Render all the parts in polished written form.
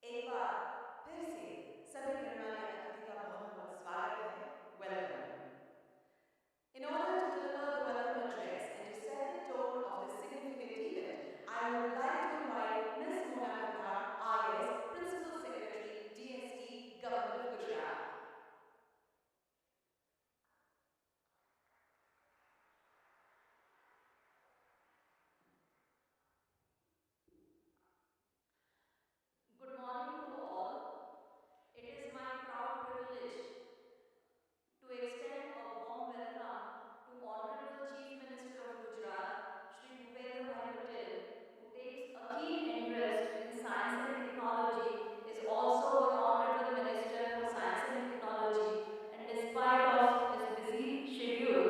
एक बार फिर से सभी गणमान्य अतिथि का बहुत बहुत स्वागत है. Welcome. In order to deliver the welcome address and to set the tone of this significant event, I would like to invite Ms. Mona Bharat, IS, Principal Secretary, DST, Government of Gujarat. Good morning to all. It is my proud privilege to extend a warm welcome to Honorable Chief Minister of Gujarat, Shri Bhupendra Bhai Patel, who takes a keen interest in science and technology, is also our Honorable Minister for Science and Technology, and despite of his busy schedule,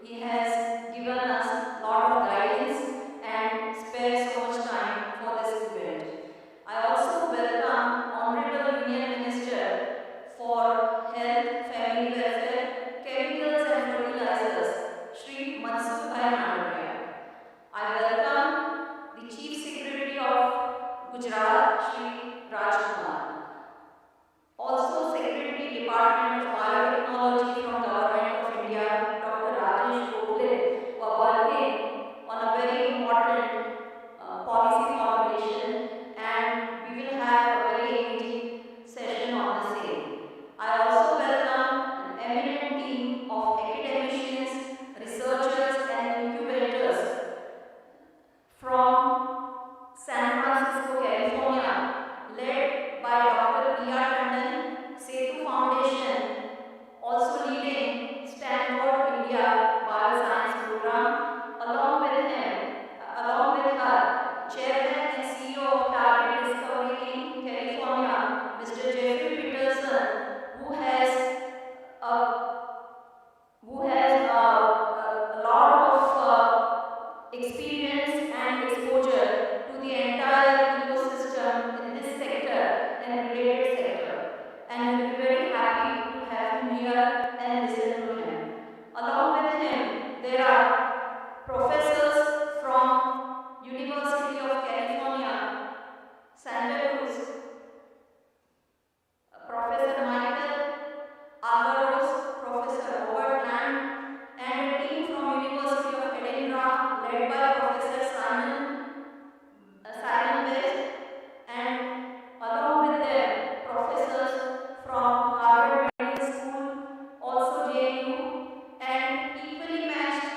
he has given us a lot of guidance and spared so much time for this event. I also welcome Honorable Union Minister for Health, Family Welfare, Chemicals and Fertilizers, Shri Mansukh Bhai Mandaviya. I welcome the Chief Secretary of Gujarat, Shri Rajkumar. Also Secretary Department of Biotechnology from Government of India, Dr. Rajesh Gokhale, who are working on a very important policy formulation, and we will have a very engaging session on the same. I also welcome an eminent team of academicians, researchers and incubators from San Francisco, California, led by Dr. P.R. Tandon, Setu Foundation, also leading Stanford India Bioscience Program, along with her, Chairman and CEO of Target Discovery Inc. California, Mr. Jeffrey Peterson, who has a lot of experience and exposure to the entire ecosystem in this sector and related sector. And we'll be very happy to have him here and listen to him. Along with him, there are professors from University of California, Santa Cruz, Professor Michael Agaros, Professor Robert Land, and a team from University of Edinburgh led by Professor Simon West, and along with them, professors from Harvard Medical School, also JNU, and equally matched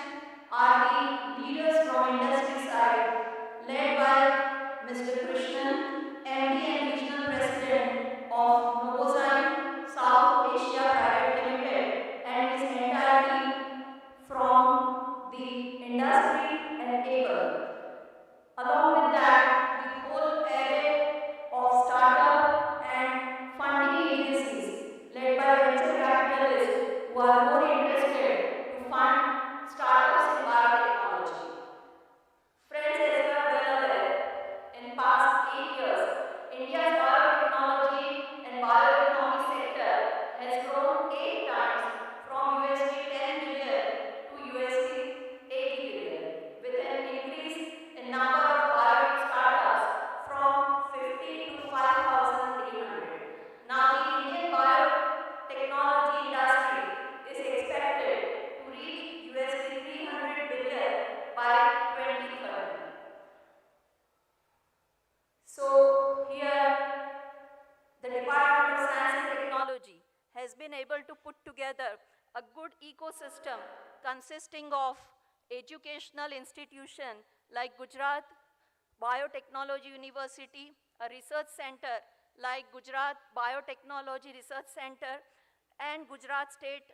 are the leaders from industry side, led by Mr. Krishnan, MD and Regional President of Novozyme South Asia Private Limited, and his entire team from the industry and able. Along with that, the whole array of startup and funding agencies led by venture capitalists who are more interested to fund startups in biotechnology. Friends, as you are well aware, in past 8 years, India's biotechnology and bioeconomy sector has grown 8 times from USD 10 billion to USD 80 billion, with an increase in number of biotech startups from 50 to 5,300. Now, the Indian biotechnology industry is expected to reach USD 300 billion by 2030. So here, the Department of Science and Technology has been able to put together a good ecosystem consisting of educational institutions like Gujarat Biotechnology University, a research center like Gujarat Biotechnology Research Center, and Gujarat State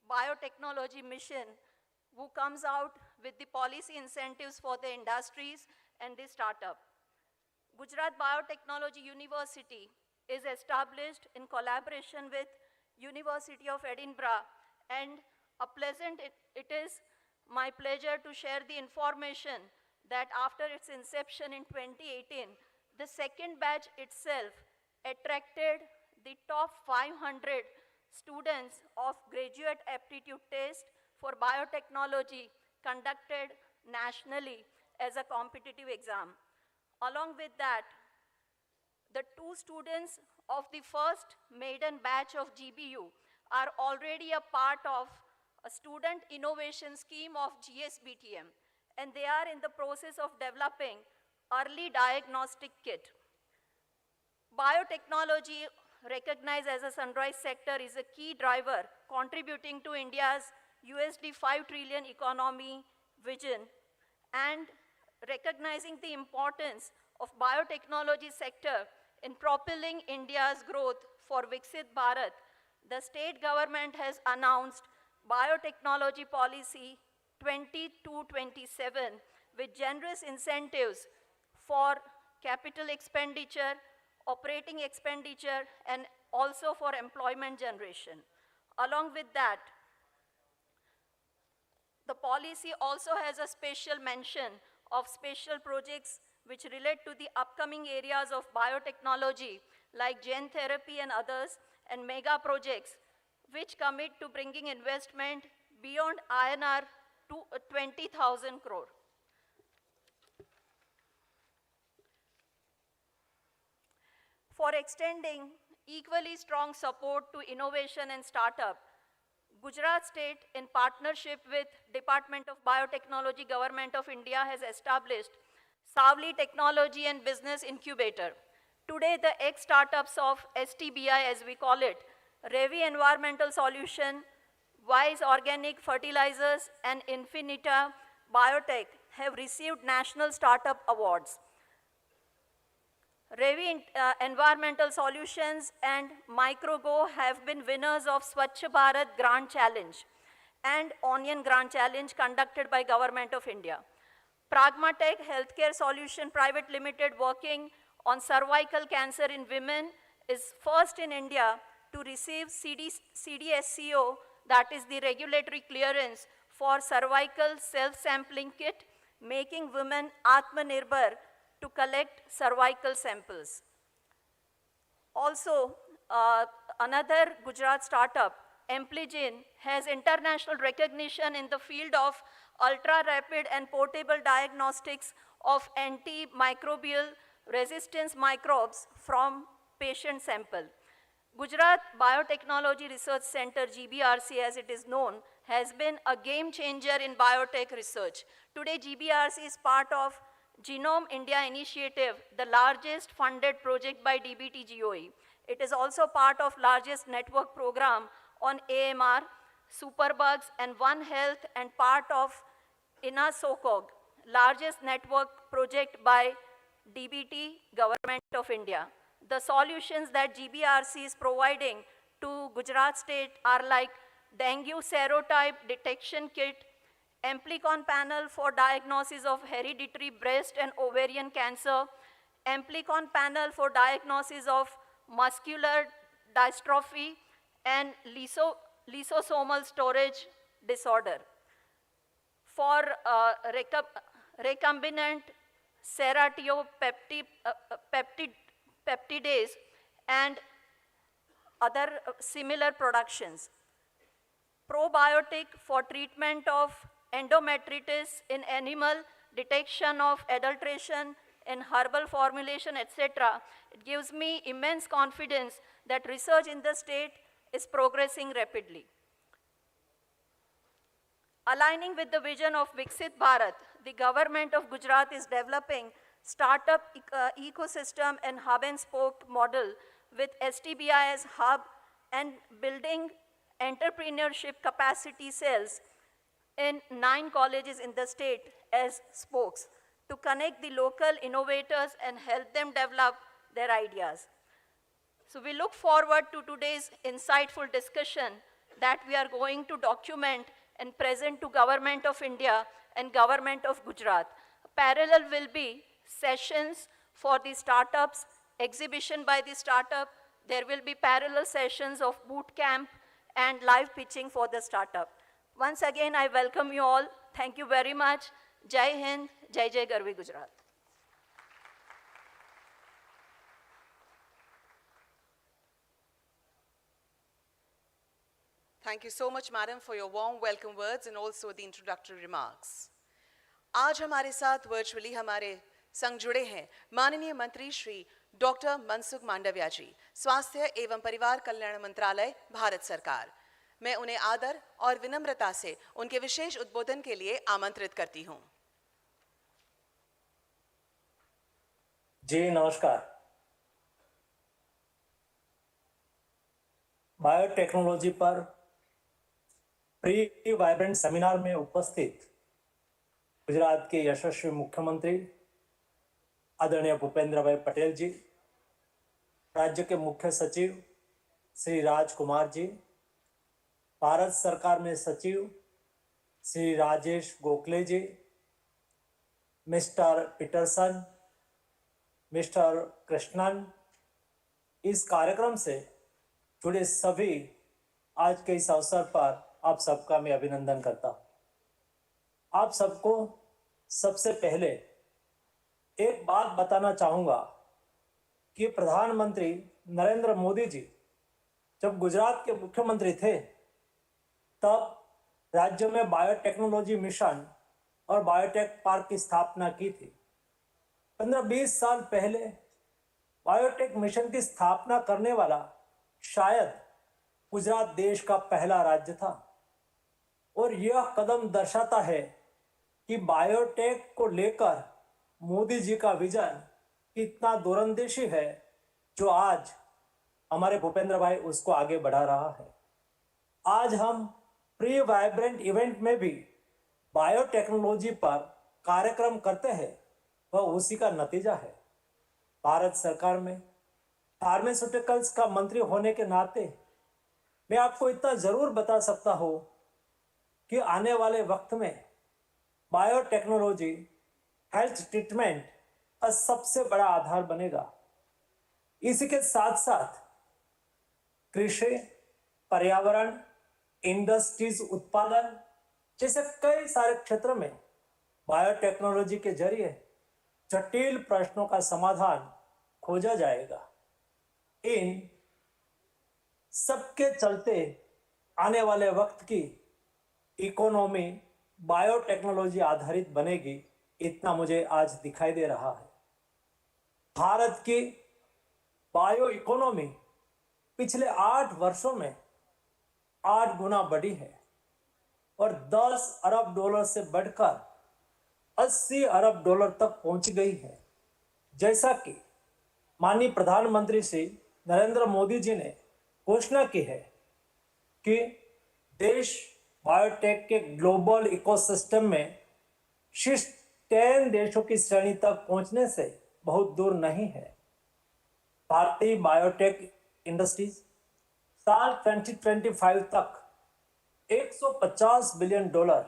Biotechnology Mission, who comes out with the policy incentives for the industries and the startup. Gujarat Biotechnology University is established in collaboration with University of Edinburgh, and it is my pleasure to share the information that after its inception in 2018, the second batch itself attracted the top 500 students of graduate aptitude test for biotechnology conducted nationally as a competitive exam. Along with that, The 2 students of the first maiden batch of GBU are already a part of a student innovation scheme of GSBTM, and they are in the process of developing early diagnostic kit. Biotechnology, recognized as a sunrise sector, is a key driver contributing to India's USD 5 trillion economy vision, and recognizing the importance of biotechnology sector in propelling India's growth for Viksit Bharat, the state government has announced biotechnology policy 22-27 with generous incentives for capital expenditure, operating expenditure, and also for employment generation. Along with that, the policy also has a special mention of special projects which relate to the upcoming areas of biotechnology like gene therapy and others, and mega projects which commit to bringing investment beyond INR 20,000 crore. For extending equally strong support to innovation and startup, Gujarat State, in partnership with Department of Biotechnology, Government of India, has established Savli Technology and Business Incubator. Today, the ex-startups of STBI, as we call it, Revi Environmental Solution, Wise Organic Fertilizers, and Infinita Biotech have received national startup awards. Revi Environmental Solutions and MicroGo have been winners of Swachh Bharat Grand Challenge and Onion Grand Challenge conducted by Government of India. Pragmatech Healthcare Solution Private Limited, working on cervical cancer in women, is first in India to receive CDSCO, that is the regulatory clearance for cervical self-sampling kit, making women Atmanirbhar to collect cervical samples. Also, another Gujarat startup, Ampligen, has international recognition in the field of ultra-rapid and portable diagnostics of antimicrobial resistance microbes from patient sample. Gujarat Biotechnology Research Center, GBRC as it is known, has been a game changer in biotech research. Today, GBRC is part of Genome India Initiative, the largest funded project by DBT-GOE. It is also part of largest network program on AMR, superbugs, and One Health, and part of INASOCOG, largest network project by DBT, Government of India. The solutions that GBRC is providing to Gujarat State are like dengue serotype detection kit, Amplicon panel for diagnosis of hereditary breast and ovarian cancer, Amplicon panel for diagnosis of muscular dystrophy and lysosomal storage disorder. For recombinant serotiopeptidase and other similar productions. Probiotic for treatment of endometritis in animal, detection of adulteration in herbal formulation, etc. It gives me immense confidence that research in the state is progressing rapidly. Aligning with the vision of Viksit Bharat, the government of Gujarat is developing startup ecosystem and hub and spoke model with STBI as hub and building entrepreneurship capacity cells in 9 colleges in the state as spokes to connect the local innovators and help them develop their ideas. So we look forward to today's insightful discussion that we are going to document and present to Government of India and Government of Gujarat. Parallel will be sessions for the startups, exhibition by the startup. There will be parallel sessions of boot camp and live pitching for the startup. Once again, I welcome you all. Thank you very much. Jai Hind, Jai Jai Garvi Gujarat. Thank you so much, madam, for your warm welcome words and also the introductory remarks. आज हमारे साथ virtually हमारे संग जुड़े हैं माननीय मंत्री Shri doctor Mansukh Mandaviya जी, स्वास्थ्य एवं परिवार कल्याण मंत्रालय, भारत सरकार। मैं उन्हें आदर और विनम्रता से उनके विशेष उद्बोधन के लिए आमंत्रित करती हूं। जी नमस्कार। बायोटेक्नोलॉजी पर प्री वाइब्रेंट सेमिनार में उपस्थित गुजरात के यशस्वी मुख्यमंत्री आदरणीय भूपेंद्र भाई पटेल जी, राज्य के मुख्य सचिव श्री राजकुमार जी, भारत सरकार में सचिव श्री राजेश गोखले जी, मिस्टर पीटरसन, मिस्टर कृष्णन, इस कार्यक्रम से जुड़े सभी आज के इस अवसर पर आप सबका मैं अभिनंदन करता हूं। आप सबको सबसे पहले एक बात बताना चाहूंगा कि प्रधानमंत्री नरेंद्र मोदी जी जब गुजरात के मुख्यमंत्री थे तब राज्य में बायोटेक्नोलॉजी मिशन और बायोटेक पार्क की स्थापना की थी। 15-20 साल पहले बायोटेक मिशन की स्थापना करने वाला शायद गुजरात देश का पहला राज्य था और यह कदम दर्शाता है कि बायोटेक को लेकर मोदी जी का विजन कितना दूरंदेशी है, जो आज हमारे भूपेंद्र भाई उसको आगे बढ़ा रहा है। आज हम प्री वाइब्रेंट इवेंट में भी बायोटेक्नोलॉजी पर कार्यक्रम करते हैं, वह उसी का नतीजा है। भारत सरकार में फार्मास्यूटिकल्स का मंत्री होने के नाते मैं आपको इतना जरूर बता सकता हूं कि आने वाले वक्त में बायोटेक्नोलॉजी हेल्थ ट्रीटमेंट का सबसे बड़ा आधार बनेगा। इसी के साथ साथ कृषि, पर्यावरण, इंडस्ट्रीज उत्पादन जैसे कई सारे क्षेत्र में बायोटेक्नोलॉजी के जरिए जटिल प्रश्नों का समाधान खोजा जाएगा। इन सबके चलते आने वाले वक्त की इकोनॉमी बायोटेक्नोलॉजी आधारित बनेगी, इतना मुझे आज दिखाई दे रहा है। भारत की बायो इकोनॉमी पिछले 8 वर्षों में 8 गुना बढ़ी है और 10 अरब डॉलर से बढ़कर 80 अरब डॉलर तक पहुंच गई है। जैसा कि माननीय प्रधानमंत्री श्री नरेंद्र मोदी जी ने घोषणा की है कि देश बायोटेक के ग्लोबल इकोसिस्टम में शीर्ष 10 देशों की श्रेणी तक पहुंचने से बहुत दूर नहीं है। भारतीय बायोटेक इंडस्ट्रीज साल 2025 तक 150 बिलियन डॉलर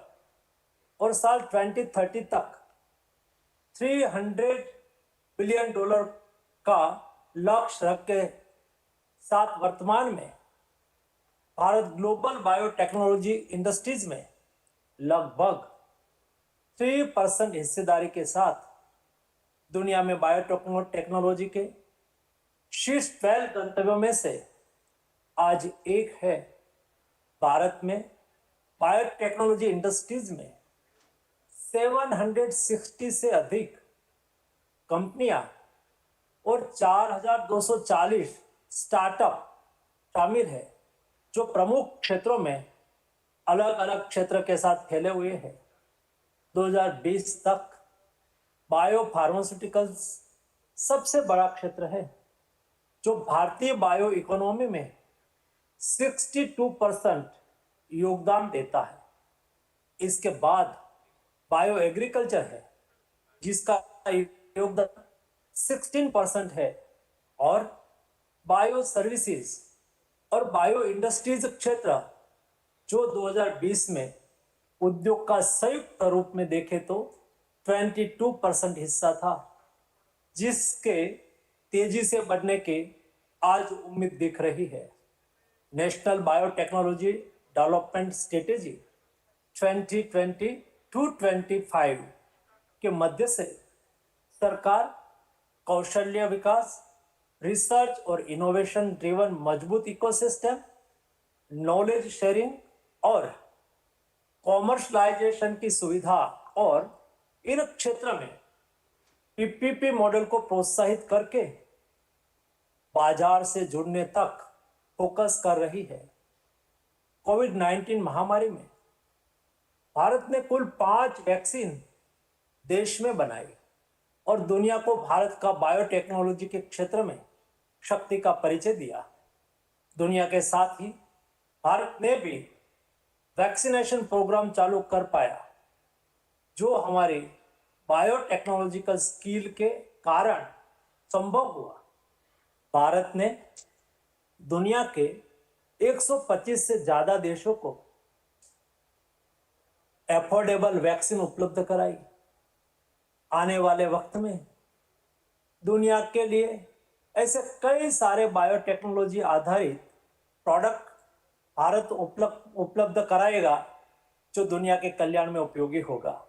और साल 2030 तक 300 बिलियन डॉलर का लक्ष्य रख के साथ वर्तमान में भारत ग्लोबल बायोटेक्नोलॉजी इंडस्ट्रीज में लगभग 3% हिस्सेदारी के साथ दुनिया में बायोटेक्नोलॉजी के शीर्ष 12 गंतव्यों में से आज एक है। भारत में बायोटेक्नोलॉजी इंडस्ट्रीज में 760 से अधिक कंपनियां और 4240 स्टार्टअप शामिल है, जो प्रमुख क्षेत्रों में अलग अलग क्षेत्र के साथ फैले हुए हैं। 2020 तक बायो फार्मास्यूटिकल्स सबसे बड़ा क्षेत्र है, जो भारतीय बायो इकोनॉमी में 62% योगदान देता है। इसके बाद बायो एग्रीकल्चर है, जिसका योगदान 16% है, और बायो सर्विसेज और बायो इंडस्ट्रीज क्षेत्र, जो 2020 में उद्योग का संयुक्त रूप में देखे तो 22% हिस्सा था, जिसके तेजी से बढ़ने की आज उम्मीद दिख रही है। नेशनल बायोटेक्नोलॉजी डेवलपमेंट स्ट्रेटेजी 2020-25 के मध्य से सरकार कौशल्य विकास, रिसर्च और इनोवेशन ड्रिवन मजबूत इकोसिस्टम, नॉलेज शेयरिंग और कॉमर्शलाइजेशन की सुविधा और इन क्षेत्र में पीपीपी मॉडल को प्रोत्साहित करके बाजार से जुड़ने तक फोकस कर रही है। कोविड-19 महामारी में भारत ने कुल 5 वैक्सीन देश में बनाई और दुनिया को भारत का बायोटेक्नोलॉजी के क्षेत्र में शक्ति का परिचय दिया। दुनिया के साथ ही भारत ने भी वैक्सीनेशन प्रोग्राम चालू कर पाया, जो हमारी बायोटेक्नोलॉजिकल स्किल के कारण संभव हुआ। भारत ने दुनिया के 125 से ज्यादा देशों को एफोर्डेबल वैक्सीन उपलब्ध कराई। आने वाले वक्त में दुनिया के लिए ऐसे कई सारे बायोटेक्नोलॉजी आधारित प्रोडक्ट भारत उपलब्ध कराएगा, जो दुनिया के कल्याण में उपयोगी होगा।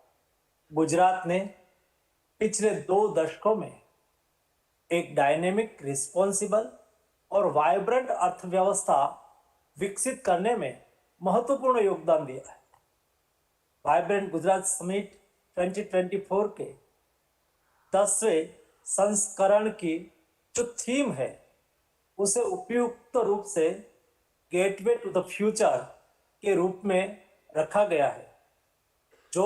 गुजरात ने पिछले 2 दशकों में एक डायनेमिक, रिस्पॉन्सिबल और वाइब्रेंट अर्थव्यवस्था विकसित करने में महत्वपूर्ण योगदान दिया है। वाइब्रेंट गुजरात समिट 2024 के 10वें संस्करण की जो थीम है, उसे उपयुक्त रूप से गेटवे टू द फ्यूचर के रूप में रखा गया है, जो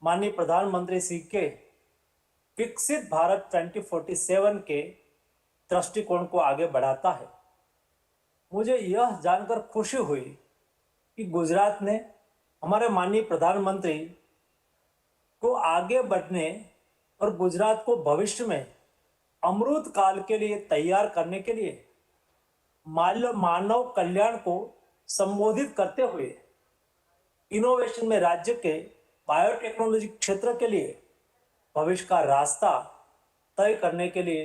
माननीय प्रधानमंत्री श्री के विकसित भारत 2047 के दृष्टिकोण को आगे बढ़ाता है। मुझे यह जानकर खुशी हुई कि गुजरात ने हमारे माननीय प्रधानमंत्री को आगे बढ़ने और गुजरात को भविष्य में अमृत काल के लिए तैयार करने के लिए मानव कल्याण को संबोधित करते हुए इनोवेशन में राज्य के बायोटेक्नोलॉजी क्षेत्र के लिए भविष्य का रास्ता तय करने के लिए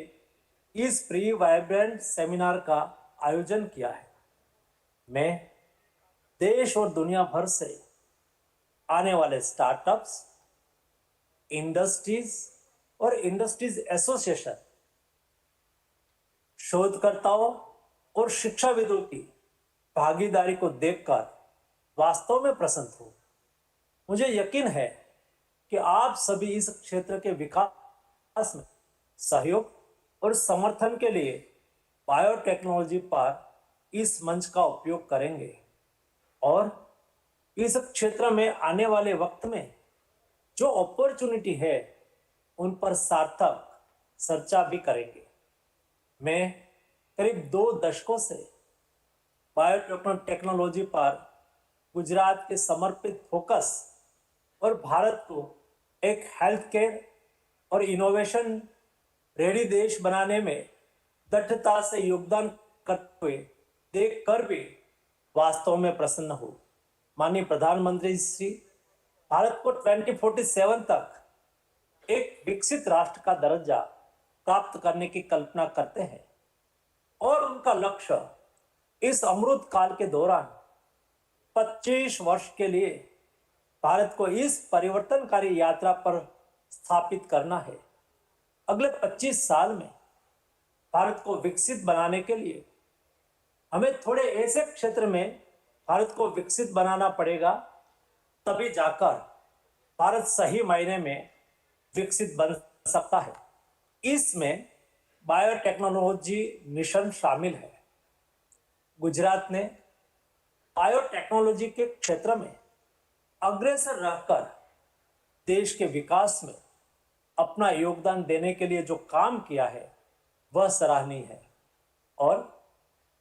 इस प्री वाइब्रेंट सेमिनार का आयोजन किया है। मैं देश और दुनिया भर से आने वाले स्टार्टअप्स, इंडस्ट्रीज और इंडस्ट्रीज एसोसिएशन, शोधकर्ताओं और शिक्षाविदों की भागीदारी को देखकर वास्तव में प्रसन्न हूं। मुझे यकीन है कि आप सभी इस क्षेत्र के विकास में सहयोग और समर्थन के लिए बायोटेक्नोलॉजी पर इस मंच का उपयोग करेंगे और इस क्षेत्र में आने वाले वक्त में जो अपॉर्चुनिटी है, उन पर सार्थक चर्चा भी करेंगे। मैं करीब 2 दशकों से बायोटेक्नोलॉजी पर गुजरात के समर्पित फोकस और भारत को एक हेल्थ केयर और इनोवेशन रेडी देश बनाने में दृढ़ता से योगदान करते हुए देखकर भी वास्तव में प्रसन्न हूं। माननीय प्रधानमंत्री श्री भारत को 2047 तक एक विकसित राष्ट्र का दर्जा प्राप्त करने की कल्पना करते हैं और उनका लक्ष्य इस अमृत काल के दौरान 25 वर्ष के लिए भारत को इस परिवर्तनकारी यात्रा पर स्थापित करना है। अगले 25 साल में भारत को विकसित बनाने के लिए हमें थोड़े ऐसे क्षेत्र में भारत को विकसित बनाना पड़ेगा, तभी जाकर भारत सही मायने में विकसित बन सकता है। इसमें बायोटेक्नोलॉजी मिशन शामिल है। गुजरात ने बायोटेक्नोलॉजी के क्षेत्र में अग्रसर रहकर देश के विकास में अपना योगदान देने के लिए जो काम किया है, वह सराहनीय है और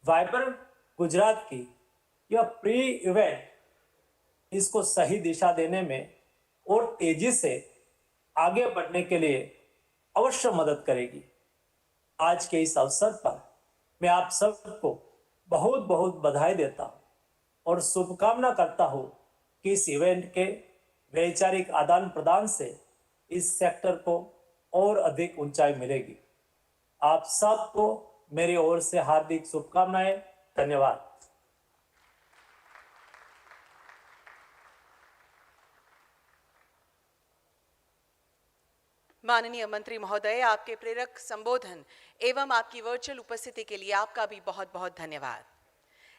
वाइब्रेंट गुजरात की यह प्री इवेंट इसको सही दिशा देने में और तेजी से आगे बढ़ने के लिए अवश्य मदद करेगी। आज के इस अवसर पर मैं आप सबको बहुत बहुत बधाई देता हूं और शुभकामना करता हूं कि इस इवेंट के वैचारिक आदान प्रदान से इस सेक्टर को और अधिक ऊंचाई मिलेगी। आप सबको मेरी ओर से हार्दिक शुभकामनाएं। धन्यवाद। माननीय मंत्री महोदय, आपके प्रेरक संबोधन एवं आपकी वर्चुअल उपस्थिति के लिए आपका भी बहुत बहुत धन्यवाद।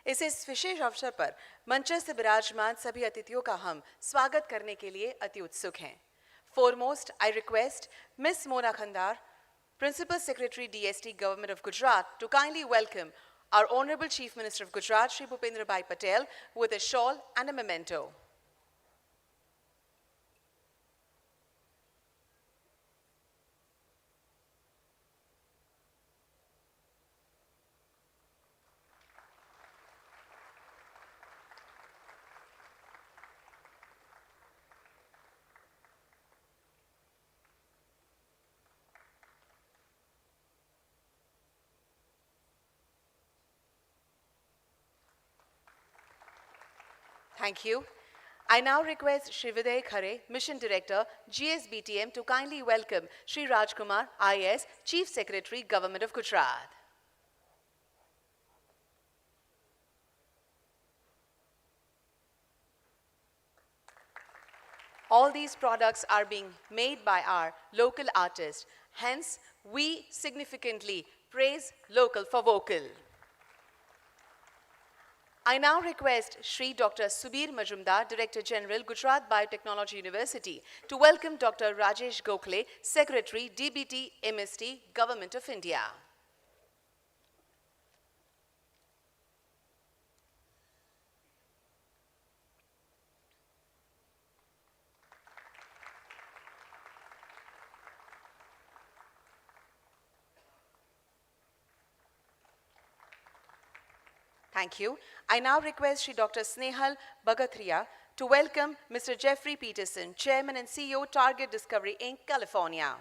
इस विशेष अवसर पर मंच से विराजमान सभी अतिथियों का हम स्वागत करने के लिए अति उत्सुक हैं। Foremost, I request Ms. Mona Khandar, Principal Secretary DST Government of Gujarat, to kindly welcome our Honorable Chief Minister of Gujarat, Shri Bhupendra Bhai Patel, with a shawl and a memento. Thank you. I now request Shri Viday Khare, Mission Director, GSBTM, to kindly welcome Shri Rajkumar, IS, Chief Secretary, Government of Gujarat. All these products are being made by our local artists. Hence, we significantly praise local for vocal. I now request Shri Dr. Subir Majumdar, Director General, Gujarat Biotechnology University, to welcome Dr. Rajesh Gokhale, Secretary, DBT, MST, Government of India. Thank you. I now request Shri Dr. Snehal Bagathria to welcome Mr. Jeffrey Peterson, Chairman and CEO, Target Discovery Inc., California.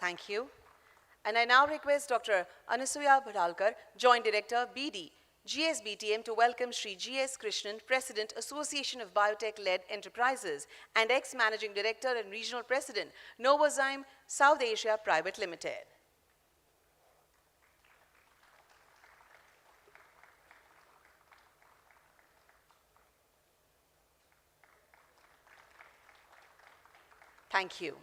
Thank you. And I now request Dr. Anasuya Bhadalkar, Joint Director, BD, GSBTM, to welcome Shri G.S. Krishnan, President, Association of Biotech-Led Enterprises, and ex-Managing Director and Regional President, Novozyme South Asia Private Limited. Thank you.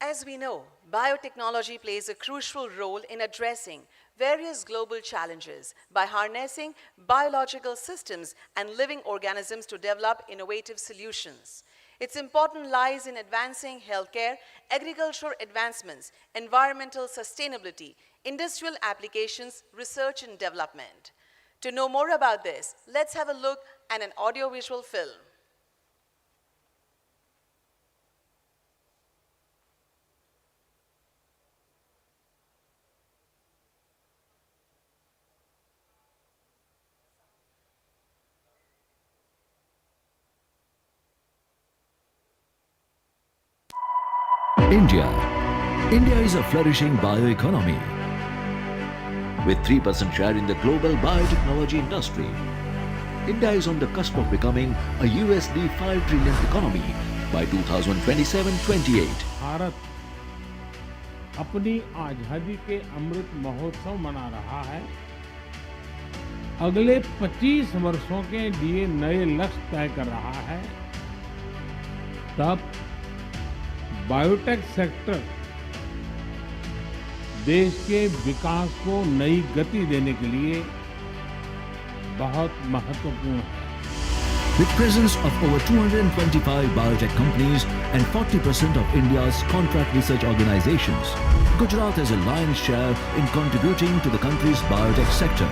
As we know, biotechnology plays a crucial role in addressing various global challenges by harnessing biological systems and living organisms to develop innovative solutions. Its importance lies in advancing healthcare, agricultural advancements, environmental sustainability, industrial applications, research and development. To know more about this, let's have a look at an audiovisual film. India is a flourishing bioeconomy. With 3% share in the global biotechnology industry, India is on the cusp of becoming a USD 5 trillion economy by 2027-28. Bharat अपनी आजादी के अमृत महोत्सव मना रहा है। अगले 25 वर्षों के लिए नए लक्ष्य तय कर रहा है। तब बायोटेक सेक्टर देश के विकास को नई गति देने के लिए बहुत महत्वपूर्ण है। With presence of over 225 biotech companies and 40% of India's contract research organizations, Gujarat has a lion's share in contributing to the country's biotech sector.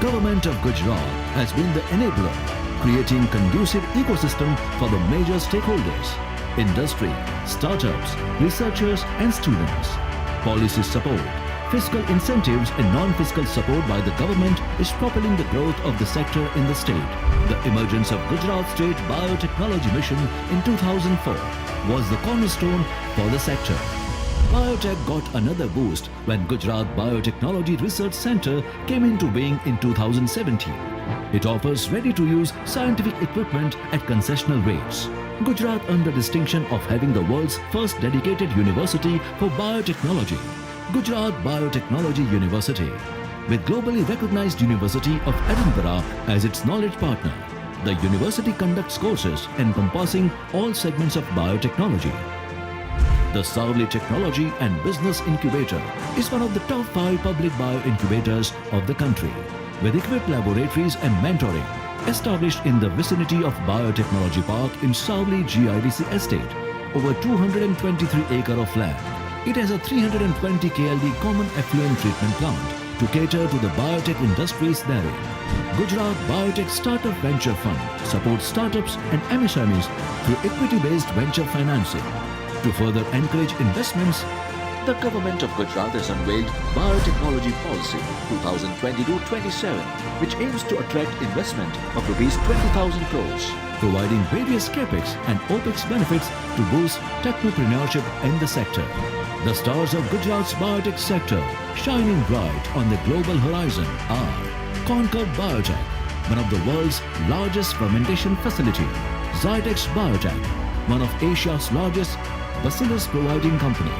Government of Gujarat has been the enabler, creating conducive ecosystem for the major stakeholders: industry, startups, researchers and students. Policy support, fiscal incentives and non-fiscal support by the government is propelling the growth of the sector in the state. The emergence of Gujarat State Biotechnology Mission in 2004 was the cornerstone for the sector. Biotech got another boost when Gujarat Biotechnology Research Centre came into being in 2017. It offers ready-to-use scientific equipment at concessional rates. Gujarat earned the distinction of having the world's first dedicated university for biotechnology, Gujarat Biotechnology University. With globally recognized University of Edinburgh as its knowledge partner, the university conducts courses encompassing all segments of biotechnology. The Savli Technology and Business Incubator is one of the top 5 public bio-incubators of the country, with equipped laboratories and mentoring. Established in the vicinity of Biotechnology Park in Savli GIDC estate, over 223 acres of land. It has a 320 KLD common effluent treatment plant to cater to the biotech industries therein. Gujarat Biotech Startup Venture Fund supports startups and MSMEs through equity-based venture financing. To further encourage investments, the Government of Gujarat has unveiled Biotechnology Policy 2022-27, which aims to attract investment of Rs 20,000 crores, providing various capex and opex benefits to boost technopreneurship in the sector. The stars of Gujarat's biotech sector shining bright on the global horizon are Concord Biotech, one of the world's largest fermentation facility, Zytex Biotech, one of Asia's largest bacillus providing company,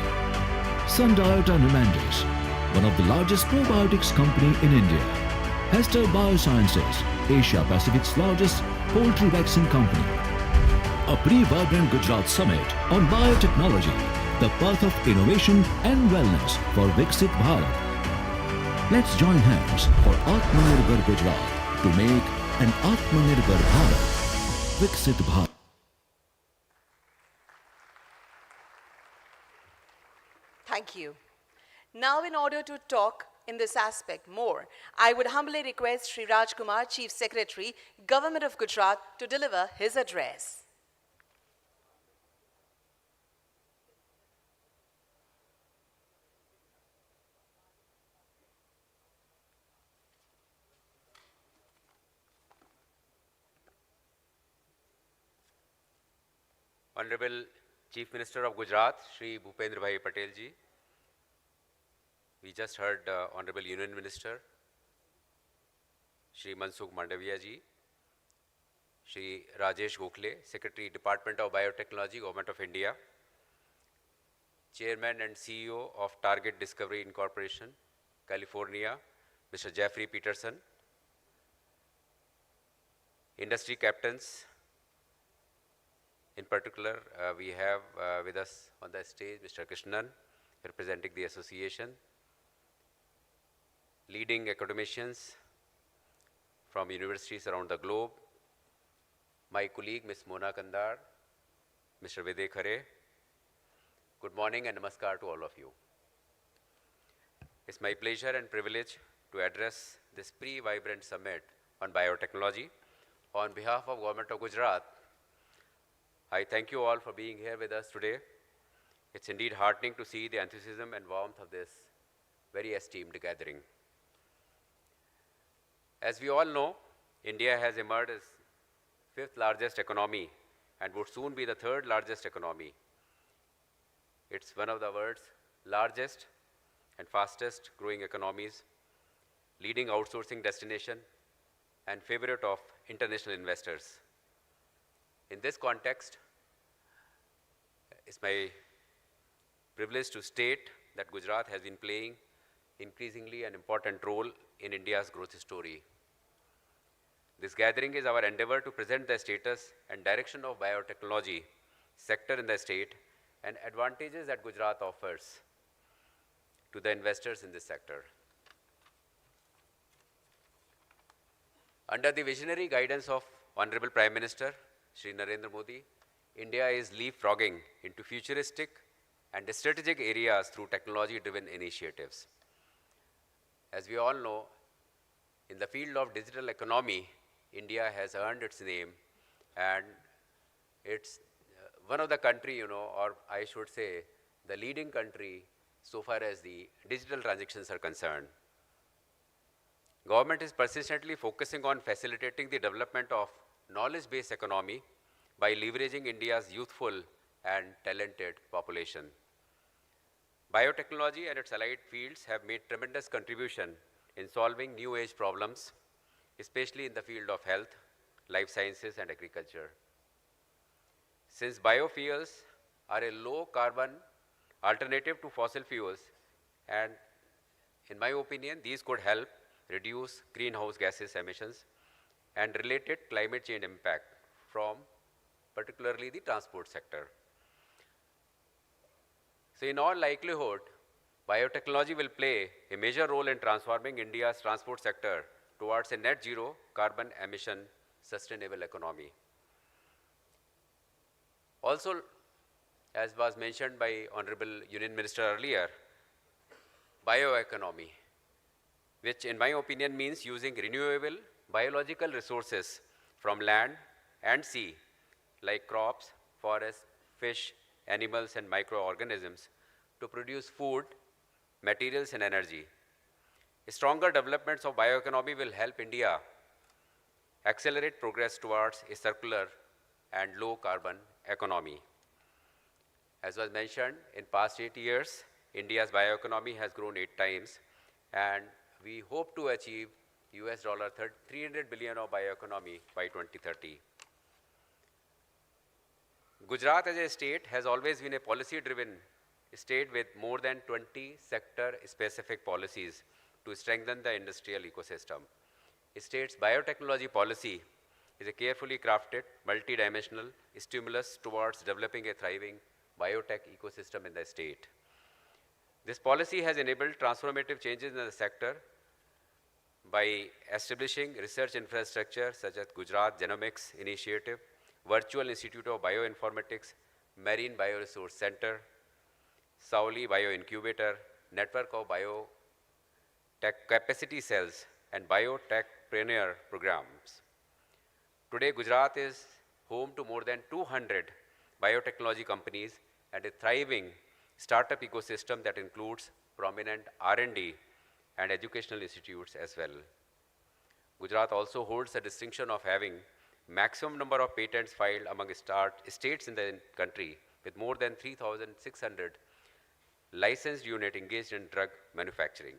Sundiata Numandis, one of the largest probiotics company in India, Hester Biosciences, Asia Pacific's largest poultry vaccine company. A pre-vibrant Gujarat Summit on biotechnology, the path of innovation and wellness for Viksit Bharat. Let's join hands for Atmanirbhar Gujarat to make an Atmanirbhar Bharat. Viksit Bharat. Thank you. Now, in order to talk in this aspect more, I would humbly request Sri Raj Kumar, Chief Secretary, Government of Gujarat, to deliver his address. Honorable Chief Minister of Gujarat, Shri Bhupendra Bhai Patel ji. We just heard Honorable Union Minister, Shri Mansukh Mandavia ji, Shri Rajesh Gokhale, Secretary, Department of Biotechnology, Government of India, Chairman and CEO of Target Discovery Incorporation, California, Mr. Jeffrey Peterson, industry captains. In particular, we have with us on the stage Mr. Krishnan, representing the association, leading academicians from universities around the globe, my colleague Ms. Mona Kandar, Mr. Videh Khare. Good morning and namaskar to all of you. It's my pleasure and privilege to address this pre-vibrant summit on biotechnology. On behalf of Government of Gujarat, I thank you all for being here with us today. It's indeed heartening to see the enthusiasm and warmth of this very esteemed gathering. As we all know, India has emerged as 5th largest economy and would soon be the 3rd largest economy. It's one of the world's largest and fastest growing economies, leading outsourcing destination and favorite of international investors. In this context, it's my privilege to state that Gujarat has been playing increasingly an important role in India's growth story. This gathering is our endeavor to present the status and direction of biotechnology sector in the state and advantages that Gujarat offers to the investors in this sector. Under the visionary guidance of Honorable Prime Minister, Shri Narendra Modi, India is leapfrogging into futuristic and strategic areas through technology-driven initiatives. As we all know, in the field of digital economy, India has earned its name, and it's one of the country, or I should say, the leading country so far as the digital transactions are concerned. Government is persistently focusing on facilitating the development of knowledge-based economy by leveraging India's youthful and talented population. Biotechnology and its allied fields have made tremendous contribution in solving new age problems, especially in the field of health, life sciences, and agriculture. since biofuels are a low carbon alternative to fossil fuels, and in my opinion, these could help reduce greenhouse gases emissions and related climate change impact from particularly the transport sector. So in all likelihood, biotechnology will play a major role in transforming India's transport sector towards a net zero carbon emission sustainable economy. Also, as was mentioned by Honorable Union Minister earlier, bioeconomy, which in my opinion means using renewable biological resources from land and sea, like crops, forests, fish, animals, and microorganisms, to produce food, materials, and energy. Stronger developments of bioeconomy will help India accelerate progress towards a circular and low carbon economy. As was mentioned, in past 8 years, India's bioeconomy has grown 8 times, and we hope to achieve US $300 billion of bioeconomy by 2030. Gujarat as a state has always been a policy-driven state with more than 20 sector-specific policies to strengthen the industrial ecosystem. The state's biotechnology policy is a carefully crafted, multidimensional stimulus towards developing a thriving biotech ecosystem in the state. This policy has enabled transformative changes in the sector by establishing research infrastructure such as Gujarat Genomics Initiative, Virtual Institute of Bioinformatics, Marine Bioresource Center, Sauli Bioincubator, Network of Biotech Capacity Cells, and Biotechpreneur programs. Today, Gujarat is home to more than 200 biotechnology companies and a thriving startup ecosystem that includes prominent R&D and educational institutes as well. Gujarat also holds the distinction of having maximum number of patents filed among states in the country, with more than 3,600 licensed units engaged in drug manufacturing.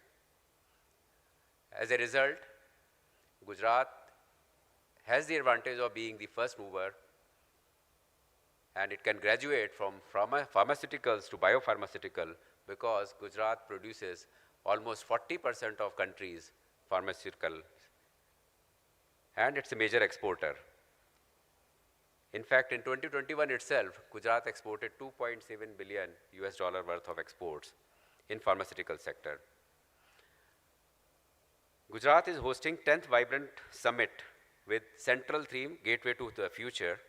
As a result, Gujarat has the advantage of being the first mover, and it can graduate from pharmaceuticals to biopharmaceutical because Gujarat produces almost 40% of country's pharmaceuticals, and it's a major exporter. In fact, in 2021 itself, Gujarat exported $2.7 billion worth of exports in pharmaceutical sector. Gujarat is hosting 10th Vibrant Summit with central theme Gateway to the Future,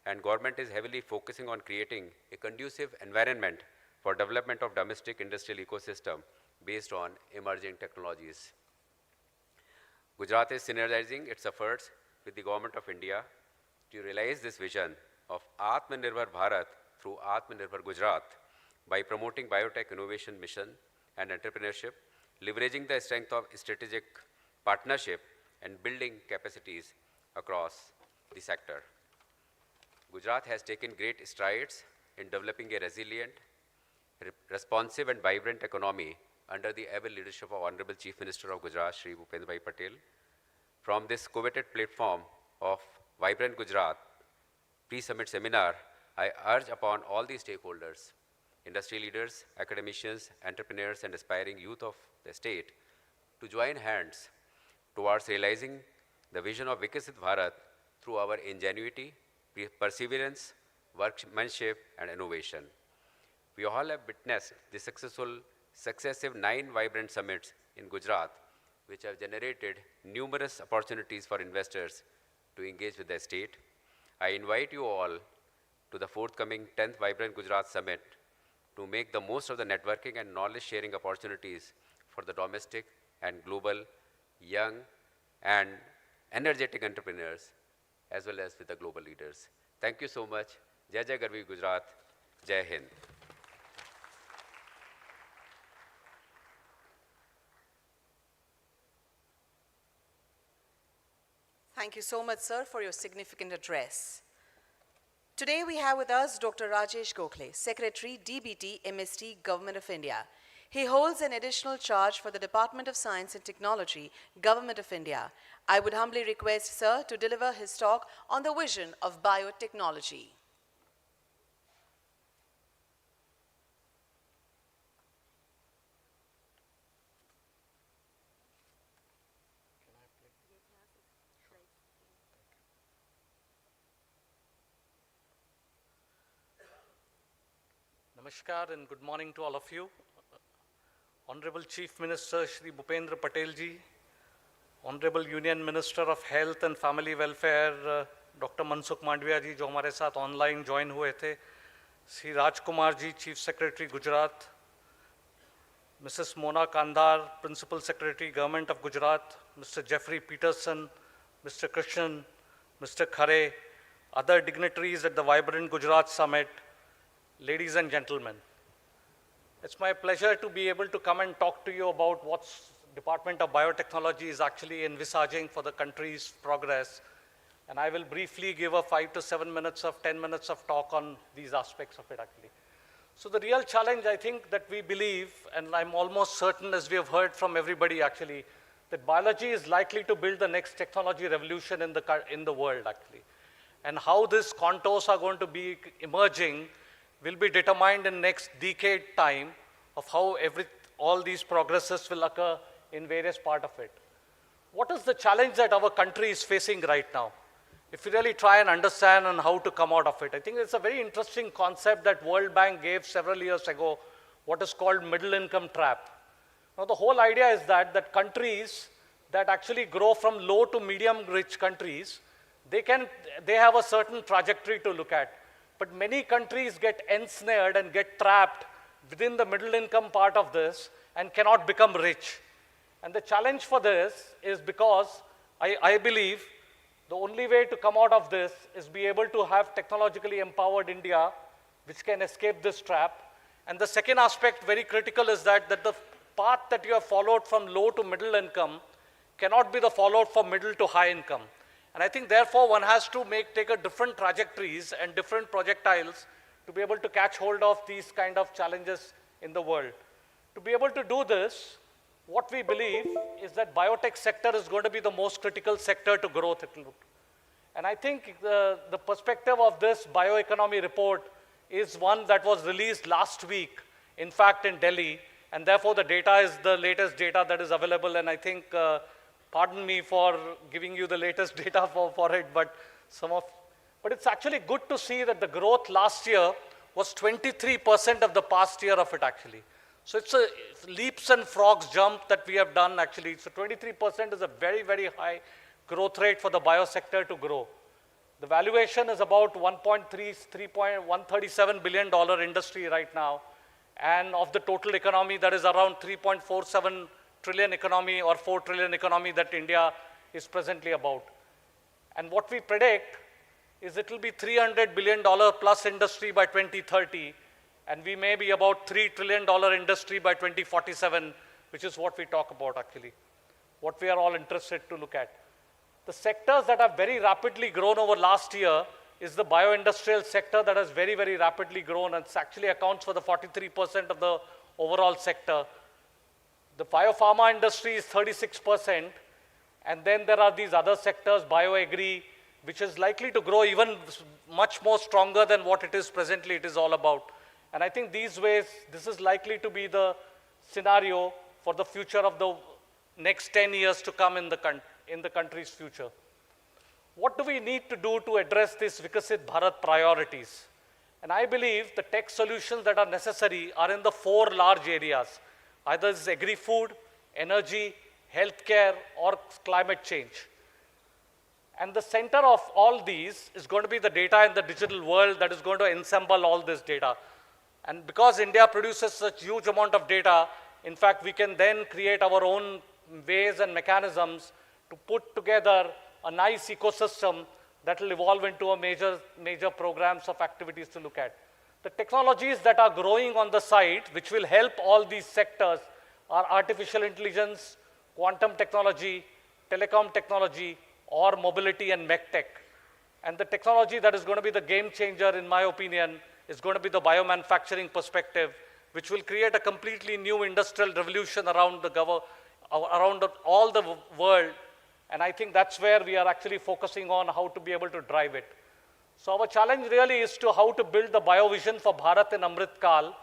and government is heavily focusing on creating a conducive environment for development of domestic industrial ecosystem based on emerging technologies. Gujarat is synergizing its efforts with the Government of India to realize this vision of Atmanirbhar Bharat through Atmanirbhar Gujarat by promoting biotech innovation mission and entrepreneurship, leveraging the strength of strategic partnership and building capacities across the sector. Gujarat has taken great strides in developing a resilient, responsive and vibrant economy under the able leadership of Honorable Chief Minister of Gujarat, Shri Bhupendra Patel. From this coveted platform of Vibrant Gujarat pre-summit seminar, I urge upon all the stakeholders, industry leaders, academicians, entrepreneurs, and aspiring youth of the state to join hands towards realizing the vision of Viksit Bharat through our ingenuity, perseverance, workmanship, and innovation. We all have witnessed the successive 9 vibrant summits in Gujarat, which have generated numerous opportunities for investors to engage with the state. I invite you all to the forthcoming 10th Vibrant Gujarat Summit to make the most of the networking and knowledge sharing opportunities for the domestic and global young and energetic entrepreneurs, as well as with the global leaders. Thank you so much. Jai Jai Garvi Gujarat. Jai Hind. Thank you so much, sir, for your significant address. Today we have with us Dr. Rajesh Gokhale, Secretary, DBT, MST, Government of India. He holds an additional charge for the Department of Science and Technology, Government of India. I would humbly request, sir, to deliver his talk on the vision of biotechnology. Namaskar and good morning to all of you. Honorable Chief Minister Shri Bhupendra Patel ji, Honorable Union Minister of Health and Family Welfare Dr. Mansukh Mandviya ji जो हमारे साथ online join हुए थे, Shri Rajkumar ji chief secretary Gujarat, Mrs. Mona Kandhar, Principal Secretary Government of Gujarat, Mr. Jeffrey Peterson, Mr. Krishnan, Mr. Khare, other dignitaries at the Vibrant Gujarat Summit, ladies and gentlemen. It's my pleasure to be able to come and talk to you about what Department of Biotechnology is actually envisaging for the country's progress. And I will briefly give a 5 to 7 minutes of 10 minutes of talk on these aspects of it actually. So the real challenge I think that we believe, and I'm almost certain as we have heard from everybody actually, that biology is likely to build the next technology revolution in the world actually. And how these contours are going to be emerging will be determined in next decade time of how all these progresses will occur in various part of it. What is the challenge that our country is facing right now? If you really try and understand on how to come out of it, I think it's a very interesting concept that World Bank gave several years ago, what is called middle income trap. Now the whole idea is that countries that actually grow from low to medium rich countries, they have a certain trajectory to look at. But many countries get ensnared and get trapped within the middle income part of this and cannot become rich. And the challenge for this is because I believe the only way to come out of this is be able to have technologically empowered India, which can escape this trap. And the second aspect, very critical, is that the path that you have followed from low to middle income cannot be the followed from middle to high income. And I think therefore one has to take a different trajectories and different projectiles to be able to catch hold of these kind of challenges in the world. To be able to do this, what we believe is that biotech sector is going to be the most critical sector to growth. And I think the perspective of this bioeconomy report is one that was released last week, in fact in Delhi, and therefore the data is the latest data that is available, and I think pardon me for giving you the latest data for it, but it's actually good to see that the growth last year was 23% of the past year of it actually. So it's a leaps and frogs jump that we have done actually. So 23% is a very, very high growth rate for the biosector to grow. The valuation is about $137 billion industry right now. And of the total economy, that is around 3.47 trillion economy or 4 trillion economy that India is presently about. And what we predict is it will be $300 billion plus industry by 2030, and we may be about $3 trillion industry by 2047, which is what we talk about actually, what we are all interested to look at. The sectors that have very rapidly grown over last year is the bio-industrial sector that has very, very rapidly grown, and it actually accounts for the 43% of the overall sector. The biopharma industry is 36%, and then there are these other sectors, bioagri, which is likely to grow even much more stronger than what it is presently it is all about. And I think these ways, this is likely to be the scenario for the future of the next 10 years to come in the country's future. What do we need to do to address these Viksit Bharat priorities? And I believe the tech solutions that are necessary are in the 4 large areas. Either it's agri-food, energy, healthcare, or climate change. And the center of all these is going to be the data in the digital world that is going to ensemble all this data. And because India produces such huge amount of data, in fact, we can then create our own ways and mechanisms to put together a nice ecosystem that will evolve into a major programs of activities to look at. The technologies that are growing on the side, which will help all these sectors, are artificial intelligence, quantum technology, telecom technology, or mobility and medtech. And the technology that is going to be the game changer, in my opinion, is going to be the biomanufacturing perspective, which will create a completely new industrial revolution around all the world. And I think that's where we are actually focusing on how to be able to drive it. So our challenge really is to how to build the biovision for Bharat in Amrit Kal,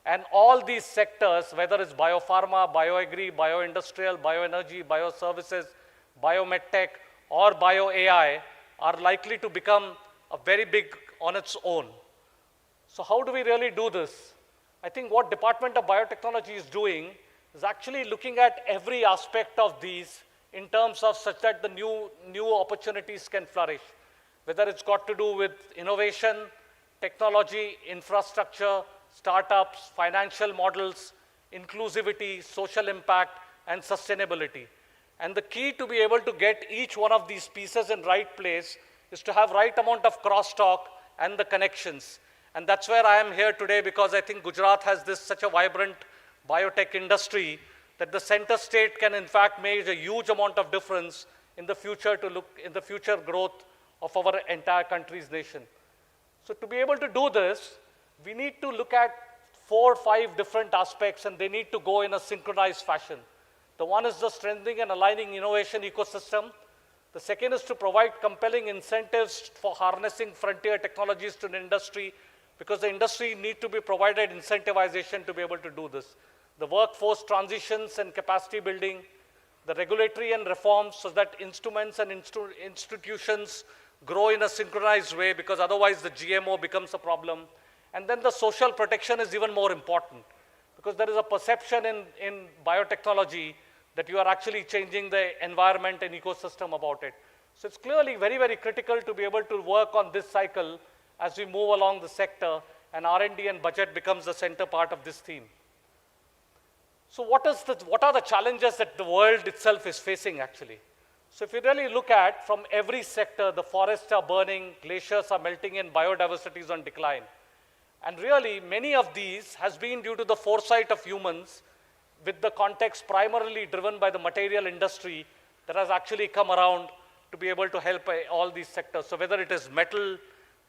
and all these sectors, whether it's biopharma, bioagri, bioindustrial, bioenergy, bioservices, biomedtech, or bio-AI, are likely to become a very big on its own. So how do we really do this? I think what Department of Biotechnology is doing is actually looking at every aspect of these in terms of such that the new opportunities can flourish, whether it's got to do with innovation, technology, infrastructure, startups, financial models, inclusivity, social impact, and sustainability. And the key to be able to get each one of these pieces in right place is to have right amount of crosstalk and the connections. And that's where I am here today, because I think Gujarat has this such a vibrant biotech industry that the center state can in fact make a huge amount of difference in the future growth of our entire country's nation. So to be able to do this, we need to look at 4 or 5 different aspects, and they need to go in a synchronized fashion. The one is the strengthening and aligning innovation ecosystem. The second is to provide compelling incentives for harnessing frontier technologies to the industry, because the industry need to be provided incentivization to be able to do this. The workforce transitions and capacity building, the regulatory and reforms so that instruments and institutions grow in a synchronized way, because otherwise the GMO becomes a problem. And then the social protection is even more important, because there is a perception in biotechnology that you are actually changing the environment and ecosystem about it. So it's clearly very, very critical to be able to work on this cycle as we move along the sector, and R&D and budget becomes the center part of this theme. So what are the challenges that the world itself is facing actually? So if you really look at from every sector, the forests are burning, glaciers are melting, and biodiversity is on decline. And really, many of these has been due to the foresight of humans, with the context primarily driven by the material industry that has actually come around to be able to help all these sectors. So whether it is metal,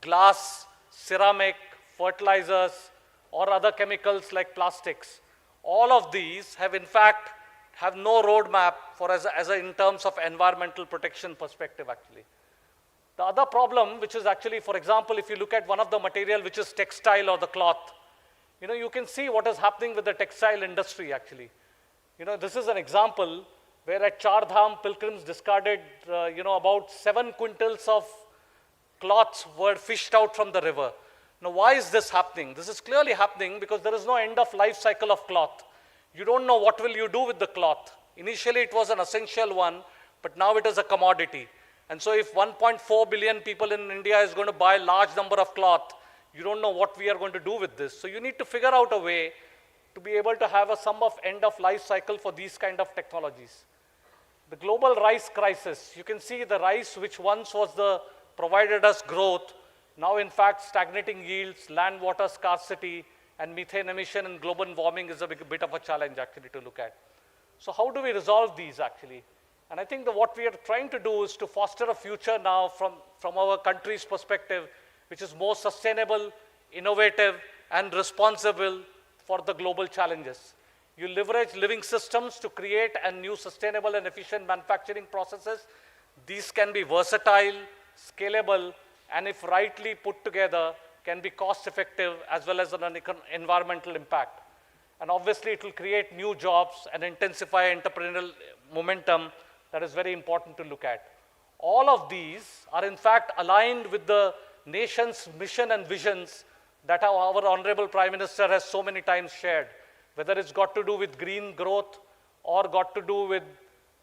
glass, ceramic, fertilizers, or other chemicals like plastics, all of these have in fact have no roadmap for in terms of environmental protection perspective actually. The other problem, which is actually, for example, if you look at one of the material, which is textile or the cloth, you can see what is happening with the textile industry actually. This is an example where at Char Dham, pilgrims discarded, about 7 quintals of cloths were fished out from the river. Now, why is this happening? This is clearly happening because there is no end of life cycle of cloth. You don't know what will you do with the cloth. Initially, it was an essential one, but now it is a commodity. And so if 1.4 billion people in India is going to buy a large number of cloth, you don't know what we are going to do with this. So you need to figure out a way to be able to have a sum of end of life cycle for these kind of technologies. The global rice crisis, you can see the rice which once was provided us growth, now in fact stagnating yields, land water scarcity, and methane emission and global warming is a bit of a challenge actually to look at. So how do we resolve these actually? And I think that what we are trying to do is to foster a future now from our country's perspective, which is more sustainable, innovative, and responsible for the global challenges. You leverage living systems to create a new sustainable and efficient manufacturing processes. These can be versatile, scalable, and if rightly put together, can be cost effective as well as an environmental impact. And obviously it will create new jobs and intensify entrepreneurial momentum that is very important to look at. All of these are in fact aligned with the nation's mission and visions that our Honorable Prime Minister has so many times shared, whether it's got to do with green growth or got to do with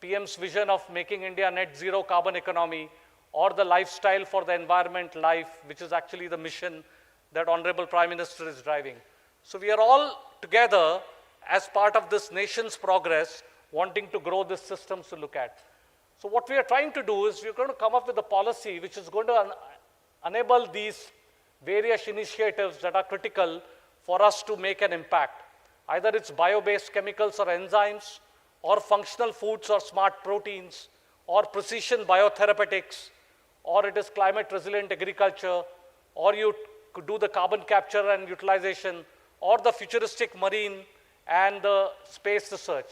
PM's vision of making India net zero carbon economy, or the lifestyle for the environment life, which is actually the mission that Honorable Prime Minister is driving. So we are all together as part of this nation's progress, wanting to grow these systems to look at. So what we are trying to do is we're going to come up with a policy which is going to enable these various initiatives that are critical for us to make an impact. Either it's bio-based chemicals or enzymes, or functional foods or smart proteins, or precision biotherapeutics, or it is climate resilient agriculture, or you could do the carbon capture and utilization, or the futuristic marine and the space research.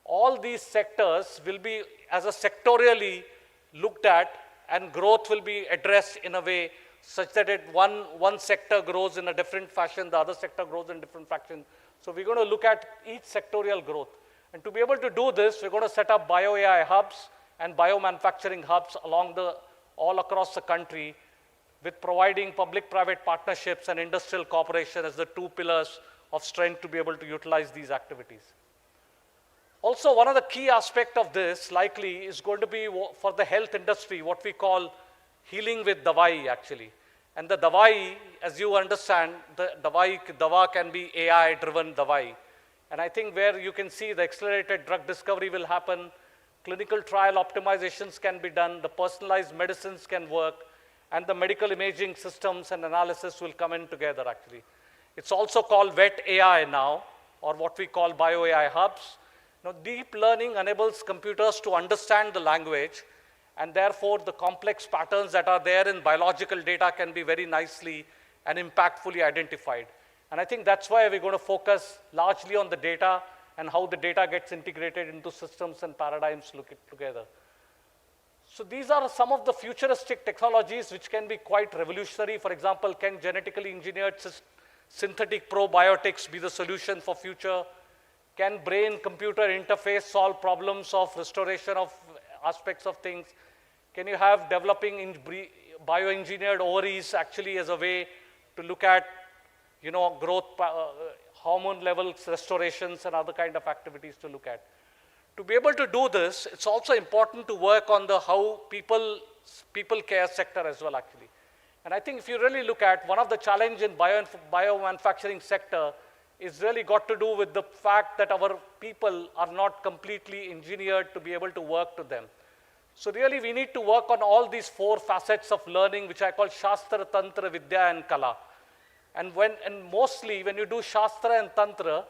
All these sectors will be as a sectorially looked at, and growth will be addressed in a way such that one sector grows in a different fashion, the other sector grows in different fashion. So we're going to look at each sectorial growth. And to be able to do this, we're going to set up bio-AI hubs and bio-manufacturing hubs all across the country, with providing public-private partnerships and industrial cooperation as the 2 pillars of strength to be able to utilize these activities. Also, one of the key aspects of this likely is going to be for the health industry, what we call healing with dawai actually. And the dawai, as you understand, the dawa can be AI-driven dawai. And I think where you can see the accelerated drug discovery will happen, clinical trial optimizations can be done, the personalized medicines can work, and the medical imaging systems and analysis will come in together actually. It's also called wet AI now, or what we call bio AI hubs. Now, deep learning enables computers to understand the language, and therefore the complex patterns that are there in biological data can be very nicely and impactfully identified. And I think that's why we're going to focus largely on the data and how the data gets integrated into systems and paradigms together. So these are some of the futuristic technologies which can be quite revolutionary. For example, can genetically engineered synthetic probiotics be the solution for future? Can brain-computer interface solve problems of restoration of aspects of things? Can you have developing bioengineered ovaries actually as a way to look at, growth, hormone levels, restorations, and other kind of activities to look at? To be able to do this, it's also important to work on the how people care sector as well actually. And I think if you really look at one of the challenge in biomanufacturing sector is really got to do with the fact that our people are not completely engineered to be able to work to them. So really we need to work on all these 4 facets of learning, which I call Shastra, Tantra, Vidya and Kala. And mostly when you do Shastra and Tantra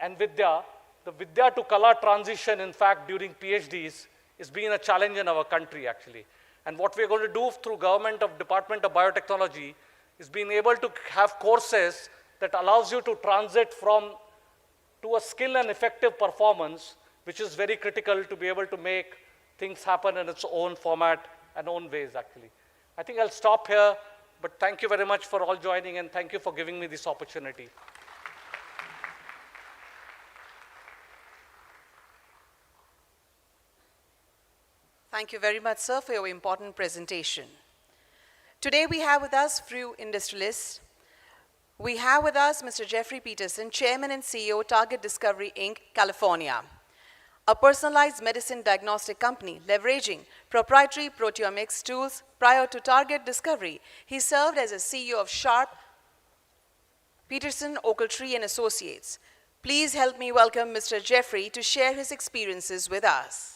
and Vidya, the Vidya to Kala transition, in fact, during PhDs is being a challenge in our country actually. And what we're going to do through Department of Biotechnology is being able to have courses that allows you to transit to a skill and effective performance, which is very critical to be able to make things happen in its own format and own ways actually. I think I'll stop here, but thank you very much for all joining and thank you for giving me this opportunity. Thank you very much, sir, for your important presentation. Today we have with us few industrialists. We have with us Mr. Jeffrey Peterson, Chairman and CEO, Target Discovery, Inc., California, a personalized medicine diagnostic company leveraging proprietary proteomics tools. Prior to Target Discovery, he served as a CEO of Sharp, Peterson, Ochiltree and Associates. Please help me welcome Mr. Jeffrey to share his experiences with us.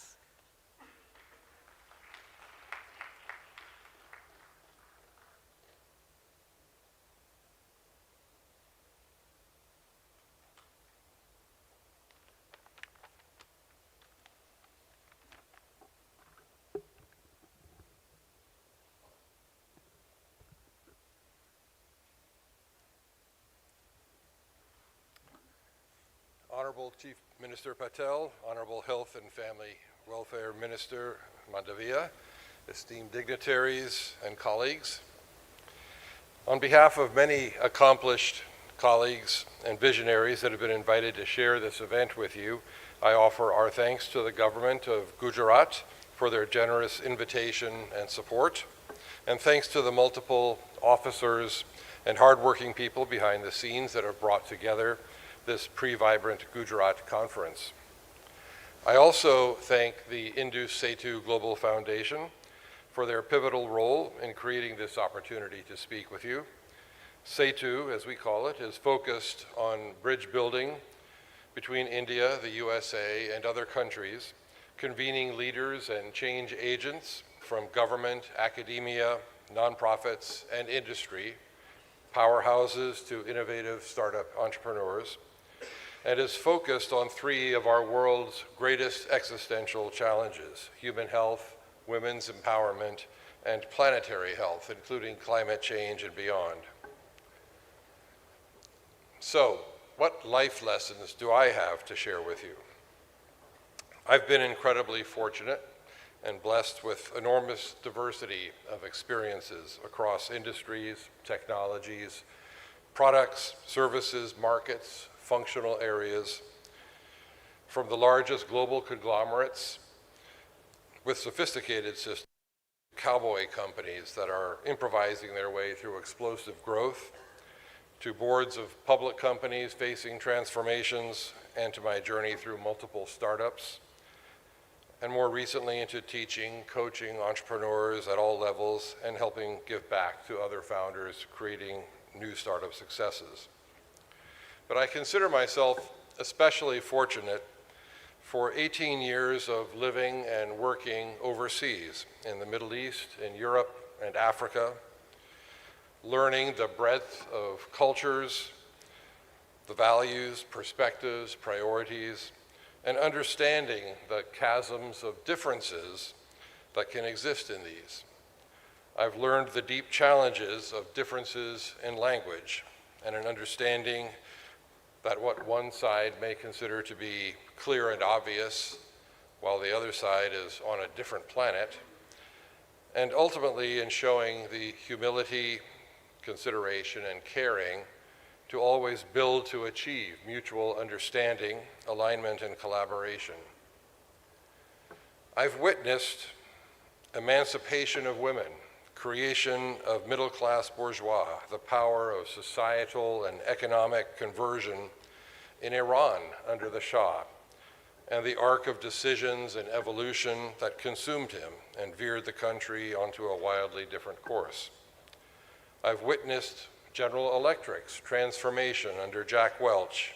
Honorable Chief Minister Patel, Honorable Health and Family Welfare Minister Mandavia, esteemed dignitaries and colleagues. On behalf of many accomplished colleagues and visionaries that have been invited to share this event with you, I offer our thanks to the government of Gujarat for their generous invitation and support, and thanks to the multiple officers and hardworking people behind the scenes that have brought together this pre-vibrant Gujarat conference. I also thank the Indus Setu Global Foundation for their pivotal role in creating this opportunity to speak with you. Setu, as we call it, is focused on bridge building between India, the USA, and other countries, convening leaders and change agents from government, academia, nonprofits, and industry, powerhouses to innovative startup entrepreneurs, and is focused on 3 of our world's greatest existential challenges: human health, women's empowerment, and planetary health, including climate change and beyond. So, what life lessons do I have to share with you? I've been incredibly fortunate and blessed with enormous diversity of experiences across industries, technologies, products, services, markets, functional areas, from the largest global conglomerates with sophisticated systems, cowboy companies that are improvising their way through explosive growth, to boards of public companies facing transformations, and to my journey through multiple startups, and more recently into teaching, coaching entrepreneurs at all levels, and helping give back to other founders creating new startup successes. But I consider myself especially fortunate for 18 years of living and working overseas in the Middle East, in Europe, and Africa, learning the breadth of cultures, the values, perspectives, priorities, and understanding the chasms of differences that can exist in these. I've learned the deep challenges of differences in language and an understanding that what one side may consider to be clear and obvious, while the other side is on a different planet, and ultimately in showing the humility, consideration, and caring to always build to achieve mutual understanding, alignment, and collaboration. I've witnessed emancipation of women, creation of middle-class bourgeois, the power of societal and economic conversion in Iran under the Shah, and the arc of decisions and evolution that consumed him and veered the country onto a wildly different course. I've witnessed General Electric's transformation under Jack Welch,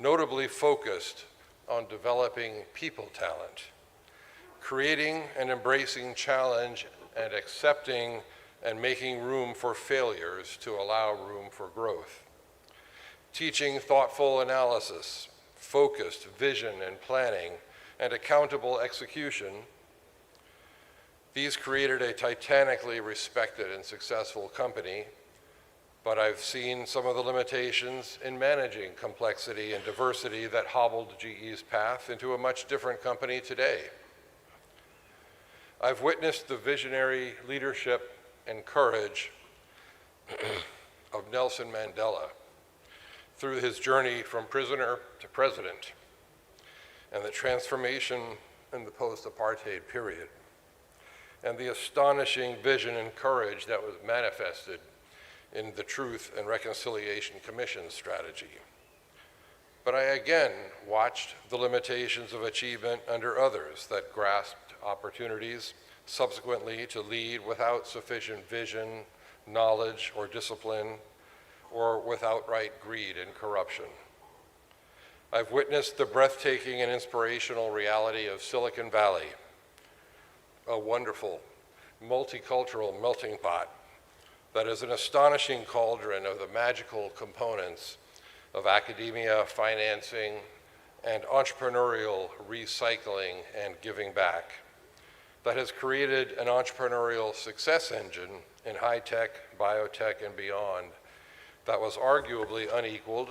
notably focused on developing people talent, creating and embracing challenge and accepting and making room for failures to allow room for growth, teaching thoughtful analysis, focused vision and planning, and accountable execution. These created a titanically respected and successful company, but I've seen some of the limitations in managing complexity and diversity that hobbled GE's path into a much different company today. I've witnessed the visionary leadership and courage of Nelson Mandela through his journey from prisoner to president and the transformation in the post-apartheid period, and the astonishing vision and courage that was manifested in the Truth and Reconciliation Commission's strategy. But I again watched the limitations of achievement under others that grasped opportunities subsequently to lead without sufficient vision, knowledge, or discipline, or with outright greed and corruption. I've witnessed the breathtaking and inspirational reality of Silicon Valley, a wonderful, multicultural melting pot that is an astonishing cauldron of the magical components of academia, financing, and entrepreneurial recycling and giving back, that has created an entrepreneurial success engine in high-tech, biotech, and beyond that was arguably unequaled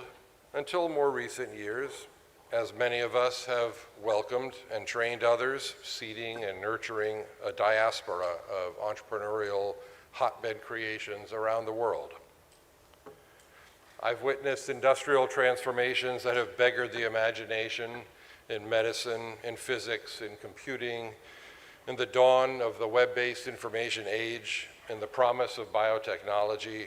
until more recent years, as many of us have welcomed and trained others, seeding and nurturing a diaspora of entrepreneurial hotbed creations around the world. I've witnessed industrial transformations that have beggared the imagination in medicine, in physics, in computing, in the dawn of the web-based information age, in the promise of biotechnology,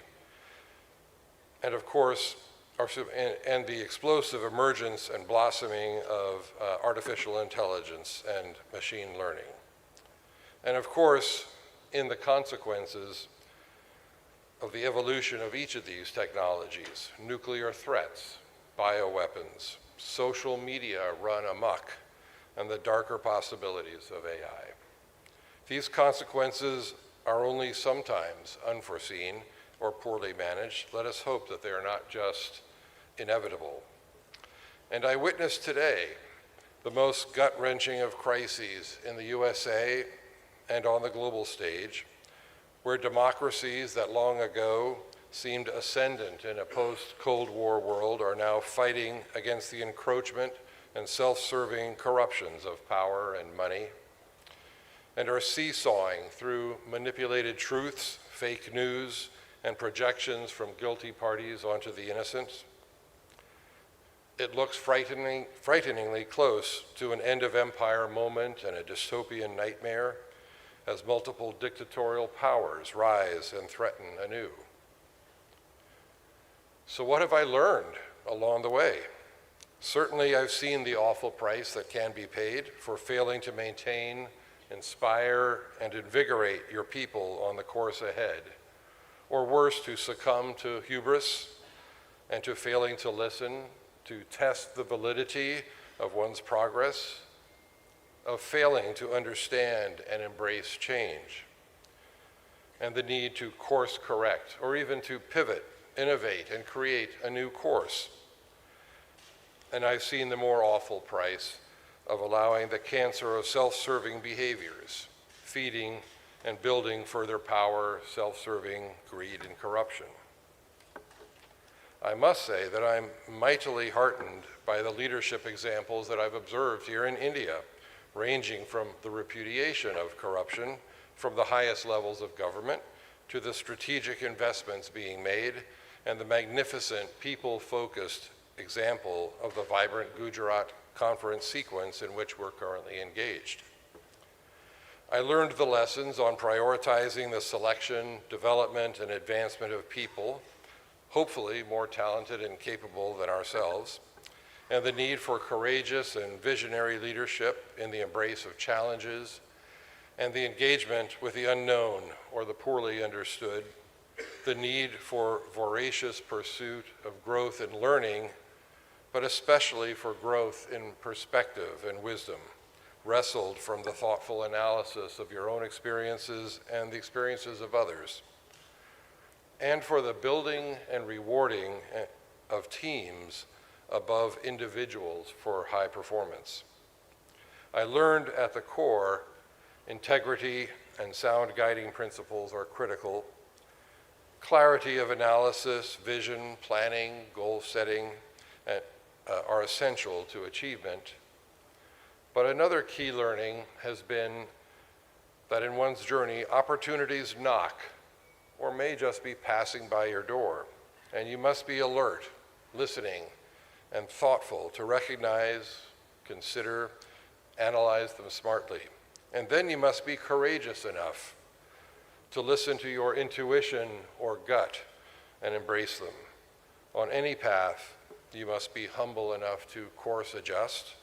and of course, and the explosive emergence and blossoming of artificial intelligence and machine learning. And of course, in the consequences of the evolution of each of these technologies, nuclear threats, bioweapons, social media run amok, and the darker possibilities of AI. These consequences are only sometimes unforeseen or poorly managed. Let us hope that they are not just inevitable. And I witnessed today the most gut-wrenching of crises in the USA and on the global stage, where democracies that long ago seemed ascendant in a post-Cold War world are now fighting against the encroachment and self-serving corruptions of power and money, and are seesawing through manipulated truths, fake news, and projections from guilty parties onto the innocent. It looks frighteningly close to an end of empire moment and a dystopian nightmare as multiple dictatorial powers rise and threaten anew. So what have I learned along the way? Certainly I've seen the awful price that can be paid for failing to maintain, inspire, and invigorate your people on the course ahead, or worse, to succumb to hubris and to failing to listen, to test the validity of one's progress, of failing to understand and embrace change, and the need to course correct, or even to pivot, innovate, and create a new course. And I've seen the more awful price of allowing the cancer of self-serving behaviors, feeding and building further power, self-serving greed and corruption. I must say that I'm mightily heartened by the leadership examples that I've observed here in India, ranging from the repudiation of corruption from the highest levels of government to the strategic investments being made and the magnificent people-focused example of the vibrant Gujarat conference sequence in which we're currently engaged. I learned the lessons on prioritizing the selection, development, and advancement of people, hopefully more talented and capable than ourselves, and the need for courageous and visionary leadership in the embrace of challenges, and the engagement with the unknown or the poorly understood, the need for voracious pursuit of growth and learning, but especially for growth in perspective and wisdom, wrestled from the thoughtful analysis of your own experiences and the experiences of others, and for the building and rewarding of teams above individuals for high performance. I learned at the core, integrity and sound guiding principles are critical. Clarity of analysis, vision, planning, goal setting are essential to achievement. But another key learning has been that in one's journey, opportunities knock or may just be passing by your door, and you must be alert, listening, and thoughtful to recognize, consider, analyze them smartly. And then you must be courageous enough to listen to your intuition or gut and embrace them. On any path, you must be humble enough to course adjust,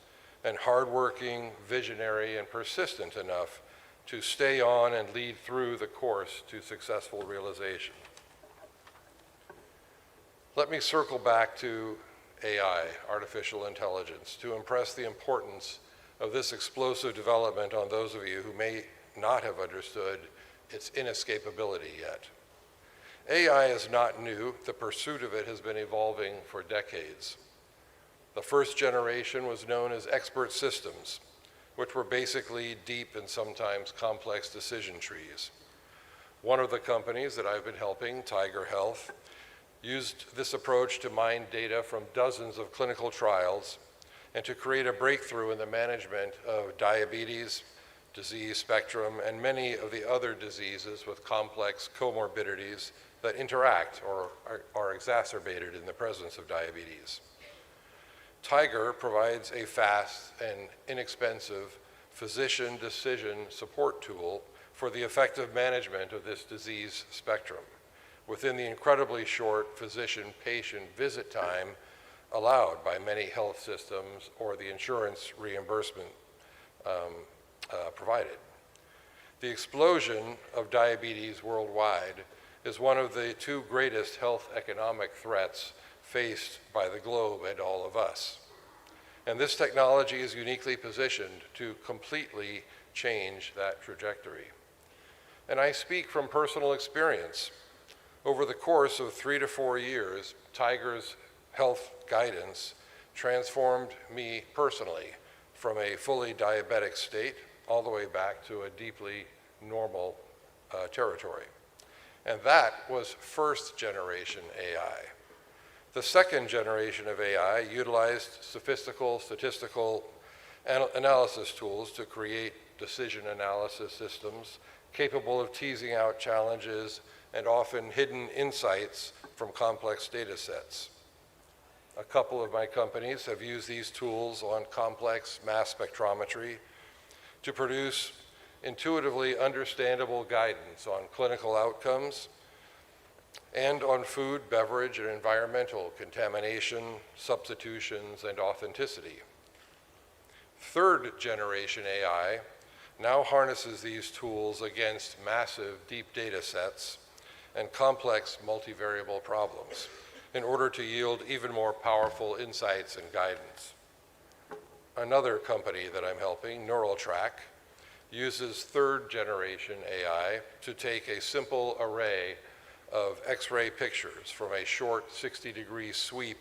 and hardworking, visionary, and persistent enough to stay on and lead through the course to successful realization. Let me circle back to AI, artificial intelligence, to impress the importance of this explosive development on those of you who may not have understood its inescapability yet. AI is not new. The pursuit of it has been evolving for decades. The first generation was known as expert systems, which were basically deep and sometimes complex decision trees. One of the companies that I've been helping, Tiger Health, used this approach to mine data from dozens of clinical trials and to create a breakthrough in the management of diabetes, disease spectrum, and many of the other diseases with complex comorbidities that interact or are exacerbated in the presence of diabetes. Tiger provides a fast and inexpensive physician decision support tool for the effective management of this disease spectrum within the incredibly short physician-patient visit time allowed by many health systems or the insurance reimbursement provided. The explosion of diabetes worldwide is one of the two greatest health economic threats faced by the globe and all of us. And this technology is uniquely positioned to completely change that trajectory. And I speak from personal experience. Over the course of 3 to 4 years, Tiger's health guidance transformed me personally from a fully diabetic state all the way back to a deeply normal territory. And that was first generation AI. The second generation of AI utilized sophistical statistical analysis tools to create decision analysis systems capable of teasing out challenges and often hidden insights from complex data sets. A couple of my companies have used these tools on complex mass spectrometry to produce intuitively understandable guidance on clinical outcomes and on food, beverage, and environmental contamination, substitutions, and authenticity. Third generation AI now harnesses these tools against massive deep data sets and complex multivariable problems in order to yield even more powerful insights and guidance. Another company that I'm helping, NeuralTrack, uses third generation AI to take a simple array of X-ray pictures from a short 60-degree sweep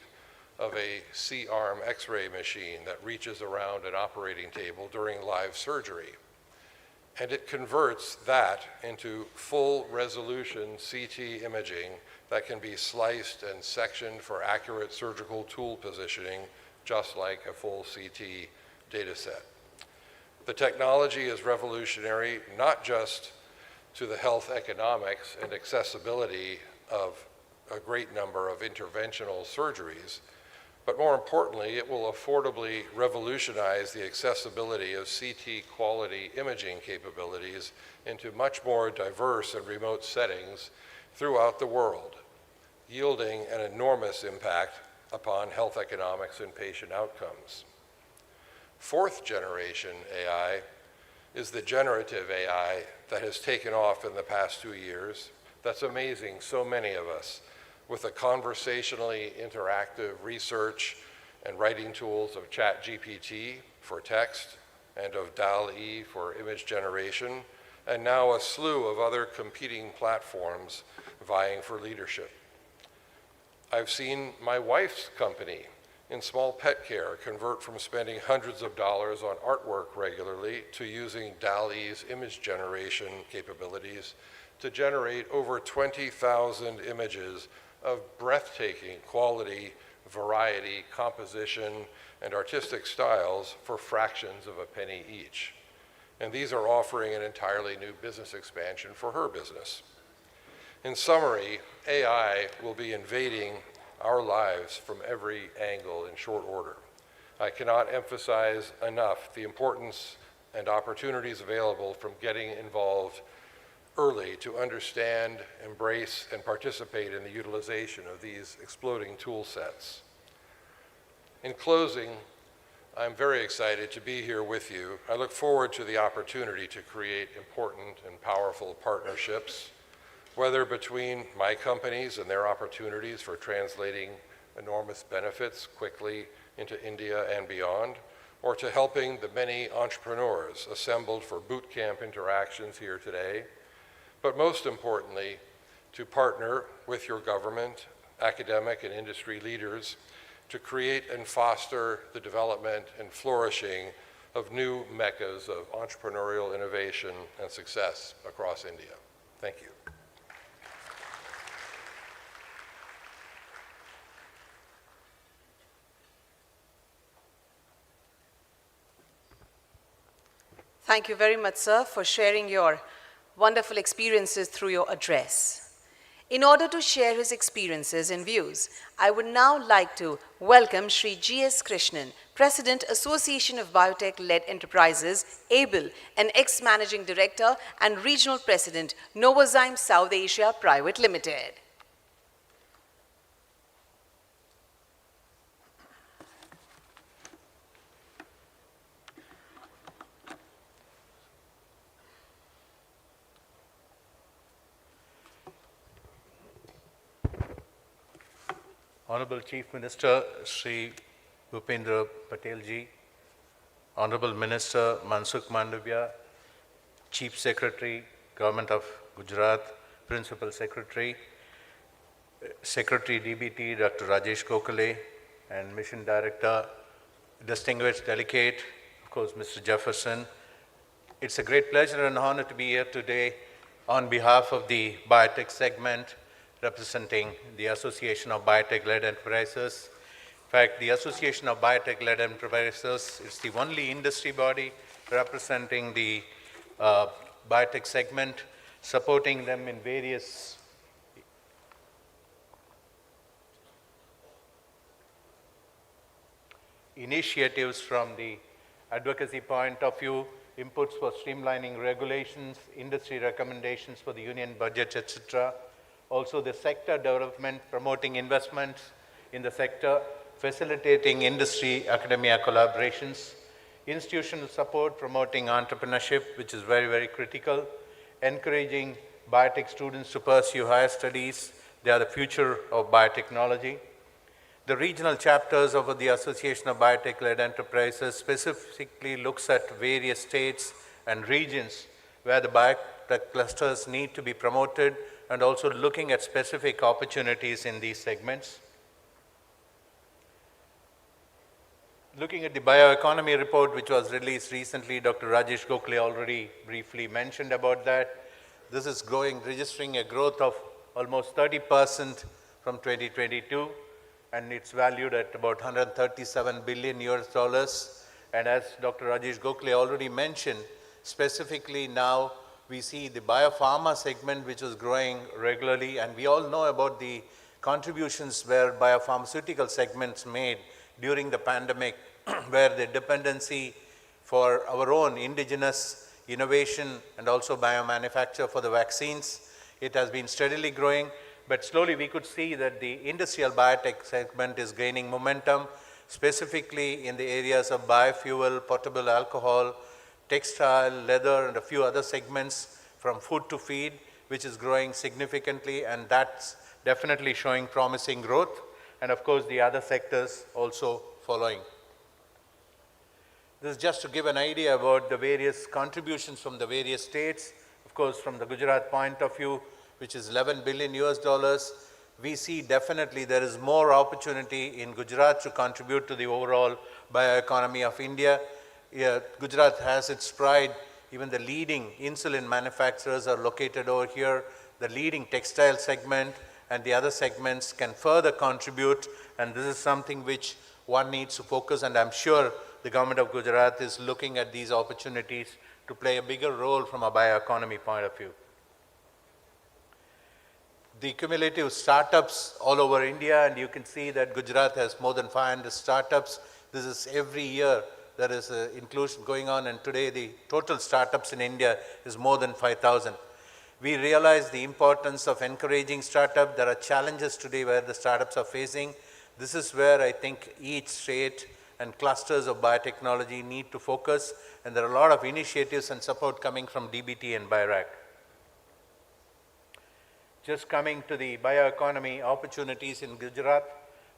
of a C-arm X-ray machine that reaches around an operating table during live surgery. And it converts that into full resolution CT imaging that can be sliced and sectioned for accurate surgical tool positioning, just like a full CT data set. The technology is revolutionary, not just to the health economics and accessibility of a great number of interventional surgeries, but more importantly, it will affordably revolutionize the accessibility of CT quality imaging capabilities into much more diverse and remote settings throughout the world, yielding an enormous impact upon health economics and patient outcomes. Fourth generation AI is the generative AI that has taken off in the past 2 years. That's amazing so many of us, with the conversationally interactive research and writing tools of ChatGPT for text and of DALL-E for image generation, and now a slew of other competing platforms vying for leadership. I've seen my wife's company in small pet care convert from spending hundreds of dollars on artwork regularly to using DALL-E's image generation capabilities to generate over 20,000 images of breathtaking quality, variety, composition, and artistic styles for fractions of a penny each. And these are offering an entirely new business expansion for her business. In summary, AI will be invading our lives from every angle in short order. I cannot emphasize enough the importance and opportunities available from getting involved early to understand, embrace, and participate in the utilization of these exploding tool sets. In closing, I'm very excited to be here with you. I look forward to the opportunity to create important and powerful partnerships, whether between my companies and their opportunities for translating enormous benefits quickly into India and beyond, or to helping the many entrepreneurs assembled for boot camp interactions here today, but most importantly, to partner with your government, academic and industry leaders to create and foster the development and flourishing of new meccas of entrepreneurial innovation and success across India. Thank you. Thank you very much, sir, for sharing your wonderful experiences through your address. In order to share his experiences and views, I would now like to welcome Shri G.S. Krishnan, President, Association of Biotech-Led Enterprises, ABLE, and ex-Managing Director and Regional President, Novozymes South Asia Private Limited. Honorable Chief Minister Sri Bhupendra Patel ji, Honorable Minister Mansukh Mandavia, Chief Secretary, Government of Gujarat, Principal Secretary, Secretary DBT Dr. Rajesh Gokhale, and Mission Director, distinguished delegate, of course, Mr. Jefferson. It's a great pleasure and honor to be here today on behalf of the biotech segment, representing the Association of Biotech-Led Enterprises. In fact, the Association of Biotech-Led Enterprises is the only industry body representing the biotech segment, supporting them in various initiatives from the advocacy point of view, inputs for streamlining regulations, industry recommendations for the union budget, etc. Also the sector development, promoting investments in the sector, facilitating industry-academia collaborations, institutional support, promoting entrepreneurship, which is very, very critical, encouraging biotech students to pursue higher studies. They are the future of biotechnology. The regional chapters of the Association of Biotech-Led Enterprises specifically looks at various states and regions where the biotech clusters need to be promoted and also looking at specific opportunities in these segments. Looking at the bioeconomy report which was released recently, Dr. Rajesh Gokhale already briefly mentioned about that. This is registering a growth of almost 30% from 2022, and it's valued at about 137 billion US dollars. And as Dr. Rajesh Gokhale already mentioned, specifically now we see the biopharma segment which is growing regularly, and we all know about the contributions where biopharmaceutical segments made during the pandemic, where the dependency for our own indigenous innovation and also biomanufacture for the vaccines, it has been steadily growing, but slowly we could see that the industrial biotech segment is gaining momentum, specifically in the areas of biofuel, potable alcohol, textile, leather, and a few other segments from food to feed, which is growing significantly, and that's definitely showing promising growth. And of course, the other sectors also following. This is just to give an idea about the various contributions from the various states. Of course, from the Gujarat point of view, which is 11 billion US dollars, we see definitely there is more opportunity in Gujarat to contribute to the overall bioeconomy of India. Gujarat has its pride. Even the leading insulin manufacturers are located over here. The leading textile segment and the other segments can further contribute, and this is something which one needs to focus, and I'm sure the government of Gujarat is looking at these opportunities to play a bigger role from a bioeconomy point of view. The cumulative startups all over India, and you can see that Gujarat has more than 500 startups. This is every year there is an inclusion going on, and today the total startups in India is more than 5,000. We realize the importance of encouraging startup. There are challenges today where the startups are facing. This is where I think each state and clusters of biotechnology need to focus, and there are a lot of initiatives and support coming from DBT and BIRAC. Just coming to the bioeconomy opportunities in Gujarat,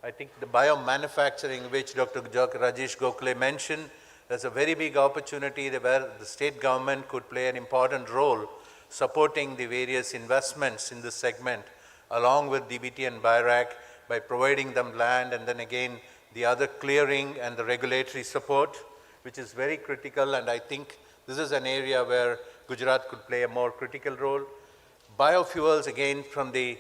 I think the biomanufacturing, which Dr. Rajesh Gokhale mentioned, there's a very big opportunity where the state government could play an important role supporting the various investments in this segment, along with DBT and BIRAC, by providing them land, and then again the other clearing and the regulatory support, which is very critical, and I think this is an area where Gujarat could play a more critical role. Biofuels, again, from the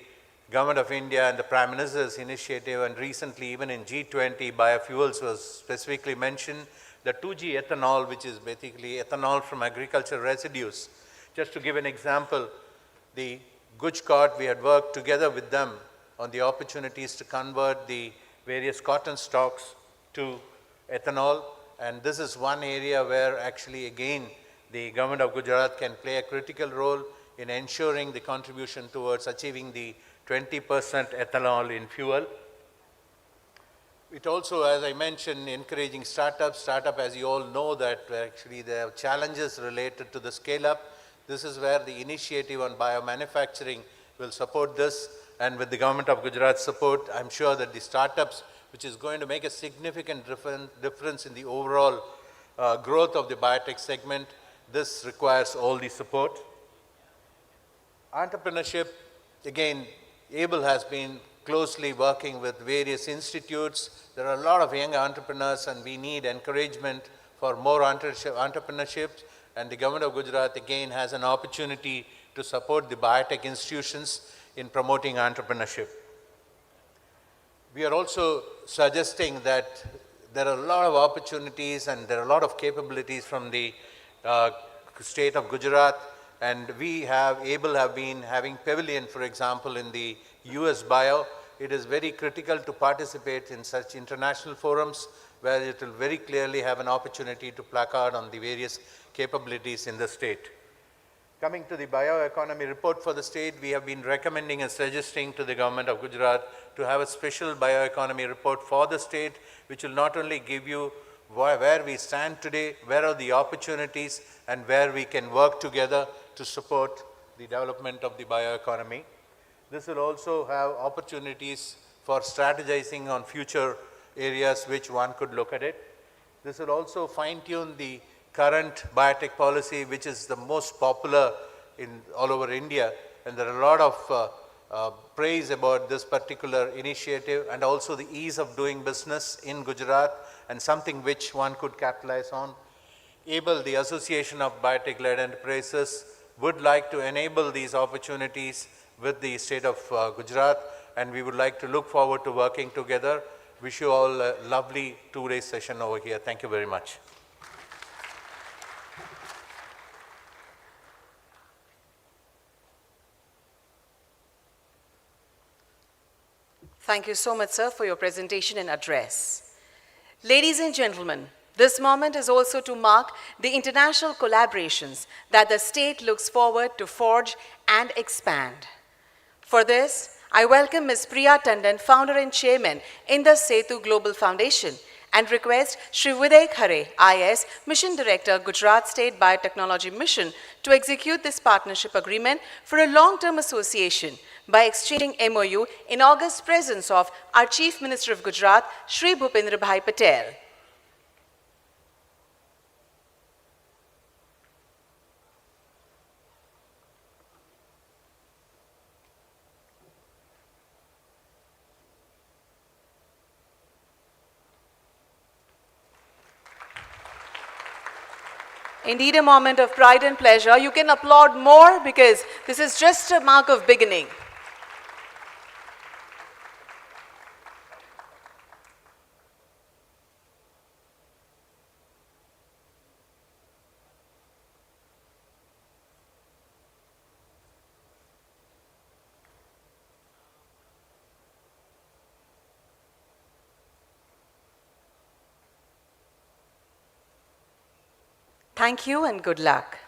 Government of India and the Prime Minister's initiative, and recently even in G20, biofuels was specifically mentioned. The 2G ethanol, which is basically ethanol from agricultural residues. Just to give an example, the Gujarat, we had worked together with them on the opportunities to convert the various cotton stalks to ethanol, and this is one area where actually again the government of Gujarat can play a critical role in ensuring the contribution towards achieving the 20% ethanol in fuel. It also, as I mentioned, encouraging startups. Startup, as you all know, that actually there are challenges related to the scale-up. This is where the initiative on biomanufacturing will support this, and with the government of Gujarat's support, I'm sure that the startups, which is going to make a significant difference in the overall growth of the biotech segment, this requires all the support. Entrepreneurship, again, ABLE has been closely working with various institutes. There are a lot of young entrepreneurs, and we need encouragement for more entrepreneurship, and the government of Gujarat again has an opportunity to support the biotech institutions in promoting entrepreneurship. We are also suggesting that there are a lot of opportunities and there are a lot of capabilities from the state of Gujarat, and we have been having pavilion, for example, in the US Bio. It is very critical to participate in such international forums where it will very clearly have an opportunity to placard on the various capabilities in the state. Coming to the bioeconomy report for the state, we have been recommending and suggesting to the government of Gujarat to have a special bioeconomy report for the state, which will not only give you where we stand today, where are the opportunities, and where we can work together to support the development of the bioeconomy. This will also have opportunities for strategizing on future areas which one could look at it. This will also fine-tune the current biotech policy, which is the most popular in all over India, and there are a lot of praise about this particular initiative, and also the ease of doing business in Gujarat, and something which one could capitalize on. ABLE, the Association of Biotech-Led Enterprises, would like to enable these opportunities with the state of Gujarat, and we would like to look forward to working together. Wish you all a lovely two-day session over here. Thank you very much. Thank you so much, sir, for your presentation and address. Ladies and gentlemen, this moment is also to mark the international collaborations that the state looks forward to forge and expand. For this, I welcome Ms. Priya Tandon, founder and chairman in the Setu Global Foundation, and request Shri Viday Khare, IS, Mission Director, Gujarat State Biotechnology Mission, to execute this partnership agreement for a long-term association by exchanging MOU in august presence of our Chief Minister of Gujarat, Shri Bhupendra Bhai Patel. Indeed, a moment of pride and pleasure. You can applaud more because this is just a mark of beginning. Thank you and good luck.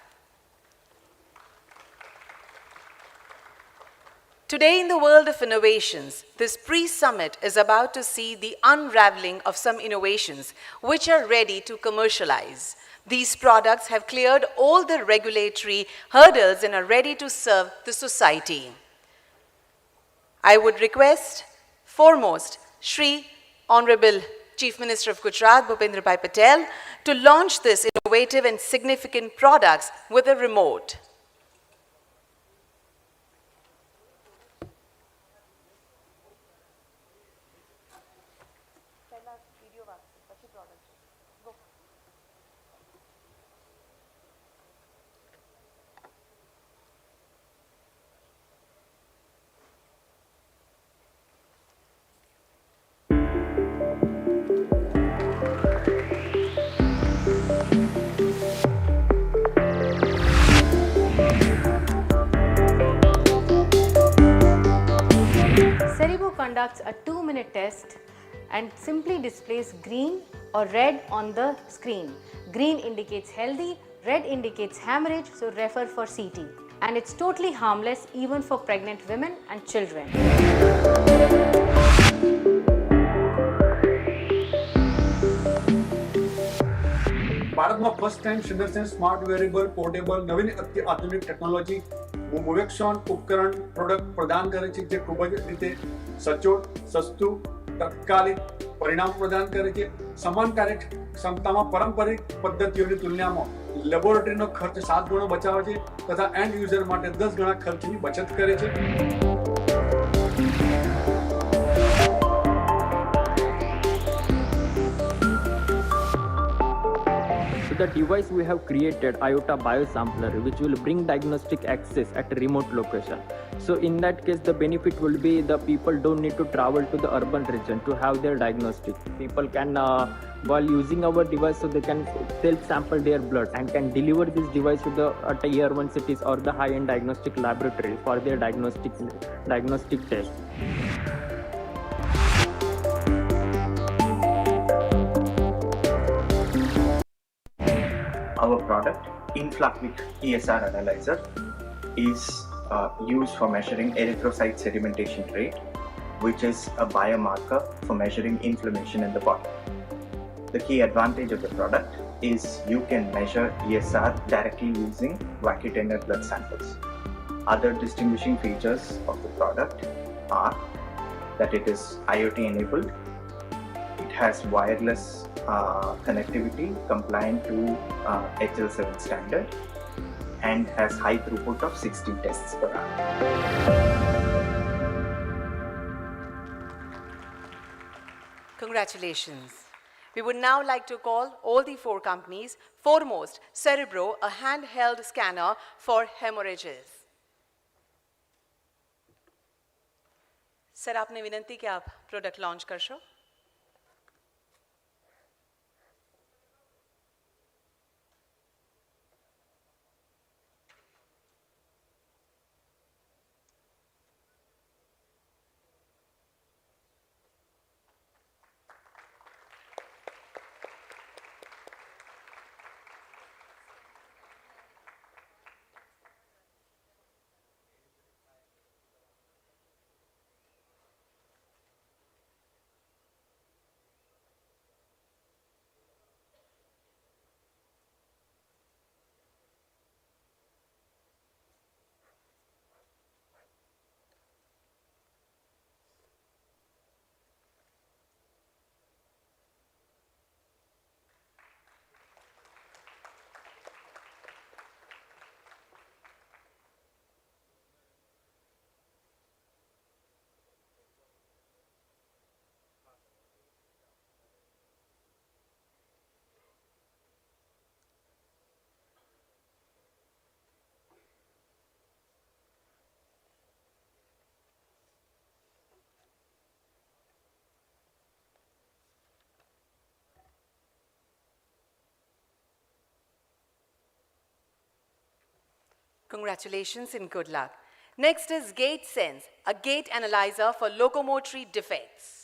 Today in the world of innovations, this pre-summit is about to see the unraveling of some innovations which are ready to commercialize. These products have cleared all the regulatory hurdles and are ready to serve the society. I would request, foremost, Shri Honorable Chief Minister of Gujarat, Bhupendra Bhai Patel, to launch this innovative and significant products with a remote. Cerebro conducts a 2-minute test and simply displays green or red on the screen. Green indicates healthy, red indicates hemorrhage, so refer for CT. And it's totally harmless even for pregnant women and children. ભારતમાં first time single smart wearable portable નવીન આધુનિક technology મોવેક્સોન ઉપકરણ product પ્રદાન કરે છે જે ખૂબ જ રીતે સચોટ સસ્તું તત્કાલિક પરિણામ પ્રદાન કરે છે સમાન કાર્યક્ષમતામાં પારંપરિક પદ્ધતિઓની તુલનામાં લેબોરેટરીનો ખર્ચ 7 ગણો બચાવે છે તથા એન્ડ યુઝર માટે 10 ગણા ખર્ચની બચત કરે છે. So the device we have created, IOTA Biosampler, which will bring diagnostic access at a remote location. So in that case, the benefit will be the people don't need to travel to the urban region to have their diagnostic. People can, while using our device, so they can self-sample their blood and can deliver this device to the tier 1 cities or the high-end diagnostic laboratory for their diagnostic test. Our product inflavic ESR analyzer is used for measuring erythrocyte sedimentation rate, which is a biomarker for measuring inflammation in the body. The key advantage of the product is you can measure ESR directly using vacuum blood samples. Other distinguishing features of the product are that it is IoT enabled, it has wireless connectivity compliant to HL7 standard, and has high throughput of 60 tests per hour. Congratulations. We would now like to call all the 4 companies. Foremost, Cerebro, a handheld scanner for hemorrhages. Sir आपने विनंती कि आप product launch कर show. Congratulations and good luck. Next is Gate Sense, a gate analyzer for locomotory defects.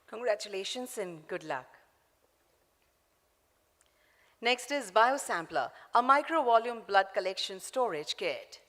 Congratulations and good luck. Next is Biosampler, a micro-volume blood collection storage kit.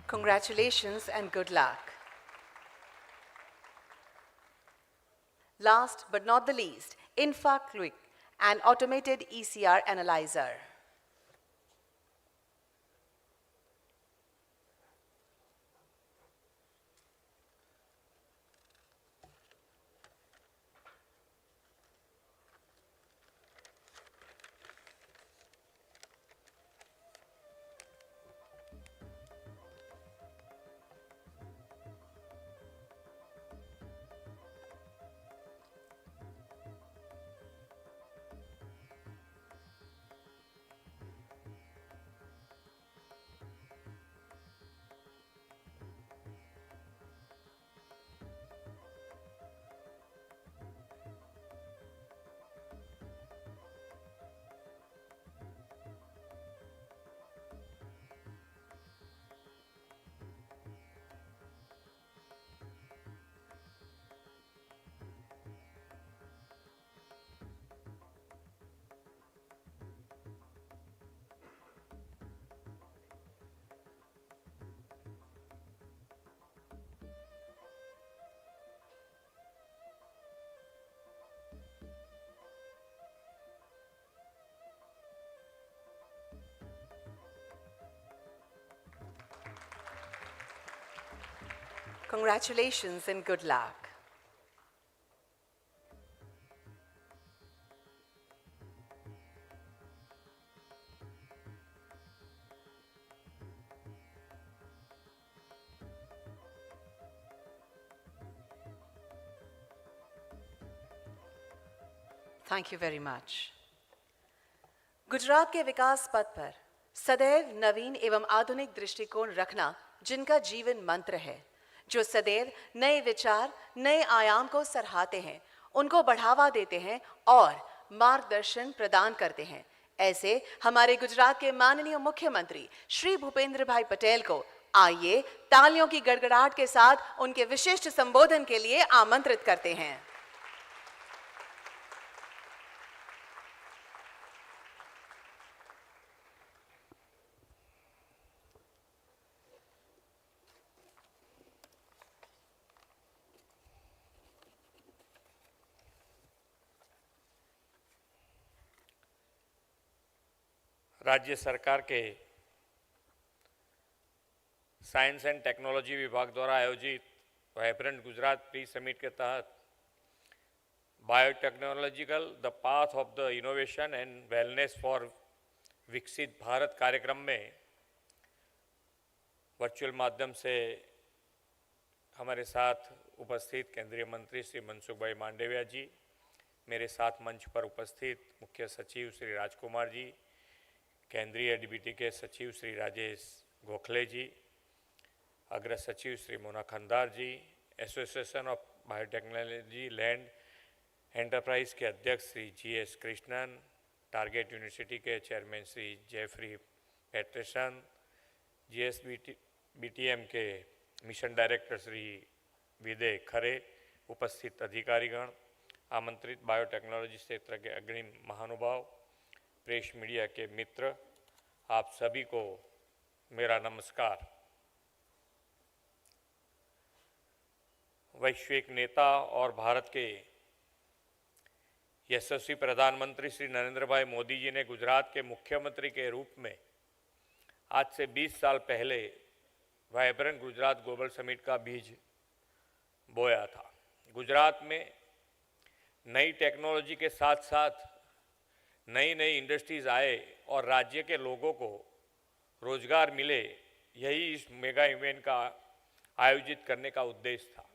Congratulations and good luck. Last but not the least, InfaQuick, an automated ECR analyzer. Congratulations and good luck. Thank you very much. Gujarat के विकास पथ पर सदैव नवीन एवं आधुनिक दृष्टिकोण रखना जिनका जीवन मंत्र है, जो सदैव नए विचार, नए आयाम को सराहते हैं, उनको बढ़ावा देते हैं और मार्गदर्शन प्रदान करते हैं, ऐसे हमारे गुजरात के माननीय मुख्यमंत्री श्री भूपेंद्र भाई पटेल को आइए तालियों की गड़गड़ाहट के साथ उनके विशिष्ट संबोधन के लिए आमंत्रित करते हैं। राज्य सरकार के साइंस एंड टेक्नोलॉजी विभाग द्वारा आयोजित वाइब्रेंट गुजरात प्री समिट के तहत biotechnological the path of the innovation and wellness for विकसित भारत कार्यक्रम में वर्चुअल माध्यम से हमारे साथ उपस्थित केंद्रीय मंत्री श्री मनसुख भाई मांडविया जी, मेरे साथ मंच पर उपस्थित मुख्य सचिव श्री राजकुमार जी, केंद्रीय डीबीटी के सचिव श्री राजेश गोखले जी, अग्र सचिव Shri Mona Khandar ji, association of biotechnology land enterprise के अध्यक्ष Shri GS Krishnan, target university के chairman Shri Jeffrey Peterson, GSBTM के मिशन डायरेक्टर श्री विदय खरे, उपस्थित अधिकारीगण, आमंत्रित बायोटेक्नोलॉजी क्षेत्र के अग्रणी महानुभाव, प्रेस मीडिया के मित्र, आप सभी को मेरा नमस्कार। वैश्विक नेता और भारत के यशस्वी प्रधानमंत्री श्री नरेंद्र भाई मोदी जी ने गुजरात के मुख्यमंत्री के रूप में आज से 20 साल पहले वाइब्रेंट गुजरात ग्लोबल समिट का बीज बोया था। गुजरात में नई टेक्नोलॉजी के साथ साथ नई नई इंडस्ट्रीज आए और राज्य के लोगों को रोजगार मिले, यही इस मेगा इवेंट का आयोजित करने का उद्देश्य था।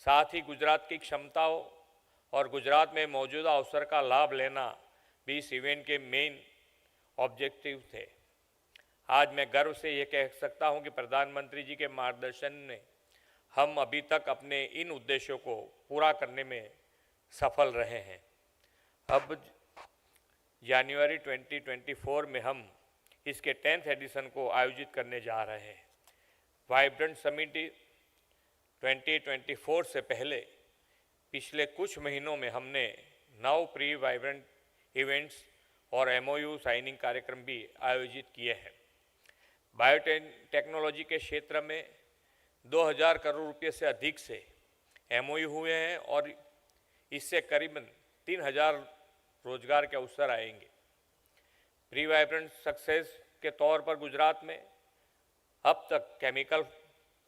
साथ ही गुजरात की क्षमताओं और गुजरात में मौजूदा अवसर का लाभ लेना भी इस इवेंट के मेन ऑब्जेक्टिव थे। आज मैं गर्व से ये कह सकता हूँ कि प्रधानमंत्री जी के मार्गदर्शन में हम अभी तक अपने इन उद्देश्यों को पूरा करने में सफल रहे हैं। अब जनवरी 2024 में हम इसके 10th एडिशन को आयोजित करने जा रहे हैं। वाइब्रेंट समिट 2024 से पहले पिछले कुछ महीनों में हमने 9 प्री वाइब्रेंट इवेंट्स और MOU साइनिंग कार्यक्रम भी आयोजित किए हैं। बायोटेक्नोलॉजी के क्षेत्र में 2000 करोड़ रुपए से अधिक से एमओयू हुए हैं और इससे करीबन 3000 रोजगार के अवसर आएंगे। प्री वाइब्रेंट सक्सेस के तौर पर गुजरात में अब तक केमिकल,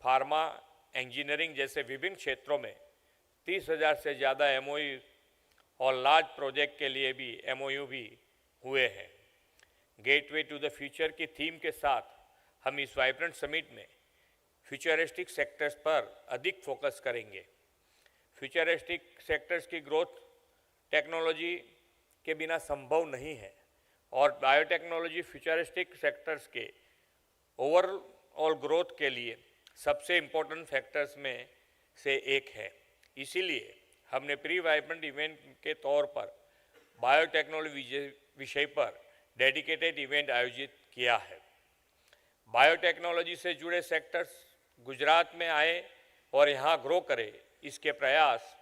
फार्मा, इंजीनियरिंग जैसे विभिन्न क्षेत्रों में 30,000 से ज़्यादा एमओयू और लार्ज प्रोजेक्ट के लिए भी एमओयू भी हुए हैं। गेटवे टू द फ्यूचर की थीम के साथ हम इस वाइब्रेंट समिट में फ्यूचरिस्टिक सेक्टर्स पर अधिक फोकस करेंगे। फ्यूचरिस्टिक सेक्टर्स की ग्रोथ टेक्नोलॉजी के बिना संभव नहीं है और बायोटेक्नोलॉजी फ्यूचरिस्टिक सेक्टर्स के ओवरऑल ग्रोथ के लिए सबसे इम्पोर्टेंट फैक्टर्स में से एक है। इसीलिए हमने प्री वाइब्रेंट इवेंट के तौर पर बायोटेक्नोलॉजी विषय पर डेडिकेटेड इवेंट आयोजित किया है। बायोटेक्नोलॉजी से जुड़े सेक्टर्स गुजरात में आए और यहाँ ग्रो करे, इसके प्रयास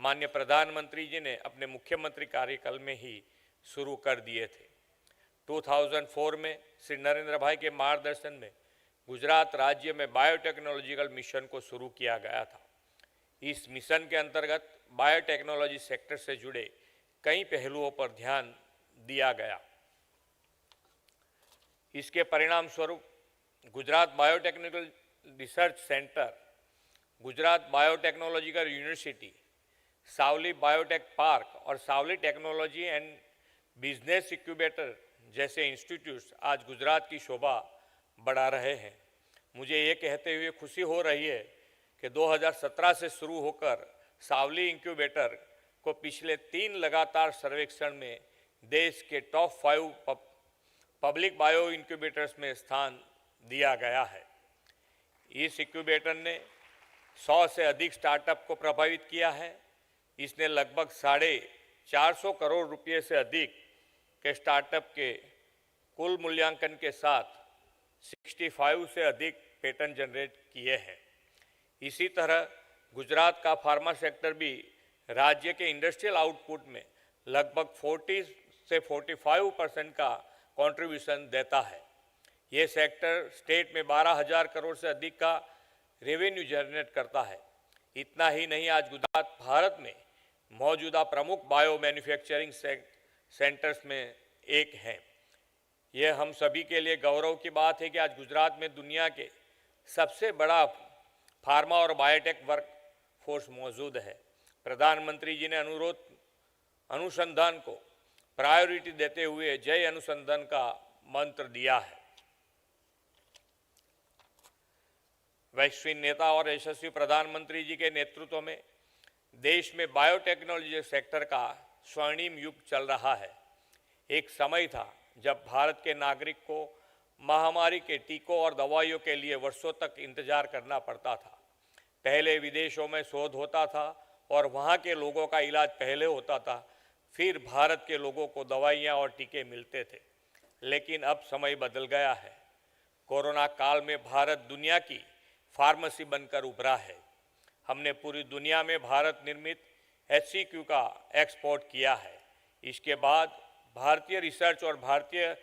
माननीय प्रधानमंत्री जी ने अपने मुख्यमंत्री कार्यकाल में ही शुरू कर दिए थे। 2004 में श्री नरेंद्र भाई के मार्गदर्शन में गुजरात राज्य में बायोटेक्नोलॉजिकल मिशन को शुरू किया गया था। इस मिशन के अंतर्गत बायोटेक्नोलॉजी सेक्टर से जुड़े कई पहलुओं पर ध्यान दिया गया। इसके परिणाम स्वरूप Gujarat biotechnical research centre, Gujarat biotechnological university, Savli biotech park और Savli technology and business incubator जैसे इंस्टीट्यूट्स आज गुजरात की शोभा बढ़ा रहे हैं। मुझे ये कहते हुए खुशी हो रही है कि 2017 से शुरू होकर सावली इंक्यूबेटर को पिछले 3 लगातार सर्वेक्षण में देश के टॉप 5 पब्लिक बायो इंक्यूबेटर्स में स्थान दिया गया है। इस इंक्यूबेटर ने 100 से अधिक स्टार्टअप को प्रभावित किया है। इसने लगभग 450 करोड़ रुपए से अधिक के स्टार्टअप के कुल मूल्यांकन के साथ 65 से अधिक पेटेंट जनरेट किए हैं। इसी तरह गुजरात का फार्मा सेक्टर भी राज्य के इंडस्ट्रियल आउटपुट में लगभग 40 से 45% का कंट्रीब्यूशन देता है। ये सेक्टर स्टेट में 12,000 करोड़ से अधिक का रेवेन्यू जनरेट करता है। इतना ही नहीं, आज गुजरात भारत में मौजूदा प्रमुख बायो मैन्युफैक्चरिंग सेंटर्स में एक है। यह हम सभी के लिए गौरव की बात है कि आज गुजरात में दुनिया के सबसे बड़ा फार्मा और बायोटेक वर्क फोर्स मौजूद है। प्रधानमंत्री जी ने अनुसंधान को प्रायोरिटी देते हुए जय अनुसंधान का मंत्र दिया है। वैश्विक नेता और यशस्वी प्रधानमंत्री जी के नेतृत्व में देश में बायोटेक्नोलॉजी सेक्टर का स्वर्णिम युग चल रहा है। एक समय था जब भारत के नागरिक को महामारी के टीकों और दवाइयों के लिए वर्षों तक इंतजार करना पड़ता था। पहले विदेशों में शोध होता था और वहाँ के लोगों का इलाज पहले होता था, फिर भारत के लोगों को दवाइयाँ और टीके मिलते थे। लेकिन अब समय बदल गया है। कोरोना काल में भारत दुनिया की फार्मेसी बनकर उभरा है। हमने पूरी दुनिया में भारत निर्मित HCQ का एक्सपोर्ट किया है। इसके बाद भारतीय रिसर्च और भारतीय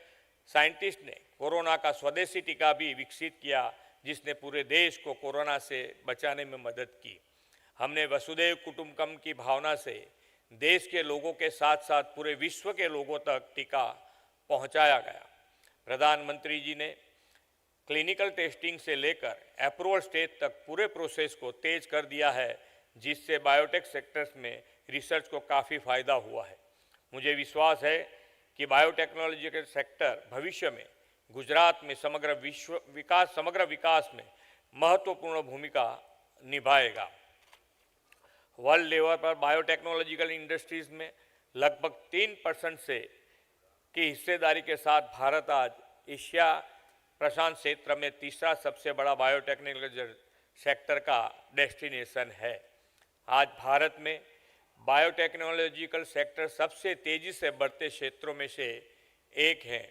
साइंटिस्ट ने कोरोना का स्वदेशी टीका भी विकसित किया, जिसने पूरे देश को कोरोना से बचाने में मदद की। हमने वसुधैव कुटुंबकम की भावना से देश के लोगों के साथ साथ पूरे विश्व के लोगों तक टीका पहुंचाया गया। प्रधानमंत्री जी ने क्लिनिकल टेस्टिंग से लेकर अप्रूवल स्टेज तक पूरे प्रोसेस को तेज कर दिया है, जिससे बायोटेक सेक्टर्स में रिसर्च को काफ़ी फायदा हुआ है। मुझे विश्वास है कि बायोटेक्नोलॉजी के सेक्टर भविष्य में गुजरात में समग्र विकास में महत्वपूर्ण भूमिका निभाएगा। वर्ल्ड लेवल पर बायोटेक्नोलॉजिकल इंडस्ट्रीज में लगभग 3% से की हिस्सेदारी के साथ भारत आज एशिया प्रशांत क्षेत्र में तीसरा सबसे बड़ा बायोटेक्नोलॉजी सेक्टर का डेस्टिनेशन है। आज भारत में बायोटेक्नोलॉजिकल सेक्टर सबसे तेजी से बढ़ते क्षेत्रों में से एक है।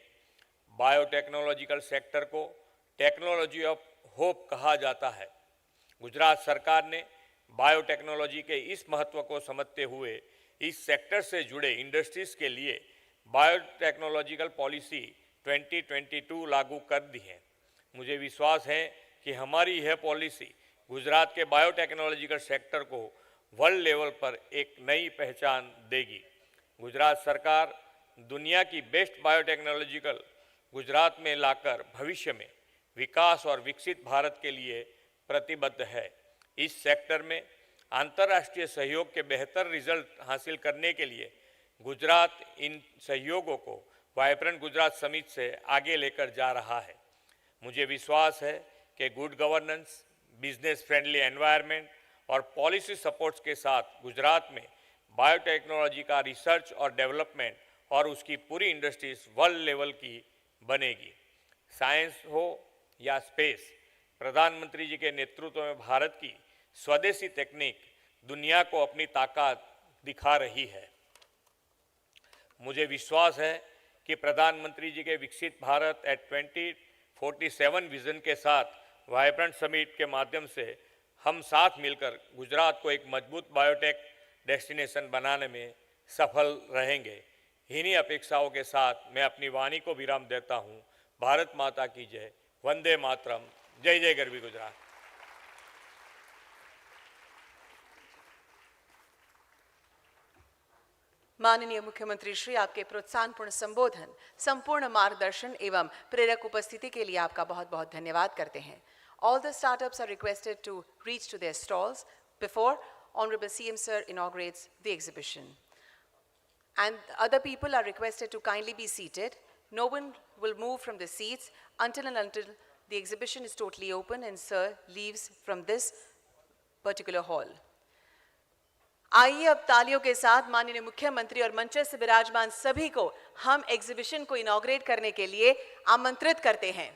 बायोटेक्नोलॉजिकल सेक्टर को टेक्नोलॉजी ऑफ होप कहा जाता है। गुजरात सरकार ने बायोटेक्नोलॉजी के इस महत्व को समझते हुए इस सेक्टर से जुड़े इंडस्ट्रीज के लिए बायोटेक्नोलॉजिकल पॉलिसी 2022 लागू कर दी है। मुझे विश्वास है कि हमारी यह पॉलिसी गुजरात के बायोटेक्नोलॉजिकल सेक्टर को वर्ल्ड लेवल पर एक नई पहचान देगी। गुजरात सरकार दुनिया की बेस्ट बायोटेक्नोलॉजिकल गुजरात में लाकर भविष्य में विकास और विकसित भारत के लिए प्रतिबद्ध है। इस सेक्टर में अंतर्राष्ट्रीय सहयोग के बेहतर रिजल्ट हासिल करने के लिए गुजरात इन सहयोगों को वाइब्रेंट गुजरात समिट से आगे लेकर जा रहा है। मुझे विश्वास है कि good governance, business friendly environment और पॉलिसी सपोर्ट्स के साथ गुजरात में बायोटेक्नोलॉजी का रिसर्च और डेवलपमेंट और उसकी पूरी इंडस्ट्रीज वर्ल्ड लेवल की बनेगी। साइंस हो या स्पेस, प्रधानमंत्री जी के नेतृत्व में भारत की स्वदेशी टेक्निक दुनिया को अपनी ताकत दिखा रही है। मुझे विश्वास है कि प्रधानमंत्री जी के विकसित भारत एट 2047 विजन के साथ वाइब्रेंट समिट के माध्यम से हम साथ मिलकर गुजरात को एक मजबूत बायोटेक डेस्टिनेशन बनाने में सफल रहेंगे। इन्हीं अपेक्षाओं के साथ मैं अपनी वाणी को विराम देता हूँ। भारत माता की जय, वंदे मातरम, जय जय गरवी गुजरात। माननीय मुख्यमंत्री श्री, आपके प्रोत्साहनपूर्ण संबोधन, संपूर्ण मार्गदर्शन एवं प्रेरक उपस्थिति के लिए आपका बहुत बहुत धन्यवाद करते हैं। All the startups are requested to reach to their stalls before Honorable CM Sir inaugurates the exhibition. And other people are requested to kindly be seated. No one will move from the seats until the exhibition is totally open and Sir leaves from this particular hall. आइए अब तालियों के साथ माननीय मुख्यमंत्री और मंच से विराजमान सभी को हम एग्जीबिशन को इनॉग्रेट करने के लिए आमंत्रित करते हैं।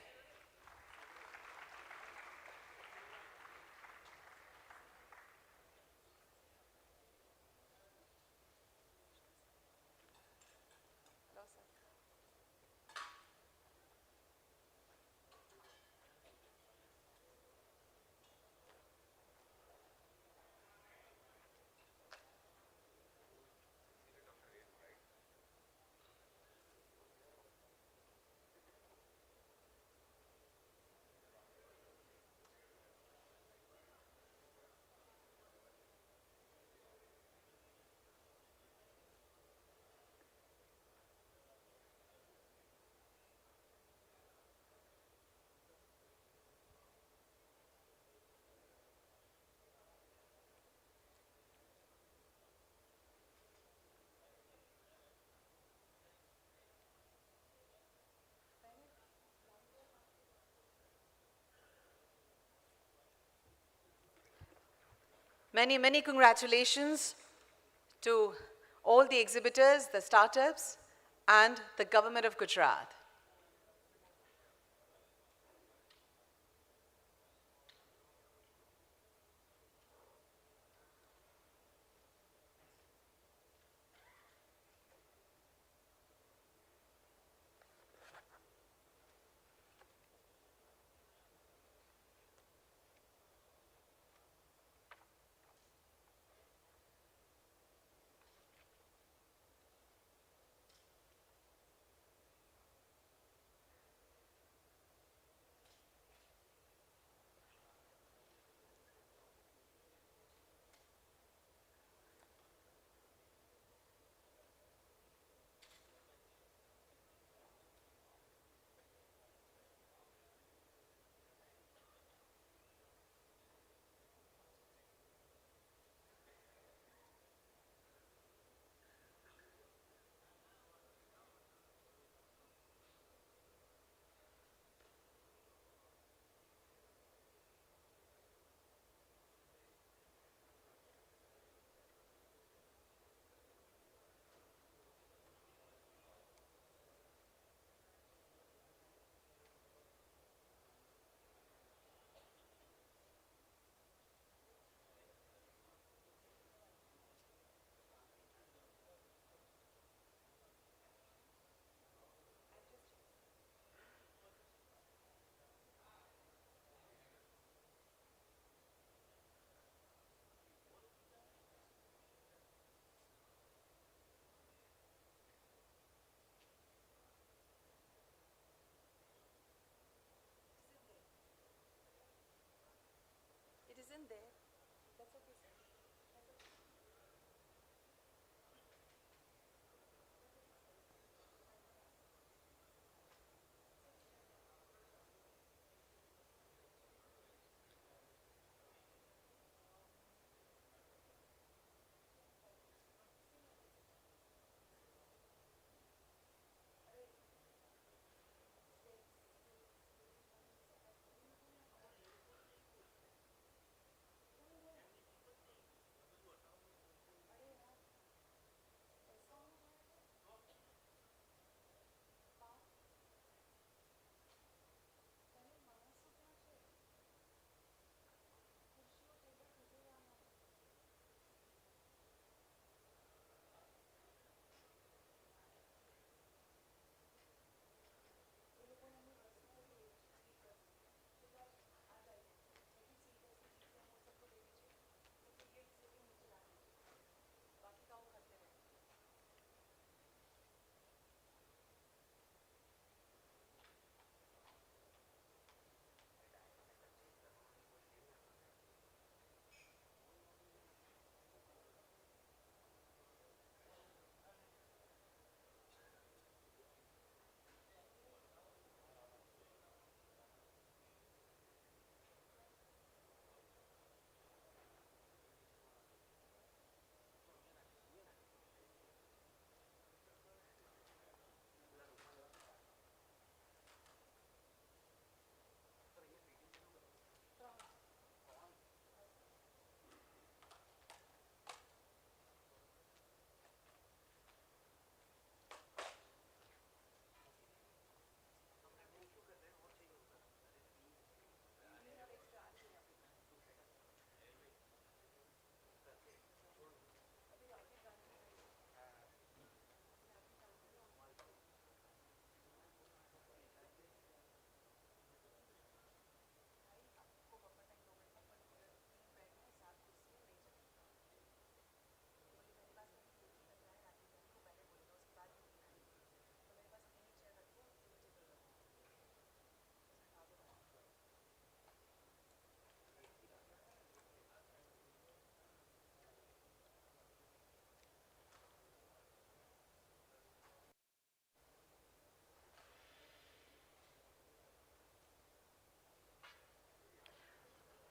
Many congratulations to all the exhibitors, the startups, and the government of Gujarat.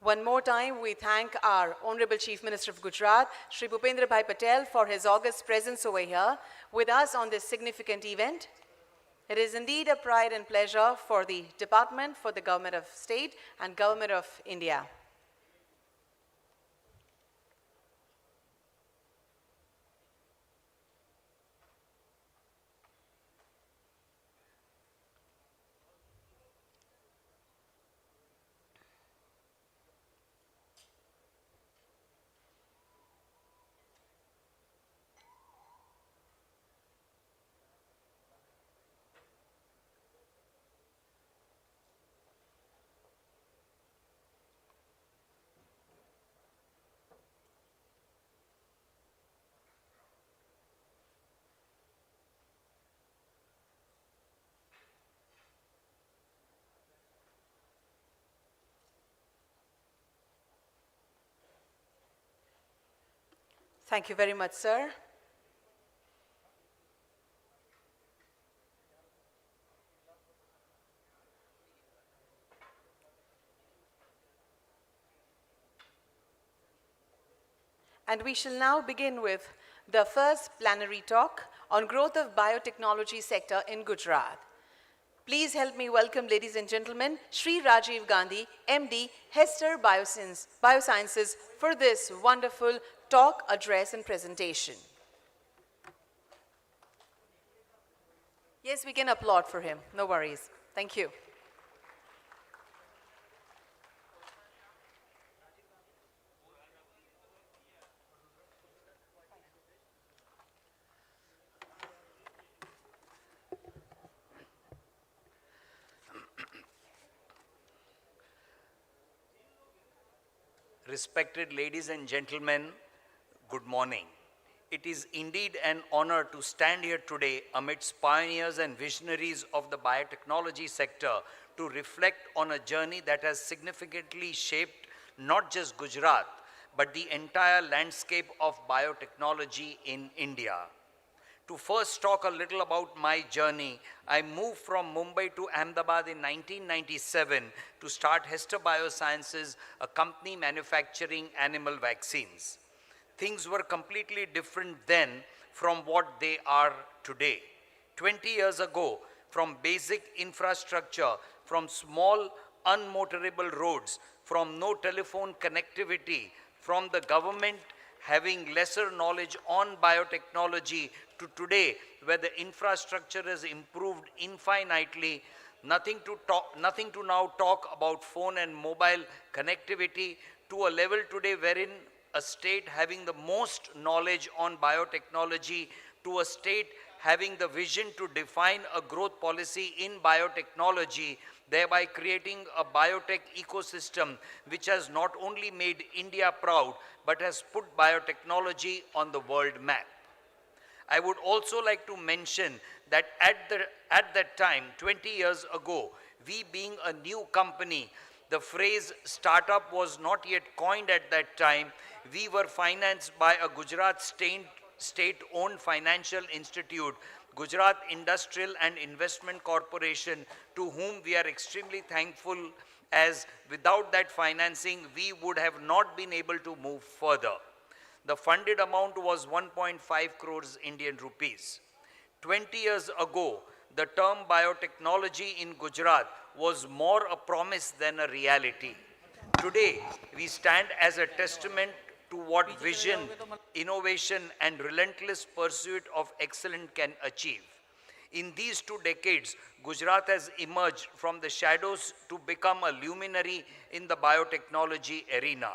One more time, we thank our Honorable Chief Minister of Gujarat, Shri Bhupendra Bhai Patel, for his august presence over here with us on this significant event. It is indeed a pride and pleasure for the Department, for the Government of State and Government of India. Thank you very much, sir. And we shall now begin with the first plenary talk on growth of biotechnology sector in Gujarat. Please help me welcome, ladies and gentlemen, Shri Rajiv Gandhi, MD, Hester Biosciences, for this wonderful talk, address, and presentation. Yes, we can applaud for him. No worries. Thank you. Respected ladies and gentlemen, good morning. It is indeed an honor to stand here today amidst pioneers and visionaries of the biotechnology sector to reflect on a journey that has significantly shaped not just Gujarat, but the entire landscape of biotechnology in India. To first talk a little about my journey, I moved from Mumbai to Ahmedabad in 1997 to start Hester Biosciences, a company manufacturing animal vaccines. Things were completely different then from what they are today. 20 years ago, from basic infrastructure, from small unmotorable roads, from no telephone connectivity, from the government having lesser knowledge on biotechnology, to today, where the infrastructure has improved infinitely, nothing to now talk about phone and mobile connectivity, to a level today wherein a state having the most knowledge on biotechnology, to a state having the vision to define a growth policy in biotechnology, thereby creating a biotech ecosystem which has not only made India proud, but has put biotechnology on the world map. I would also like to mention that at that time, 20 years ago, we being a new company, the phrase startup was not yet coined at that time. We were financed by a Gujarat state-owned financial institute, Gujarat Industrial and Investment Corporation, to whom we are extremely thankful, as without that financing, we would have not been able to move further. The funded amount was 1.5 crores Indian rupees. 20 years ago, the term biotechnology in Gujarat was more a promise than a reality. Today, we stand as a testament to what vision, innovation, and relentless pursuit of excellence can achieve. In these 2 decades, Gujarat has emerged from the shadows to become a luminary in the biotechnology arena.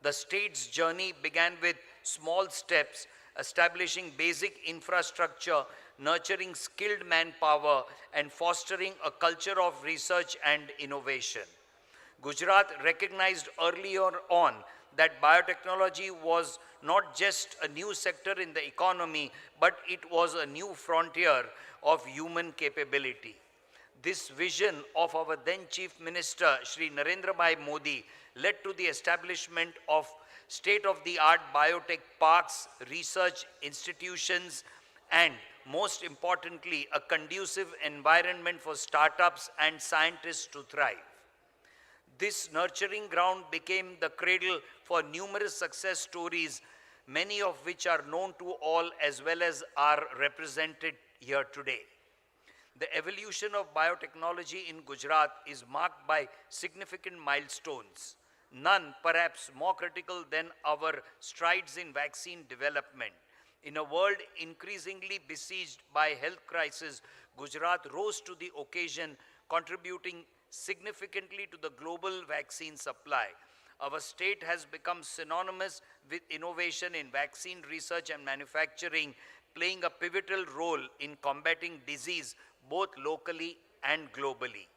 The state's journey began with small steps, establishing basic infrastructure, nurturing skilled manpower, and fostering a culture of research and innovation. Gujarat recognized earlier on that biotechnology was not just a new sector in the economy, but it was a new frontier of human capability. This vision of our then Chief Minister, Shri Narendra Bhai Modi, led to the establishment of state-of-the-art biotech parks, research institutions, and most importantly, a conducive environment for startups and scientists to thrive. This nurturing ground became the cradle for numerous success stories, many of which are known to all as well as are represented here today. The evolution of biotechnology in Gujarat is marked by significant milestones, none perhaps more critical than our strides in vaccine development. In a world increasingly besieged by health crisis, Gujarat rose to the occasion, contributing significantly to the global vaccine supply. Our state has become synonymous with innovation in vaccine research and manufacturing, playing a pivotal role in combating disease both locally and globally.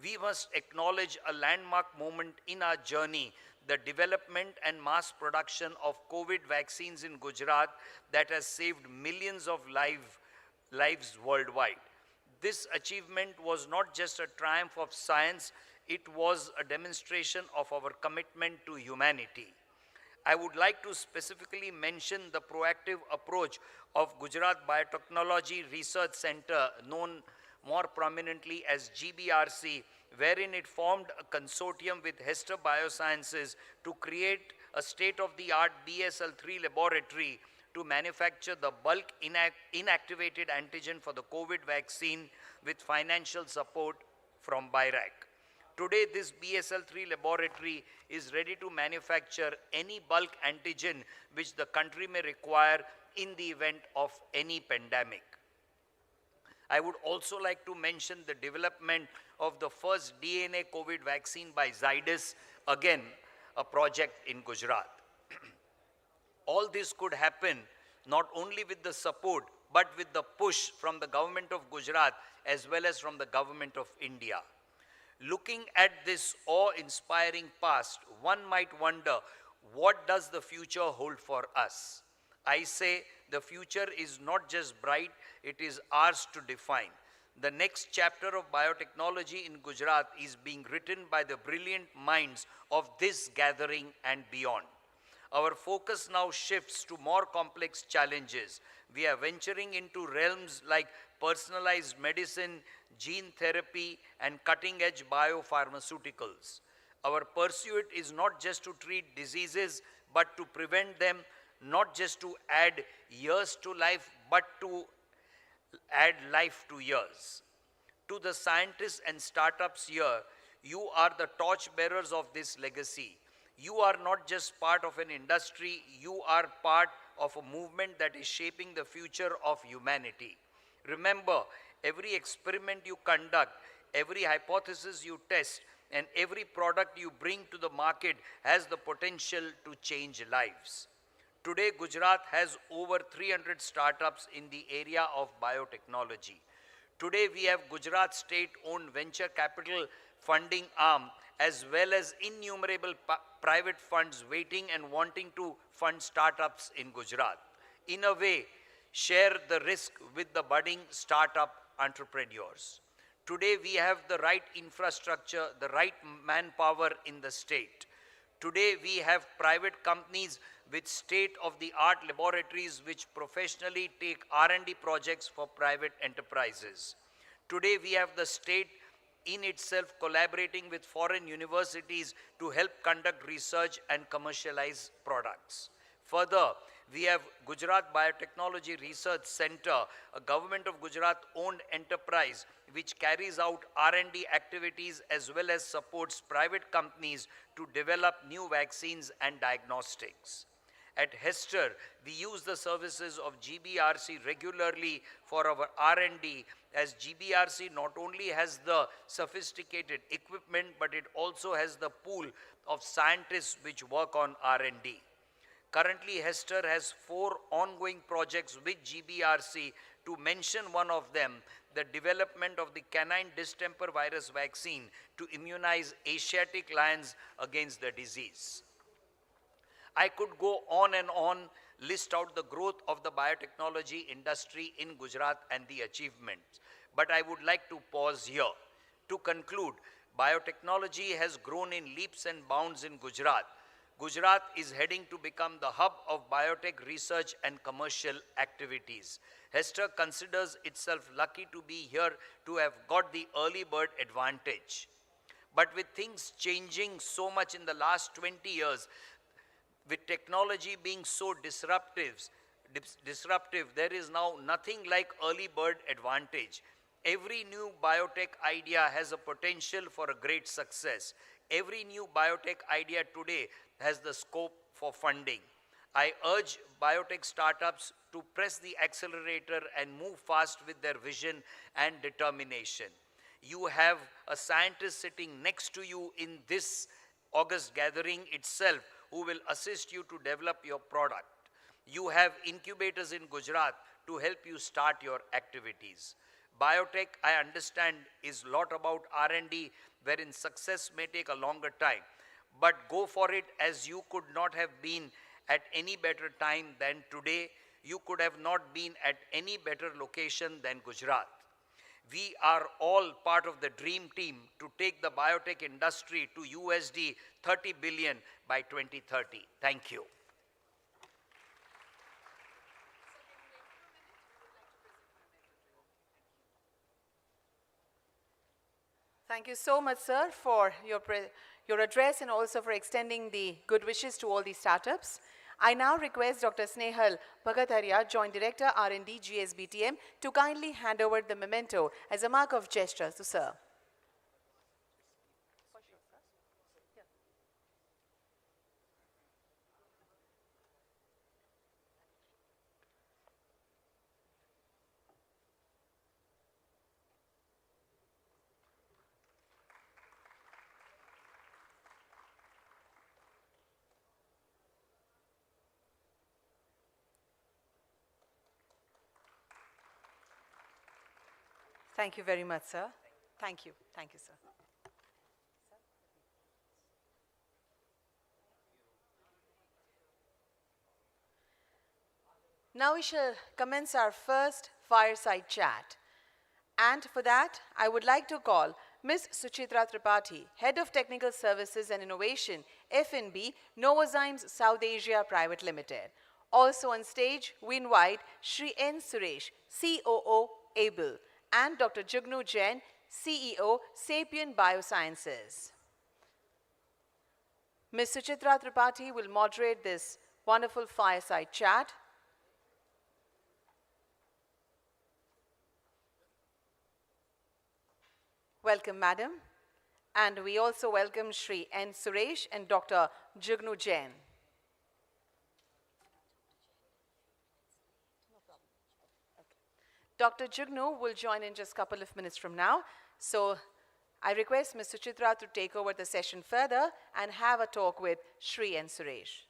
We must acknowledge a landmark moment in our journey, the development and mass production of COVID vaccines in Gujarat that has saved millions of lives worldwide. This achievement was not just a triumph of science, it was a demonstration of our commitment to humanity. I would like to specifically mention the proactive approach of Gujarat Biotechnology Research Center, known more prominently as GBRC, wherein it formed a consortium with Hester Biosciences to create a state-of-the-art BSL-3 laboratory to manufacture the bulk inactivated antigen for the COVID vaccine with financial support from BIRAC. Today, this BSL-3 laboratory is ready to manufacture any bulk antigen which the country may require in the event of any pandemic. I would also like to mention the development of the first DNA COVID vaccine by Zydus, again, a project in Gujarat. All this could happen not only with the support, but with the push from the government of Gujarat as well as from the government of India. Looking at this awe-inspiring past, one might wonder, what does the future hold for us? I say the future is not just bright, it is ours to define. The next chapter of biotechnology in Gujarat is being written by the brilliant minds of this gathering and beyond. Our focus now shifts to more complex challenges. We are venturing into realms like personalized medicine, gene therapy, and cutting-edge biopharmaceuticals. Our pursuit is not just to treat diseases, but to prevent them, not just to add years to life, but to add life to years. To the scientists and startups here, you are the torchbearers of this legacy. You are not just part of an industry, you are part of a movement that is shaping the future of humanity. Remember, every experiment you conduct, every hypothesis you test, and every product you bring to the market has the potential to change lives. Today, Gujarat has over 300 startups in the area of biotechnology. Today, we have Gujarat state-owned venture capital funding arm as well as innumerable private funds waiting and wanting to fund startups in Gujarat. In a way, share the risk with the budding startup entrepreneurs. Today, we have the right infrastructure, the right manpower in the state. Today, we have private companies with state-of-the-art laboratories which professionally take R&D projects for private enterprises. Today, we have the state in itself collaborating with foreign universities to help conduct research and commercialize products. Further, we have Gujarat Biotechnology Research Center, a government of Gujarat-owned enterprise which carries out R&D activities as well as supports private companies to develop new vaccines and diagnostics. At Hester, we use the services of GBRC regularly for our R&D, as GBRC not only has the sophisticated equipment, but it also has the pool of scientists which work on R&D. Currently, Hester has 4 ongoing projects with GBRC. To mention one of them, the development of the canine distemper virus vaccine to immunize Asiatic lions against the disease. I could go on and on, list out the growth of the biotechnology industry in Gujarat and the achievements, but I would like to pause here. To conclude, biotechnology has grown in leaps and bounds in Gujarat. Gujarat is heading to become the hub of biotech research and commercial activities. Hester considers itself lucky to be here to have got the early bird advantage. But with things changing so much in the last 20 years, with technology being so disruptive, there is now nothing like early bird advantage. Every new biotech idea has a potential for a great success. Every new biotech idea today has the scope for funding. I urge biotech startups to press the accelerator and move fast with their vision and determination. You have a scientist sitting next to you in this August gathering itself who will assist you to develop your product. You have incubators in Gujarat to help you start your activities. Biotech, I understand, is a lot about R&D, wherein success may take a longer time. But go for it, as you could not have been at any better time than today. You could have not been at any better location than Gujarat. We are all part of the dream team to take the biotech industry to USD 30 billion by 2030. Thank you. Thank you so much, sir, for your address and also for extending the good wishes to all the startups. I now request Dr. Snehal Bhagatharia, Joint Director R&D GSBTM, to kindly hand over the memento as a mark of gesture to sir. Thank you very much, sir. Thank you. Thank you, sir. Now we shall commence our first fireside chat. And for that, I would like to call Ms. Suchitra Tripathi, Head of Technical Services and Innovation, F&B, Novozymes South Asia Private Limited. Also on stage, we invite Shri N. Suresh, COO, ABLE, and Dr. Jugnu Jain, CEO, Sapien Biosciences. Ms. Suchitra Tripathi will moderate this wonderful fireside chat. Welcome, madam. And we also welcome Shri N. Suresh and Dr. Jugnu Jain. Dr. Jugnu will join in just a couple of minutes from now. So I request Ms. Suchitra to take over the session further and have a talk with Shri N. Suresh.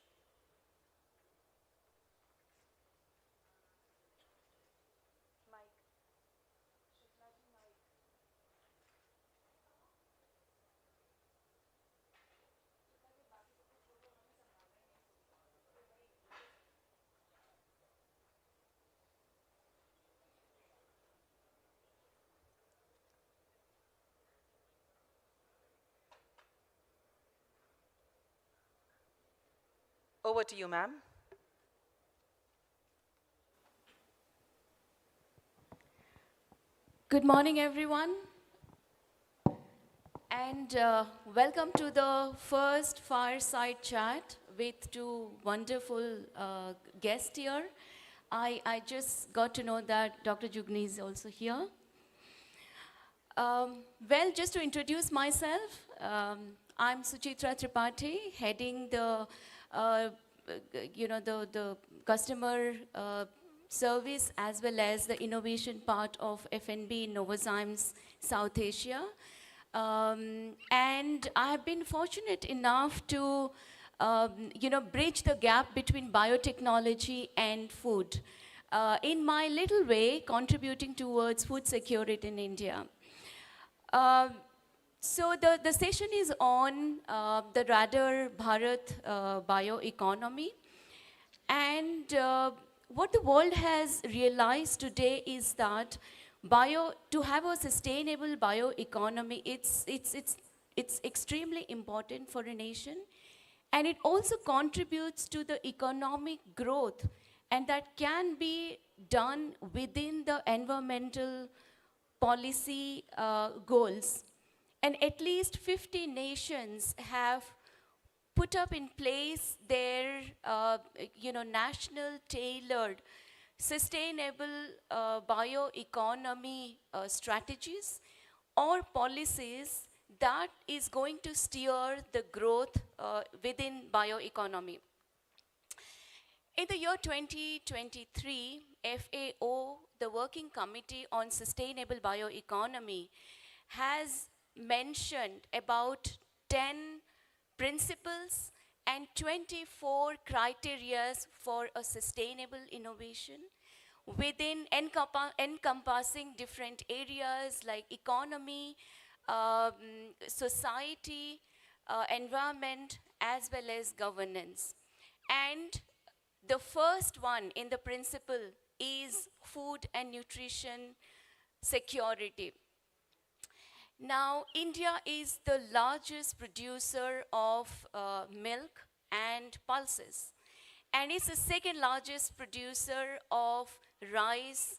Over to you, ma'am. Good morning, everyone. And welcome to the first fireside chat with two wonderful guests here. I just got to know that Dr. Jugni is also here. Well, just to introduce myself, I'm Suchitra Tripathi, heading the the customer service as well as the innovation part of F&B Novozymes South Asia. And I have been fortunate enough to bridge the gap between biotechnology and food. In my little way, contributing towards food security in India. So the session is on the Radar Bharat bioeconomy. And what the world has realized today is that to have a sustainable bioeconomy, it's extremely important for a nation. And it also contributes to the economic growth. And that can be done within the environmental policy goals. And at least 50 nations have put up in place their national tailored sustainable bioeconomy strategies or policies that is going to steer the growth within bioeconomy. In the year 2023, FAO, the Working Committee on Sustainable Bioeconomy, has mentioned about 10 principles and 24 criteria for a sustainable innovation within encompassing different areas like economy, society, environment, as well as governance. And the first one in the principle is food and nutrition security. Now, India is the largest producer of milk and pulses, and it's the second largest producer of rice,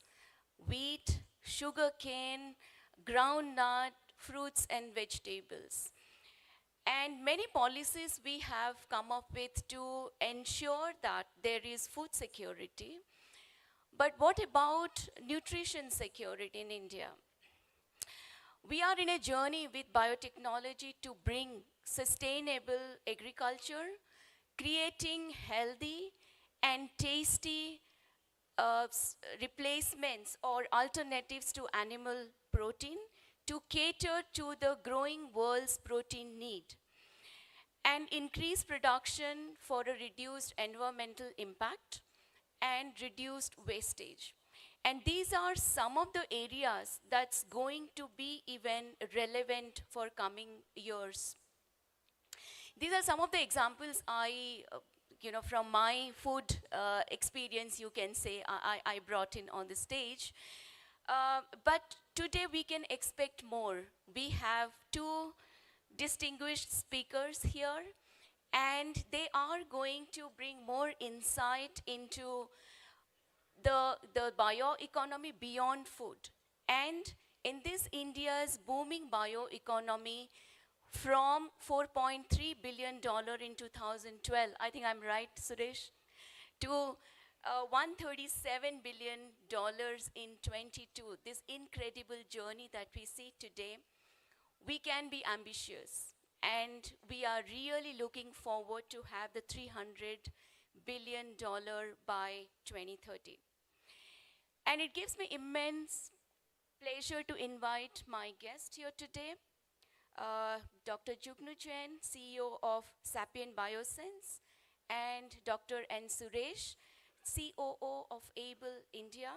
wheat, sugarcane, groundnut, fruits and vegetables. And many policies we have come up with to ensure that there is food security. But what about nutrition security in India? We are in a journey with biotechnology to bring sustainable agriculture, creating healthy and tasty replacements or alternatives to animal protein to cater to the growing world's protein need and increase production for a reduced environmental impact and reduced wastage. And these are some of the areas that's going to be even relevant for coming years. These are some of the examples from my food experience, you can say, I brought in on the stage. But today we can expect more. We have two distinguished speakers here, and they are going to bring more insight into the bioeconomy beyond food. And in this India's booming bioeconomy, from $4.3 billion in 2012, I think I'm right, Suresh, to $137 billion in 22, this incredible journey that we see today, we can be ambitious. And we are really looking forward to have the $300 billion by 2030. And it gives me immense pleasure to invite my guest here today, Dr. Jugnu Jain, CEO of Sapient Biosense, and Dr. N. Suresh, COO of Able India.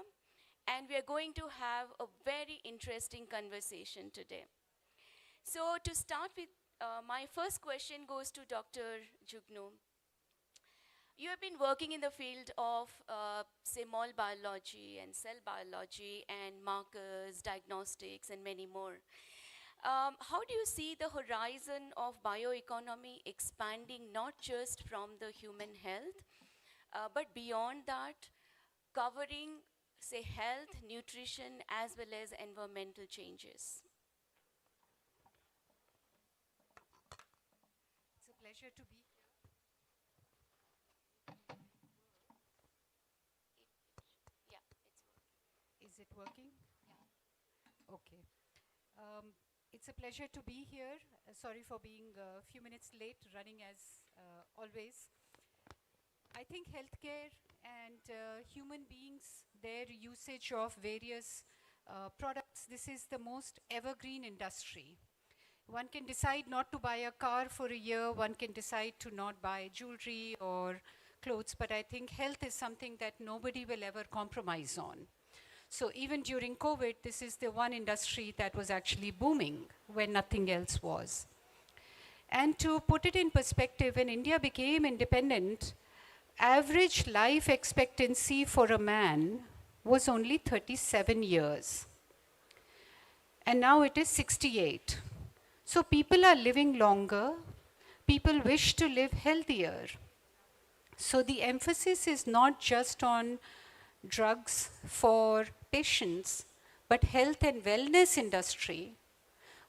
And we are going to have a very interesting conversation today. So to start with, my first question goes to Dr. Jugnu. You have been working in the field of, say, mole biology and cell biology and markers, diagnostics, and many more. How do you see the horizon of bioeconomy expanding not just from the human health, but beyond that, covering, say, health, nutrition, as well as environmental changes? It's a pleasure to be here. Is it working? Yeah. Okay. It's a pleasure to be here. Sorry for being a few minutes late, running as always. I think healthcare and human beings, their usage of various products, this is the most evergreen industry. One can decide not to buy a car for a year, one can decide to not buy jewelry or clothes, but I think health is something that nobody will ever compromise on. So even during COVID, this is the one industry that was actually booming when nothing else was. And to put it in perspective, when India became independent, average life expectancy for a man was only 37 years. And now it is 68. So people are living longer, people wish to live healthier. So the emphasis is not just on drugs for patients, but health and wellness industry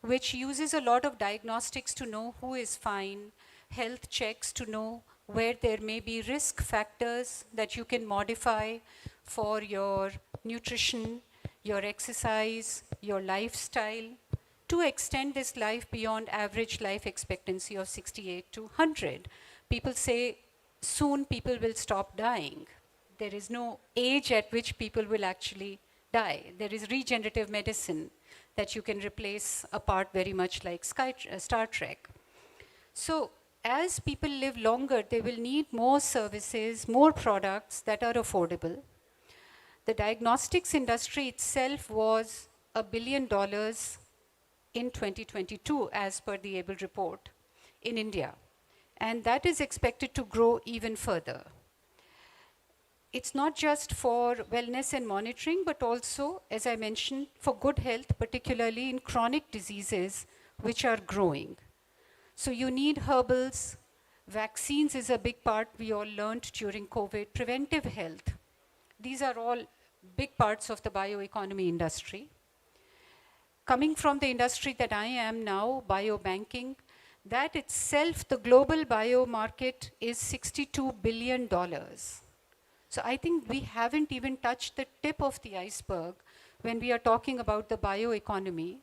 which uses a lot of diagnostics to know who is fine, health checks to know where there may be risk factors that you can modify for your nutrition, your exercise, your lifestyle, to extend this life beyond average life expectancy of 68 to 100. People say soon people will stop dying. There is no age at which people will actually die. There is regenerative medicine that you can replace a part very much like Star Trek. So as people live longer, they will need more services, more products that are affordable. The diagnostics industry itself was $1 billion in 2022 as per the ABLE report in India. And that is expected to grow even further. It's not just for wellness and monitoring, but also, as I mentioned, for good health, particularly in chronic diseases which are growing. So you need herbals. Vaccines is a big part we all learned during COVID. Preventive health. These are all big parts of the bioeconomy industry. Coming from the industry that I am now, biobanking, that itself, the global bio market is $62 billion. So I think we haven't even touched the tip of the iceberg when we are talking about the bioeconomy.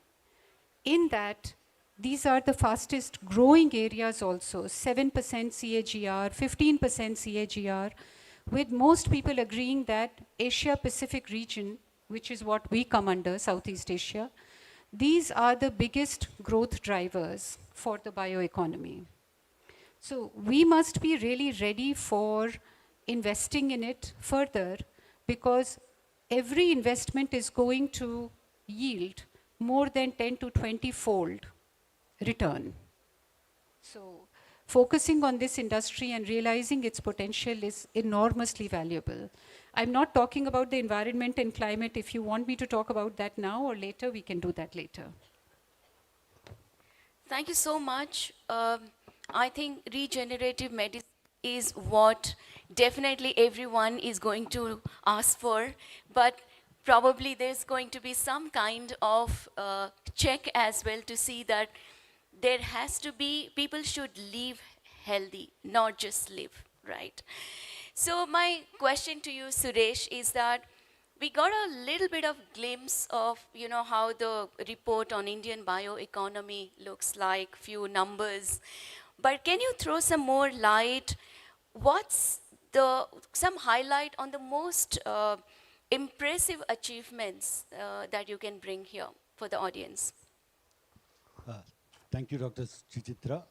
In that, these are the fastest growing areas also, 7% CAGR, 15% CAGR, with most people agreeing that Asia-Pacific region, which is what we come under, Southeast Asia, these are the biggest growth drivers for the bioeconomy. So we must be really ready for investing in it further, because every investment is going to yield more than 10 to 20-fold return. So focusing on this industry and realizing its potential is enormously valuable. I'm not talking about the environment and climate. If you want me to talk about that now or later, we can do that later. Thank you so much. I think regenerative medicine is what definitely everyone is going to ask for, but probably there's going to be some kind of check as well to see that there has to be, people should live healthy, not just live, right? So my question to you, Suresh, is that we got a little bit of glimpse of, you know, how the report on Indian bioeconomy looks like, few numbers. But can you throw some more light? What's some highlight on the most impressive achievements that you can bring here for the audience? Thank you, Dr. Suchitra.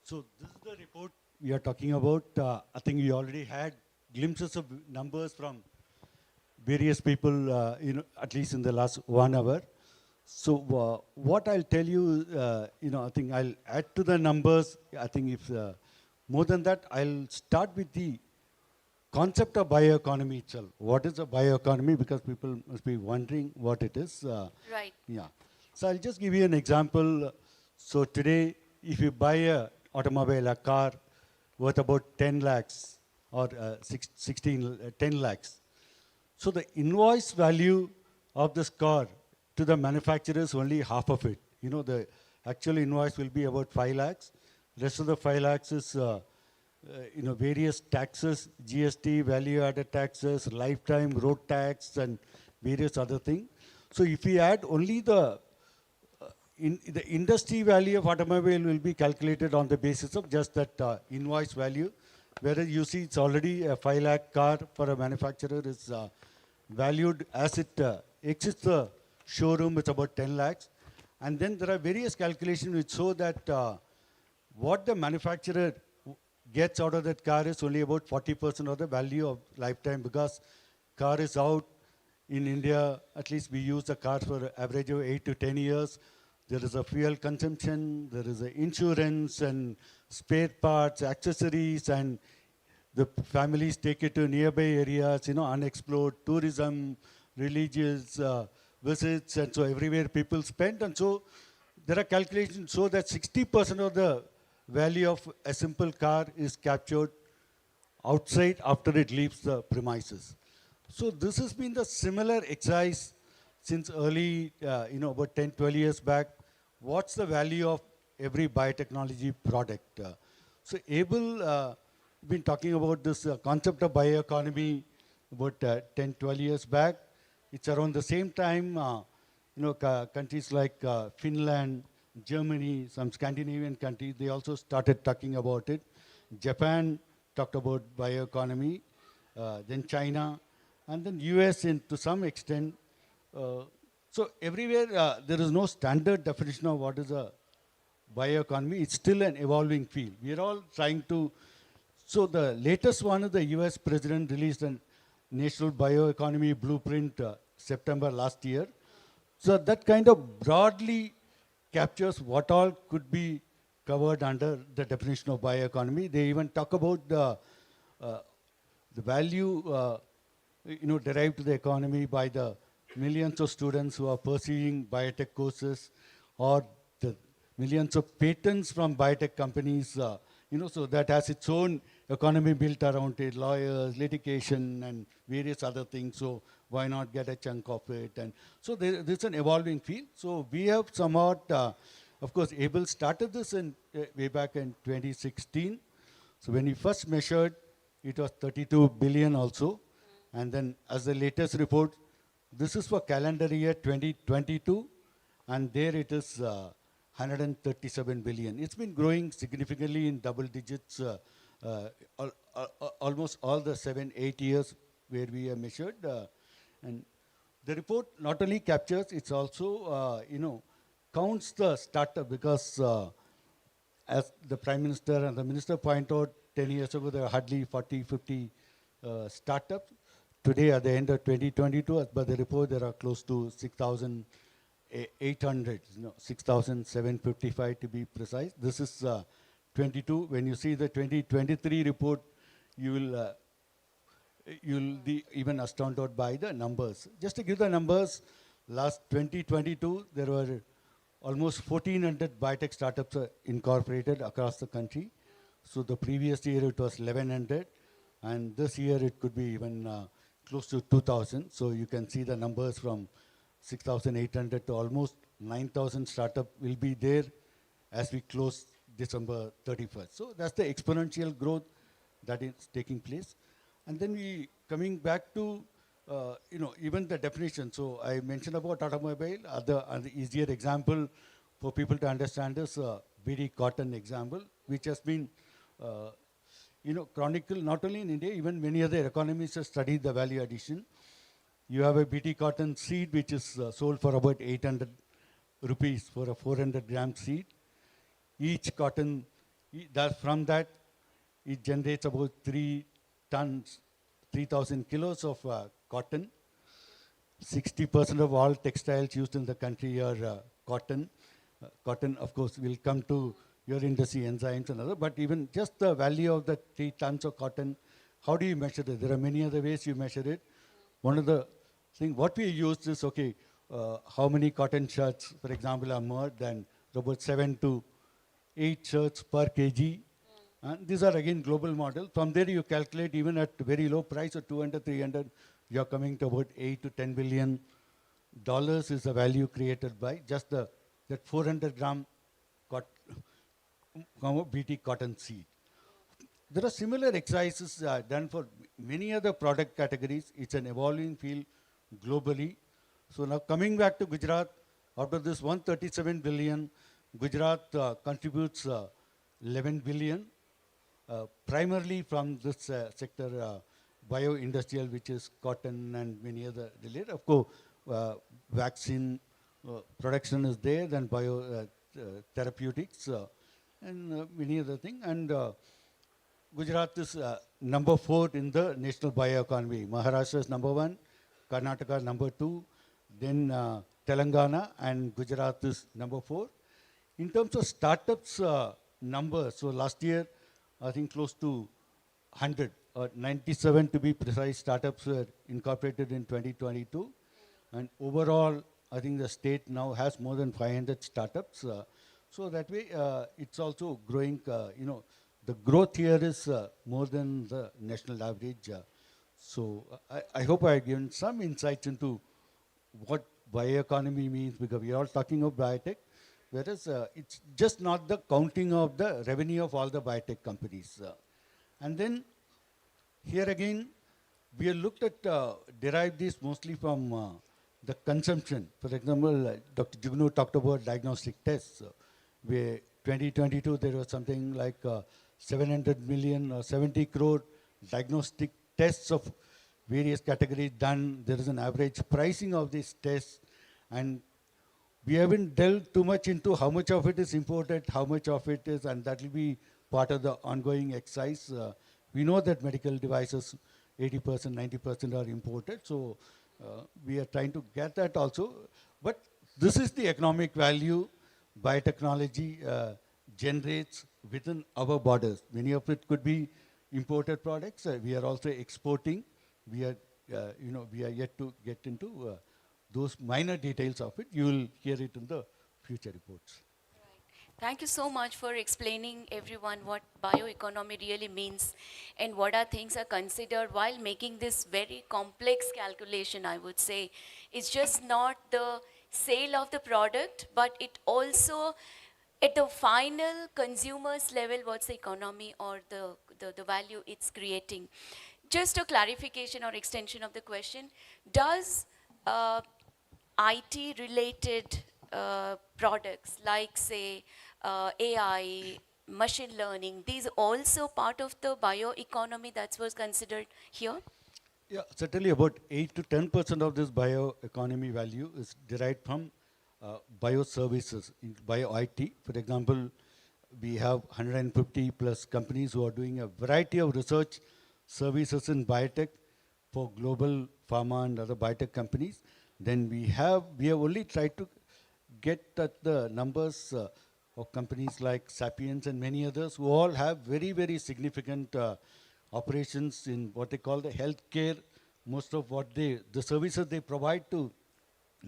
So this is the report we are talking about. I think we already had glimpses of numbers from various people, at least in the last 1 hour. So what I'll tell you, I think I'll add to the numbers. I think if more than that, I'll start with the concept of bioeconomy itself. What is a bioeconomy? Because people must be wondering what it is. Right. Yeah. So I'll just give you an example. So today, if you buy a automobile, a car worth about 10 lakhs or 10 lakhs. So the invoice value of this car to the manufacturer is only half of it. The actual invoice will be about 5 lakhs. Rest of the 5 lakhs is, various taxes, GST, value-added taxes, lifetime road tax, and various other things. So if we add only the industry value of automobile will be calculated on the basis of just that invoice value, whereas you see it's already a 5 lakh car for a manufacturer is valued as it exits the showroom, it's about 10 lakhs. And then there are various calculations which show that what the manufacturer gets out of that car is only about 40% of the value of lifetime, because car is out in India, at least we use the car for an average of 8 to 10 years. There is a fuel consumption, there is a insurance and spare parts, accessories, and the families take it to nearby areas, unexplored, tourism, religious visits, and so everywhere people spend. And so there are calculations show that 60% of the value of a simple car is captured outside after it leaves the premises. So this has been the similar exercise since early, about 10, 12 years back, what's the value of every biotechnology product? So Abel been talking about this concept of bioeconomy about 10, 12 years back. It's around the same time, countries like Finland, Germany, some Scandinavian countries, they also started talking about it. Japan talked about bioeconomy, then China, and then US to some extent. So everywhere there is no standard definition of what is a bioeconomy. It's still an evolving field. We are all trying to. So the latest one is the US president released a national bioeconomy blueprint September last year. So that kind of broadly captures what all could be covered under the definition of bioeconomy. They even talk about the value derived to the economy by the millions of students who are pursuing biotech courses, or the millions of patents from biotech companies, so that has its own economy built around it, lawyers, litigation, and various other things. So why not get a chunk of it? And so there's an evolving field. So we have somewhat, of course, Abel started this way back in 2016. So when he first measured, it was 32 billion also. And then as the latest report, this is for calendar year 2022, and there it is 137 billion. It's been growing significantly in double digits almost all the 7, 8 years where we have measured. And the report not only captures, it's also, counts the startup, because as the Prime Minister and the Minister pointed out, 10 years ago there were hardly 40, 50 startups. Today, at the end of 2022, as per the report, there are close to 6,800, 6,755 to be precise. This is 22. When you see the 2023 report, you'll be even astounded by the numbers. Just to give the numbers, last 2022, there were almost 1,400 biotech startups incorporated across the country. So the previous year it was 1,100, and this year it could be even close to 2,000. So you can see the numbers from 6,800 to almost 9,000 startup will be there as we close December 31st. So that's the exponential growth that is taking place. And then coming back to, even the definition. So I mentioned about automobile. Other easier example for people to understand is BD cotton example, which has been chronicle not only in India, even many other economies have studied the value addition. You have a BT cotton seed which is sold for about 800 rupees for a 400 gram seed. Each cotton, from that, it generates about 3 tons, 3,000 kilos of cotton. 60% of all textiles used in the country are cotton. Cotton, of course, will come to your industry, enzymes and other, but even just the value of the 3 tons of cotton, how do you measure it? There are many other ways you measure it. One of the things, what we used is, how many cotton shirts, for example, are made, and about 7 to 8 shirts per kg. And these are again global model. From there you calculate even at very low price of 200, 300, you're coming to about 8 to 10 billion dollars is the value created by just that 400 gram BT cotton seed. There are similar exercises done for many other product categories. It's an evolving field globally. So now coming back to Gujarat, out of this 137 billion, Gujarat contributes 11 billion, primarily from this sector, bio-industrial, which is cotton and many other related. Of course, vaccine production is there, then therapeutics, and many other things. And Gujarat is number 4 in the national bioeconomy. Maharashtra is number 1, Karnataka number 2, then Telangana, and Gujarat is number 4. In terms of startups numbers, so last year, I think close to 100, or 97 to be precise, startups were incorporated in 2022. And overall, I think the state now has more than 500 startups. So that way, it's also growing, the growth here is more than the national average. So I hope I have given some insights into what bioeconomy means, because we are all talking of biotech, whereas it's just not the counting of the revenue of all the biotech companies. And then here again, we have looked at, derived this mostly from the consumption. For example, Dr. Jugnu talked about diagnostic tests. Where 2022, there was something like 700 million or 70 crore diagnostic tests of various categories done. There is an average pricing of these tests. And we haven't delved too much into how much of it is imported, how much of it is, and that will be part of the ongoing exercise. We know that medical devices, 80%, 90% are imported, so we are trying to get that also. But this is the economic value biotechnology generates within our borders. Many of it could be imported products. We are also exporting. We are, we are yet to get into those minor details of it. You will hear it in the future reports. Thank you so much for explaining everyone what bioeconomy really means and what are things are considered while making this very complex calculation, I would say. It's just not the sale of the product, but it also at the final consumer's level, what's the economy or the value it's creating. Just a clarification or extension of the question, does IT-related products like, say, AI, machine learning, these also part of the bioeconomy that was considered here? Yeah, certainly about 8 to 10% of this bioeconomy value is derived from bioservices, bio-IT. For example, we have 150 plus companies who are doing a variety of research services in biotech for global pharma and other biotech companies. Then we have only tried to get at the numbers of companies like Sapiens and many others who all have very, very significant operations in what they call the healthcare. Most of what the services they provide to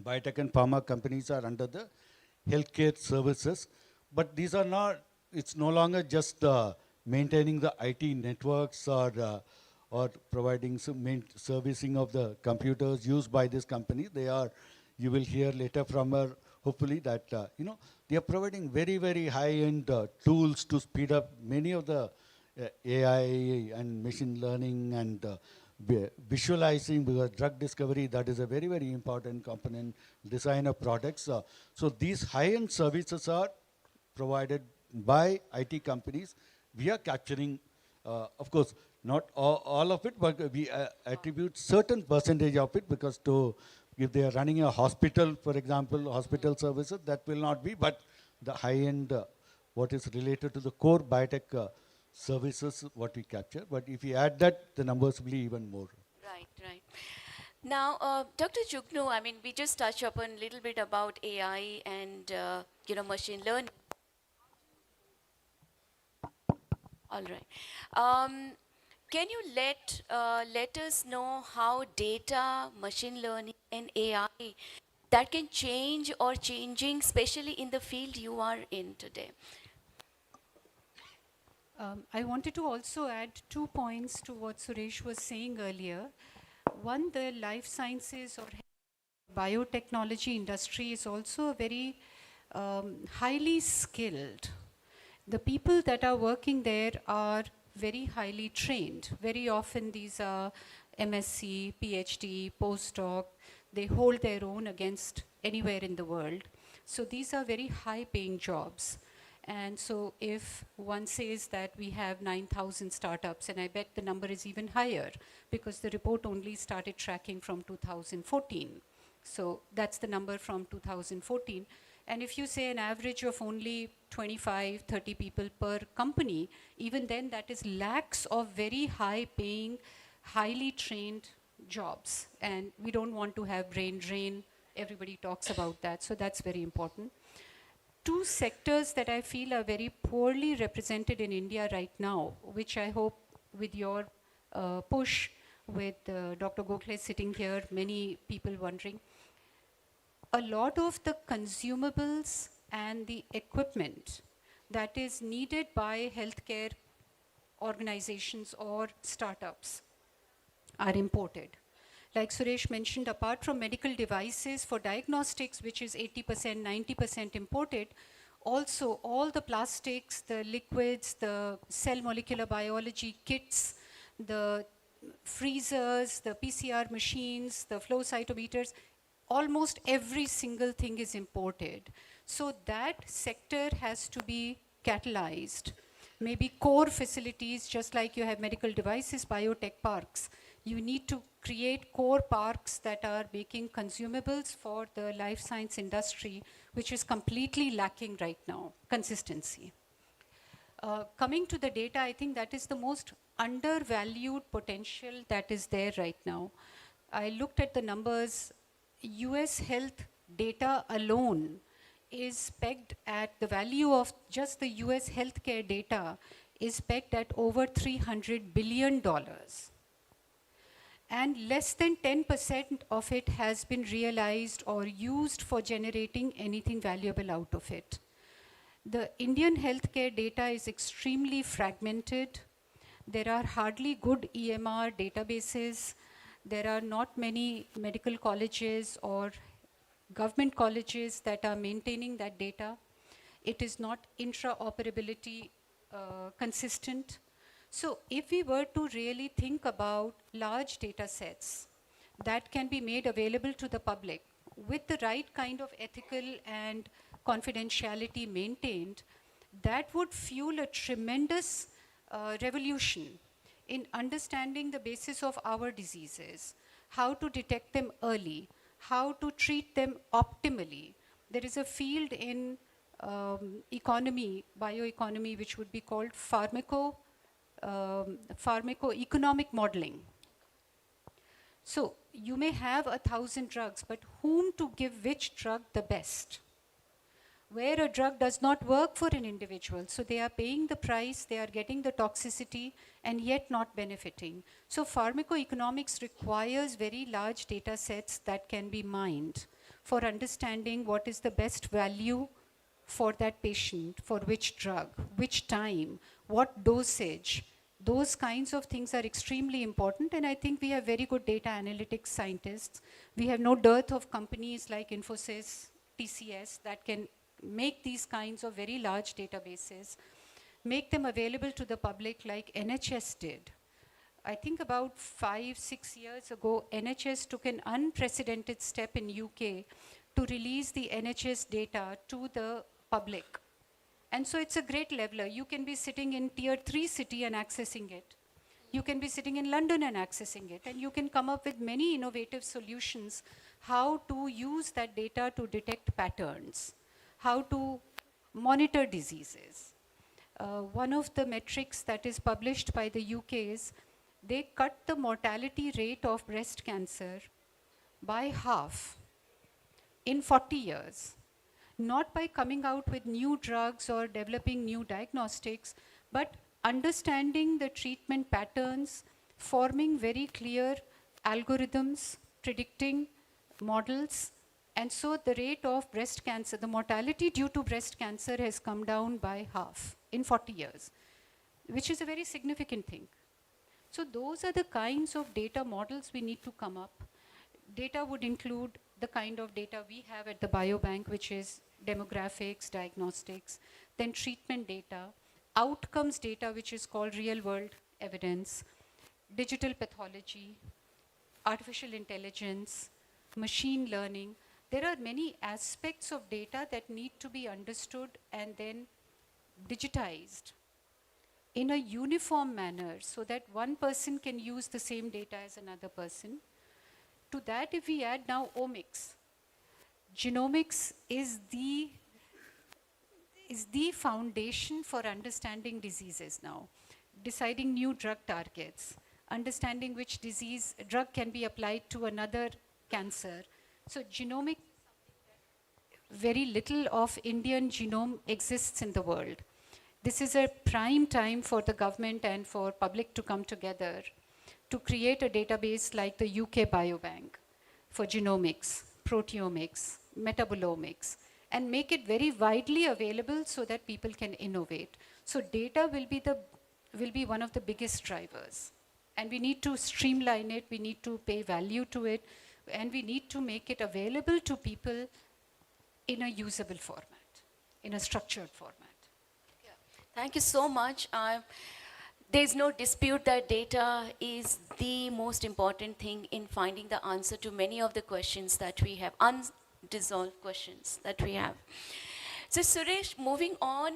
biotech and pharma companies are under the healthcare services. But these are not, it's no longer just maintaining the IT networks or providing some servicing of the computers used by this company. They are, you will hear later from her, hopefully, that they are providing very, very high-end tools to speed up many of the AI and machine learning and visualizing, because drug discovery, that is a very, very important component, design of products. So these high-end services are provided by IT companies. We are capturing, of course, not all of it, but we attribute certain percentage of it, because if they are running a hospital, for example, hospital services, that will not be, but the high-end, what is related to the core biotech services, what we capture. But if you add that, the numbers will be even more. Right, right. Now, Dr. Jugnu, I mean, we just touched upon a little bit about AI and, machine learning. All right. Can you let us know how data, machine learning, and AI that can change or changing, especially in the field you are in today? I wanted to also add 2 points to what Suresh was saying earlier. One, the life sciences or biotechnology industry is also very highly skilled. The people that are working there are very highly trained. Very often these are MSc, PhD, postdoc. They hold their own against anywhere in the world. So these are very high paying jobs. And so if one says that we have 9,000 startups, and I bet the number is even higher because the report only started tracking from 2014. So that's the number from 2014. And if you say an average of only 25, 30 people per company, even then that is lakhs of very high paying, highly trained jobs. And we don't want to have brain drain. Everybody talks about that. So that's very important. 2 sectors that I feel are very poorly represented in India right now, which I hope with your push, with Dr. Gokhale sitting here, many people wondering. A lot of the consumables and the equipment that is needed by healthcare organizations or startups are imported. Like Suresh mentioned, apart from medical devices for diagnostics, which is 80%, 90% imported, also all the plastics, the liquids, the cell molecular biology kits, the freezers, the PCR machines, the flow cytometers, almost every single thing is imported. So that sector has to be catalyzed. Maybe core facilities, just like you have medical devices, biotech parks. You need to create core parks that are making consumables for the life science industry, which is completely lacking right now, consistency. Coming to the data, I think that is the most undervalued potential that is there right now. I looked at the numbers. US health data alone is pegged at the value of just the US healthcare data is pegged at over $300 billion. And less than 10% of it has been realized or used for generating anything valuable out of it. The Indian healthcare data is extremely fragmented. There are hardly good EMR databases. There are not many medical colleges or government colleges that are maintaining that data. It is not intraoperability consistent. So if we were to really think about large data sets that can be made available to the public with the right kind of ethical and confidentiality maintained, that would fuel a tremendous revolution in understanding the basis of our diseases, how to detect them early, how to treat them optimally. There is a field in economy, bioeconomy, which would be called pharmacoeconomic modeling. So you may have 1,000 drugs, but whom to give which drug the best? Where a drug does not work for an individual, so they are paying the price, they are getting the toxicity, and yet not benefiting. So pharmacoeconomics requires very large data sets that can be mined for understanding what is the best value for that patient, for which drug, which time, what dosage. Those kinds of things are extremely important, and I think we have very good data analytics scientists. We have no dearth of companies like Infosys, TCS that can make these kinds of very large databases, make them available to the public like NHS did. I think about 5-6 years ago, NHS took an unprecedented step in UK to release the NHS data to the public. And so it's a great leveler. You can be sitting in tier 3 city and accessing it. You can be sitting in London and accessing it. And you can come up with many innovative solutions how to use that data to detect patterns, how to monitor diseases. One of the metrics that is published by the UK is they cut the mortality rate of breast cancer by half in 40 years. Not by coming out with new drugs or developing new diagnostics, but understanding the treatment patterns, forming very clear algorithms, predicting models. And so the rate of breast cancer, the mortality due to breast cancer has come down by half in 40 years, which is a very significant thing. So those are the kinds of data models we need to come up. Data would include the kind of data we have at the biobank, which is demographics, diagnostics, then treatment data, outcomes data, which is called real world evidence, digital pathology, artificial intelligence, machine learning. There are many aspects of data that need to be understood and then digitized in a uniform manner so that one person can use the same data as another person. To that, if we add now omics, genomics is the foundation for understanding diseases now, deciding new drug targets, understanding which drug can be applied to another cancer. So genomics, very little of Indian genome exists in the world. This is a prime time for the government and for public to come together to create a database like the UK Biobank for genomics, proteomics, metabolomics, and make it very widely available so that people can innovate. So data will be one of the biggest drivers. And we need to streamline it, we need to pay value to it, and we need to make it available to people in a usable format, in a structured format. Thank you so much. There's no dispute that data is the most important thing in finding the answer to many of the questions that we have, unresolved questions that we have. So Suresh, moving on,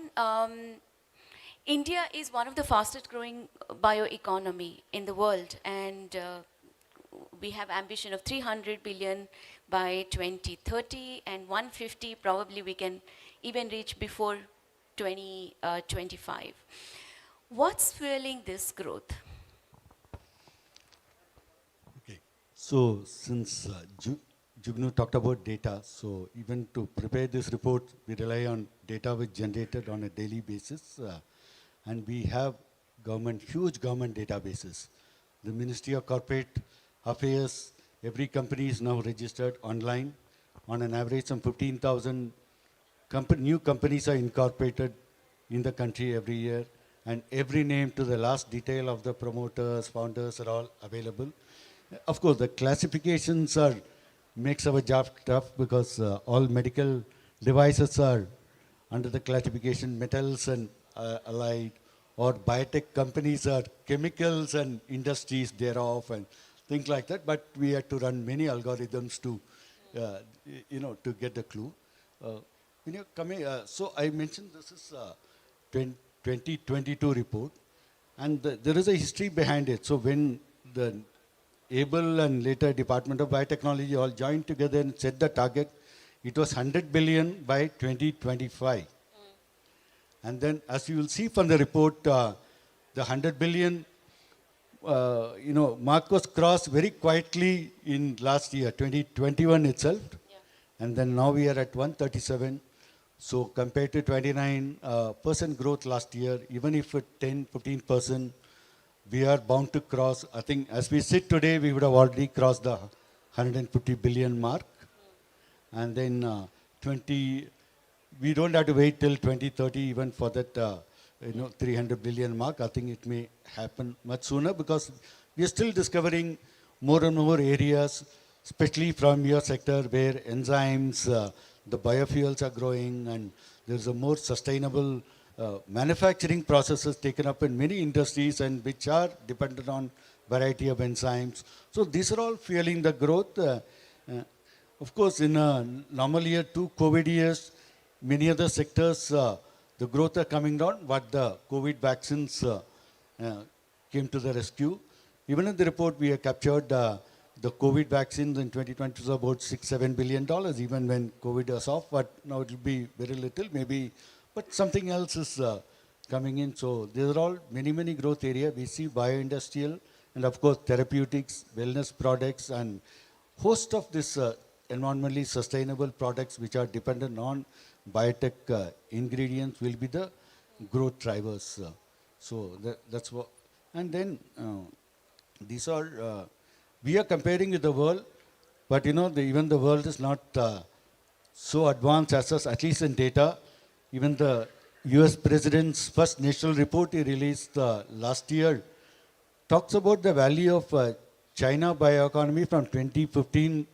India is one of the fastest growing bioeconomy in the world, and we have ambition of 300 billion by 2030 and 150 probably we can even reach before 2025. What's fueling this growth? Okay. So since Jugnu talked about data, so even to prepare this report, we rely on data which generated on a daily basis. And we have huge government databases. The Ministry of Corporate Affairs, every company is now registered online. On an average, some 15,000 new companies are incorporated in the country every year. And every name to the last detail of the promoters, founders are all available. Of course, the classifications makes our job tough because all medical devices are under the classification metals and allied, or biotech companies are chemicals and industries thereof and things like that. But we had to run many algorithms to, to get the clue. So I mentioned this is 2022 report, and there is a history behind it. So when the ABLE and later Department of Biotechnology all joined together and set the target, it was 100 billion by 2025. And then, as you will see from the report, the 100 billion, mark was crossed very quietly in last year, 2021 itself. Yeah. And then now we are at 137. So compared to 29% growth last year, even if at 10-15%, we are bound to cross. I think as we sit today, we would have already crossed the 150 billion mark. And then we don't have to wait till 2030 even for that 300 billion mark. I think it may happen much sooner because we are still discovering more and more areas, especially from your sector where enzymes, the biofuels are growing, and there's a more sustainable manufacturing processes taken up in many industries and which are dependent on variety of enzymes. So these are all fueling the growth. Of course, in a normal year, 2 COVID years, many other sectors, the growth are coming down, but the COVID vaccines came to the rescue. Even in the report, we have captured the COVID vaccines in 2020 was about $6-7 billion, even when COVID was off, but now it will be very little, maybe, but something else is coming in. So these are all many growth areas. We see bioindustrial and of course therapeutics, wellness products, and host of this environmentally sustainable products which are dependent on biotech ingredients will be the growth drivers. So that's what, and then these are, we are comparing with the world, but even the world is not so advanced as us, at least in data. Even the US President's first national report he released last year talks about the value of China bioeconomy from 2015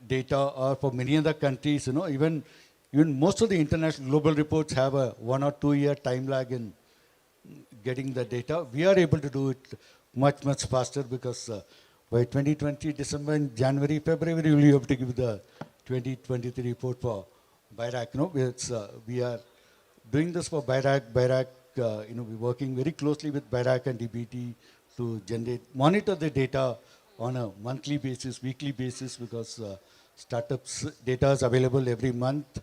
data, or for many other countries, even most of the international global reports have a 1 or 2 year time lag in getting the data. We are able to do it much faster because by 2020, December and January, February, we will be able to give the 2023 report for BIRAC. We are doing this for BIRAC. BIRAC, we're working very closely with BIRAC and DBT to monitor the data on a monthly basis, weekly basis, because startups data is available every month.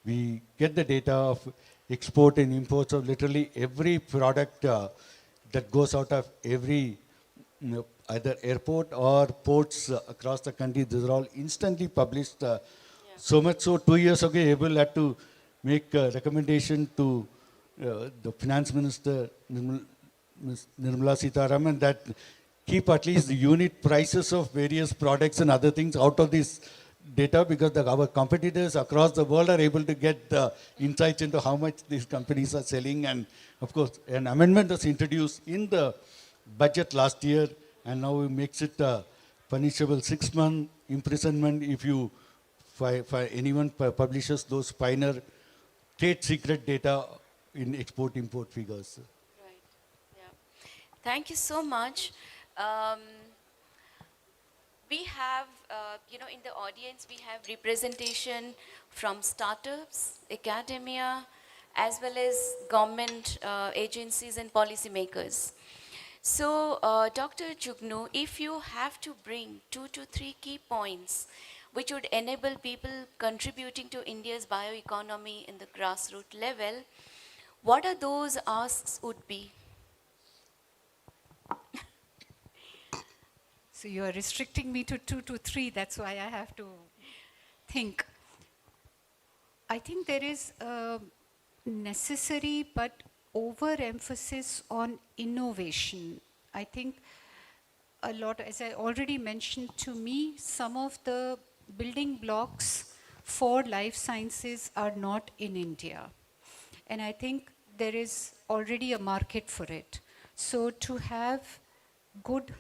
We get the data of export and imports of literally every product that goes out of every either airport or ports across the country. These are all instantly published. So much so, 2 years ago, ABLE had to make a recommendation to the finance minister, Nirmala Sitharaman, that keep at least the unit prices of various products and other things out of this data, because our competitors across the world are able to get insights into how much these companies are selling. And of course, an amendment was introduced in the budget last year, and now we makes it punishable 6-month imprisonment if you anyone publishes those finer trade secret data in export-import figures. Right. Yeah. Thank you so much. We have, in the audience, we have representation from startups, academia, as well as government agencies and policymakers. So, Dr. Jugnu, if you have to bring 2 to 3 key points which would enable people contributing to India's bioeconomy in the grassroots level, what are those asks would be? So you are restricting me to 2 to 3, that's why I have to think. I think there is a necessary but overemphasis on innovation. I think a lot, as I already mentioned, to me, some of the building blocks for life sciences are not in India. And I think there is already a market for it. So to have good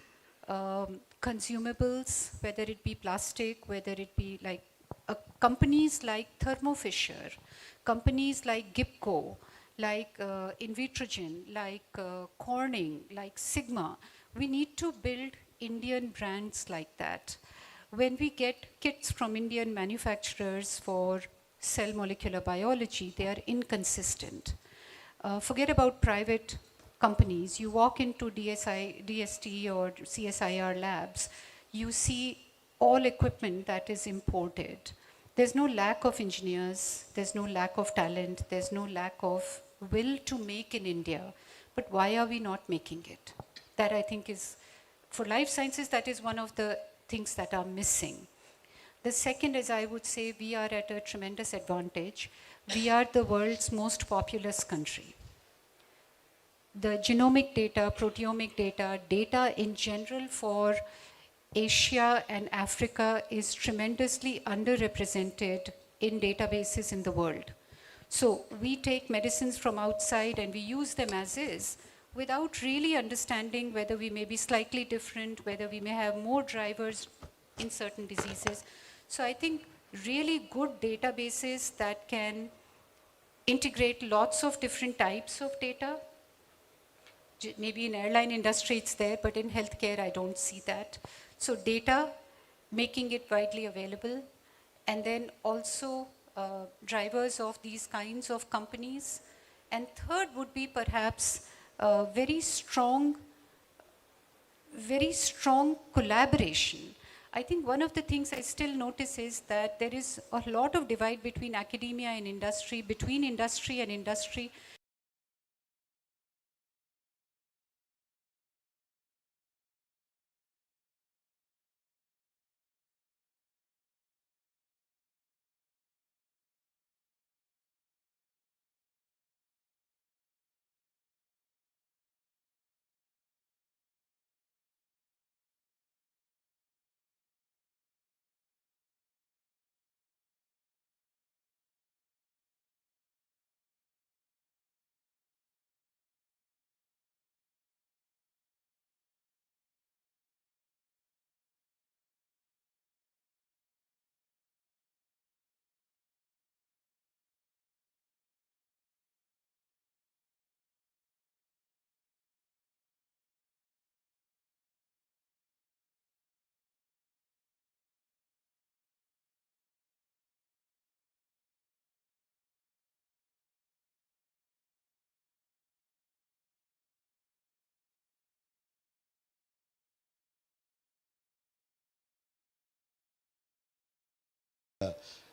consumables, whether it be plastic, whether it be like companies like Thermo Fisher, companies like Gipco, like Invitrogen, like Corning, like Sigma, we need to build Indian brands like that. When we get kits from Indian manufacturers for cell molecular biology, they are inconsistent. Forget about private companies. You walk into DST or CSIR labs, you see all equipment that is imported. There's no lack of engineers, there's no lack of talent, there's no lack of will to make in India. But why are we not making it? That I think is, for life sciences, that is one of the things that are missing. The second is, I would say, we are at a tremendous advantage. We are the world's most populous country. The genomic data, proteomic data, data in general for Asia and Africa is tremendously underrepresented in databases in the world. So we take medicines from outside and we use them as is without really understanding whether we may be slightly different, whether we may have more drivers in certain diseases. So I think really good databases that can integrate lots of different types of data. Maybe in airline industry it's there, but in healthcare I don't see that. So data, making it widely available, and then also drivers of these kinds of companies. And third would be perhaps very strong collaboration. I think one of the things I still notice is that there is a lot of divide between academia and industry, between industry and industry.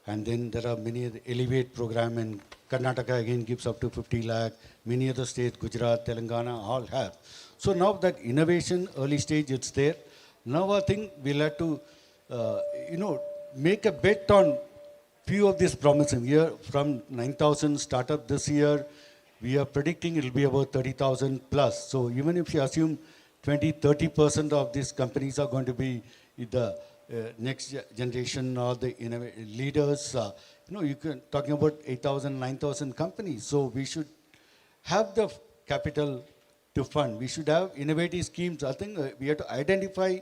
And then there are many other Elevate program in Karnataka again gives up to 50 lakh. Many other states, Gujarat, Telangana, all have. So now that innovation early stage, it's there. Now I think we'll have to, make a bet on few of these promising. Here from 9,000 startup this year, we are predicting it will be about 30,000 plus. So even if you assume 20-30% of these companies are going to be the next generation or the leaders, you can talking about 8,000, 9,000 companies. So we should have the capital to fund. We should have innovative schemes. I think we have to identify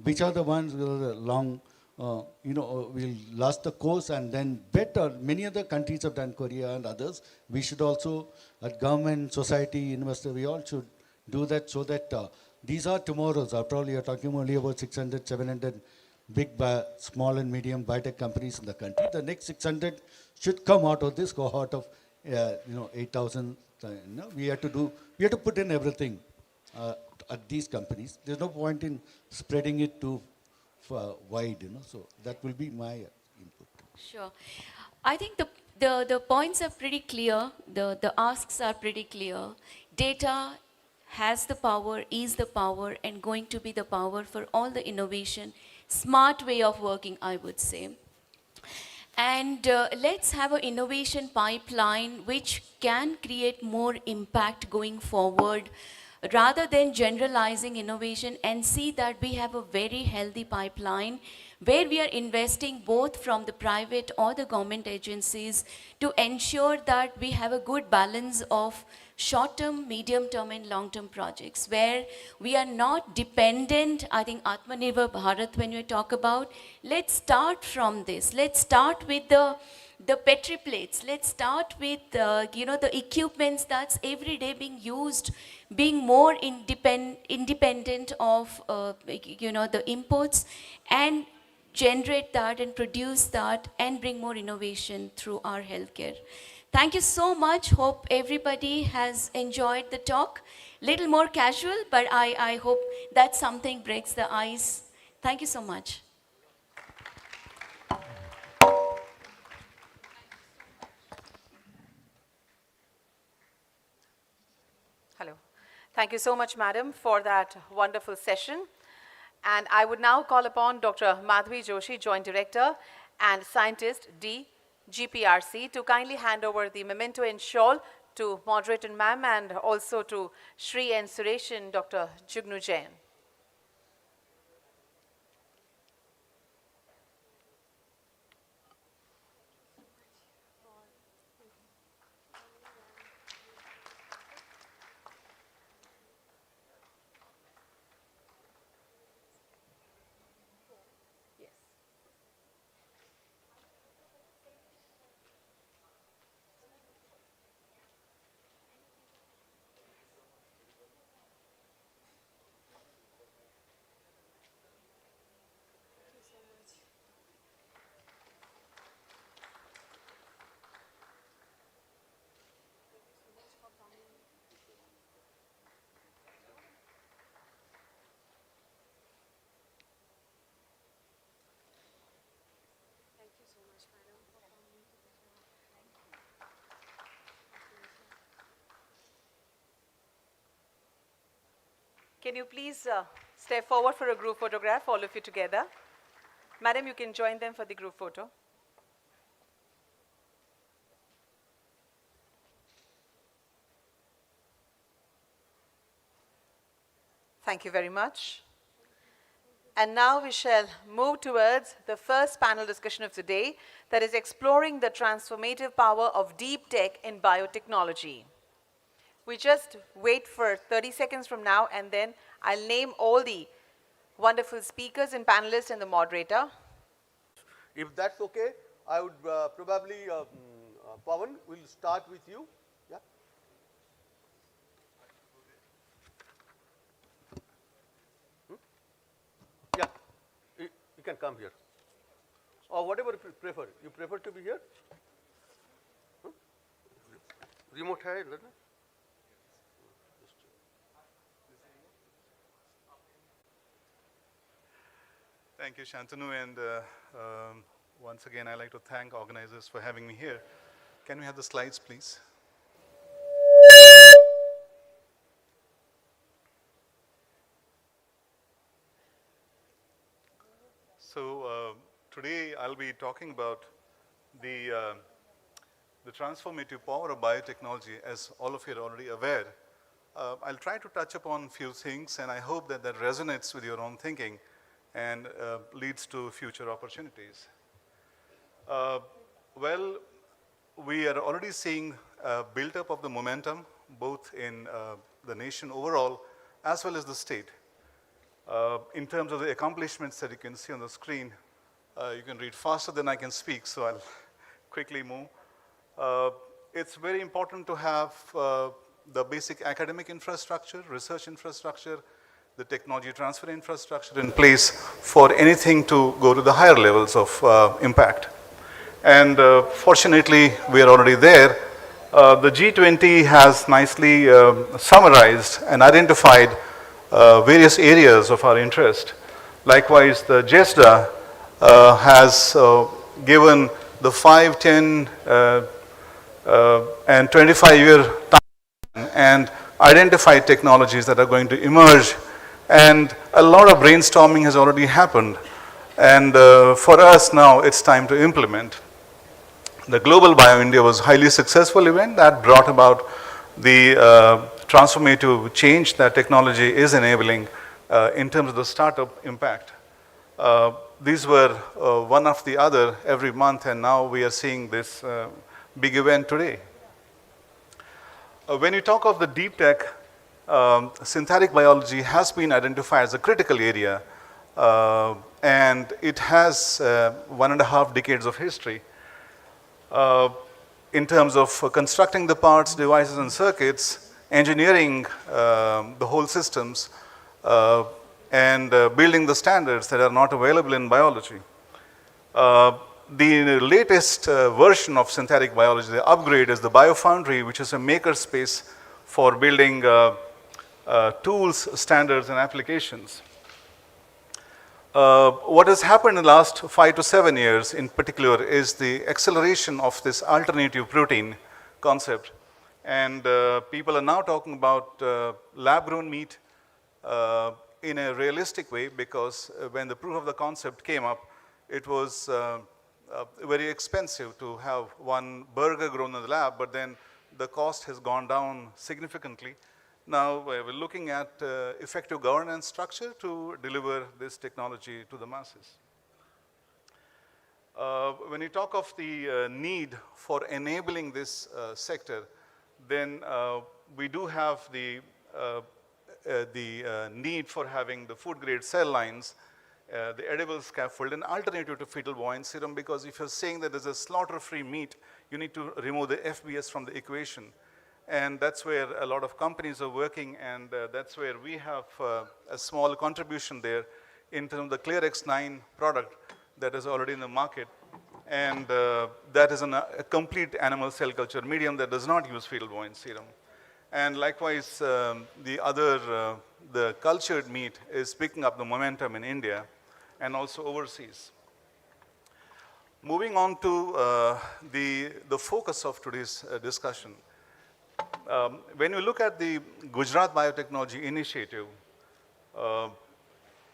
which are the ones that are long, will last the course and then better. Many other countries have done, Korea and others. We should also, at government, society, investor, we all should do that so that these are tomorrows. After all, you're talking only about 600, 700 big, small and medium biotech companies in the country. The next 600 should come out of this cohort of, 8,000. We have to put in everything at these companies. There's no point in spreading it too wide, So that will be my input. Sure. I think the points are pretty clear. The asks are pretty clear. Data has the power, is the power, and going to be the power for all the innovation. Smart way of working, I would say. And let's have an innovation pipeline which can create more impact going forward, rather than generalizing innovation, and see that we have a very healthy pipeline where we are investing both from the private or the government agencies to ensure that we have a good balance of short-term, medium-term and long-term projects where we are not dependent. I think Atmanirbhar Bharat, when we talk about, let's start from this. Let's start with the petri plates. Let's start with, the equipments that's every day being used, being more independent of, the imports, and generate that and produce that and bring more innovation through our healthcare. Thank you so much. Hope everybody has enjoyed the talk. Little more casual, but I hope that something breaks the ice. Thank you so much. Hello. Thank you so much, madam, for that wonderful session. And I would now call upon Dr. Madhvi Joshi, Joint Director and Scientist, D, GPRC, to kindly hand over the memento and shawl to moderator ma'am and also to Shri and Suresh and Dr. Jugnu Jain. Can you please step forward for a group photograph, all of you together? Madam, you can join them for the group photo. Thank you very much. And now we shall move towards the first panel discussion of today, that is exploring the transformative power of deep tech in biotechnology. We just wait for 30 seconds from now, and then I'll name all the wonderful speakers and panelists and the moderator. If that's okay, I would probably, Pawan, we'll start with you. Yeah. Yeah, you can come here. Or whatever you prefer. You prefer to be here? Remote hai, isn't it? Thank you, Shantanu, and once again, I'd like to thank organizers for having me here. Can we have the slides, please? So today, I'll be talking about the transformative power of biotechnology, as all of you are already aware. I'll try to touch upon a few things, and I hope that that resonates with your own thinking and leads to future opportunities. Well, we are already seeing build-up of the momentum, both in the nation overall, as well as the state. In terms of the accomplishments that you can see on the screen, you can read faster than I can speak, so I'll quickly move. It's very important to have the basic academic infrastructure, research infrastructure, the technology transfer infrastructure in place for anything to go to the higher levels of impact. And fortunately, we are already there. The G20 has nicely summarized and identified various areas of our interest. Likewise, the JESDA has given the 5, 10, and 25-year time and identified technologies that are going to emerge. And a lot of brainstorming has already happened. And for us now, it's time to implement. The Global Bio India was a highly successful event that brought about the transformative change that technology is enabling in terms of the startup impact. These were one after the other every month, and now we are seeing this big event today. When you talk of the deep tech, synthetic biology has been identified as a critical area, and it has 1.5 decades of history. In terms of constructing the parts, devices, and circuits, engineering the whole systems, and building the standards that are not available in biology. The latest version of synthetic biology, the upgrade, is the BioFoundry, which is a maker space for building tools, standards, and applications. What has happened in the last 5 to 7 years in particular is the acceleration of this alternative protein concept. And people are now talking about lab-grown meat in a realistic way, because when the proof of the concept came up, it was very expensive to have one burger grown in the lab, but then the cost has gone down significantly. Now we're looking at effective governance structure to deliver this technology to the masses. When you talk of the need for enabling this sector, then we do have the need for having the food grade cell lines, the edible scaffold, an alternative to fetal bovine serum, because if you're saying that there's a slaughter-free meat, you need to remove the FBS from the equation. And that's where a lot of companies are working, and that's where we have a small contribution there in terms of the ClearX9 product that is already in the market. And that is a complete animal cell culture medium that does not use fetal bovine serum. And likewise, the cultured meat is picking up the momentum in India and also overseas. Moving on to the focus of today's discussion. When you look at the Gujarat Biotechnology Initiative,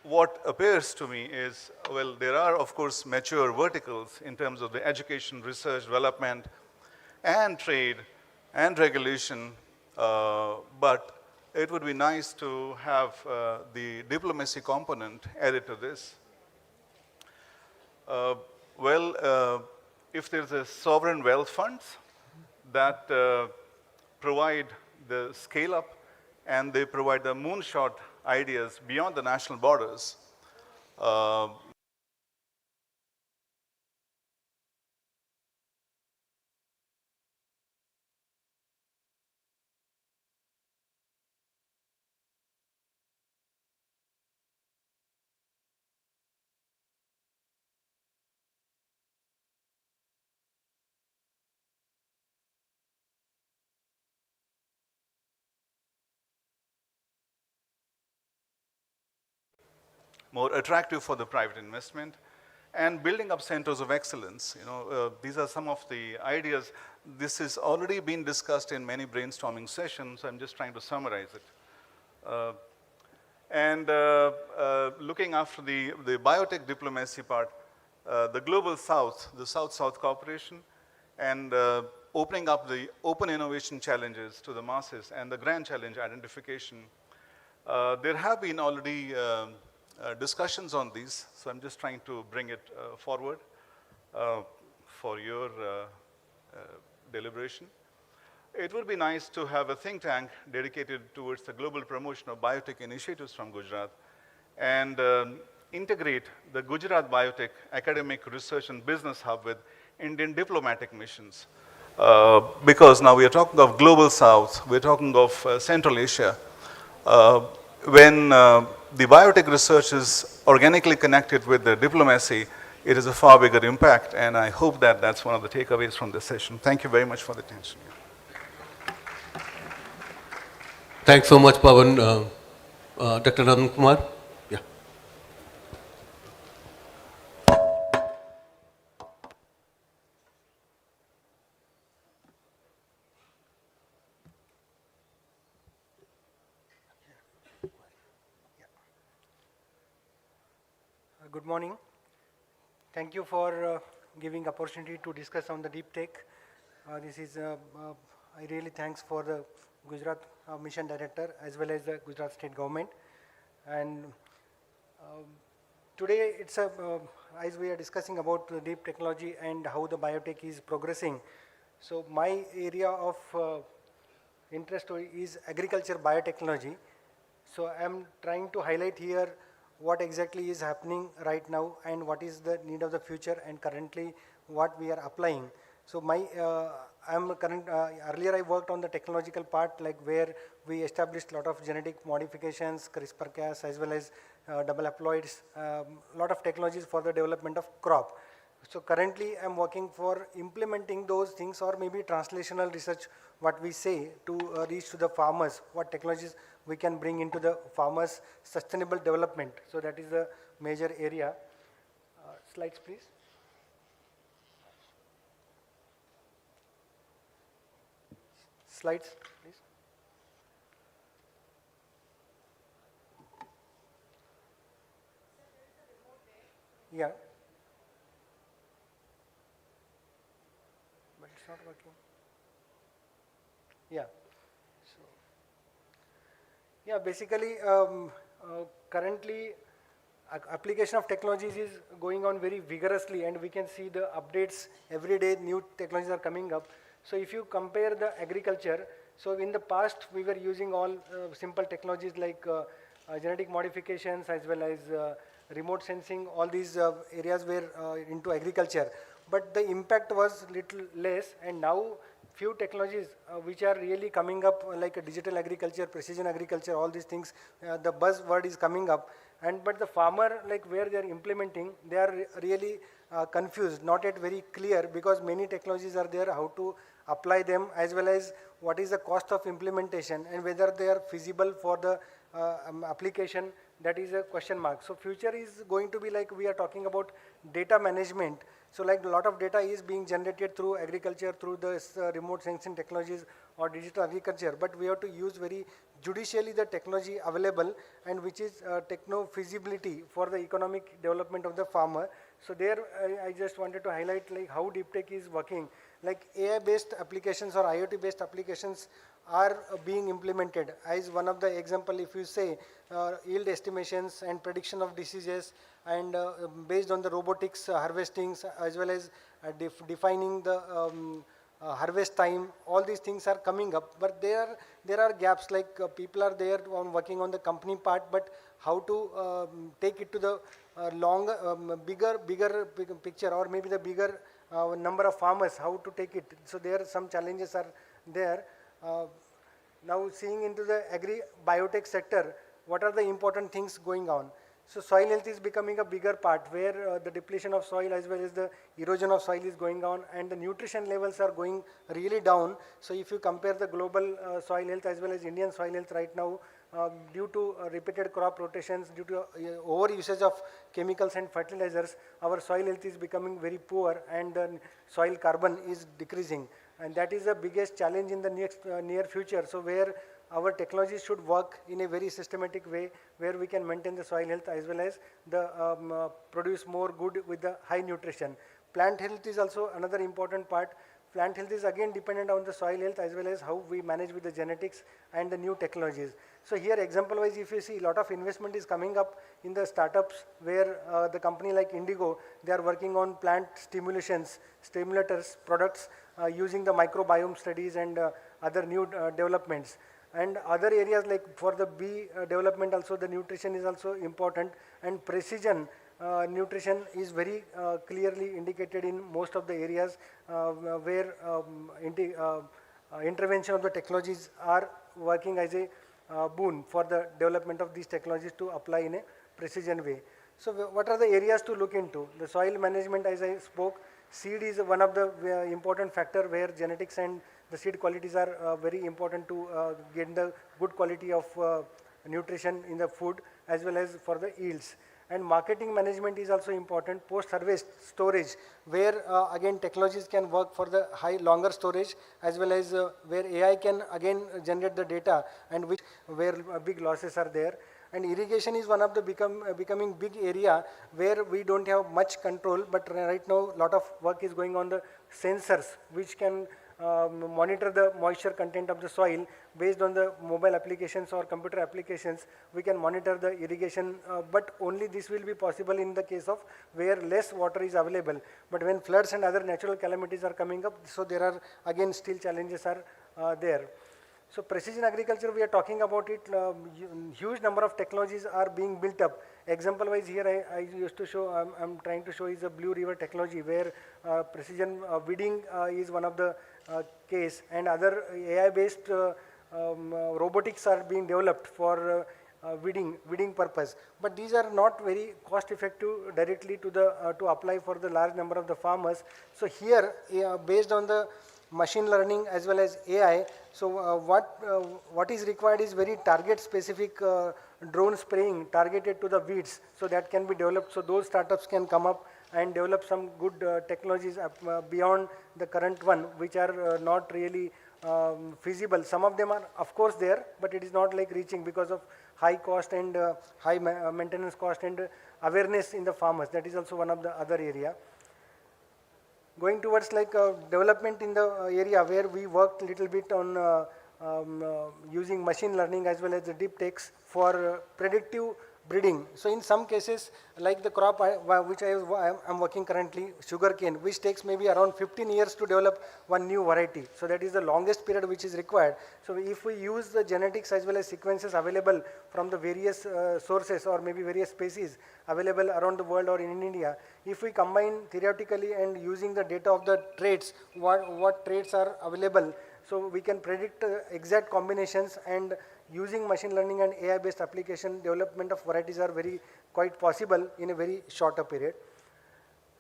what appears to me is, well, there are, of course, mature verticals in terms of the education, research, development, and trade, and regulation, but it would be nice to have the diplomacy component added to this. If there's a sovereign wealth funds that provide the scale up and they provide the moonshot ideas beyond the national borders, more attractive for the private investment, and building up centers of excellence. These are some of the ideas. This has already been discussed in many brainstorming sessions. I'm just trying to summarize it. Looking after the biotech diplomacy part, the Global South, the South-South cooperation, and opening up the open innovation challenges to the masses and the grand challenge identification. There have been already discussions on these, so I'm just trying to bring it forward for your deliberation. it would be nice to have a think tank dedicated towards the global promotion of biotech initiatives from Gujarat and integrate the Gujarat Biotech Academic Research and Business Hub with Indian diplomatic missions. Because now we are talking of Global South, we're talking of Central Asia. When the biotech research is organically connected with the diplomacy, it is a far bigger impact, and I hope that that's one of the takeaways from this session. Thank you very much for the attention. Thanks so much, Pawan. Dr. Nandan Kumar? Yeah. Good morning. Thank you for giving opportunity to discuss on the deep tech. I really thanks for the Gujarat Mission Director as well as the Gujarat State Government. And today it's as we are discussing about the deep technology and how the biotech is progressing. So my area of interest is agriculture biotechnology. So I am trying to highlight here what exactly is happening right now and what is the need of the future and currently what we are applying. So my earlier I worked on the technological part, like where we established a lot of genetic modifications, CRISPR-Cas as well as double haploids, lot of technologies for the development of crop. So currently I'm working for implementing those things or maybe translational research, what we say, to reach to the farmers, what technologies we can bring into the farmers' sustainable development. So that is the major area. Slides please. Slides please. Yeah. But it's not working. Yeah. So, yeah, basically, currently, application of technologies is going on very vigorously, and we can see the updates every day. New technologies are coming up. So, if you compare the agriculture, so in the past we were using all simple technologies like genetic modifications as well as remote sensing. All these areas were into agriculture, but the impact was little less. And now few technologies which are really coming up, like digital agriculture, precision agriculture, all these things, the buzzword is coming up. And but the farmer, like where they are implementing, they are really confused, not yet very clear, because many technologies are there, how to apply them, as well as what is the cost of implementation and whether they are feasible for the application. That is a question mark. So future is going to be like we are talking about data management. So like a lot of data is being generated through agriculture, through the remote sensing technologies or digital agriculture, but we have to use very judicially the technology available and which is techno feasibility for the economic development of the farmer. So there I just wanted to highlight like how deep tech is working. Like AI based applications or IoT based applications are being implemented. As one of the example, if you say yield estimations and prediction of diseases, and based on the robotics harvestings as well as defining the harvest time, all these things are coming up. But there are gaps, like people are there working on the company part, but how to take it to the longer, bigger picture, or maybe the bigger number of farmers, how to take it. So there are some challenges are there. Now seeing into the agri-biotech sector, what are the important things going on? So soil health is becoming a bigger part, where the depletion of soil as well as the erosion of soil is going on, and the nutrition levels are going really down. So if you compare the global soil health as well as Indian soil health right now, due to repeated crop rotations, due to over usage of chemicals and fertilizers, our soil health is becoming very poor, and soil carbon is decreasing. And that is the biggest challenge in the next near future. So where our technology should work in a very systematic way, where we can maintain the soil health as well as the produce more good with the high nutrition. Plant health is also another important part. Plant health is again dependent on the soil health as well as how we manage with the genetics and the new technologies. So here example wise, if you see, a lot of investment is coming up in the startups where the company like Indigo, they are working on plant stimulators products using the microbiome studies and other new developments. And other areas like for the bee development also, the nutrition is also important, and precision nutrition is very clearly indicated in most of the areas where intervention of the technologies are working as a boon for the development of these technologies to apply in a precision way. So what are the areas to look into? The soil management, as I spoke, seed is one of the important factor where genetics and the seed qualities are very important to get the good quality of nutrition in the food as well as for the yields. And marketing management is also important. Post-harvest storage, where again technologies can work for the longer storage, as well as where AI can again generate the data, and where big losses are there. And irrigation is one of the becoming big area where we don't have much control, but right now a lot of work is going on the sensors which can monitor the moisture content of the soil. Based on the mobile applications or computer applications, we can monitor the irrigation, but only this will be possible in the case of where less water is available. But when floods and other natural calamities are coming up, so there are again still challenges are there. So precision agriculture, we are talking about it, huge number of technologies are being built up. Example wise here I used to show, I'm trying to show is a Blue River technology where precision weeding is one of the case, and other AI based robotics are being developed for weeding purpose. But these are not very cost effective directly to apply for the large number of the farmers. So here based on the machine learning as well as AI, so what is required is very target specific drone spraying targeted to the weeds, so that can be developed. So those startups can come up and develop some good technologies beyond the current one, which are not really feasible. Some of them are of course there, but it is not like reaching because of high cost and high maintenance cost and awareness in the farmers. That is also one of the other area. Going towards like development in the area where we worked a little bit on using machine learning as well as the deep techs for predictive breeding. So in some cases, like the crop which I'm working currently, sugarcane, which takes maybe around 15 years to develop one new variety. So that is the longest period which is required. So if we use the genetics as well as sequences available from the various sources or maybe various species available around the world or in India, if we combine theoretically and using the data of the traits, what traits are available, so we can predict exact combinations, and using machine learning and AI based application, development of varieties are quite possible in a very shorter period.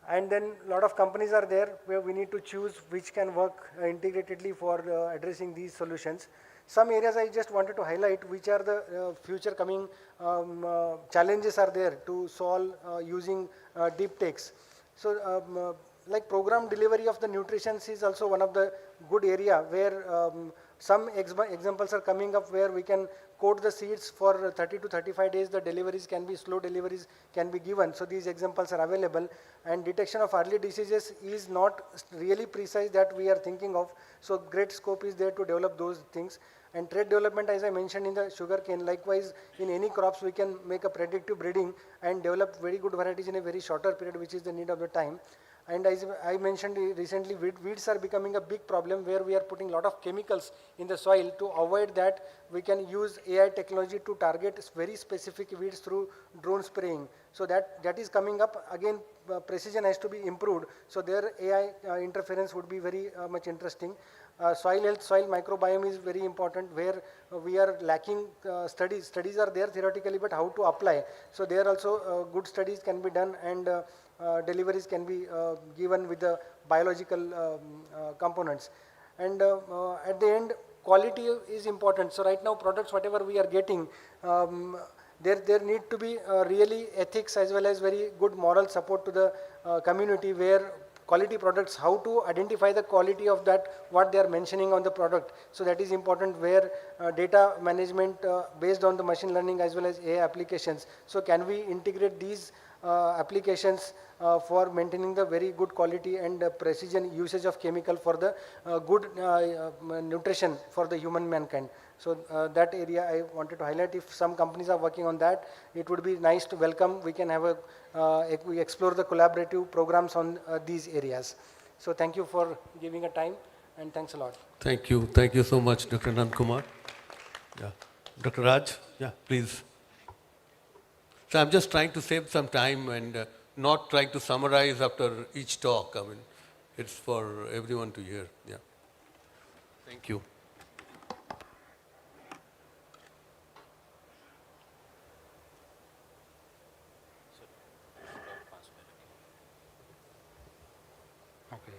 And then a lot of companies are there where we need to choose which can work integratedly for addressing these solutions. Some areas I just wanted to highlight which are the future coming challenges are there to solve using deep techs. So like program delivery of the nutrition is also one of the good area where some examples are coming up where we can coat the seeds for 30 to 35 days, the deliveries can be, slow deliveries can be given. So these examples are available, and detection of early diseases is not really precise that we are thinking of. So great scope is there to develop those things. And trait development, as I mentioned in the sugarcane, likewise in any crops we can make a predictive breeding and develop very good varieties in a very shorter period, which is the need of the time. And as I mentioned recently, weeds are becoming a big problem where we are putting a lot of chemicals in the soil. To avoid that, we can use AI technology to target very specific weeds through drone spraying. So that is coming up. Again, precision has to be improved. So their AI interference would be very much interesting. Soil health, soil microbiome is very important where we are lacking studies. Studies are there theoretically, but how to apply. So there also good studies can be done, and deliveries can be given with the biological components. And at the end, quality is important. So right now products whatever we are getting, there need to be really ethics as well as very good moral support to the community, where quality products, how to identify the quality of that, what they are mentioning on the product. So that is important, where data management based on the machine learning as well as AI applications. So can we integrate these applications for maintaining the very good quality and precision usage of chemical for the good nutrition for the human mankind. So that area I wanted to highlight. If some companies are working on that, it would be nice to welcome. We can have we explore the collaborative programs on these areas. So thank you for giving a time, and thanks a lot. Thank you. Thank you so much, Dr. Anand Kumar. Yeah. Dr. Raj, yeah, please. So I'm just trying to save some time and not trying to summarize after each talk. I mean, it's for everyone to hear. Yeah. Thank you. Okay.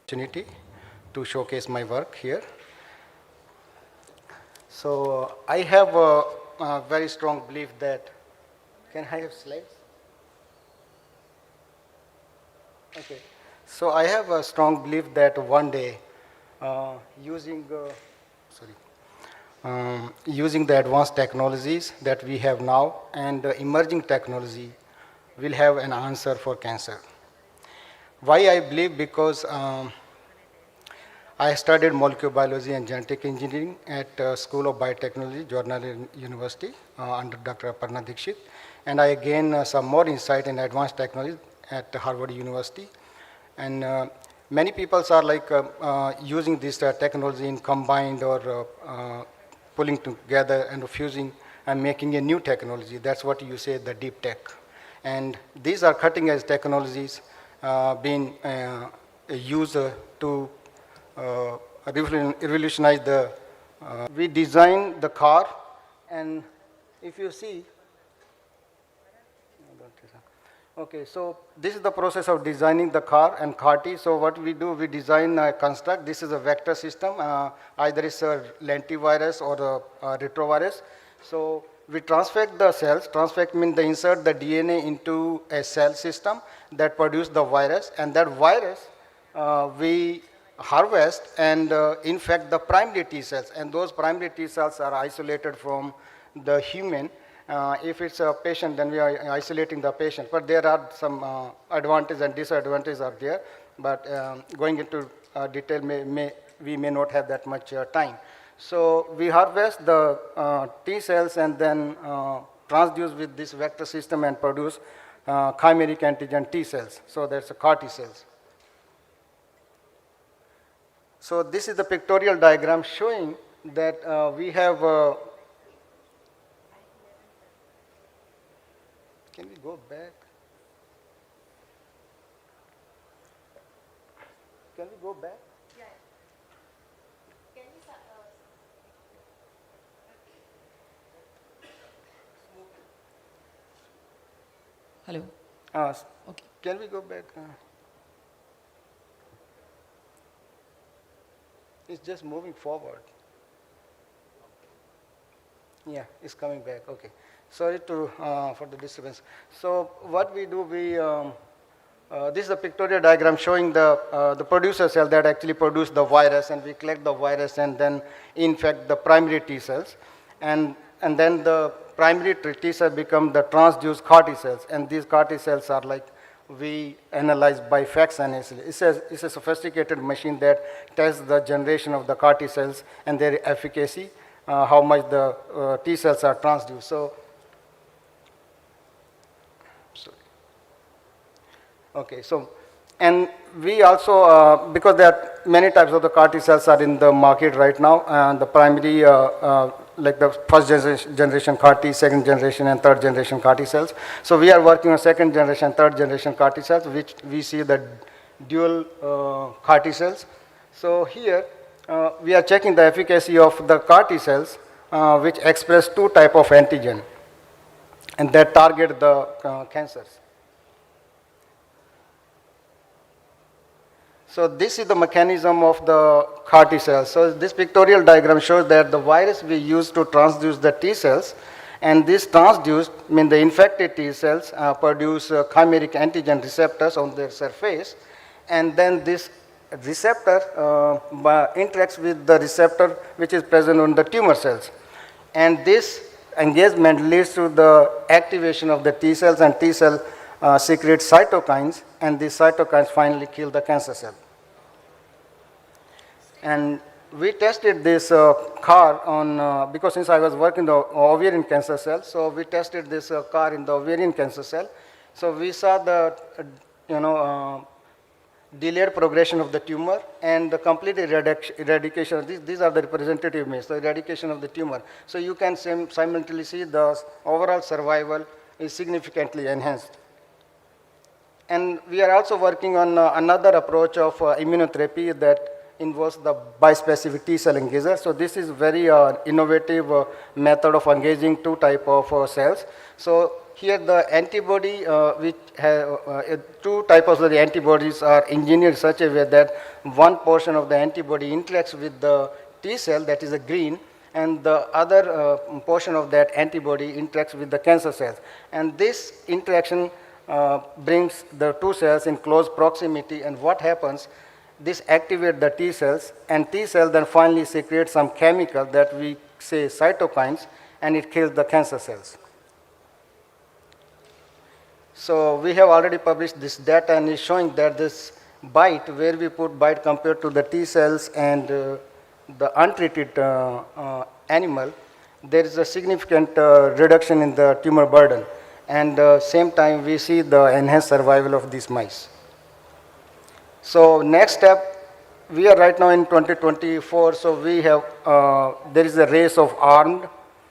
Opportunity to showcase my work here. So I have a very strong belief that, can I have slides? Okay. So I have a strong belief that one day using the advanced technologies that we have now and emerging technology will have an answer for cancer. Why I believe? Because I studied molecular biology and genetic engineering at School of Biotechnology, Gujarat University under Dr. Aparna Dikshit, and I gained some more insight in advanced technology at Harvard University. And many people are like using this technology in combined or pulling together and fusing and making a new technology. That's what you say, the deep tech. And these are cutting edge technologies being used to revolutionize the. We design the car, and if you see, okay, so this is the process of designing the car and CAR-T. So what we do, we design a construct. This is a vector system. Either it's a lentivirus or a retrovirus. So we transfect the cells. Transfect means they insert the DNA into a cell system that produce the virus. And that virus we harvest and infect the primary T cells. And those primary T cells are isolated from the human. If it's a patient, then we are isolating the patient. But there are some advantages and disadvantages are there. But going into detail, we may not have that much time. So we harvest the T cells and then transduce with this vector system and produce chimeric antigen T cells. So that's a CAR T cells. So this is the pictorial diagram showing that we have. Can we go back? Can we go back? Yeah. Can we Hello. Okay. Can we go back? It's just moving forward. Yeah, it's coming back. Okay. Sorry for the disturbance. So what we do, this is a pictorial diagram showing the producer cell that actually produce the virus, and we collect the virus and then infect the primary T cells, and then the primary T cells become the transduced CAR T cells, and these CAR T cells are like we analyze by FACS analysis. It's a sophisticated machine that tests the generation of the CAR T cells and their efficacy, how much the T cells are transduced. So. Okay, so, and we also, because there are many types of the CAR T cells are in the market right now, and the primary, like the first generation CAR T, second generation and third generation CAR T cells. So we are working on second generation, third generation CAR T cells, which we see the dual CAR T cells. So here, we are checking the efficacy of the CAR T cells, which express two type of antigen, and that target the cancers. So this is the mechanism of the CAR T cells. So this pictorial diagram shows that the virus we use to transduce the T cells, and this transduced means the infected T cells produce chimeric antigen receptors on their surface, and then this receptor interacts with the receptor which is present on the tumor cells. And this engagement leads to the activation of the T cells, and T cell secrete cytokines, and these cytokines finally kill the cancer cell. And we tested this car on, because since I was working the ovarian cancer cell, so we tested this car in the ovarian cancer cell. So we saw the, delayed progression of the tumor and the complete eradication. These are the representative images, the eradication of the tumor. So you can simultaneously see the overall survival is significantly enhanced. And we are also working on another approach of immunotherapy that involves the bispecific T-cell engager. So this is very innovative method of engaging two type of cells. So here the antibody, which have two types of the antibodies are engineered such a way that one portion of the antibody interacts with the T cell, that is a green, and the other portion of that antibody interacts with the cancer cells. And this interaction brings the two cells in close proximity, and what happens, this activates the T cells, and T cell then finally secretes some chemical that we say cytokines, and it kills the cancer cells. So we have already published this data, and is showing that this bite, where we put bite compared to the T cells and the untreated animal, there is a significant reduction in the tumor burden. And same time we see the enhanced survival of these mice. So next step, we are right now in 2024, so we have, there is a race of armed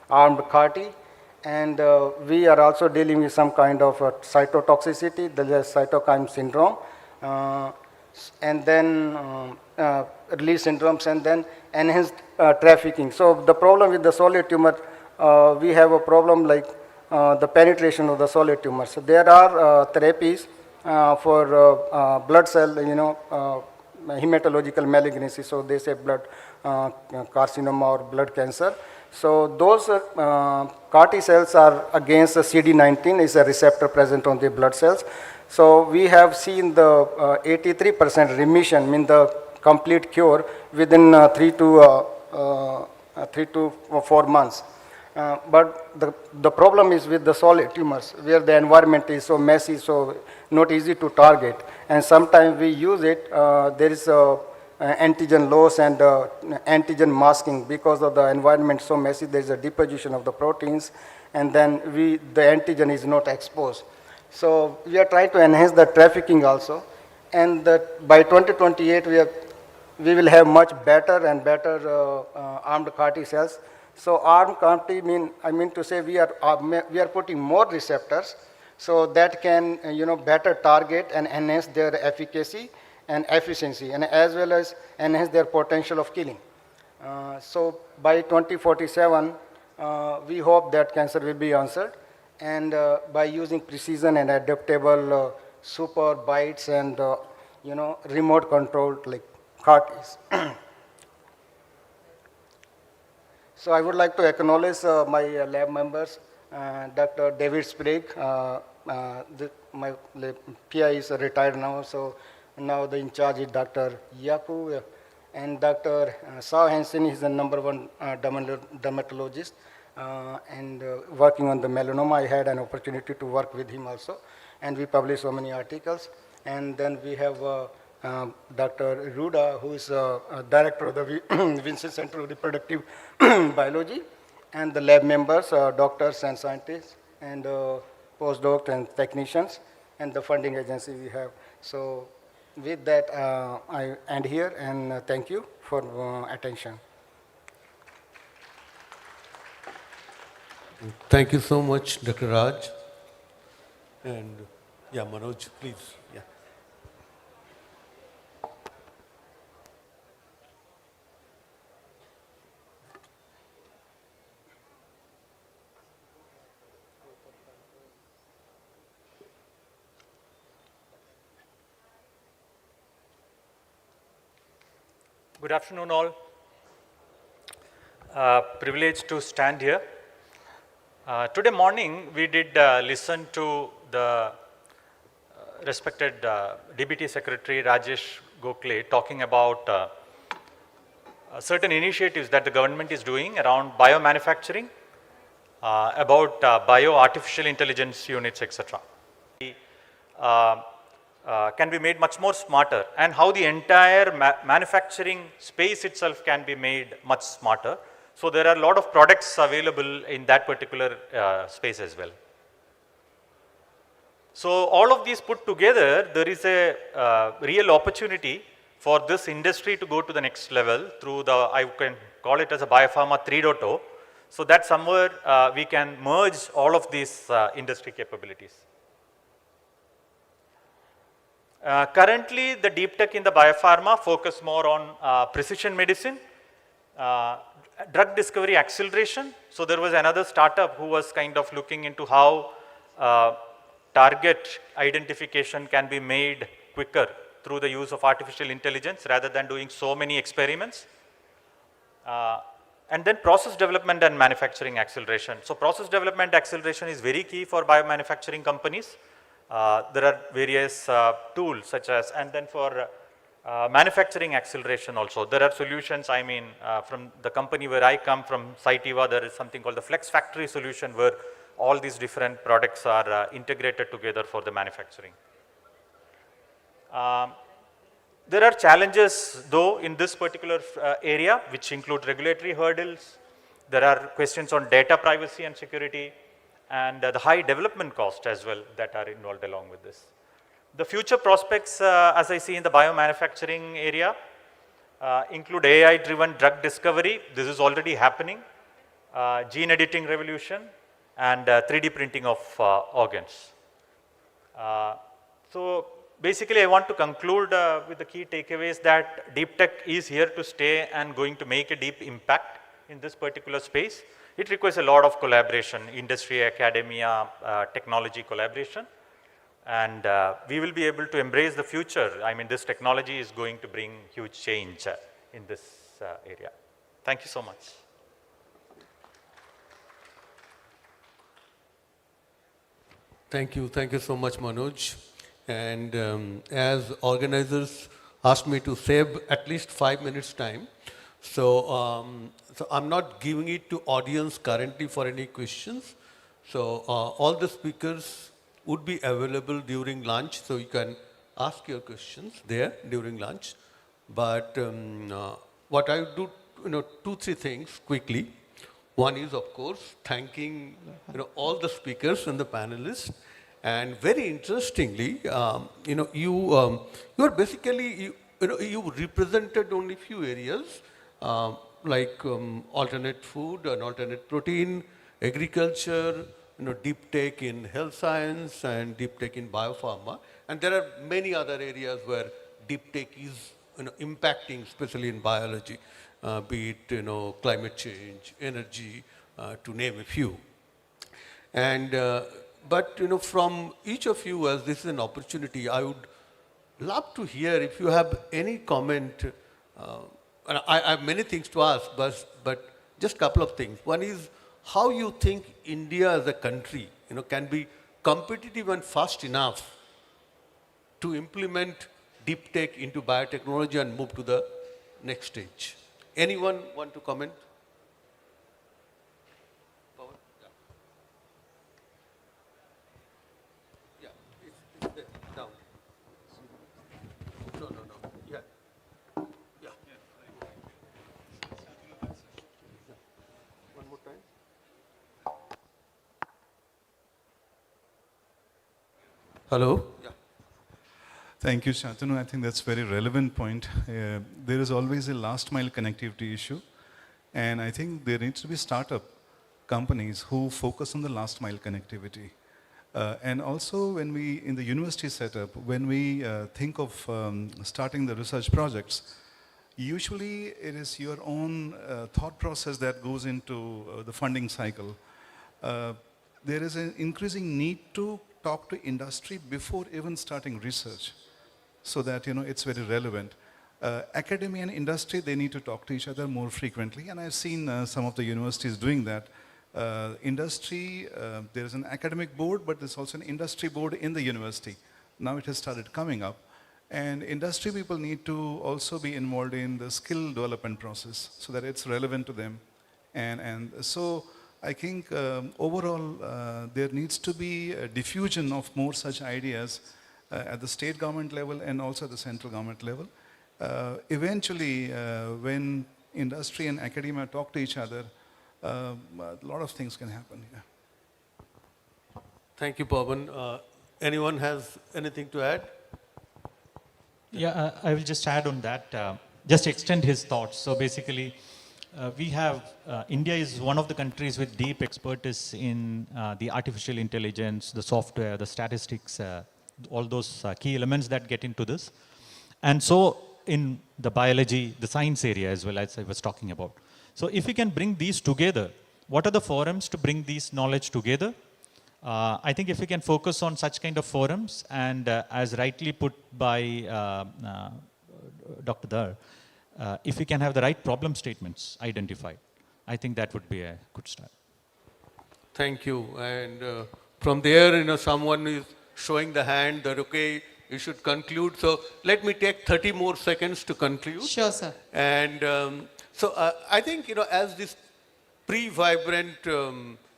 CAR-T, and we are also dealing with some kind of cytotoxicity, the cytokine syndrome, and then release syndromes, and then enhanced trafficking. So the problem with the solid tumor, we have a problem like the penetration of the solid tumor. So there are therapies for blood cell, hematological malignancy. So they say blood carcinoma or blood cancer. So those CAR-T cells are against the CD19, is a receptor present on the blood cells. So we have seen the 83% remission, mean the complete cure within 3 to 4 months. But the problem is with the solid tumors, where the environment is so messy, so not easy to target. And sometimes we use it, there is a antigen loss and antigen masking. Because of the environment so messy, there is a deposition of the proteins, and then the antigen is not exposed. So we are trying to enhance the trafficking also, and by 2028 we will have much better and better armed CAR-T cells. So armed CAR-T I mean to say we are putting more receptors, so that can better target and enhance their efficacy and efficiency, and as well as enhance their potential of killing. So by 2047, we hope that cancer will be answered, and by using precision and adaptable super bites and remote controlled like CAR-Ts. So I would like to acknowledge my lab members, Dr. David Sprague. My PI is retired now, so now the in charge is Dr. Yaku, and Dr. Sao Hansen is the #1 dermatologist, and working on the melanoma. I had an opportunity to work with him also, and we published so many articles. And then we have Dr. Ruda, who is director of the Vincent Center of Reproductive Biology, and the lab members, doctors and scientists, and postdocs and technicians, and the funding agency we have. So with that, I end here, and thank you for attention. Thank you so much, Dr. Raj. And yeah, Manoj, please. Yeah. Good afternoon, all. Privileged to stand here. Today morning, we did listen to the respected DBT Secretary Rajesh Gokhale talking about certain initiatives that the government is doing around biomanufacturing, about bio-artificial intelligence units, etc. can be made much more smarter, and how the entire manufacturing space itself can be made much smarter. So there are a lot of products available in that particular space as well. So all of these put together, there is a real opportunity for this industry to go to the next level through the, I can call it as a Biopharma 3.0. So that somewhere we can merge all of these industry capabilities. Currently, the deep tech in the biopharma focus more on precision medicine, drug discovery acceleration. So there was another startup who was kind of looking into how target identification can be made quicker through the use of artificial intelligence rather than doing so many experiments. And then process development and manufacturing acceleration. So process development acceleration is very key for biomanufacturing companies. There are various tools such as, and then for manufacturing acceleration also, there are solutions, I mean, from the company where I come from, Cytiva, there is something called the Flex Factory solution where all these different products are integrated together for the manufacturing. There are challenges though in this particular area, which include regulatory hurdles. There are questions on data privacy and security, and the high development cost as well that are involved along with this. The future prospects, as I see in the biomanufacturing area, include AI-driven drug discovery. This is already happening. Gene editing revolution, and 3D printing of organs. So basically, I want to conclude with the key takeaways that deep tech is here to stay and going to make a deep impact in this particular space. It requires a lot of collaboration, industry, academia, technology collaboration, and we will be able to embrace the future. I mean, this technology is going to bring huge change in this area. Thank you so much. Thank you so much, Manoj. And as organizers asked me to save at least 5 minutes time, so I'm not giving it to audience currently for any questions. So all the speakers would be available during lunch, so you can ask your questions there during lunch. But what I would do, 2-3 things quickly. One is, of course, thanking all the speakers and the panelists. And very interestingly, you are basically, you represented only few areas like alternate food and alternate protein, agriculture, deep tech in health science and deep tech in biopharma. And there are many other areas where deep tech is impacting, especially in biology, be it climate change, energy, to name a few. And but from each of you, as this is an opportunity, I would love to hear if you have any comment. And I have many things to ask, but just a couple of things. One is how you think India as a country, can be competitive and fast enough to implement deep tech into biotechnology and move to the next stage. Anyone want to comment? Yeah, it's there, down. No. Yeah. One more time. Hello? Yeah. Thank you, Shantanu. I think that's a very relevant point. There is always a last mile connectivity issue. And I think there needs to be startup companies who focus on the last mile connectivity. And also when we, in the university setup, when we think of starting the research projects, usually it is your own thought process that goes into the funding cycle. There is an increasing need to talk to industry before even starting research, so that it's very relevant. Academia and industry, they need to talk to each other more frequently, and I've seen some of the universities doing that. Industry, there is an academic board, but there's also an industry board in the university. Now it has started coming up. And industry people need to also be involved in the skill development process so that it's relevant to them. And so I think overall there needs to be a diffusion of more such ideas at the state government level and also at the central government level. Eventually, when industry and academia talk to each other, a lot of things can happen here. Thank you, Pawan. Anyone has anything to add? Yeah, I will just add on that, just extend his thoughts. So basically, we have, India is one of the countries with deep expertise in the artificial intelligence, the software, the statistics, all those key elements that get into this. And so in the biology, the science area as well, as I was talking about. So if we can bring these together, what are the forums to bring these knowledge together? I think if we can focus on such kind of forums and as rightly put by Dr. Dar, if we can have the right problem statements identified, I think that would be a good start. Thank you. And from there, someone is showing the hand that, okay, you should conclude. So let me take 30 more seconds to conclude. Sure, sir. And so I think, as this pre-vibrant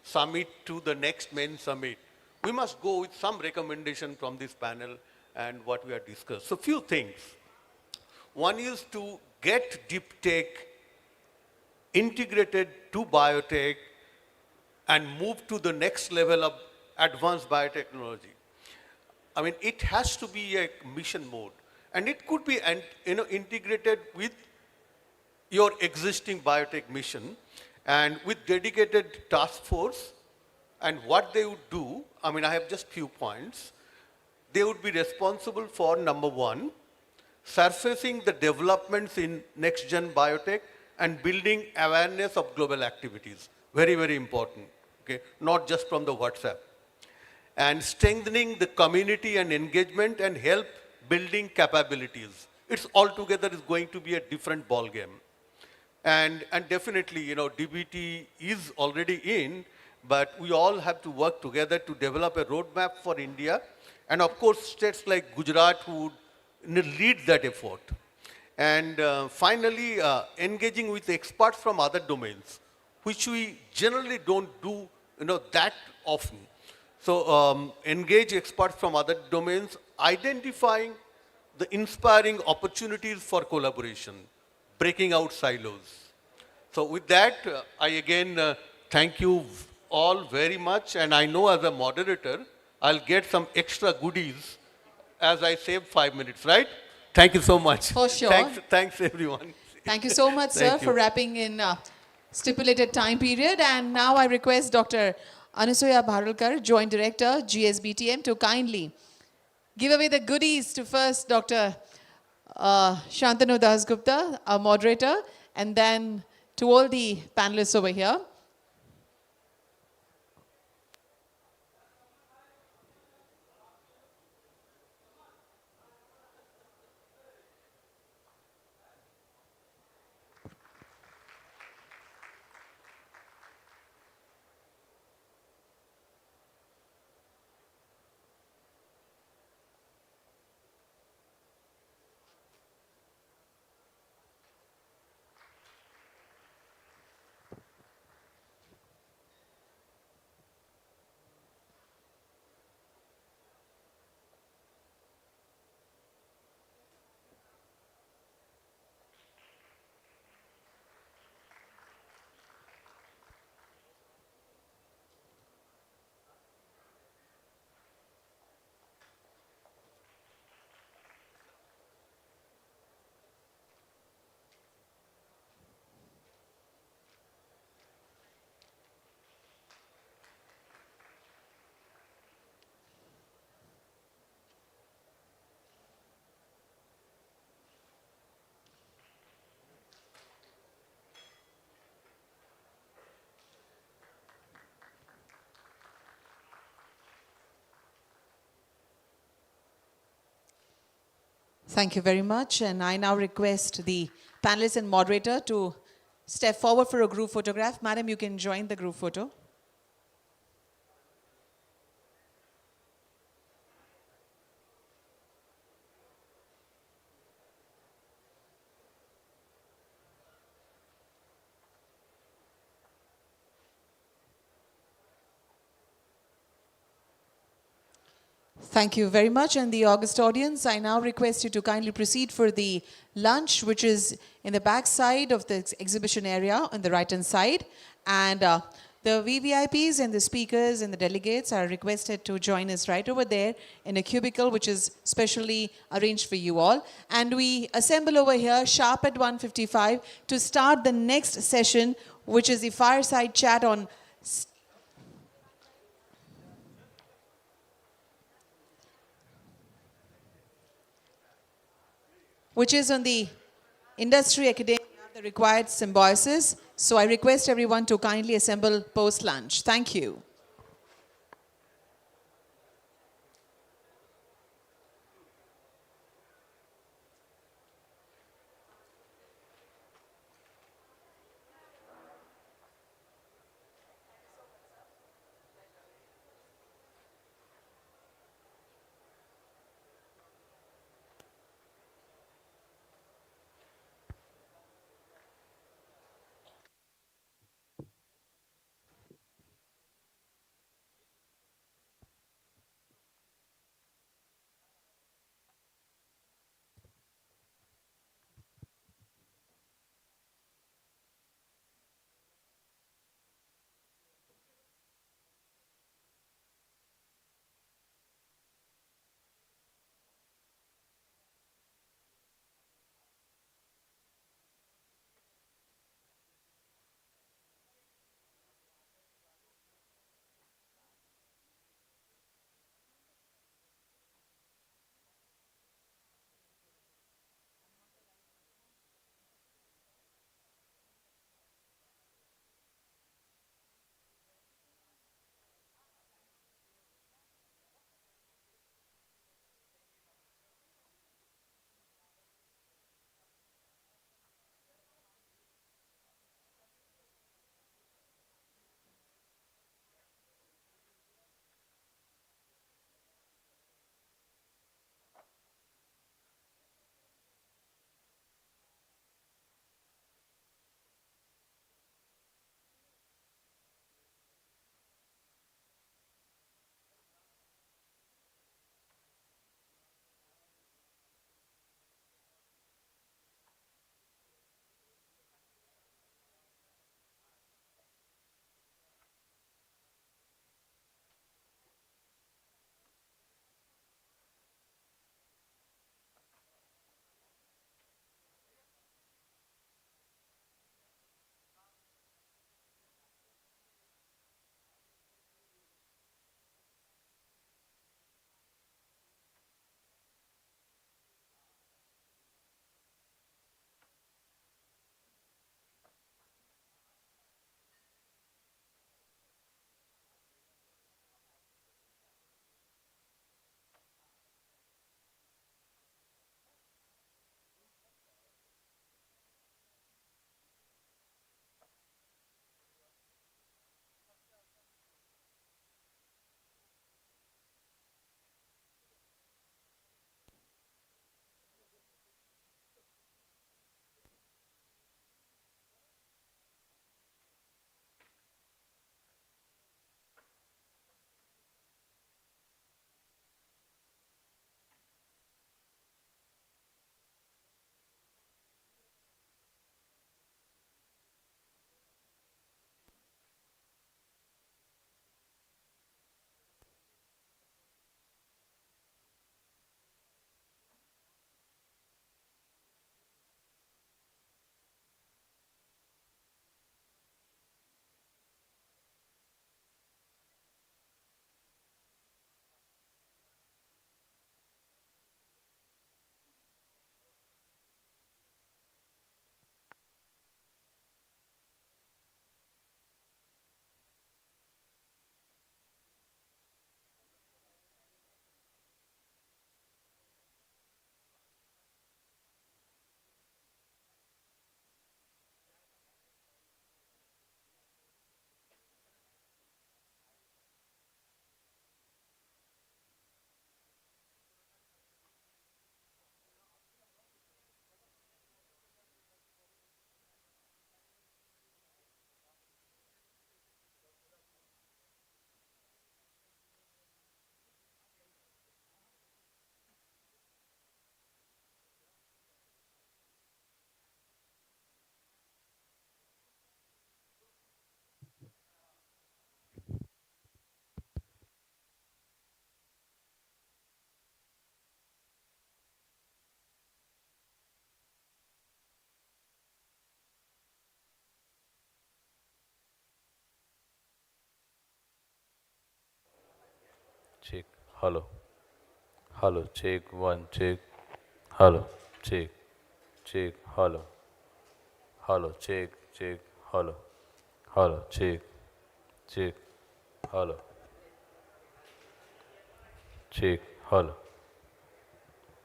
summit to the next main summit, we must go with some recommendation from this panel and what we have discussed. So few things. One is to get deep tech integrated to biotech and move to the next level of advanced biotechnology. I mean, it has to be a mission mode, and it could be integrated with your existing biotech mission and with dedicated task force. And what they would do, I mean, I have just few points. They would be responsible for, number one, surfacing the developments in next-gen biotech and building awareness of global activities. Very, very important, okay? Not just from the WhatsApp. And strengthening the community and engagement and help building capabilities. It's altogether is going to be a different ball game. And definitely, DBT is already in, but we all have to work together to develop a roadmap for India. And of course, states like Gujarat who would lead that effort. And finally, engaging with experts from other domains, which we generally don't do that often. So engage experts from other domains, identifying the inspiring opportunities for collaboration, breaking out silos. So with that, I again thank you all very much. And I know as a moderator, I'll get some extra goodies as I save 5 minutes, right? Thank you so much. For sure. Thanks everyone. Thank you so much, sir, Thank you. for wrapping in stipulated time period. And now I request Dr. Anasuya Bharalkar, Joint Director, GSBTM, to kindly give away the goodies to first Dr. Shantanu Dasgupta, our moderator, and then to all the panelists over here. Thank you very much. And I now request the panelists and moderator to step forward for a group photograph. Madam, you can join the group photo. Thank you very much. And the august audience, I now request you to kindly proceed for the lunch, which is in the back side of the exhibition area on the right-hand side. And the VVIPs and the speakers and the delegates are requested to join us right over there in a cubicle, which is specially arranged for you all. And we assemble over here sharp at 1:55 to start the next session, which is the fireside chat on which is on the industry academia, the required symbiosis. So I request everyone to kindly assemble post-lunch. Thank you. check, hello, hello, check, one, check, hello, check, check, hello, hello, check, check, hello, hello, check, check, hello, check, hello,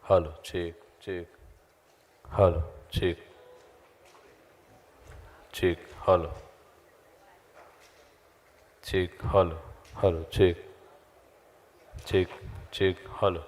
hello, check, check, hello, check, check, hello, check, hello, hello, check, check, check, hello.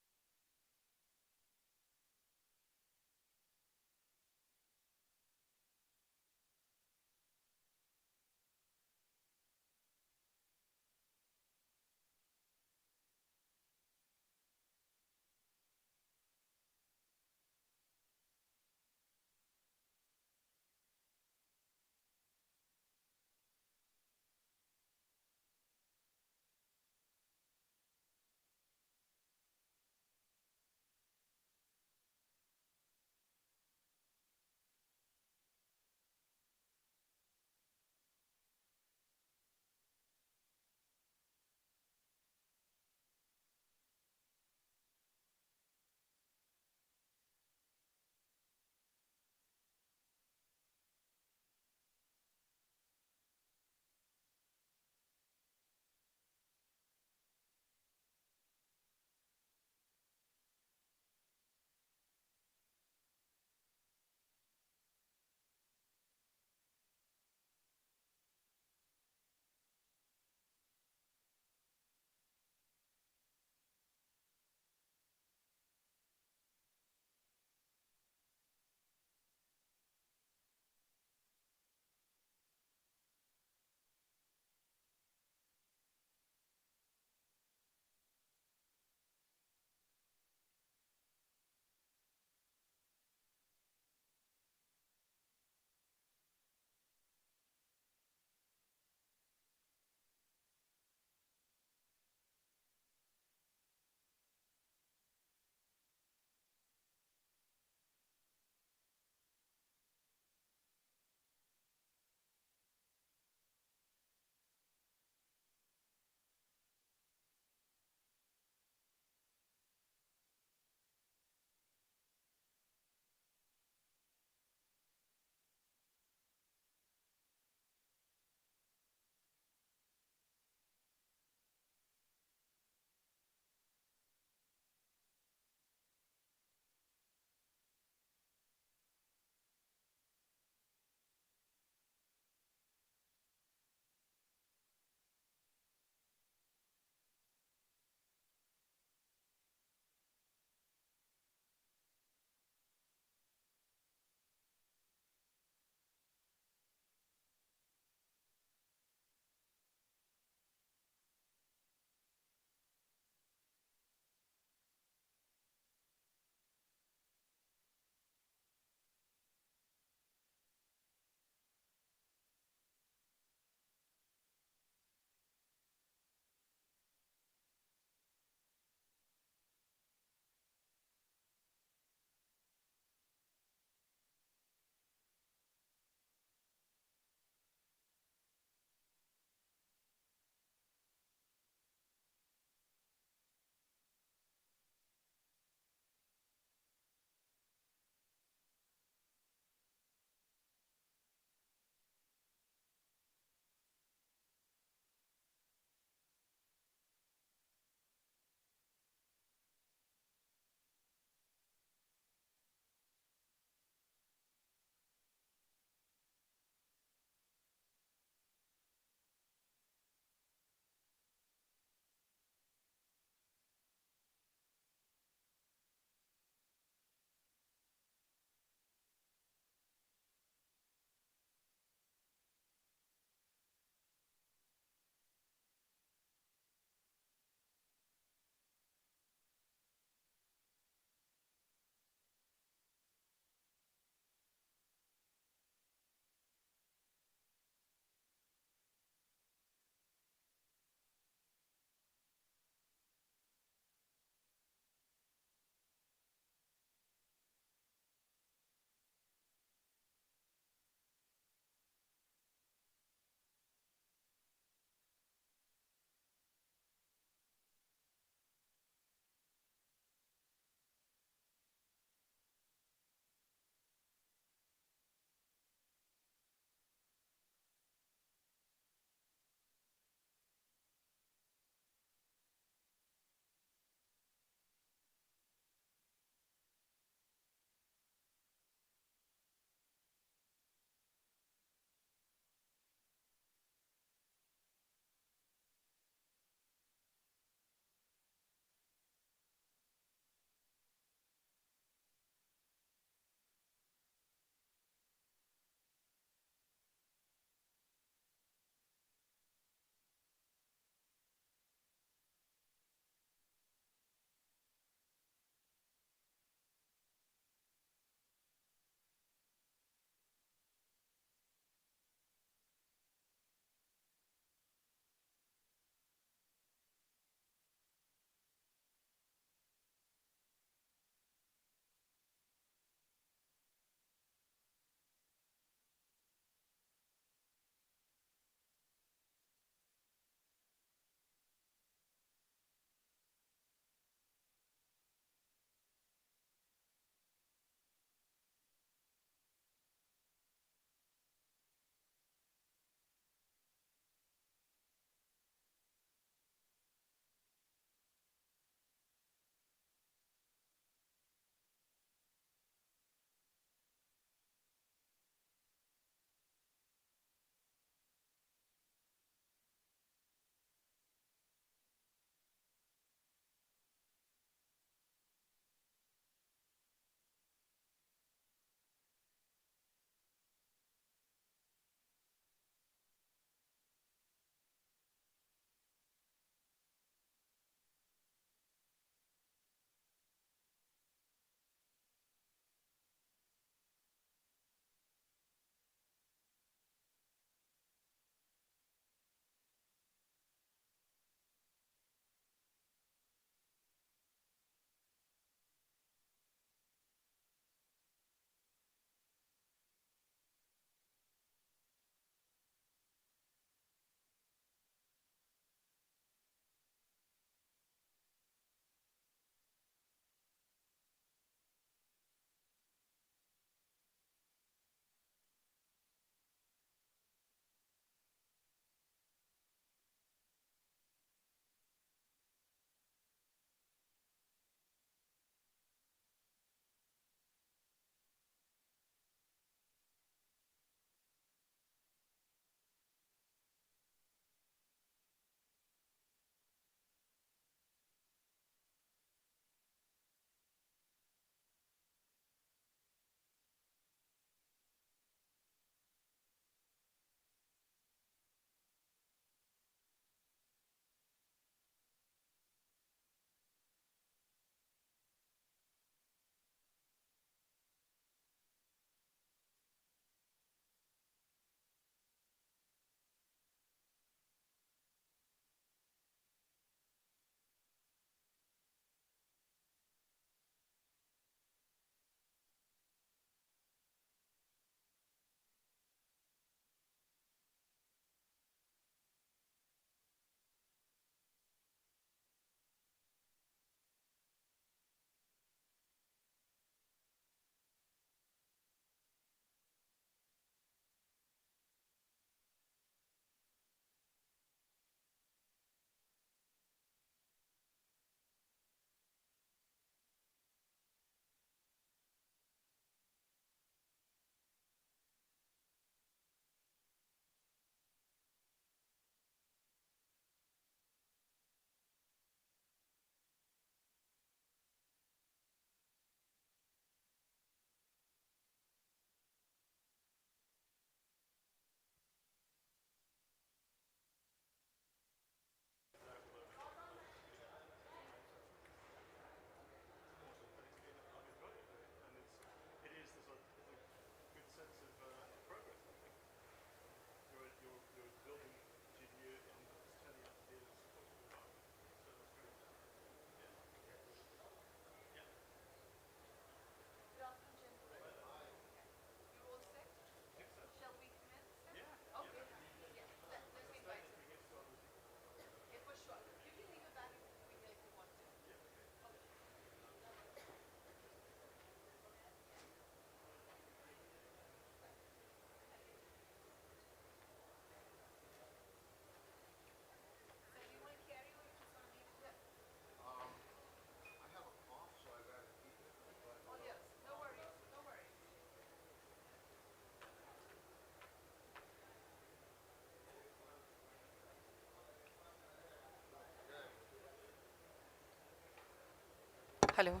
Hello.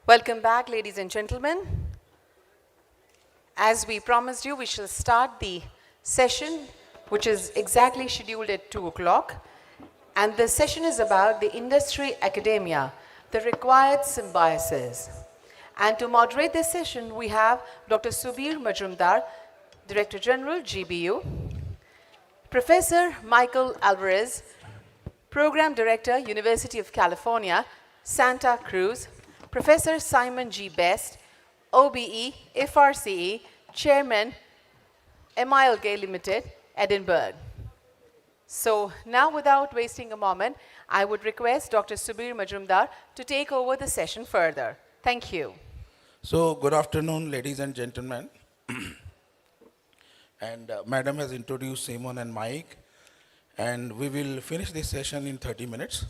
Welcome back, ladies and gentlemen. As we promised you, we shall start the session, which is exactly scheduled at 2 o'clock. And the session is about the industry academia, the required symbiosis. And to moderate this session, we have Dr. Subir Majumdar, Director General, GBU, Professor Michael Alvarez, Program Director, University of California, Santa Cruz, Professor Simon G. Best, OBE, FRCE, Chairman, MILK Limited, Edinburgh. So now, without wasting a moment, I would request Dr. Subir Majumdar to take over the session further. Thank you. So, good afternoon, ladies and gentlemen. And Madam has introduced Simon and Mike, and we will finish this session in 30 minutes.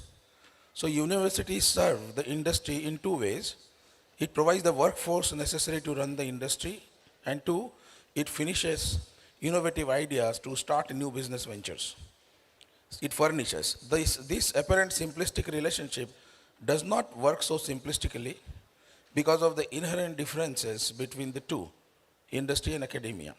So, universities serve the industry in two ways. It provides the workforce necessary to run the industry, and two, it finishes innovative ideas to start new business ventures. It furnishes. This apparent simplistic relationship does not work so simplistically because of the inherent differences between the two, industry and academia.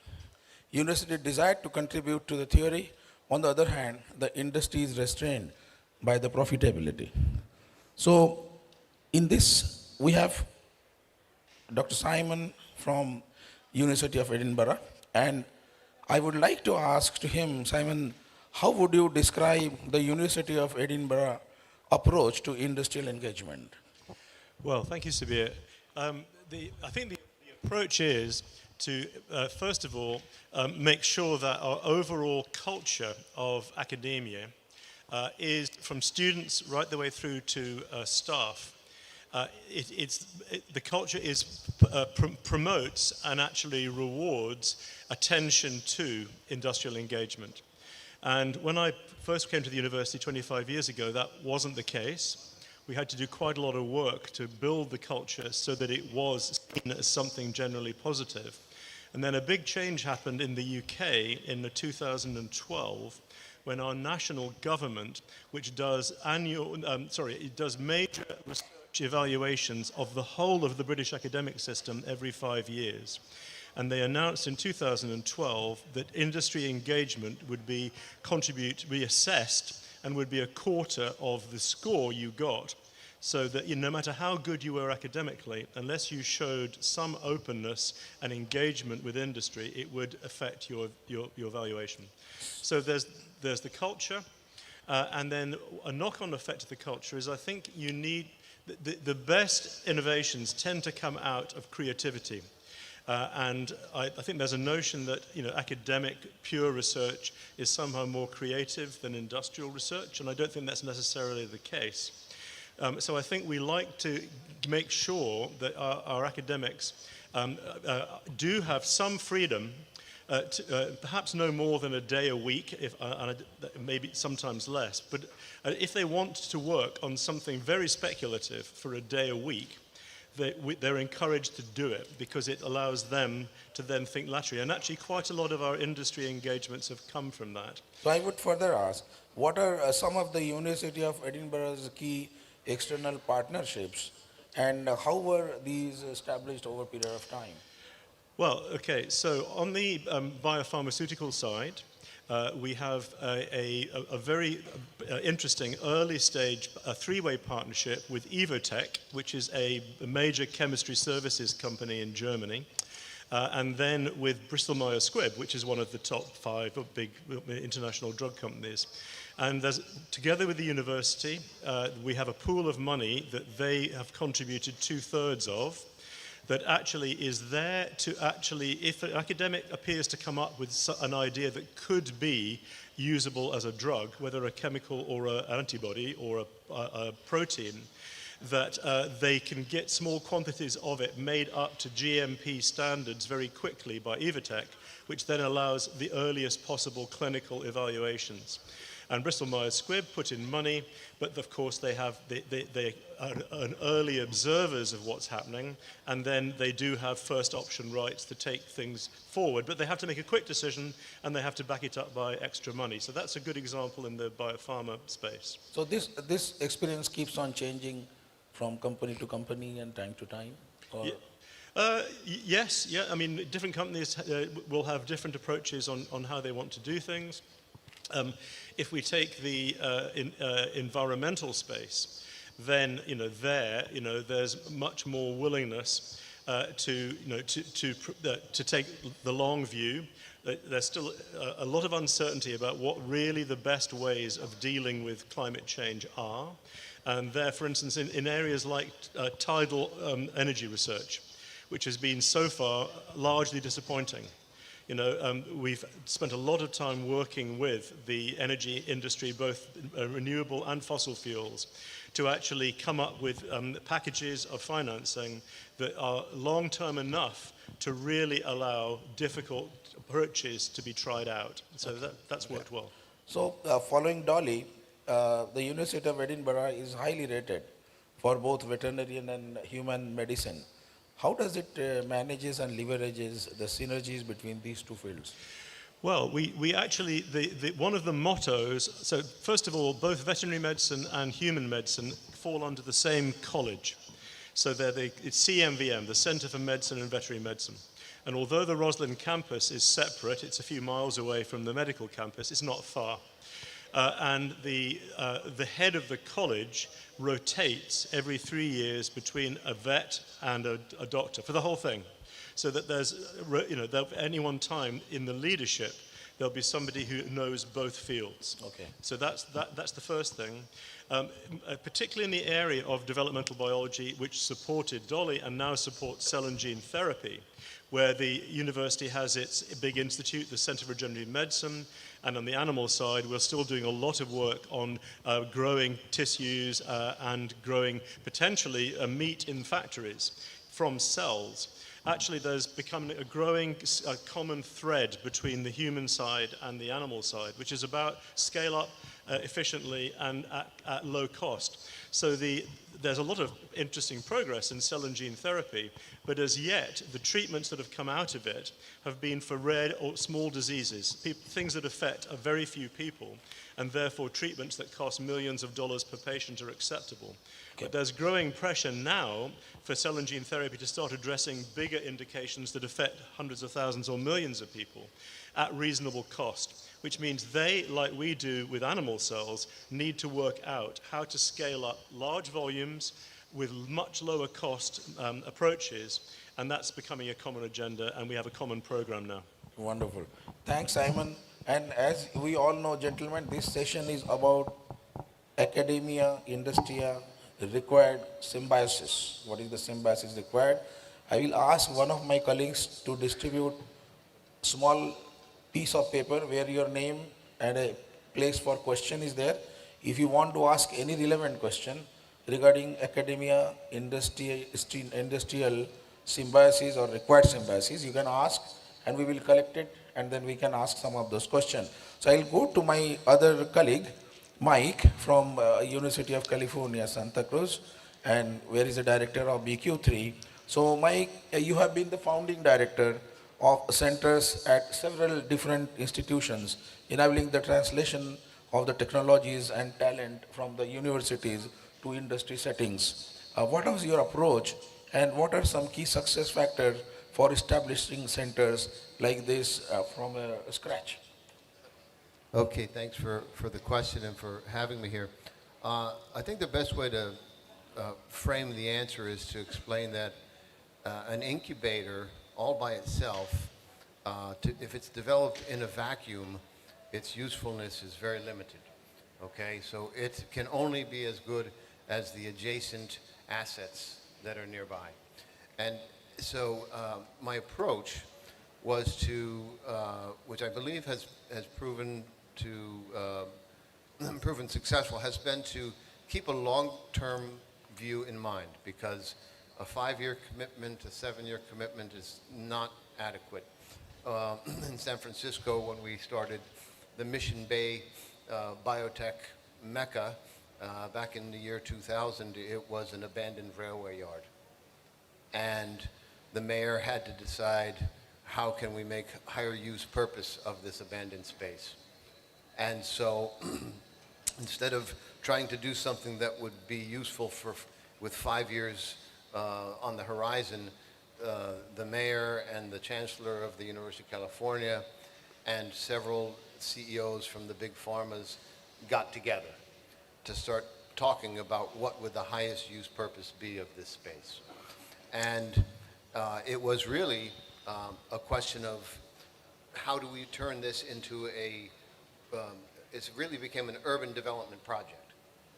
University desire to contribute to the theory. On the other hand, the industry is restrained by the profitability. So, in this, we have Dr. Simon from University of Edinburgh, and I would like to ask to him, Simon, how would you describe the University of Edinburgh approach to industrial engagement? Well, thank you, Subir. I think the approach is to, first of all, make sure that our overall culture of academia is, from students right the way through to staff, the culture promotes and actually rewards attention to industrial engagement. And when I first came to the university 25 years ago, that wasn't the case. We had to do quite a lot of work to build the culture so that it was seen as something generally positive. And then a big change happened in the UK in 2012 when our national government, which does major research evaluations of the whole of the British academic system every 5 years. And they announced in 2012 that industry engagement would be reassessed and would be a quarter of the score you got. So that no matter how good you were academically, unless you showed some openness and engagement with industry, it would affect your valuation. So there's the culture, and then a knock-on effect of the culture is I think you need, the best innovations tend to come out of creativity. And I think there's a notion that academic pure research is somehow more creative than industrial research, and I don't think that's necessarily the case. So I think we like to make sure that our academics do have some freedom, perhaps no more than a day a week, maybe sometimes less, but if they want to work on something very speculative for a day a week, they're encouraged to do it because it allows them to then think laterally. And actually quite a lot of our industry engagements have come from that. So I would further ask, what are some of the University of Edinburgh's key external partnerships, and how were these established over a period of time? Well, okay, so on the biopharmaceutical side, we have a very interesting early stage three-way partnership with Evotech, which is a major chemistry services company in Germany, and then with Bristol Myers Squibb, which is one of the top 5 big international drug companies. And together with the university, we have a pool of money that they have contributed 2/3 of, that actually is there to actually, if an academic appears to come up with an idea that could be usable as a drug, whether a chemical or an antibody or a protein, that they can get small quantities of it made up to GMP standards very quickly by Evotech, which then allows the earliest possible clinical evaluations. And Bristol Myers Squibb put in money, but of course they are an early observers of what's happening, and then they do have first option rights to take things forward, but they have to make a quick decision and they have to back it up by extra money. So that's a good example in the biopharma space. So this experience keeps on changing from company to company and time to time? Or Yes, yeah. I mean, different companies will have different approaches on how they want to do things. If we take the environmental space, then there's much more willingness to take the long view. There's still a lot of uncertainty about what really the best ways of dealing with climate change are. And there, for instance, in areas like tidal energy research, which has been so far largely disappointing. We've spent a lot of time working with the energy industry, both renewable and fossil fuels, to actually come up with packages of financing that are long-term enough to really allow difficult approaches to be tried out. So that's worked well. So, following Dolly, the University of Edinburgh is highly rated for both veterinarian and human medicine. How does it manages and leverages the synergies between these two fields? Well, we actually, one of the mottos, so first of all, both veterinary medicine and human medicine fall under the same college. So it's CMVM, the Centre for Medicine and Veterinary Medicine. And although the Roslyn campus is separate, it's a few miles away from the medical campus, it's not far. And the head of the college rotates every 3 years between a vet and a doctor for the whole thing. So that there's, at any one time in the leadership, there'll be somebody who knows both fields. Okay. So that's the first thing. Particularly in the area of developmental biology, which supported Dolly and now supports cell and gene therapy, where the university has its big institute, the Centre for Regenerative Medicine, and on the animal side, we're still doing a lot of work on growing tissues and growing potentially meat in factories from cells. Actually, there's become a growing common thread between the human side and the animal side, which is about scale up efficiently and at low cost. So there's a lot of interesting progress in cell and gene therapy, but as yet, the treatments that have come out of it have been for rare or small diseases, things that affect a very few people, and therefore treatments that cost millions of dollars per patient are acceptable. Okay. But there's growing pressure now for cell and gene therapy to start addressing bigger indications that affect hundreds of thousands or millions of people at reasonable cost, which means they, like we do with animal cells, need to work out how to scale up large volumes with much lower cost approaches, and that's becoming a common agenda, and we have a common program now. Wonderful. Thanks, Simon. And as we all know, gentlemen, this session is about academia, industria, required symbiosis. What is the symbiosis required? I will ask one of my colleagues to distribute small piece of paper where your name and a place for question is there. If you want to ask any relevant question regarding academia, industrial symbiosis or required symbiosis, you can ask and we will collect it and then we can ask some of those questions. So I'll go to my other colleague, Mike from University of California, Santa Cruz, and where is the director of BQ3. So Mike, you have been the founding director of centers at several different institutions, enabling the translation of the technologies and talent from the universities to industry settings. What was your approach and what are some key success factors for establishing centers like this from scratch? Okay, thanks for the question and for having me here. I think the best way to frame the answer is to explain that an incubator all by itself, if it's developed in a vacuum, its usefulness is very limited. Okay, so it can only be as good as the adjacent assets that are nearby. And so my approach was to, which I believe has proven successful, has been to keep a long-term view in mind, because a 5-year commitment, a 7-year commitment is not adequate. In San Francisco, when we started the Mission Bay biotech mecca back in the year 2000, it was an abandoned railway yard. And the mayor had to decide, how can we make higher use purpose of this abandoned space? And so instead of trying to do something that would be useful for with 5 years on the horizon, the mayor and the chancellor of the University of California and several CEOs from the big pharmas got together to start talking about what would the highest use purpose be of this space. And it was really a question of how do we turn this into it really became an urban development project.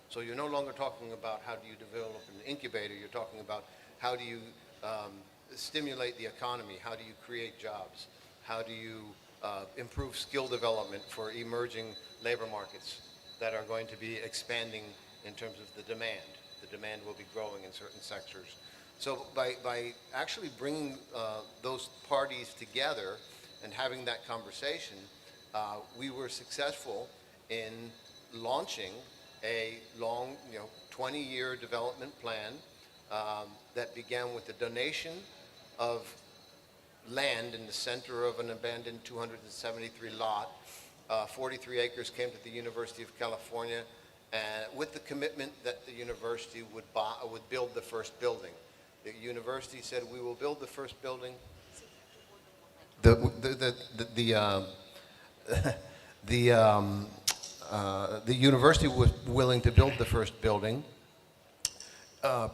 So you're no longer talking about how do you develop an incubator, you're talking about how do you stimulate the economy, how do you create jobs, how do you improve skill development for emerging labor markets that are going to be expanding in terms of the demand. The demand will be growing in certain sectors. So by actually bringing those parties together and having that conversation, we were successful in launching a long, 20-year development plan that began with the donation of land in the center of an abandoned 273 lot. 43 acres came to the University of California with the commitment that the university would build the first building. The university said, we will build the first building. The university was willing to build the first building,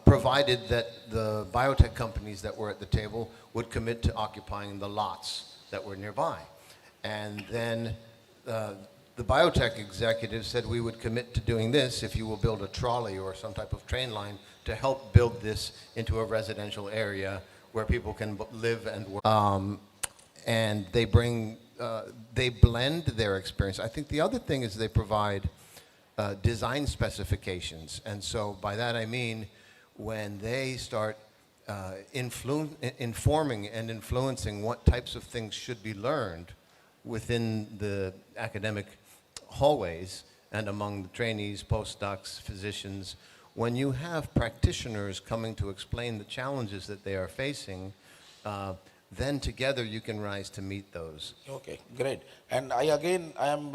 provided that the biotech companies that were at the table would commit to occupying the lots that were nearby. And then the biotech executives said, we would commit to doing this if you will build a trolley or some type of train line to help build this into a residential area where people can live and work. And they blend their experience. I think the other thing is they provide design specifications. And so by that I mean when they start informing and influencing what types of things should be learned within the academic hallways and among the trainees, postdocs, physicians, when you have practitioners coming to explain the challenges that they are facing, then together you can rise to meet those. Okay, great. And I am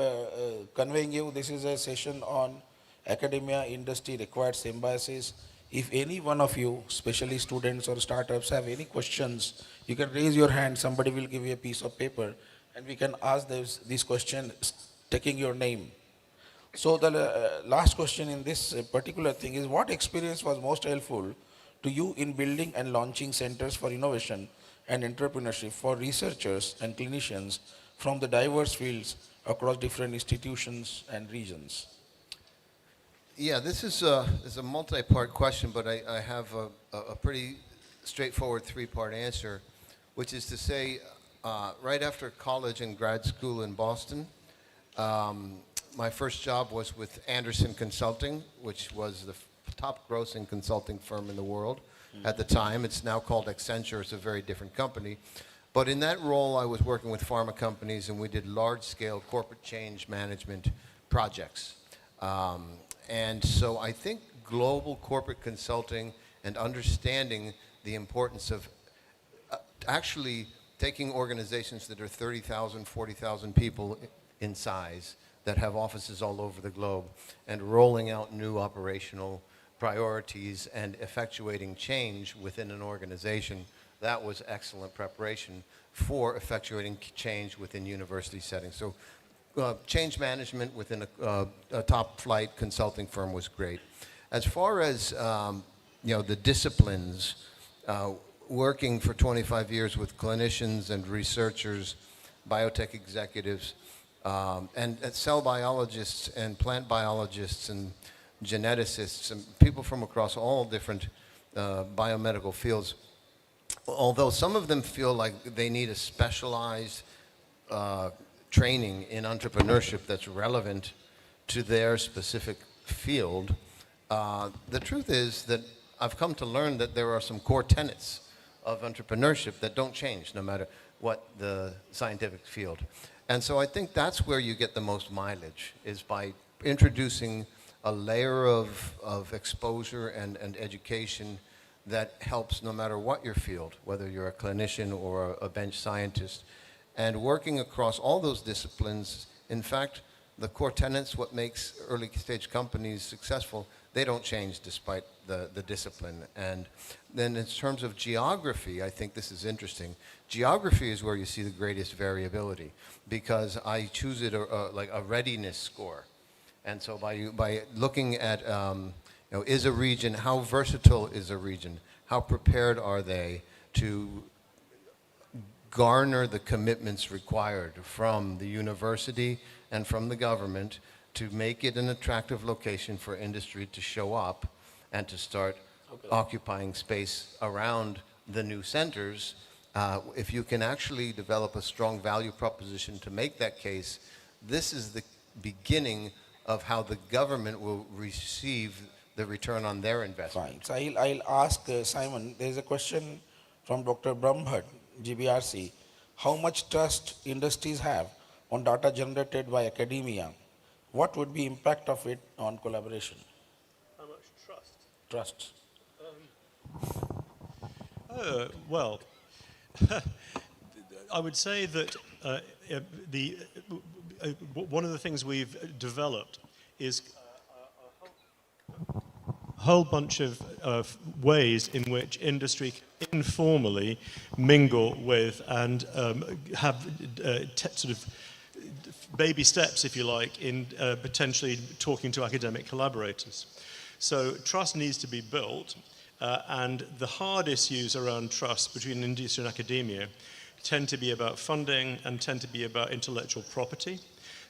conveying you, this is a session on academia, industry, required symbiosis. If any one of you, especially students or startups, have any questions, you can raise your hand, somebody will give you a piece of paper, and we can ask these questions taking your name. So the last question in this particular thing is, what experience was most helpful to you in building and launching centers for innovation and entrepreneurship for researchers and clinicians from the diverse fields across different institutions and regions? Yeah, this is a multi-part question, but I have a pretty straightforward three-part answer, which is to say, right after college and grad school in Boston, my first job was with Andersen Consulting, which was the top grossing consulting firm in the world at the time. It's now called Accenture. It's a very different company. But in that role, I was working with pharma companies, and we did large-scale corporate change management projects. And so I think global corporate consulting and understanding the importance of actually taking organizations that are 30,000, 40,000 people in size, that have offices all over the globe, and rolling out new operational priorities and effectuating change within an organization. That was excellent preparation for effectuating change within university settings. So change management within a top flight consulting firm was great. As far as the disciplines, working for 25 years with clinicians and researchers, biotech executives, and cell biologists and plant biologists and geneticists and people from across all different biomedical fields, although some of them feel like they need a specialized training in entrepreneurship that's relevant to their specific field, the truth is that I've come to learn that there are some core tenets of entrepreneurship that don't change no matter what the scientific field. And so I think that's where you get the most mileage, is by introducing a layer of exposure and education that helps no matter what your field, whether you're a clinician or a bench scientist. And working across all those disciplines, in fact, the core tenets, what makes early stage companies successful, they don't change despite the discipline. And then in terms of geography, I think this is interesting. Geography is where you see the greatest variability, because I choose it like a readiness score. And so by looking at, is a region, how versatile is a region? How prepared are they to garner the commitments required from the university and from the government to make it an attractive location for industry to show up and to start occupying space around the new centers. If you can actually develop a strong value proposition to make that case, this is the beginning of how the government will receive the return on their investment. Fine. So I'll ask Simon, there is a question from Dr. Brahmbhatt, GBRC. How much trust industries have on data generated by academia? What would be impact of it on collaboration? How much trust? Trust. Well, I would say that one of the things we've developed is a whole bunch of ways in which industry can informally mingle with and have sort of baby steps, if you like, in potentially talking to academic collaborators. So trust needs to be built, and the hard issues around trust between industry and academia tend to be about funding and tend to be about intellectual property.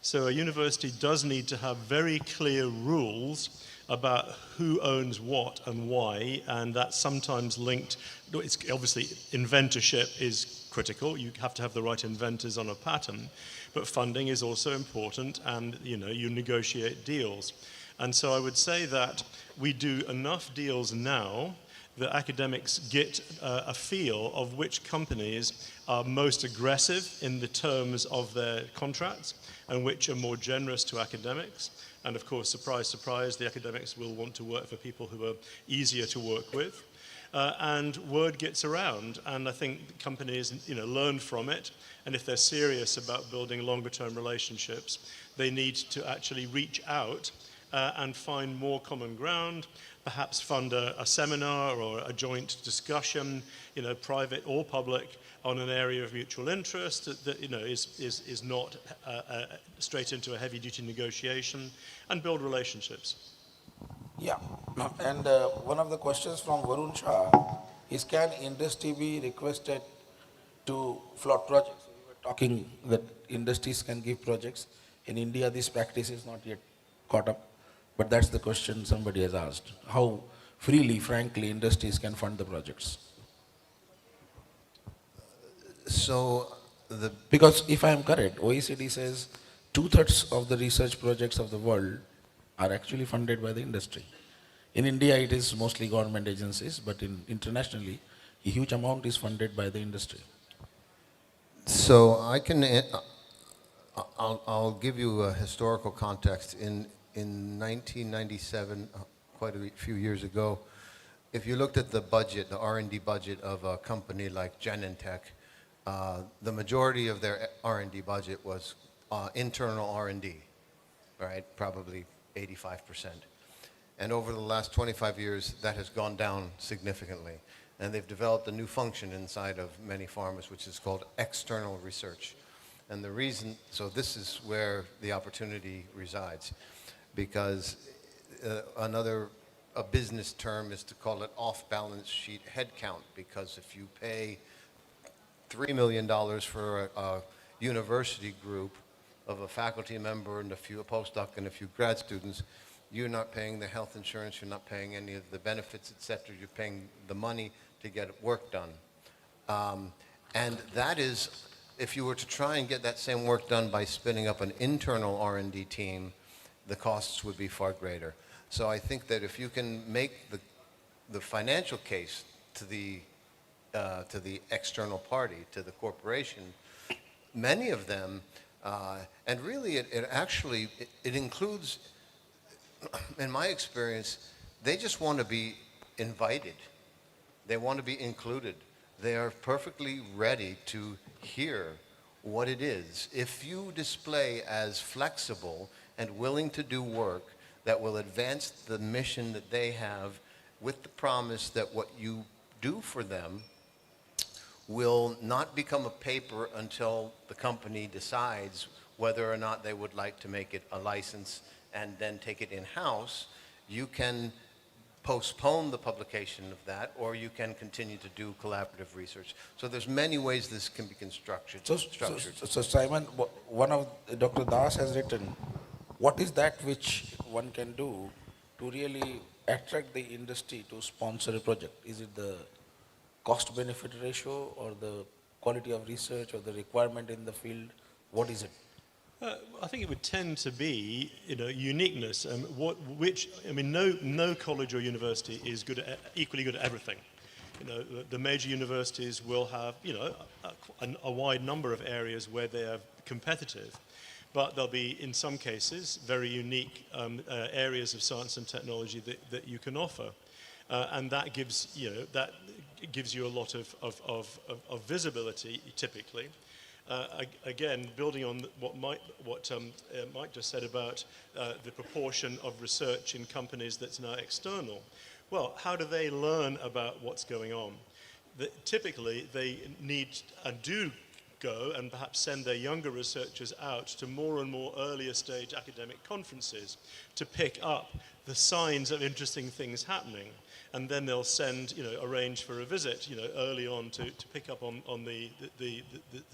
So a university does need to have very clear rules about who owns what and why, and that's sometimes linked. It's obviously, inventorship is critical. You have to have the right inventors on a patent, but funding is also important, and you negotiate deals. And so I would say that we do enough deals now that academics get a feel of which companies are most aggressive in the terms of their contracts and which are more generous to academics. And of course, surprise, surprise, the academics will want to work for people who are easier to work with. And word gets around, and I think companies learn from it. And if they're serious about building longer-term relationships, they need to actually reach out and find more common ground, perhaps fund a seminar or a joint discussion, private or public, on an area of mutual interest that is not straight into a heavy-duty negotiation, and build relationships. Yeah, and one of the questions from Varun Shah is, can industry be requested to float projects? We were talking that industries can give projects. In India, this practice is not yet caught up, but that's the question somebody has asked. How freely, frankly, industries can fund the projects? So, because if I am correct, OECD says 2/3 of the research projects of the world are actually funded by the industry. In India, it is mostly government agencies, but internationally, a huge amount is funded by the industry. So I'll give you a historical context. In 1997, quite a few years ago, if you looked at the budget, the R&D budget of a company like Genentech, the majority of their R&D budget was internal R&D, right? Probably 85%. And over the last 25 years, that has gone down significantly. And they've developed a new function inside of many pharmas, which is called external research. And the reason, so this is where the opportunity resides, because a business term is to call it off-balance sheet headcount, because if you pay $3 million for a university group of a faculty member and a postdoc and a few grad students, you're not paying the health insurance, you're not paying any of the benefits, et cetera. You're paying the money to get work done. And that is, if you were to try and get that same work done by spinning up an internal R&D team, the costs would be far greater. So I think that if you can make the financial case to the external party, to the corporation, many of them, and really it includes, in my experience, they just want to be invited. They want to be included. They are perfectly ready to hear what it is. If you display as flexible and willing to do work that will advance the mission that they have, with the promise that what you do for them will not become a paper until the company decides whether or not they would like to make it a license and then take it in-house. You can postpone the publication of that, or you can continue to do collaborative research. So there's many ways this can be structured. So Simon, one of Dr. Das has written, what is that which one can do to really attract the industry to sponsor a project? Is it the cost-benefit ratio, or the quality of research, or the requirement in the field? What is it? I think it would tend to be, uniqueness. No college or university is equally good at everything. The major universities will have, a wide number of areas where they are competitive, but there'll be, in some cases, very unique areas of science and technology that you can offer, and that gives you a lot of visibility, typically. Again, building on what Mike just said about the proportion of research in companies that's now external. Well, how do they learn about what's going on? Typically, they need and do go and perhaps send their younger researchers out to more and more earlier stage academic conferences to pick up the signs of interesting things happening. And then they'll arrange for a visit, early on to pick up on the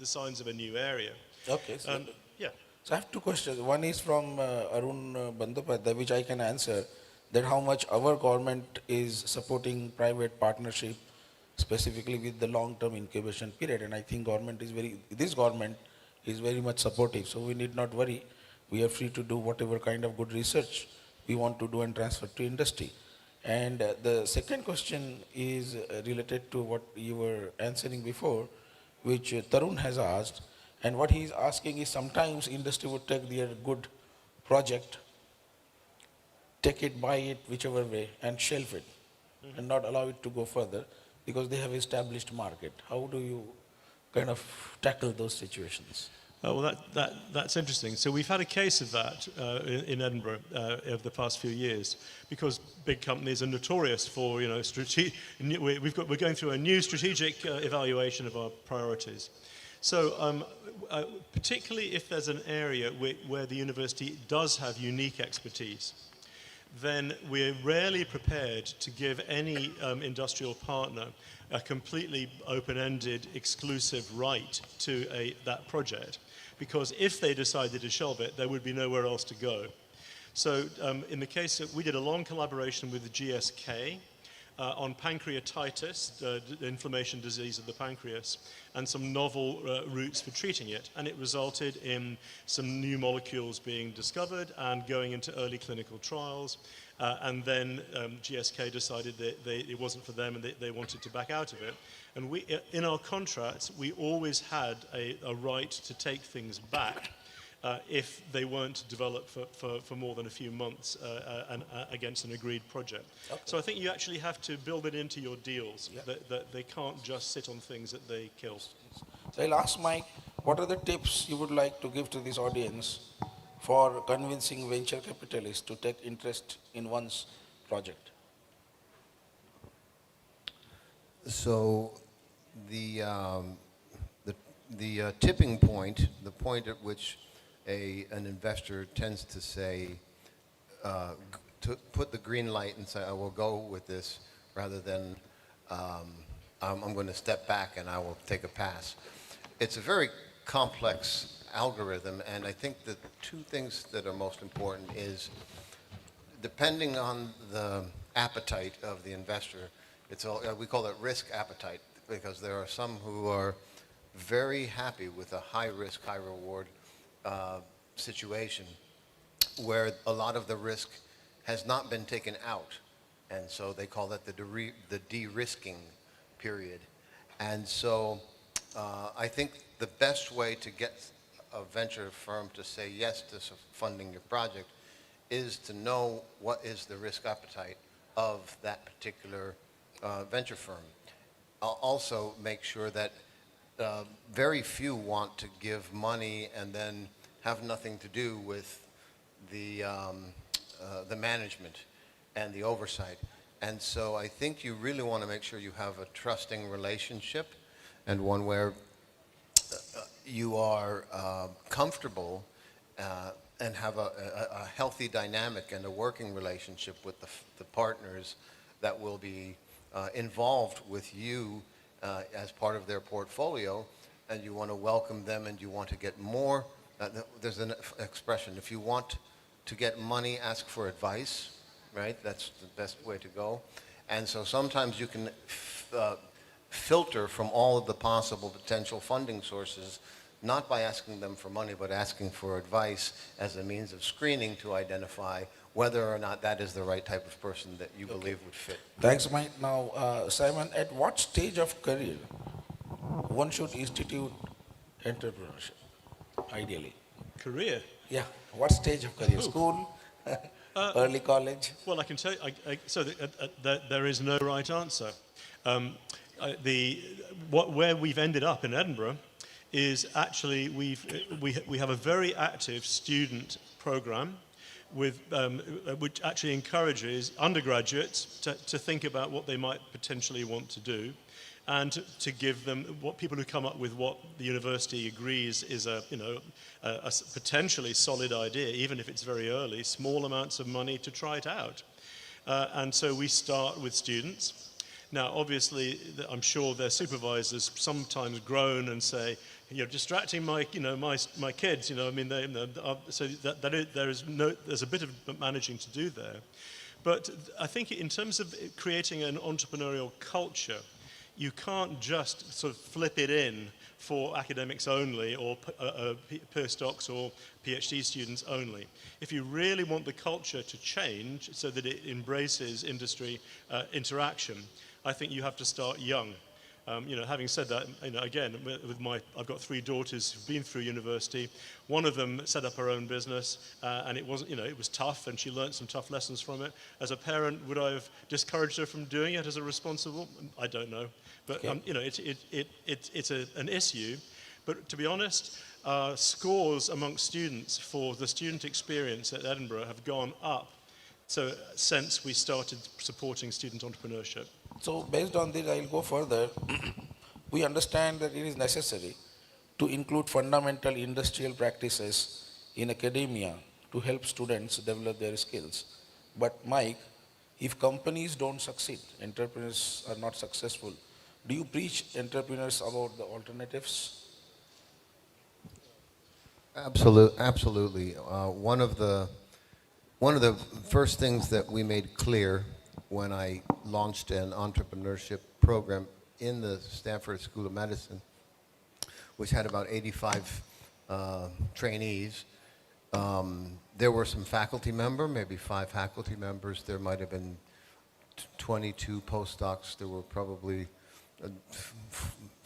signs of a new area. Okay. So, yeah. So I have two questions. One is from Arun Bandyopadhyay, which I can answer, that how much our government is supporting private partnership, specifically with the long-term incubation period. And I think this government is very much supportive. So we need not worry. We are free to do whatever kind of good research we want to do and transfer to industry. And the second question is related to what you were answering before, which Tarun has asked. And what he's asking is, sometimes industry would take their good project, take it, buy it, whichever way, and shelf it, and not allow it to go further because they have established market. How do you kind of tackle those situations? Well, that's interesting. So we've had a case of that in Edinburgh over the past few years, because big companies are notorious for, we're going through a new strategic evaluation of our priorities. So particularly if there's an area where the university does have unique expertise, then we're rarely prepared to give any industrial partner a completely open-ended, exclusive right to that project, because if they decided to shelve it, there would be nowhere else to go. So in the case that we did a long collaboration with the GSK on pancreatitis, the inflammation disease of the pancreas, and some novel routes for treating it, and it resulted in some new molecules being discovered and going into early clinical trials. And then GSK decided that it wasn't for them and they wanted to back out of it. And in our contracts, we always had a right to take things back if they weren't developed for more than a few months against an agreed project. Okay. So I think you actually have to build it into your deals, that they can't just sit on things that they kill. So I'll ask Mike, what are the tips you would like to give to this audience for convincing venture capitalists to take interest in one's project? So the tipping point, the point at which an investor tends to say, to put the green light and say, I will go with this, rather than I'm going to step back and I will take a pass. It's a very complex algorithm, and I think the two things that are most important is, depending on the appetite of the investor, we call it risk appetite, because there are some who are very happy with a high risk, high reward situation where a lot of the risk has not been taken out, and so they call that the de-risking period. And so I think the best way to get a venture firm to say yes to funding your project is to know what is the risk appetite of that particular venture firm. I'll also make sure that very few want to give money and then have nothing to do with the the management and the oversight. And so I think you really want to make sure you have a trusting relationship, and one where you are comfortable and have a healthy dynamic and a working relationship with the partners that will be involved with you as part of their portfolio, and you want to welcome them and you want to get more. There's an expression, if you want to get money, ask for advice, right? That's the best way to go. And so sometimes you can filter from all of the possible potential funding sources, not by asking them for money, but asking for advice as a means of screening to identify whether or not that is the right type of person that you believe would fit. Thanks, Mike. Now, Simon, at what stage of career one should institute entrepreneurship, ideally? Career? Yeah, what stage of career? School? Early college? Well, I can tell you, there is no right answer. Where we've ended up in Edinburgh is actually we have a very active student program which actually encourages undergraduates to think about what they might potentially want to do, and to give them people who come up with what the university agrees is a potentially solid idea, even if it's very early, small amounts of money to try it out. And so we start with students. Now, obviously, I'm sure their supervisors sometimes groan and say, "You're distracting my kids." So there's a bit of managing to do there. But I think in terms of creating an entrepreneurial culture, you can't just sort of flip it in for academics only, or postdocs or PhD students only. If you really want the culture to change so that it embraces industry interaction, I think you have to start young. Having said that, again, I've got 3 daughters who've been through university. One of them set up her own business, and it was tough, and she learned some tough lessons from it. As a parent, would I have discouraged her from doing it as a responsible? I don't know, but it's an issue. But to be honest, scores amongst students for the student experience at Edinburgh have gone up. So since we started supporting student entrepreneurship. So based on this, I'll go further. We understand that it is necessary to include fundamental industrial practices in academia to help students develop their skills. But Mike, if companies don't succeed, entrepreneurs are not successful, do you preach entrepreneurs about the alternatives? Absolutely. One of the first things that we made clear when I launched an entrepreneurship program in the Stanford School of Medicine, which had about 85 trainees, there were some faculty members, maybe 5 faculty members. There might have been 22 postdocs. There were probably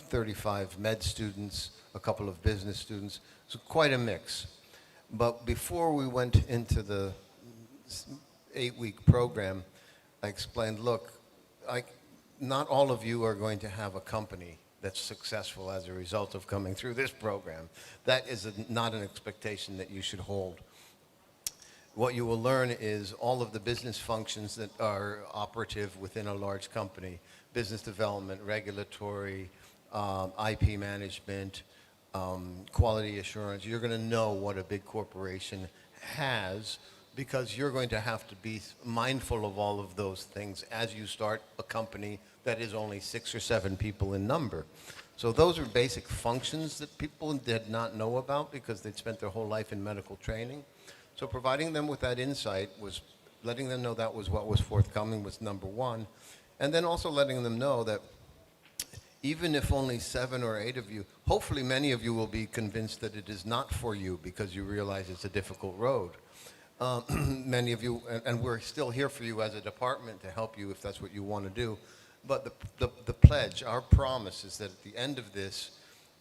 35 med students, a couple of business students. So quite a mix. But before we went into the 8-week program, I explained, look, not all of you are going to have a company that's successful as a result of coming through this program. That is not an expectation that you should hold. What you will learn is all of the business functions that are operative within a large company: business development, regulatory, IP management, quality assurance. You're going to know what a big corporation has, because you're going to have to be mindful of all of those things as you start a company that is only 6 or 7 people in number. So those are basic functions that people did not know about because they'd spent their whole life in medical training. So providing them with that insight was letting them know that was what was forthcoming was number one. And then also letting them know that even if only 7 or 8 of you, hopefully many of you will be convinced that it is not for you because you realize it's a difficult road. Many of you, and we're still here for you as a department to help you if that's what you want to do. But the pledge, our promise, is that at the end of this,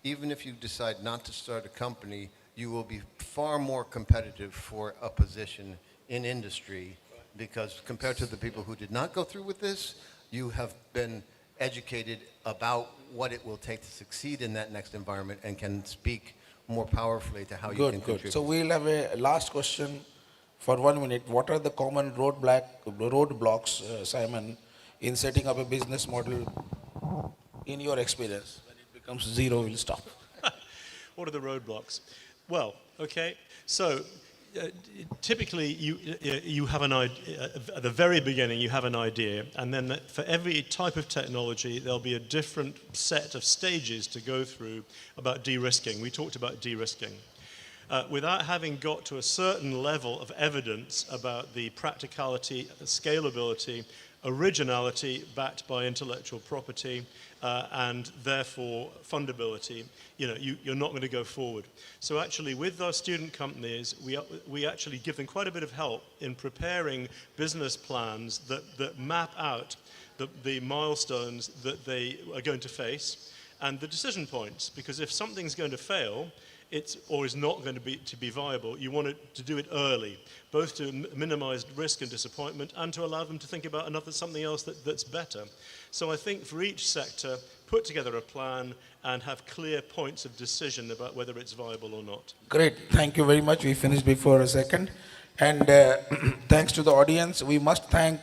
even if you decide not to start a company, you will be far more competitive for a position in industry, because compared to the people who did not go through with this, you have been educated about what it will take to succeed in that next environment and can speak more powerfully to how you can contribute. So we'll have a last question for 1 minute, what are the common roadblocks, Simon, in setting up a business model in your experience? When it becomes zero, we'll stop. What are the roadblocks? Well, okay, so typically you have an idea, at the very beginning you have an idea, and then for every type of technology there'll be a different set of stages to go through about de-risking. We talked about de-risking. Without having got to a certain level of evidence about the practicality, scalability, originality backed by intellectual property, and therefore fundability, you're not going to go forward. So actually with our student companies, we actually give them quite a bit of help in preparing business plans that map out the milestones that they are going to face and the decision points, because if something's going to fail, or is not going to be viable, you want to do it early, both to minimize risk and disappointment and to allow them to think about something else that's better. So I think for each sector, put together a plan and have clear points of decision about whether it's viable or not. Great, thank you very much. We finished before a second. And thanks to the audience. We must thank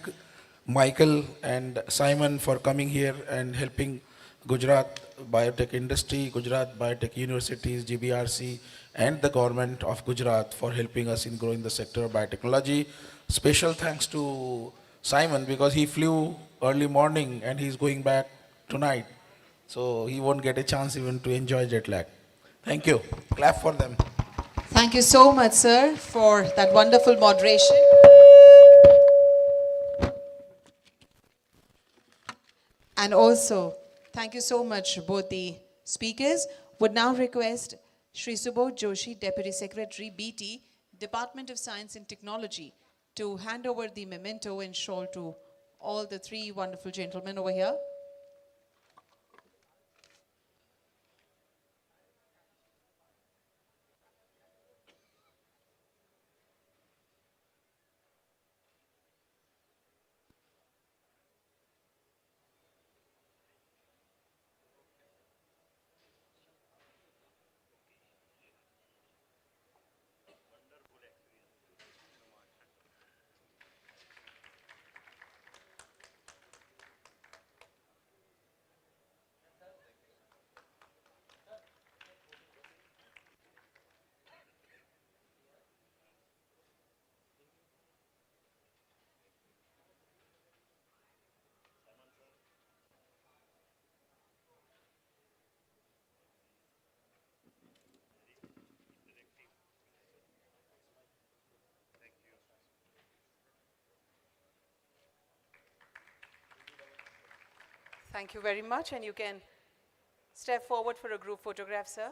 Michael and Simon for coming here and helping Gujarat biotech industry, Gujarat biotech universities, GBRC, and the government of Gujarat for helping us in growing the sector of biotechnology. Special thanks to Simon because he flew early morning and he's going back tonight. So he won't get a chance even to enjoy jet lag. Thank you. Clap for them. Thank you so much, sir, for that wonderful moderation. And also, thank you so much, both the speakers. Would now request Shri Subodh Joshi, Deputy Secretary, BT, Department of Science and Technology, to hand over the memento and shawl to all the three wonderful gentlemen over here. Thank you very much, and you can step forward for a group photograph, sir.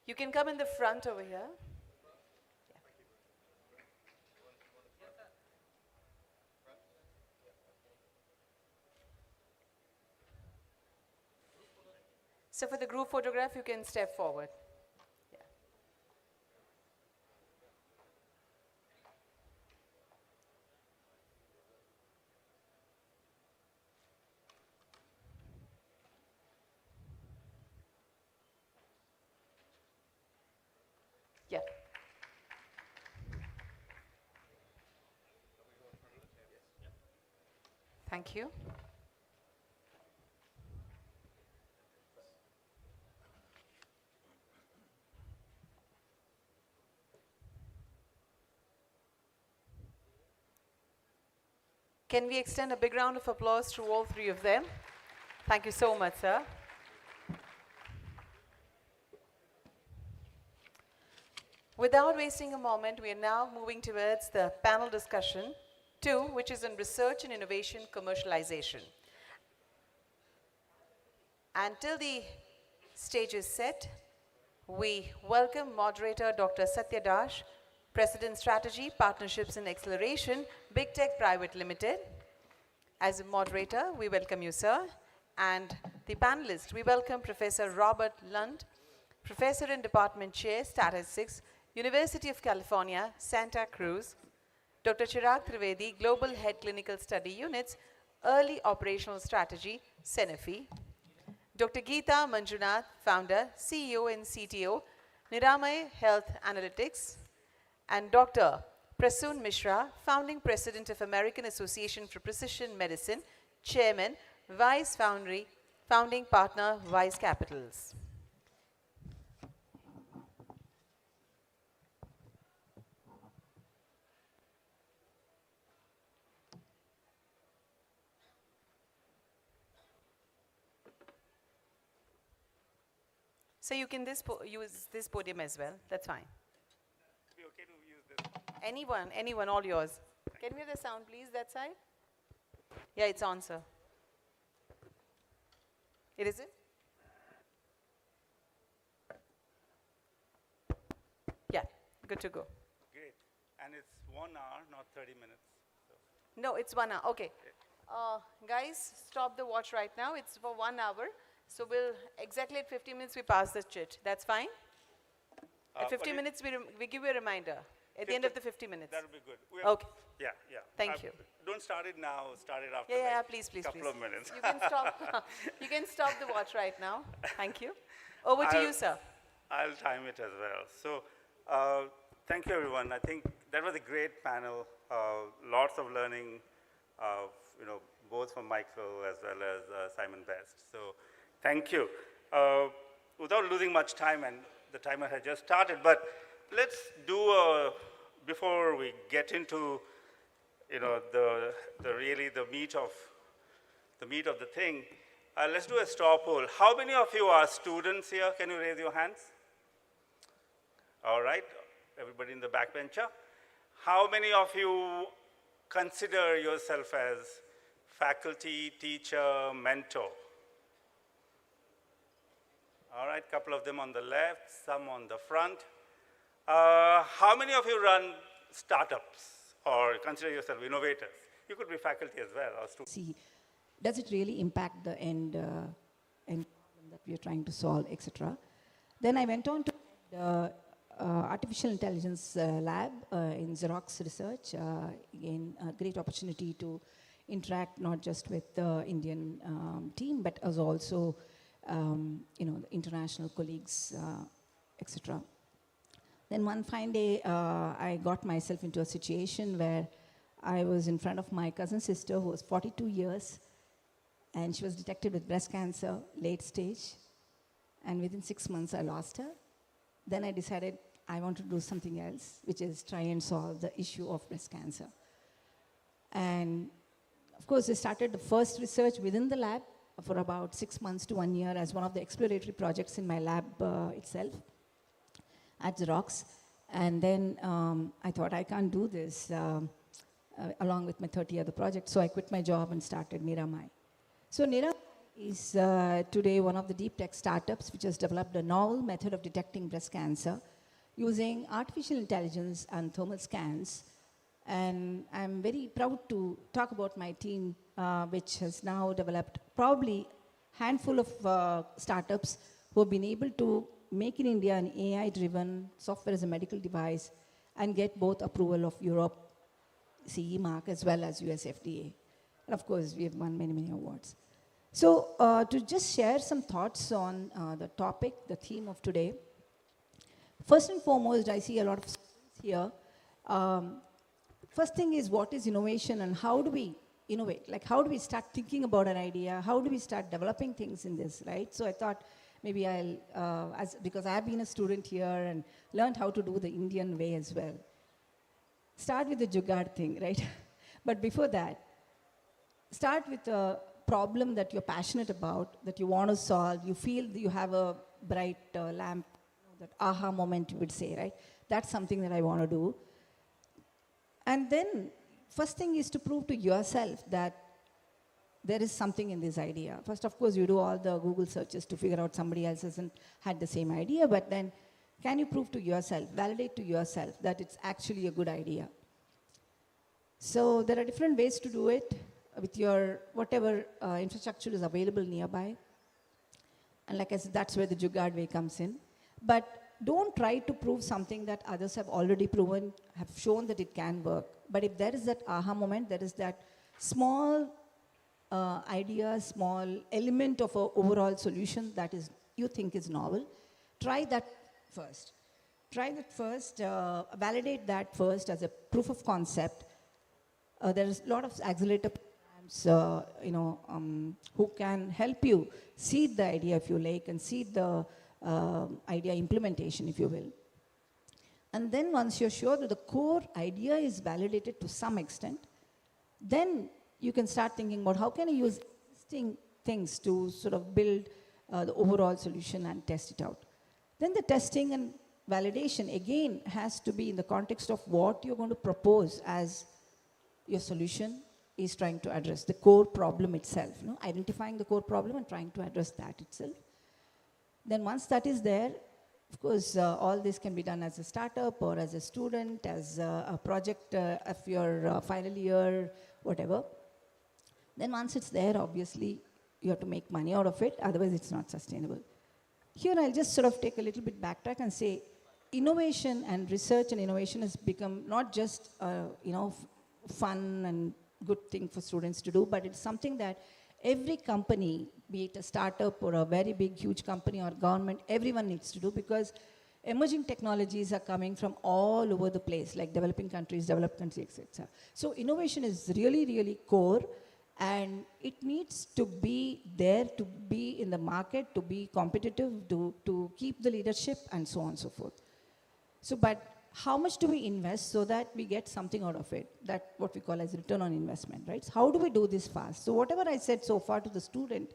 You can come in the front over here. So for the group photograph, you can step forward. Yeah. Thank you. Can we extend a big round of applause to all three of them? Thank you so much, sir. Without wasting a moment, we are now moving towards the panel discussion 2, which is on research and innovation commercialization. Until the stage is set, we welcome moderator Dr. Satya Dash, President Strategy, Partnerships and Acceleration, Big Tech Private Limited. As a moderator, we welcome you, sir. And the panelists, we welcome Professor Robert Lund, Professor and Department Chair, Statistics, University of California, Santa Cruz, Dr. Chirag Trivedi, Global Head Clinical Study Units, Early Operational Strategy, Sanofi. Dr. Geeta Manjunath, Founder, CEO and CTO, Niramay Health Analytics. And Dr. Prasoon Mishra, Founding President of American Association for Precision Medicine, Chairman, Wise Foundry, Founding Partner, Wise Capitals. So you can use this podium as well. That's fine. Be okay to use this. Anyone, all yours. Can we have the sound, please, that side? Yeah, it's on, sir. It is it? Yeah, good to go. Great. And it's 1 hour, not 30 minutes. So. No, it's 1 hour. Okay. Guys, stop the watch right now. It's for 1 hour. So we'll, exactly at 50 minutes, we pass the chit. That's fine? At 50 minutes, we give you a reminder. At the end of the 50 minutes. That would be good. Okay. Yeah, yeah. Thank you. Don't start it now. Start it after Yeah, like please. couple of minutes. You can stop. You can stop the watch right now. Thank you. Over to you, sir. I'll time it as well. So, thank you, everyone. I think that was a great panel. Lots of learning, both from Michael as well as Simon Best. So, thank you. Without losing much time, and the timer has just started, but let's do before we get into the meat of the thing. Let's do a straw poll. How many of you are students here? Can you raise your hands? All right, everybody in the backbencher. How many of you consider yourself as faculty, teacher, mentor? All right, couple of them on the left, some on the front. How many of you run startups or consider yourself innovators? You could be faculty as well or students. See, does it really impact the end problem that we are trying to solve, etc. Then I went on to the artificial intelligence lab in Xerox Research. Again, a great opportunity to interact not just with the Indian team, but as also the international colleagues, etc. Then one fine day, I got myself into a situation where I was in front of my cousin sister who was 42 years, and she was detected with breast cancer, late stage, and within 6 months I lost her. Then I decided I want to do something else, which is try and solve the issue of breast cancer. And of course, I started the first research within the lab for about 6 months to 1 year as one of the exploratory projects in my lab itself at Xerox. And then I thought I can't do this along with my 30 other projects, so I quit my job and started Niramay. So Niramay is today one of the deep tech startups which has developed a novel method of detecting breast cancer using artificial intelligence and thermal scans. And I'm very proud to talk about my team, which has now developed probably a handful of startups who have been able to make in India an AI-driven software as a medical device and get both approval of Europe CE mark as well as US FDA. And of course, we have won many, many awards. So to just share some thoughts on the topic, the theme of today. First and foremost, I see a lot of students here. First thing is, what is innovation and how do we innovate? Like, how do we start thinking about an idea? How do we start developing things in this, right? So I thought maybe I'll, because I've been a student here and learned how to do the Indian way as well. Start with the jugaad thing, right? But before that, start with a problem that you're passionate about, that you want to solve. You feel that you have a bright lamp, that aha moment, you would say, right? That's something that I want to do. And then, first thing is to prove to yourself that there is something in this idea. First, of course, you do all the Google searches to figure out somebody else hasn't had the same idea, but then can you prove to yourself, validate to yourself that it's actually a good idea? So there are different ways to do it with your whatever infrastructure is available nearby. And like I said, that's where the jugaad way comes in. But don't try to prove something that others have already proven, have shown that it can work. But if there is that aha moment, there is that small idea, small element of an overall solution that is you think is novel, try that first. Try that first, validate that first as a proof of concept. There's a lot of accelerator programs, who can help you seed the idea, if you like, and seed the idea implementation, if you will. And then once you're sure that the core idea is validated to some extent, then you can start thinking about how can I use existing things to sort of build the overall solution and test it out. Then the testing and validation again has to be in the context of what you're going to propose as your solution is trying to address, the core problem itself, identifying the core problem and trying to address that itself. Then once that is there, of course, all this can be done as a startup or as a student, as a project of your final year, whatever. Then once it's there, obviously, you have to make money out of it, otherwise it's not sustainable. Here I'll just sort of take a little bit backtrack and say, innovation and research and innovation has become not just fun and good thing for students to do, but it's something that every company, be it a startup or a very big, huge company or government, everyone needs to do, because emerging technologies are coming from all over the place, like developing countries, developed countries, etc. So innovation is really, really core, and it needs to be there to be in the market, to be competitive, to keep the leadership, and so on and so forth. So, but how much do we invest so that we get something out of it? That what we call as return on investment, right? So how do we do this fast? So whatever I said so far to the student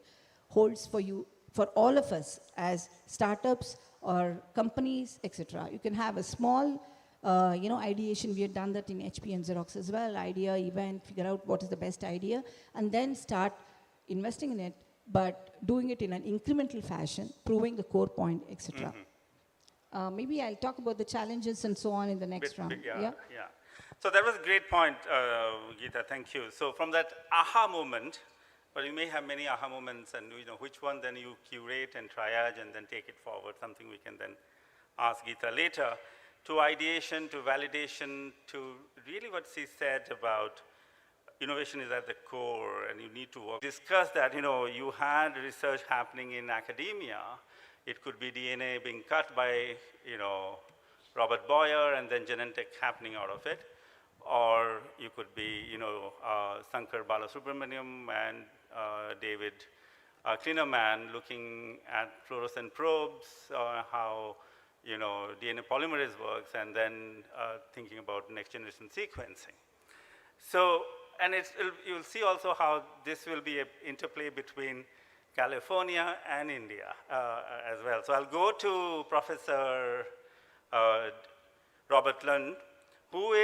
holds for you, for all of us as startups or companies, etc. You can have a small, ideation. We have done that in HP and Xerox as well. Idea, event, figure out what is the best idea, and then start investing in it, but doing it in an incremental fashion, proving the core point, etc. Maybe I'll talk about the challenges and so on in the next round. Yeah. So that was a great point, Geeta, thank you. So from that aha moment, but you may have many aha moments, and which one then you curate and triage and then take it forward, something we can then ask Geeta later, to ideation, to validation, to really what she said about innovation is at the core and you need to work. Discuss that, you had research happening in academia. It could be DNA being cut by, Robert Boyer and then Genentech happening out of it. Or you could be, Sankar Balasubramaniam and David Klinnerman looking at fluorescent probes, how, DNA polymerase works, and then thinking about next generation sequencing. So, and you'll see also how this will be an interplay between California and India as well. So I'll go to Professor Robert Lund, who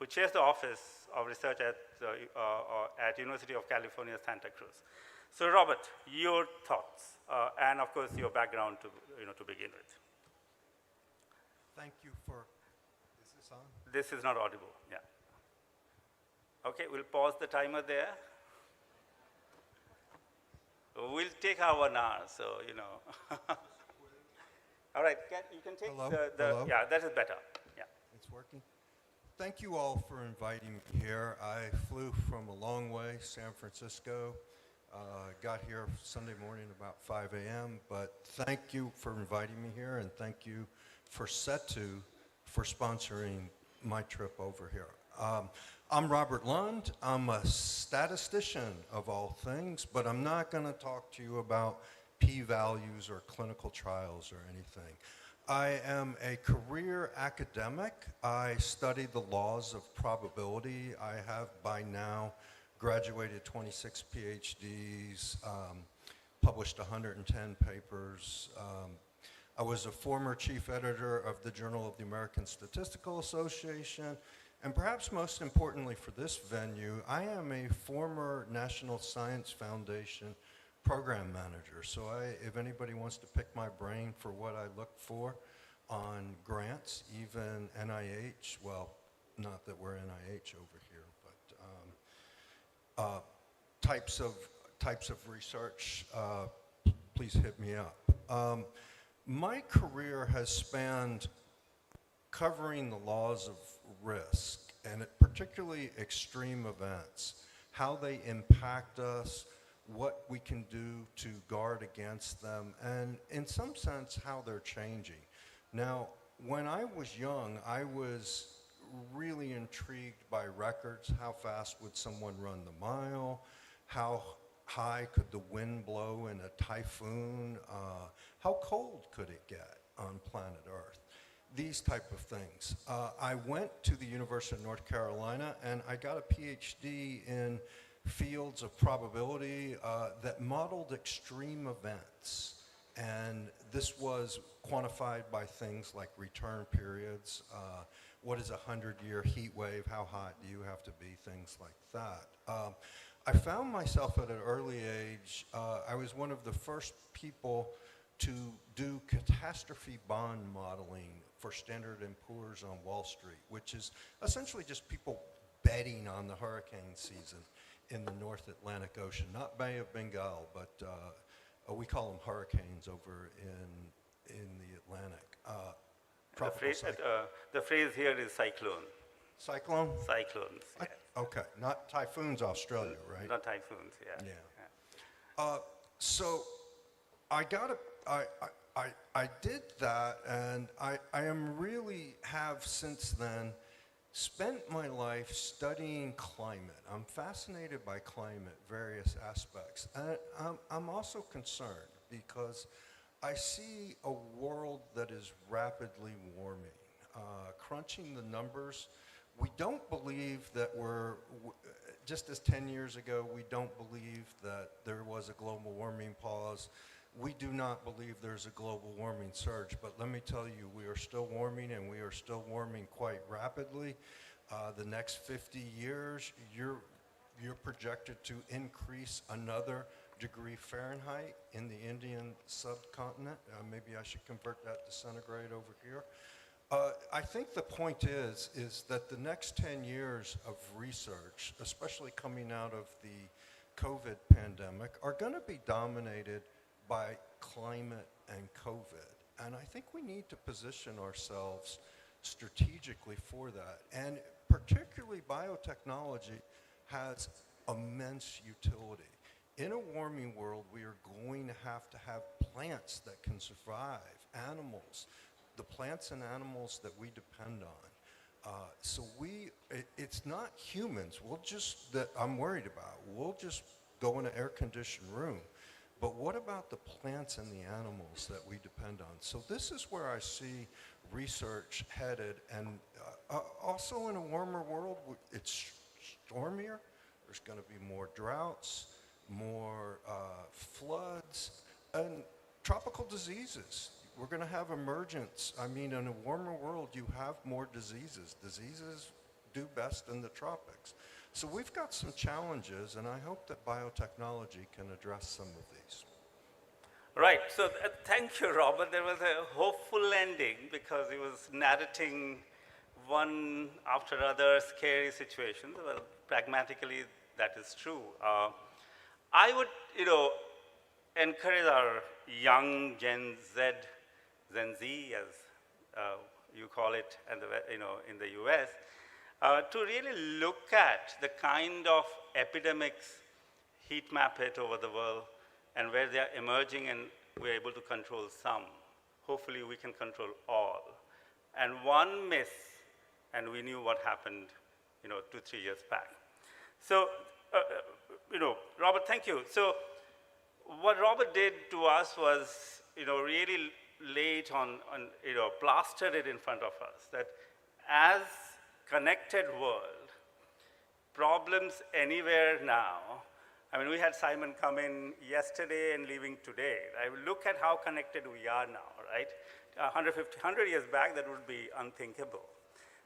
chairs the Office of Research at University of California, Santa Cruz. So Robert, your thoughts, and of course your background to begin with. Thank you for, is this on? This is not audible, yeah. Okay, we'll pause the timer there. We'll take our 1 hour, so, All right, you can take Hello? Yeah, that is better, yeah. It's working? Thank you all for inviting me here. I flew from a long way, San Francisco. Got here Sunday morning about 5 a.m., but thank you for inviting me here, and thank you for SETU for sponsoring my trip over here. I'm Robert Lund. I'm a statistician of all things, but I'm not going to talk to you about p-values or clinical trials or anything. I am a career academic. I study the laws of probability. I have by now graduated 26 PhDs, published 110 papers. I was a former chief editor of the Journal of the American Statistical Association, and perhaps most importantly for this venue, I am a former National Science Foundation program manager. So if anybody wants to pick my brain for what I look for on grants, even NIH, well, not that we're NIH over here, but types of research, please hit me up. My career has spanned covering the laws of risk, and particularly extreme events. how they impact us, what we can do to guard against them, and in some sense, how they're changing. Now, when I was young, I was really intrigued by records. How fast would someone run the mile? How high could the wind blow in a typhoon? How cold could it get on planet Earth? These type of things. I went to the University of North Carolina and I got a PhD in fields of probability that modeled extreme events. And this was quantified by things like return periods. What is a 100-year heat wave? How hot do you have to be? Things like that. I found myself at an early age, I was one of the first people to do catastrophe bond modeling for Standard & Poor's on Wall Street, which is essentially just people betting on the hurricane season in the North Atlantic Ocean, not Bay of Bengal, but we call them hurricanes over in the Atlantic. The phrase here is cyclone. Cyclone? Cyclones. Yeah. Okay, not typhoons, Australia, right? Not typhoons, yeah. Yeah. So I did that, and I am really have since then spent my life studying climate. I'm fascinated by climate, various aspects. And I'm also concerned because I see a world that is rapidly warming. Crunching the numbers, we don't believe that just as 10 years ago, we don't believe that there was a global warming pause. We do not believe there's a global warming surge, but let me tell you, we are still warming, and we are still warming quite rapidly. The next 50 years, you're projected to increase another degree Fahrenheit in the Indian subcontinent. Maybe I should convert that to centigrade over here. I think the point is that the next 10 years of research, especially coming out of the COVID pandemic, are going to be dominated by climate and COVID. And I think we need to position ourselves strategically for that. And particularly biotechnology has immense utility. In a warming world, we are going to have plants that can survive, animals, the plants and animals that we depend on. So it's not humans, that I'm worried about. We'll just go in an air-conditioned room. But what about the plants and the animals that we depend on? So this is where I see research headed, and also in a warmer world, it's stormier. There's going to be more droughts, more floods, and tropical diseases. We're going to have emergence. I mean, in a warmer world, you have more diseases. Diseases do best in the tropics. So we've got some challenges, and I hope that biotechnology can address some of these. Right, so thank you, Robert. There was a hopeful ending because he was narrating one after other scary situations. Well, pragmatically, that is true. I would, encourage our young Gen Z, as you call it, and in the US, to really look at the kind of epidemics heat map it over the world and where they are emerging, and we're able to control some. Hopefully we can control all. And one miss, and we knew what happened 2-3 years back. So, Robert, thank you. So what Robert did to us was, really lay it on plastered it in front of us, that as connected world, problems anywhere now. I mean, we had Simon come in yesterday and leaving today. I will look at how connected we are now, right? 100 years back, that would be unthinkable.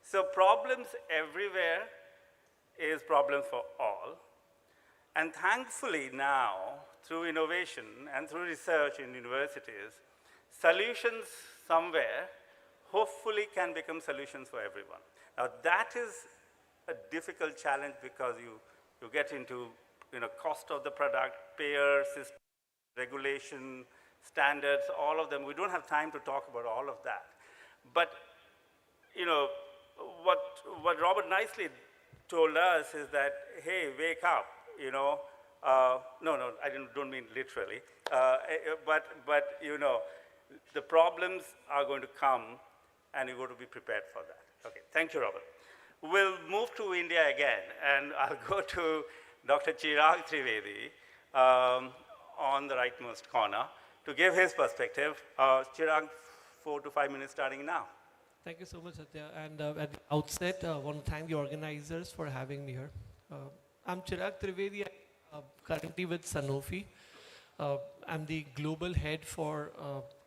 So problems everywhere is problems for all. And thankfully now, through innovation and through research in universities, solutions somewhere hopefully can become solutions for everyone. Now that is a difficult challenge because you get into cost of the product, payer system, regulation, standards, all of them. We don't have time to talk about all of that. But what Robert nicely told us is that, hey, wake up. you know, no, I don't mean literally, but you know, the problems are going to come and you've got to be prepared for that. Okay, thank you, Robert. We'll move to India again, and I'll go to Dr. Chirag Trivedi on the rightmost corner to give his perspective. Chirag, 4 to 5 minutes starting now. Thank you so much, Satya. And at the outset, I want to thank the organizers for having me here. I'm Chirag Trivedi, currently with Sanofi. I'm the global head for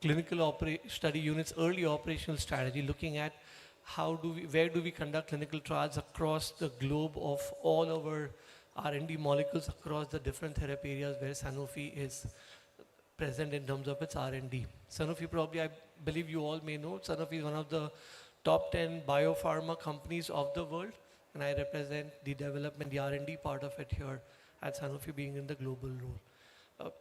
clinical study units, early operational strategy, looking at where do we conduct clinical trials across the globe of all our R&D molecules across the different therapy areas where Sanofi is present in terms of its R&D. Sanofi, probably, I believe you all may know, Sanofi is one of the top 10 biopharma companies of the world, and I represent the development, the R&D part of it here at Sanofi, being in the global role.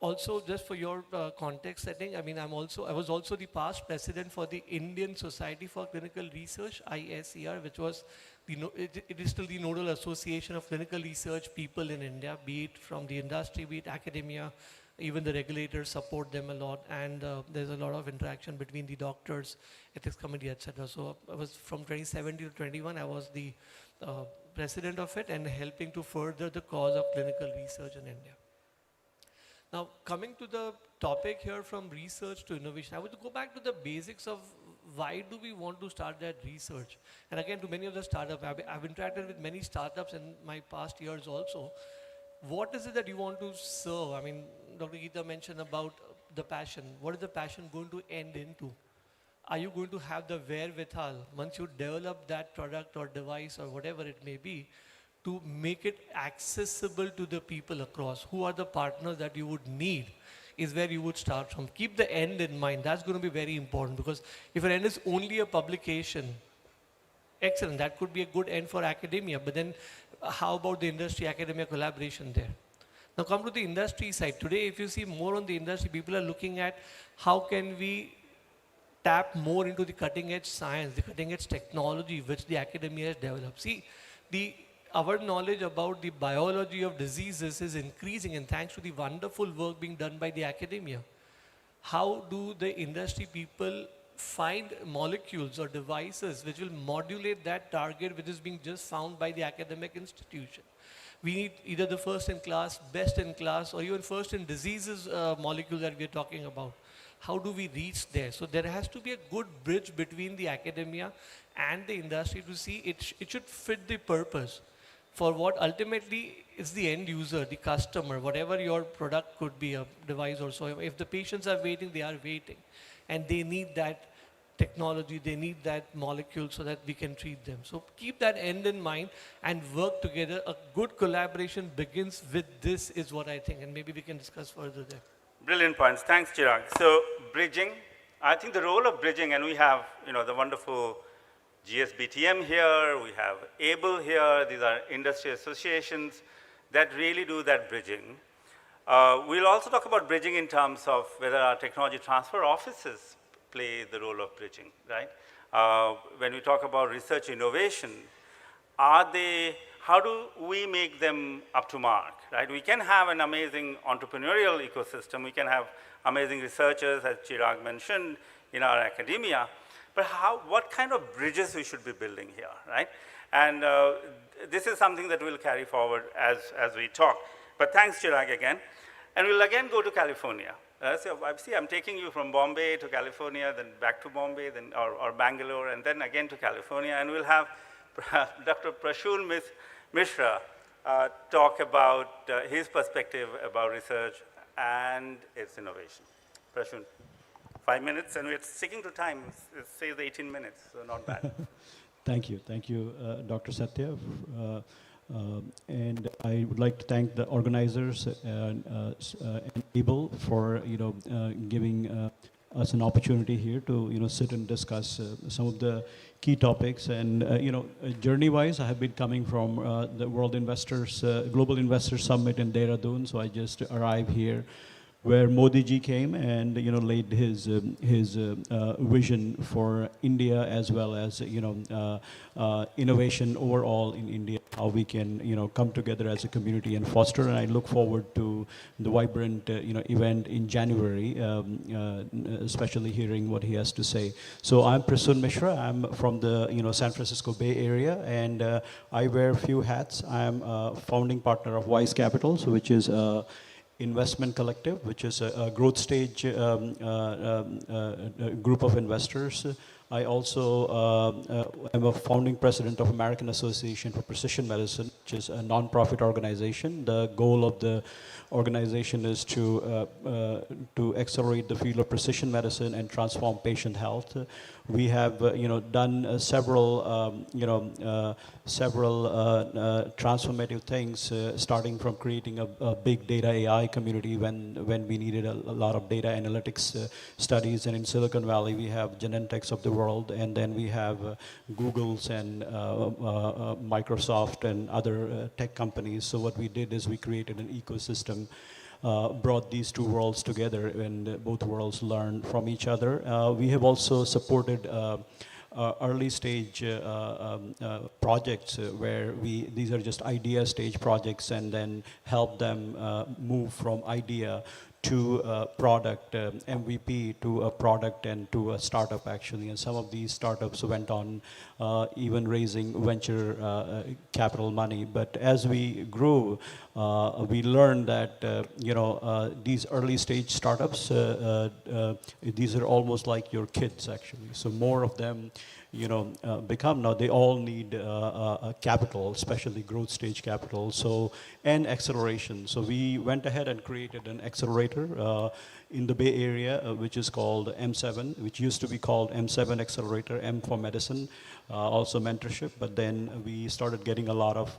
Also, just for your context setting, I mean, I was also the past president for the Indian Society for Clinical Research, ISCR, which was, it is still the nodal association of clinical research people in India, be it from the industry, be it academia, even the regulators support them a lot, and there's a lot of interaction between the doctors, ethics committee, etc. So I was from 2017 to 21, I was the president of it and helping to further the cause of clinical research in India. Now, coming to the topic here, from research to innovation, I would go back to the basics of why do we want to start that research? And again, to many of the startups, I've interacted with many startups in my past years also. What is it that you want to serve? I mean, Dr. Geeta mentioned about the passion. What is the passion going to end into? Are you going to have the wherewithal, once you develop that product or device or whatever it may be, to make it accessible to the people across? Who are the partners that you would need is where you would start from. Keep the end in mind. That's going to be very important, because if your end is only a publication, excellent, that could be a good end for academia, but then how about the industry academia collaboration there? Now come to the industry side. Today, if you see more on the industry, people are looking at how can we tap more into the cutting edge science, the cutting edge technology which the academia has developed. See, our knowledge about the biology of diseases is increasing, and thanks to the wonderful work being done by the academia. How do the industry people find molecules or devices which will modulate that target which is being just found by the academic institution? We need either the first in class, best in class, or even first in diseases molecule that we are talking about. How do we reach there? So there has to be a good bridge between the academia and the industry to see it should fit the purpose for what ultimately is the end user, the customer, whatever your product could be, a device or so. If the patients are waiting, they are waiting. And they need that technology, they need that molecule so that we can treat them. So keep that end in mind and work together. A good collaboration begins with this, is what I think, and maybe we can discuss further there. Brilliant points. Thanks, Chirag. So bridging, I think the role of bridging, and we have, the wonderful GSBTM here, we have ABLE here, these are industry associations that really do that bridging. We'll also talk about bridging in terms of whether our technology transfer offices play the role of bridging, right? When we talk about research innovation, how do we make them up to mark, right? We can have an amazing entrepreneurial ecosystem, we can have amazing researchers, as Chirag mentioned, in our academia, but what kind of bridges we should be building here, right? And this is something that we'll carry forward as we talk. But thanks, Chirag, again. And we'll again go to California. So I'm taking you from Bombay to California, then back to Bombay, then or Bangalore, and then again to California. And we'll have Dr. Prashun Mishra talk about his perspective about research and its innovation. Prashun. 5 minutes, and we're sticking to time. It says 18 minutes, so not bad. Thank you, Dr. Satya. And I would like to thank the organizers and ABLE for giving us an opportunity here to sit and discuss some of the key topics. And journey-wise, I have been coming from the World Investors Global Investors Summit in Dehradun, so I just arrived here where Modi ji came and laid his vision for India as well as innovation overall in India, how we can come together as a community and foster. And I look forward to the vibrant event in January, especially hearing what he has to say. So I'm Prasun Mishra. I'm from the San Francisco Bay Area, and I wear a few hats. I'm a founding partner of Wise Capital, so which is investment collective, which is a growth stage group of investors. I also am a founding president of American Association for Precision Medicine, which is a non-profit organization. The goal of the organization is to accelerate the field of precision medicine and transform patient health. We have done several transformative things, starting from creating a big data AI community when we needed a lot of data analytics studies. And in Silicon Valley, we have Genentechs of the world, and then we have Google's and Microsoft and other tech companies. So what we did is we created an ecosystem, brought these two worlds together, and both worlds learn from each other. We have also supported early stage projects where these are just idea stage projects, and then help them move from idea to a product, MVP, to a product, and to a startup actually. And some of these startups went on even raising venture capital money. But as we grew, we learned that these early stage startups, these are almost like your kids actually. So more of them become, now they all need capital, especially growth stage capital, and acceleration. So we went ahead and created an accelerator in the Bay Area, which is called M7, which used to be called M7 Accelerator, M for medicine, also mentorship. But then we started getting a lot of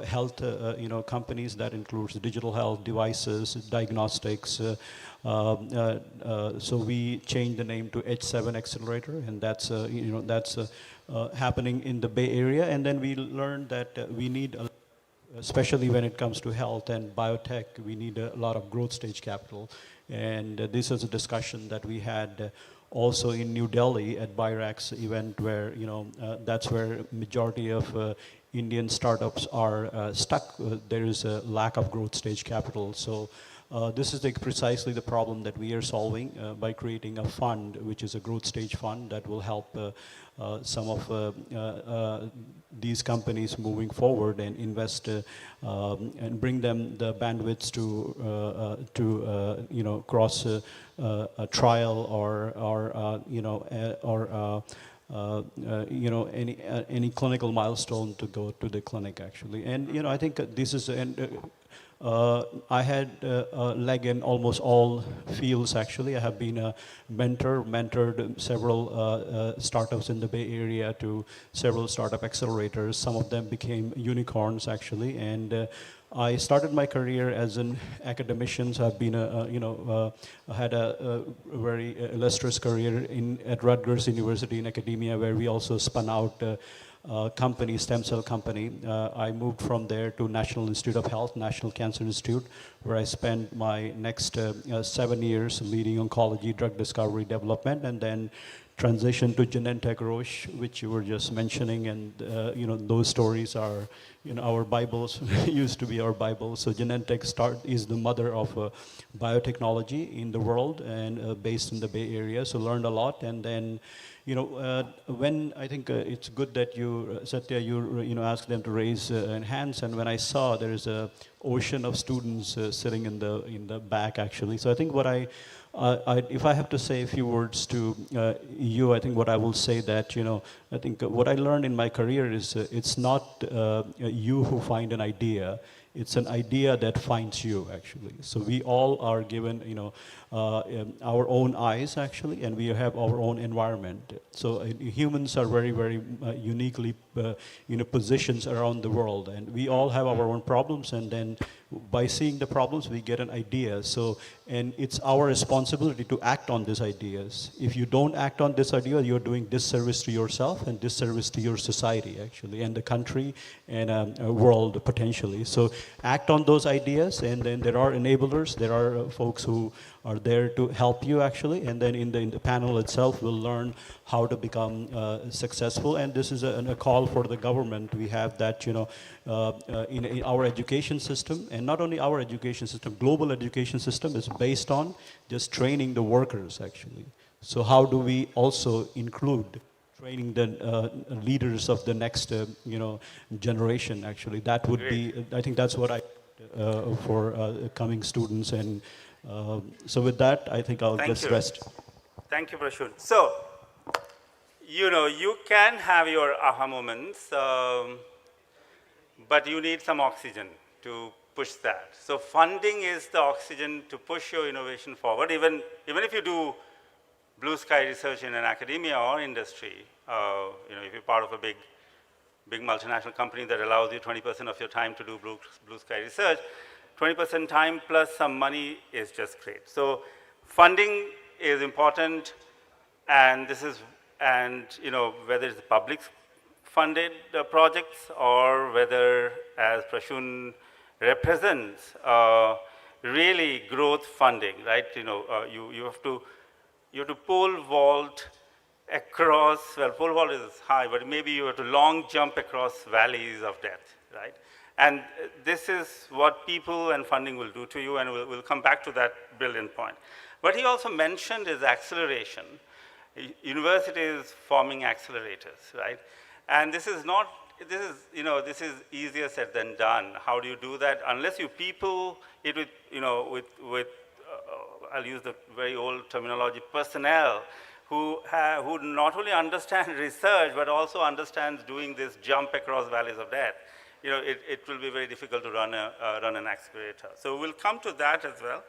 health companies that includes digital health, devices, diagnostics. So we changed the name to H7 Accelerator, and that's happening in the Bay Area. And then we learned that we need, especially when it comes to health and biotech, we need a lot of growth stage capital. And this is a discussion that we had also in New Delhi at BIRAC's event, where that's where majority of Indian startups are stuck. There is a lack of growth stage capital. So this is precisely the problem that we are solving by creating a fund, which is a growth stage fund that will help some of these companies moving forward and invest and bring them the bandwidths to cross a trial or any clinical milestone to go to the clinic actually. And I think this is I had a leg in almost all fields actually. I have been a mentored several startups in the Bay Area to several startup accelerators. Some of them became unicorns actually. And I started my career as an academician. So I've been had a very illustrious career at Rutgers University in academia, where we also spun out company, stem cell company. I moved from there to National Institute of Health, National Cancer Institute, where I spent my next 7 years leading oncology, drug discovery, development, and then transitioned to Genentech Roche, which you were just mentioning. And those stories are our Bibles, used to be our Bibles. So Genentech is the mother of biotechnology in the world, and based in the Bay Area. So learned a lot. And then when I think it's good that you, Satya, you asked them to raise hands, and when I saw there is a ocean of students sitting in the back actually. So I think what if I have to say a few words to you, I think what I will say that I think what I learned in my career is it's not you who find an idea. It's an idea that finds you, actually. So we all are given, our own eyes, actually, and we have our own environment. So humans are very, very uniquely, positions around the world, and we all have our own problems, and then by seeing the problems, we get an idea. So, and it's our responsibility to act on these ideas. If you don't act on this idea, you're doing disservice to yourself and disservice to your society, actually, and the country and world potentially. So act on those ideas, and then there are enablers, there are folks who are there to help you, actually, and then in the panel itself, we'll learn how to become successful. And this is a call for the government. We have that, you know, in our education system, and not only our education system, global education system is based on just training the workers, actually. So how do we also include training the leaders of the next, you know, generation, actually? That would be, I think that's what I, for coming students. And so with that, I think I'll just rest. Thank you, Prashun. So, you know, you can have your aha moments, but you need some oxygen to push that. So funding is the oxygen to push your innovation forward. Even if you do blue sky research in an academia or industry, you know, if you're part of a big multinational company that allows you 20% of your time to do blue sky research, 20% time plus some money is just great. So funding is important, and you know, whether it's public funded projects or whether, as Prashun represents, really growth funding, right? You know, you have to pole vault across, well, pole vault is high, but maybe you have to long jump across valleys of death, right? And this is what people and funding will do to you, and we'll come back to that brilliant point. But he also mentioned is acceleration. Universities forming accelerators, right? And this is easier said than done. How do you do that? Unless you people it with, you know, with I'll use the very old terminology, personnel, who not only understand research, but also understands doing this jump across valleys of death. You know, it will be very difficult to run an accelerator. So we'll come to that as well.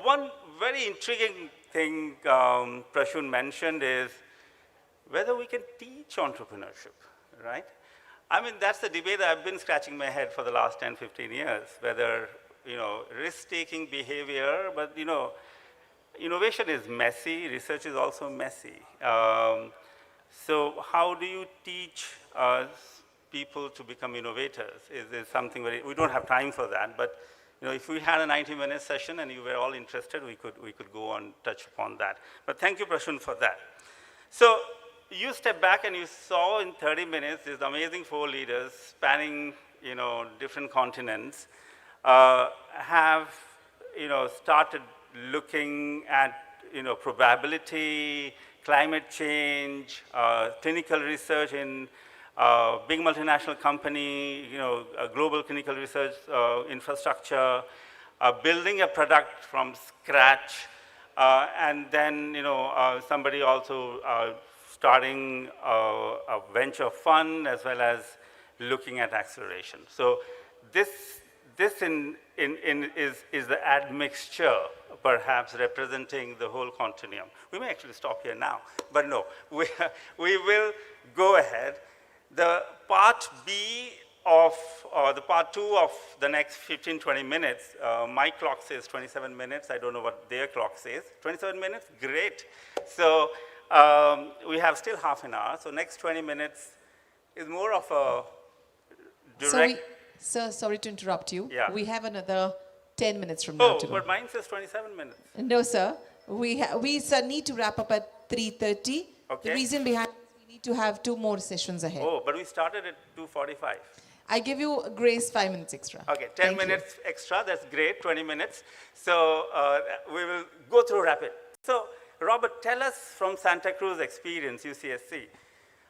One very intriguing thing Prashun mentioned is whether we can teach entrepreneurship, right? I mean, that's the debate that I've been scratching my head for the last 10, 15 years, whether, you know, risk-taking behavior, but, you know, innovation is messy, research is also messy. So how do you teach people to become innovators? Is something we don't have time for that, but, you know, if we had a 90-minute session and you were all interested, we could go on, touch upon that. But thank you, Prashun, for that. So you step back and you saw in 30 minutes these amazing 4 leaders spanning, you know, different continents, have, you know, started looking at, you know, probability, climate change, clinical research in big multinational company, you know, a global clinical research infrastructure, building a product from scratch, and then, you know, somebody also starting a venture fund as well as looking at acceleration. So this is the admixture, perhaps representing the whole continuum. We may actually stop here now, but no, we will go ahead. The part B of, the part 2 of the next 15, 20 minutes, my clock says 27 minutes. I don't know what their clock says. 27 minutes, great. So we have still half an hour. So next 20 minutes is more of a direct. Sir, sorry to interrupt you. Yeah. We have another 10 minutes from now to go. But mine says 27 minutes. No, sir. We need to wrap up at 3:30. Okay. The reason behind is we need to have 2 more sessions ahead. Oh, but we started at 2:45. I give you a grace 5 minutes extra. Okay, 10 minutes extra, that's great, 20 minutes. So we will go through rapid. So Robert, tell us from Santa Cruz experience, UCSC,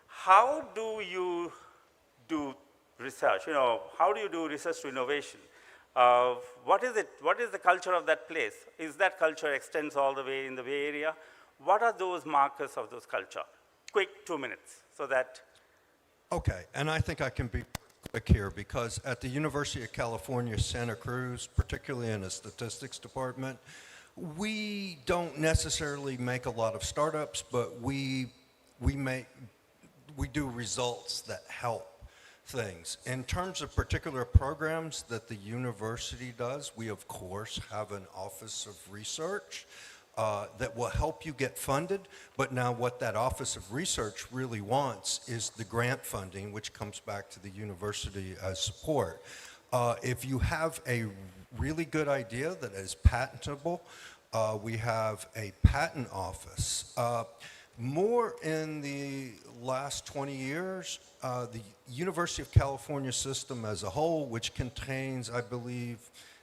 how do you do research? You know, how do you do research to innovation? What is it? What is the culture of that place? Is that culture extends all the way in the Bay Area? What are those markers of those culture? Quick 2 minutes, so that. Okay, and I think I can be quick here because at the University of California, Santa Cruz, particularly in the statistics department, we don't necessarily make a lot of startups, but we do results that help. things. In terms of particular programs that the university does, we of course have an Office of Research that will help you get funded, but now what that Office of Research really wants is the grant funding, which comes back to the university as support. If you have a really good idea that is patentable, we have a patent office. More in the last 20 years, the University of California system as a whole, which contains, I believe,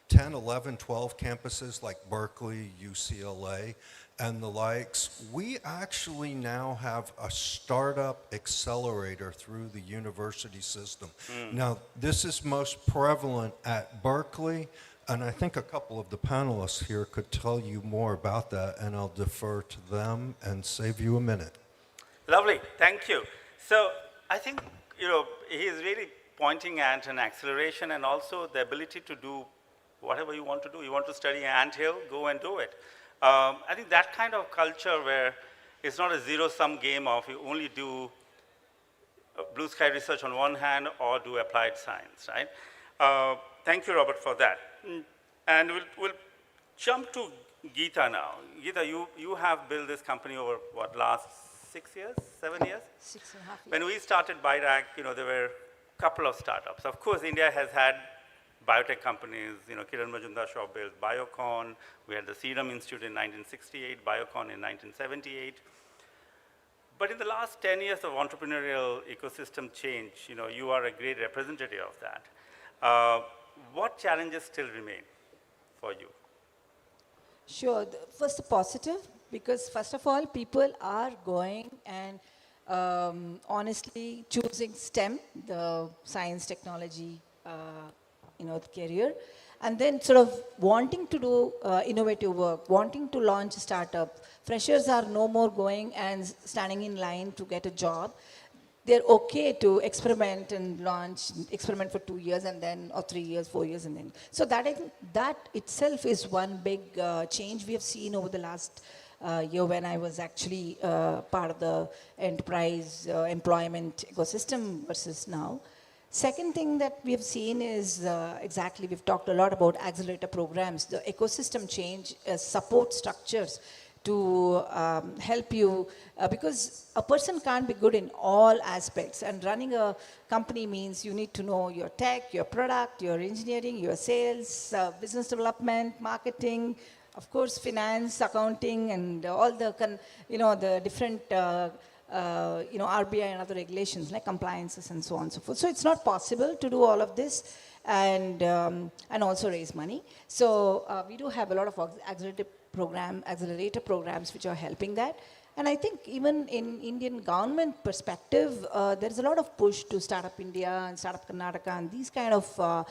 10, 11, 12 campuses like Berkeley, UCLA, and the likes, we actually now have a startup accelerator through the university system. Now, this is most prevalent at Berkeley, and I think a couple of the panelists here could tell you more about that, and I'll defer to them and save you a minute. Lovely, thank you. So I think, he is really pointing at an acceleration and also the ability to do whatever you want to do. You want to study anthill, go and do it. I think that kind of culture where it's not a zero-sum game of you only do blue sky research on one hand or do applied science, right? Thank you, Robert, for that. And we'll jump to Geeta now. Geeta, you have built this company over, what, last 6 years, 7 years? 6.5 years. When we started BIRAC, there were a couple of startups. Of course, India has had biotech companies, Kiran Majumdar-Shaw built Biocon, we had the Serum Institute in 1968, Biocon in 1978. But in the last 10 years of entrepreneurial ecosystem change, you are a great representative of that. What challenges still remain for you? Sure. First, the positive, because first of all, people are going and honestly choosing STEM, the science, technology, the career, and then sort of wanting to do innovative work, wanting to launch a startup. Freshers are no more going and standing in line to get a job. They're okay to experiment and experiment for 2 years and then, or 3 years, 4 years, and then. So that, I think, that itself is one big change we have seen over the last year when I was actually part of the enterprise employment ecosystem versus now. Second thing that we have seen is exactly, we've talked a lot about accelerator programs, the ecosystem change, support structures to help you, because a person can't be good in all aspects, and running a company means you need to know your tech, your product, your engineering, your sales, business development, marketing, of course finance, accounting, and all the, the different RBI and other regulations like compliances and so on and so forth. So it's not possible to do all of this and also raise money. So we do have a lot of accelerator programs which are helping that. And I think even in Indian government perspective, there's a lot of push to Startup India and Startup Karnataka and these kind of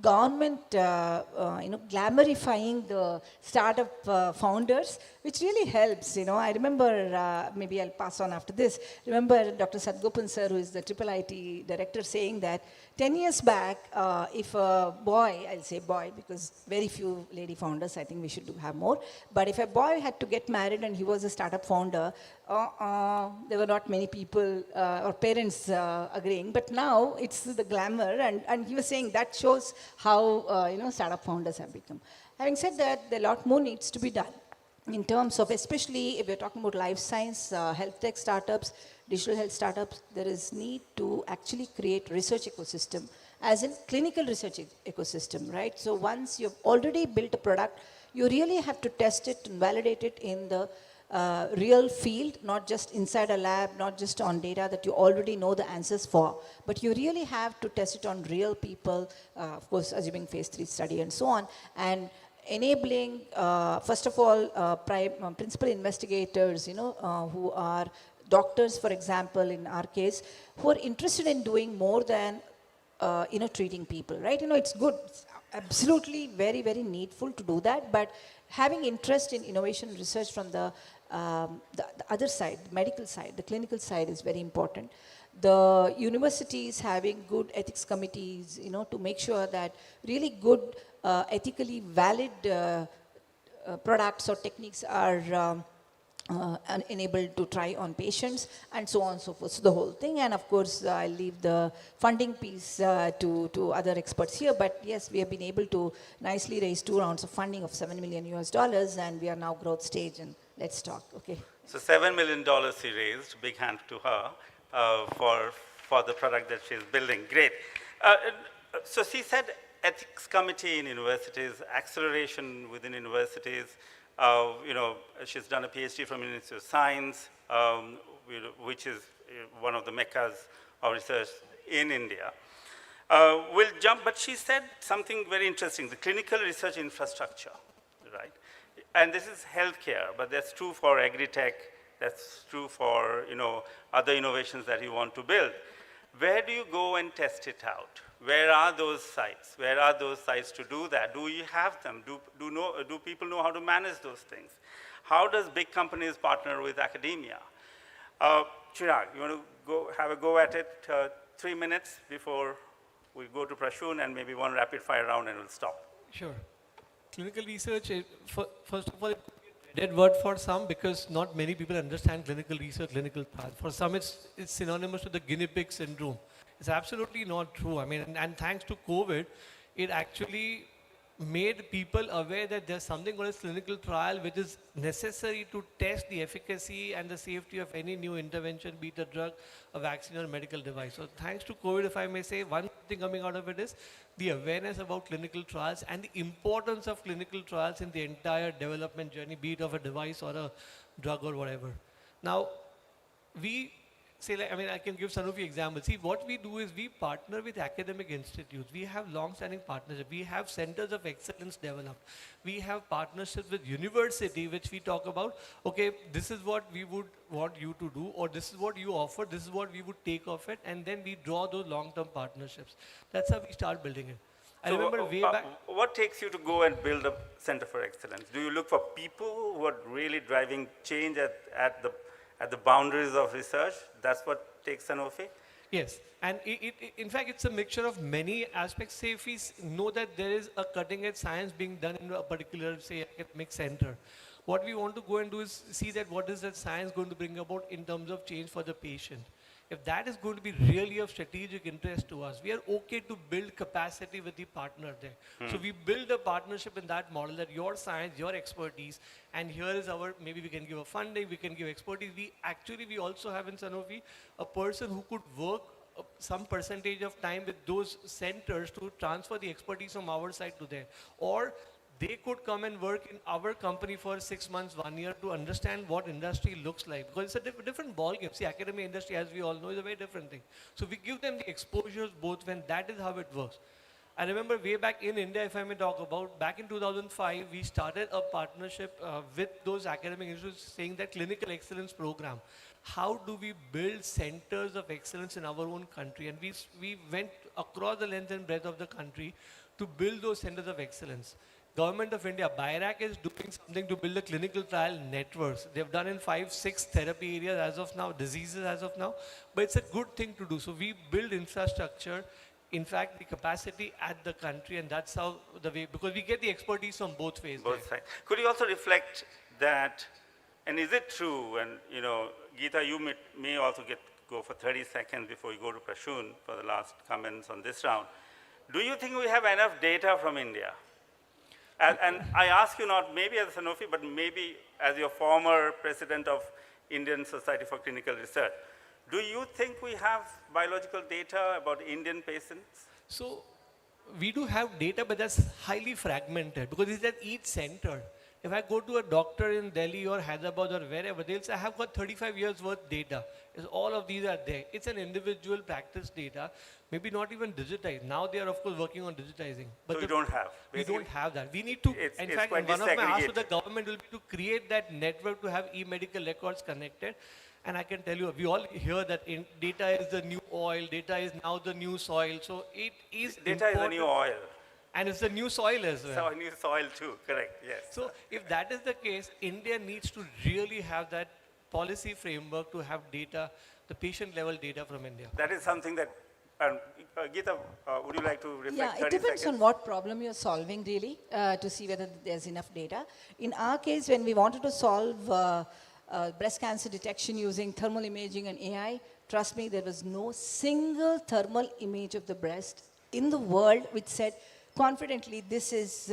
government, glamourifying the startup founders, which really helps. I remember, maybe I'll pass on after this, remember Dr. Sadgopan sir, who is the IIIT director, saying that 10 years back, if a boy, I'll say boy because very few lady founders, I think we should have more, but if a boy had to get married and he was a startup founder, there were not many people or parents agreeing, but now it's the glamour, and he was saying that shows how startup founders have become. Having said that, a lot more needs to be done in terms of, especially if we're talking about life science, health tech startups, digital health startups, there is need to actually create research ecosystem, as in clinical research ecosystem, right? So once you've already built a product, you really have to test it and validate it in the real field, not just inside a lab, not just on data that you already know the answers for, but you really have to test it on real people, of course, assuming phase 3 study and so on, and enabling, first of all, principal investigators, who are doctors, for example, in our case, who are interested in doing more than, treating people, right? It's good. It's absolutely very, very needful to do that, but having interest in innovation research from the other side, the medical side, the clinical side is very important. The universities having good ethics committees, to make sure that really good, ethically valid products or techniques are enabled to try on patients, and so on and so forth. So the whole thing, and of course I'll leave the funding piece to other experts here, but yes, we have been able to nicely raise 2 rounds of funding of $7 million US, and we are now growth stage, and let's talk, okay? So $7 million she raised, big hand to her, for the product that she's building. Great. So she said ethics committee in universities, acceleration within universities. She's done a PhD from University of Science, which is one of the meccas of research in India. We'll jump, but she said something very interesting, the clinical research infrastructure, right? And this is healthcare, but that's true for agri-tech, that's true for, other innovations that you want to build. Where do you go and test it out? Where are those sites? Where are those sites to do that? Do you have them? Do people know how to manage those things? How does big companies partner with academia? Chirag, you want to have a go at it? 3 minutes before we go to Prashun, and maybe one rapid fire round, and we'll stop. Sure. Clinical research, first of all, it's a dead word for some because not many people understand clinical research, clinical trials. For some, it's synonymous with the guinea pig syndrome. It's absolutely not true. I mean, and thanks to COVID, it actually made people aware that there's something called a clinical trial which is necessary to test the efficacy and the safety of any new intervention, be it a drug, a vaccine, or a medical device. So thanks to COVID, if I may say, one thing coming out of it is the awareness about clinical trials and the importance of clinical trials in the entire development journey, be it of a device or a drug or whatever. Now, we say, I can give Sanofi examples. See, what we do is we partner with academic institutes. We have long-standing partnerships. We have centers of excellence developed. We have partnerships with university, which we talk about, okay, this is what we would want you to do, or this is what you offer, this is what we would take of it, and then we draw those long-term partnerships. That's how we start building it. I remember way back. What takes you to go and build a center for excellence? Do you look for people who are really driving change at the boundaries of research? That's what takes Sanofi? Yes, and in fact, it's a mixture of many aspects. Say if we know that there is a cutting-edge science being done in a particular, say, academic center, what we want to go and do is see that what is that science going to bring about in terms of change for the patient. If that is going to be really of strategic interest to us, we are okay to build capacity with the partner there. So we build a partnership in that model that your science, your expertise, and here is our, maybe we can give a funding, we can give expertise. We also have in Sanofi a person who could work some percentage of time with those centers to transfer the expertise from our side to there. Or they could come and work in our company for 6 months, 1 year to understand what industry looks like. Because it's a different ballgame. See, academic industry, as we all know, is a very different thing. So we give them the exposures both when that is how it works. I remember way back in India, if I may talk about, back in 2005, we started a partnership with those academic institutes saying that clinical excellence program. How do we build centers of excellence in our own country? And we went across the length and breadth of the country to build those centers of excellence. Government of India, BIRAC is doing something to build a clinical trial networks. They've done in 5, 6 therapy areas as of now, diseases as of now, but it's a good thing to do. So we build infrastructure, in fact, the capacity at the country, and that's how the way, because we get the expertise from both ways. Both sides. Could you also reflect that, and is it true, and Geeta, you may also go for 30 seconds before you go to Prashun for the last comments on this round. Do you think we have enough data from India? And I ask you not maybe as Sanofi, but maybe as your former president of Indian Society for Clinical Research. Do you think we have biological data about Indian patients? So we do have data, but that's highly fragmented because it's at each center. If I go to a doctor in Delhi or Hyderabad or wherever, they'll say, I have got 35 years worth data. All of these are there. It's an individual practice data, maybe not even digitized. Now they are, of course, working on digitizing. But so we don't have. We don't have that. We need to, in fact, one of my asks to the government will be to create that network to have e-medical records connected. And I can tell you, we all hear that data is the new oil, data is now the new soil. So it is data is the new oil. And it's the new soil as well. So new soil too, correct, yes. So if that is the case, India needs to really have that policy framework to have data, the patient level data from India. That is something that, Geeta, would you like to reflect? Yeah, it depends on what problem you're solving really, to see whether there's enough data. In our case, when we wanted to solve breast cancer detection using thermal imaging and AI. Trust me, there was no single thermal image of the breast in the world which said confidently this is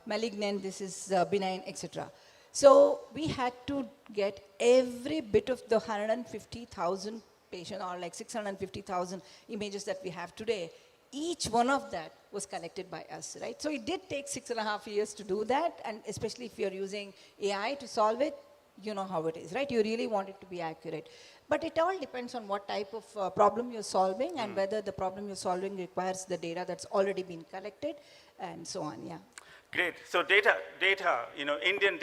malignant, this is benign, etc. So we had to get every bit of the 150,000 patient or like 650,000 images that we have today. Each one of that was collected by us, right? So it did take 6.5 years to do that, and especially if you're using AI to solve it, you know how it is, right? You really want it to be accurate. But it all depends on what type of problem you're solving and whether the problem you're solving requires the data that's already been collected and so on, yeah. Great. So data, you know, Indian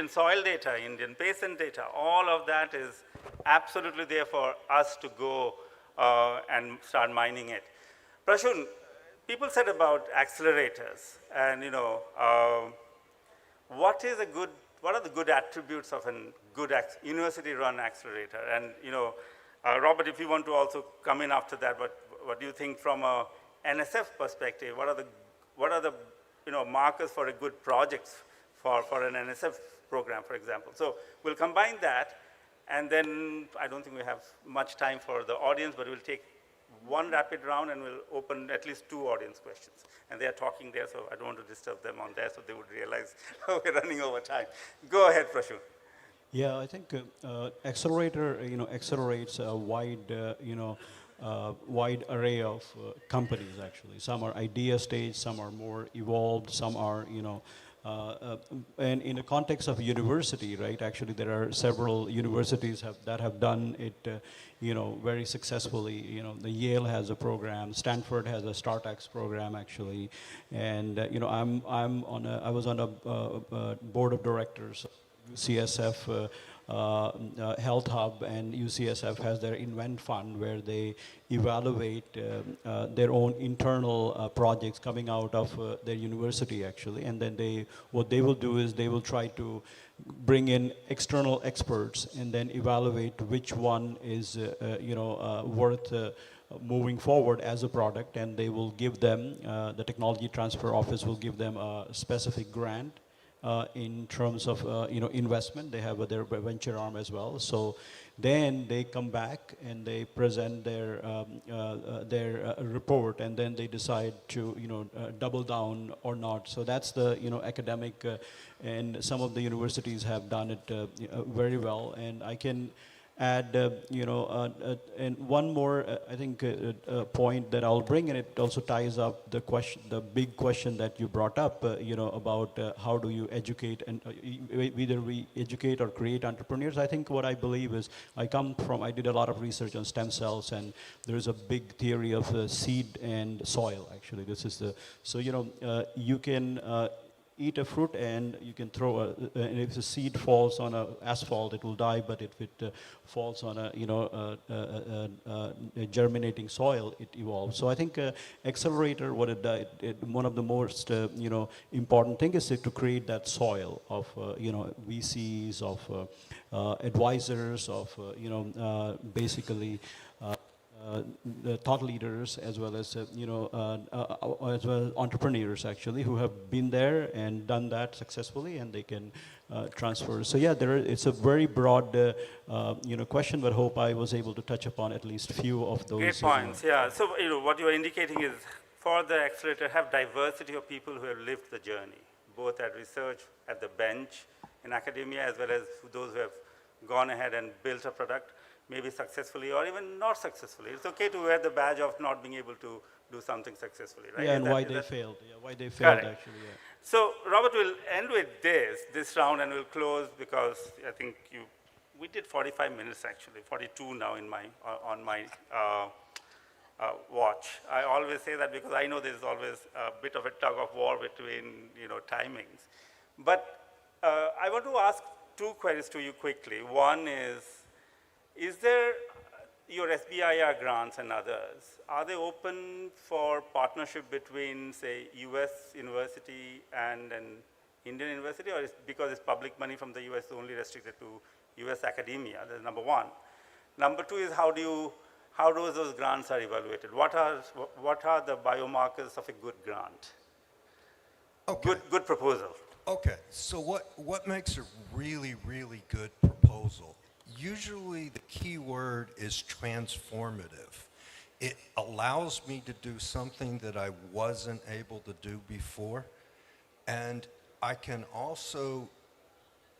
soil data, Indian basin data, all of that is absolutely there for us to go and start mining it. Prashun, people said about accelerators, and you know, what are the good attributes of a good university-run accelerator? And you know, Robert, if you want to also come in after that, what do you think from a NSF perspective? What are the you know, markers for a good project for an NSF program, for example? So we'll combine that, and then I don't think we have much time for the audience, but we'll take one rapid round and we'll open at least 2 audience questions. And they are talking there, so I don't want to disturb them on there, so they would realize we're running over time. Go ahead, Prashun. Yeah, I think accelerator, accelerates a wide, wide array of companies actually. Some are idea stage, some are more evolved, some are, and in the context of university, right, actually there are several universities that have done it, very successfully. The Yale has a program, Stanford has a StartX program actually, and I was on a board of directors, UCSF Health Hub, and UCSF has their Invent Fund where they evaluate their own internal projects coming out of their university actually, and then what they will do is they will try to bring in external experts and then evaluate which one is worth moving forward as a product, and they will give them, the technology transfer office will give them a specific grant in terms of investment. They have their venture arm as well. So then they come back and they present their report, and then they decide to double down or not. So that's the academic, and some of the universities have done it very well. And I can add, and one more, I think, point that I'll bring, and it also ties up the big question that you brought up, about how do you educate, and either we educate or create entrepreneurs. I think what I believe is, I did a lot of research on stem cells, and there's a big theory of seed and soil, actually. You can eat a fruit and you can throw and if the seed falls on asphalt, it will die, but if it falls on a germinating soil, it evolves. So I think accelerator, one of the most important thing is to create that soil of VCs, of advisors, of basically the thought leaders, as well as entrepreneurs actually, who have been there and done that successfully, and they can transfer. So yeah, it's a very broad question, but hope I was able to touch upon at least few of those. Great points. Yeah. So what you are indicating is, for the accelerator, have diversity of people who have lived the journey, both at research, at the bench, in academia, as well as those who have gone ahead and built a product, maybe successfully or even not successfully. It's okay to wear the badge of not being able to do something successfully, right? Yeah, and why they failed. Yeah, why they failed actually. Yeah. So Robert, we'll end with this round, and we'll close because I think we did 45 minutes actually, 42 now on my watch. I always say that because I know there's always a bit of a tug of war between timings. But I want to ask 2 queries to you quickly. One is there your SBIR grants and others, are they open for partnership between, say, US university and an Indian university, or is because it's public money from the US only restricted to US academia? That's number one. Number two is how those grants are evaluated? What are the biomarkers of a good grant? Okay. Good proposal. Okay, so what makes a really, really good proposal? proposal, usually the key word is transformative. It allows me to do something that I wasn't able to do before, and I can also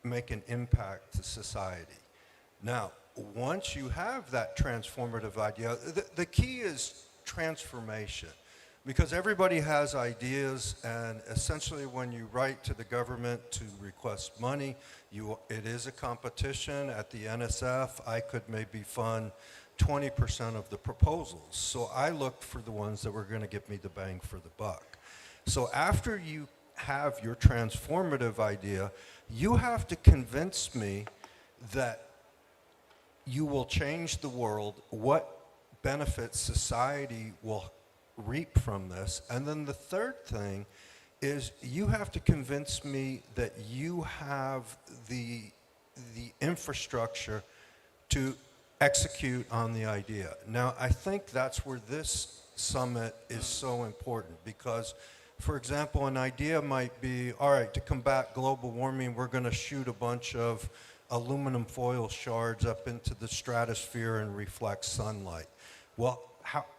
make an impact to society. Now, once you have that transformative idea, the key is transformation, because everybody has ideas, and essentially when you write to the government to request money, it is a competition. At the NSF, I could maybe fund 20% of the proposals. So I looked for the ones that were going to give me the bang for the buck. So after you have your transformative idea, you have to convince me that you will change the world, what benefits society will reap from this. And then the third thing is you have to convince me that you have the infrastructure to execute on the idea. Now, I think that's where this summit is so important, because, for example, an idea might be, all right, to combat global warming, we're going to shoot a bunch of aluminum foil shards up into the stratosphere and reflect sunlight. Well,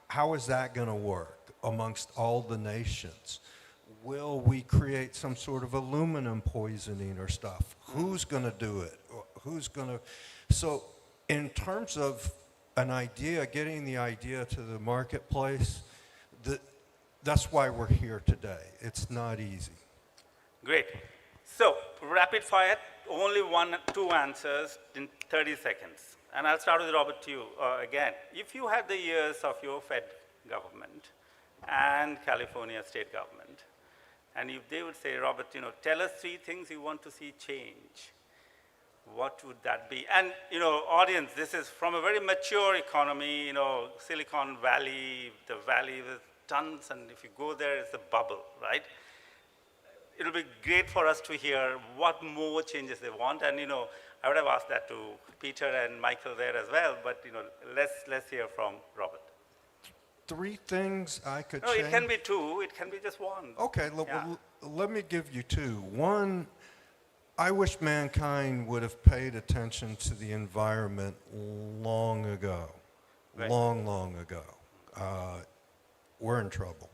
how is that going to work amongst all the nations? Will we create some sort of aluminum poisoning or stuff? Who's going to do it? Who's going to... So in terms of an idea, getting the idea to the marketplace, that's why we're here today. It's not easy. Great. So, rapid fire, only two answers in 30 seconds. And I'll start with Robert to you again. If you had the ears of your Fed government and California state government, and if they would say, Robert, tell us 3 things you want to see change, what would that be? And, audience, this is from a very mature economy, Silicon Valley, the valley with tons, and if you go there, it's a bubble, right? It'll be great for us to hear what more changes they want. And, I would have asked that to Peter and Michael there as well, but, let's hear from Robert. 3 things I could No, change? it can be 2, it can be just 1. Okay, let me give you 2. 1, I wish mankind would have paid attention to the environment long ago. Right. Long ago. We're in trouble.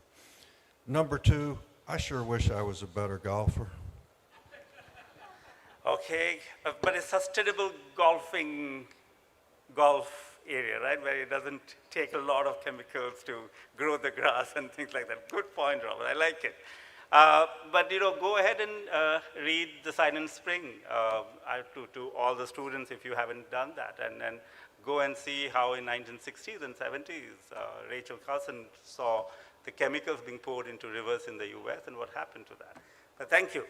Number 2, I sure wish I was a better golfer. Okay, but a sustainable golf area, right, where it doesn't take a lot of chemicals to grow the grass and things like that. Good point, Robert, I like it. But go ahead and read The Silent Spring to all the students if you haven't done that, and go and see how in 1960s and 70s Rachel Carson saw the chemicals being poured into rivers in the US and what happened to that. But thank you.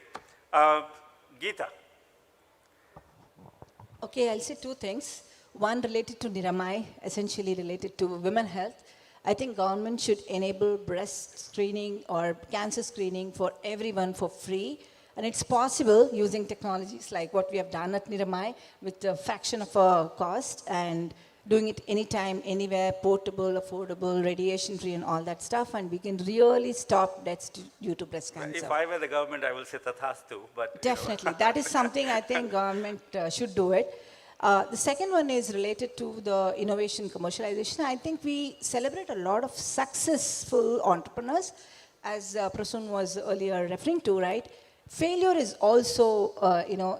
Geeta. Okay, I'll say 2 things. One related to Niramai, essentially related to women health. I think government should enable breast screening or cancer screening for everyone for free. And it's possible using technologies like what we have done at Niramai with a fraction of a cost and doing it anytime, anywhere, portable, affordable, radiation-free and all that stuff. And we can really stop deaths due to breast cancer. If I were the government, I will say tathastu, but... Definitely. That is something I think government should do it. The second one is related to the innovation commercialization. I think we celebrate a lot of successful entrepreneurs, as Prasun was earlier referring to, right? Failure is also,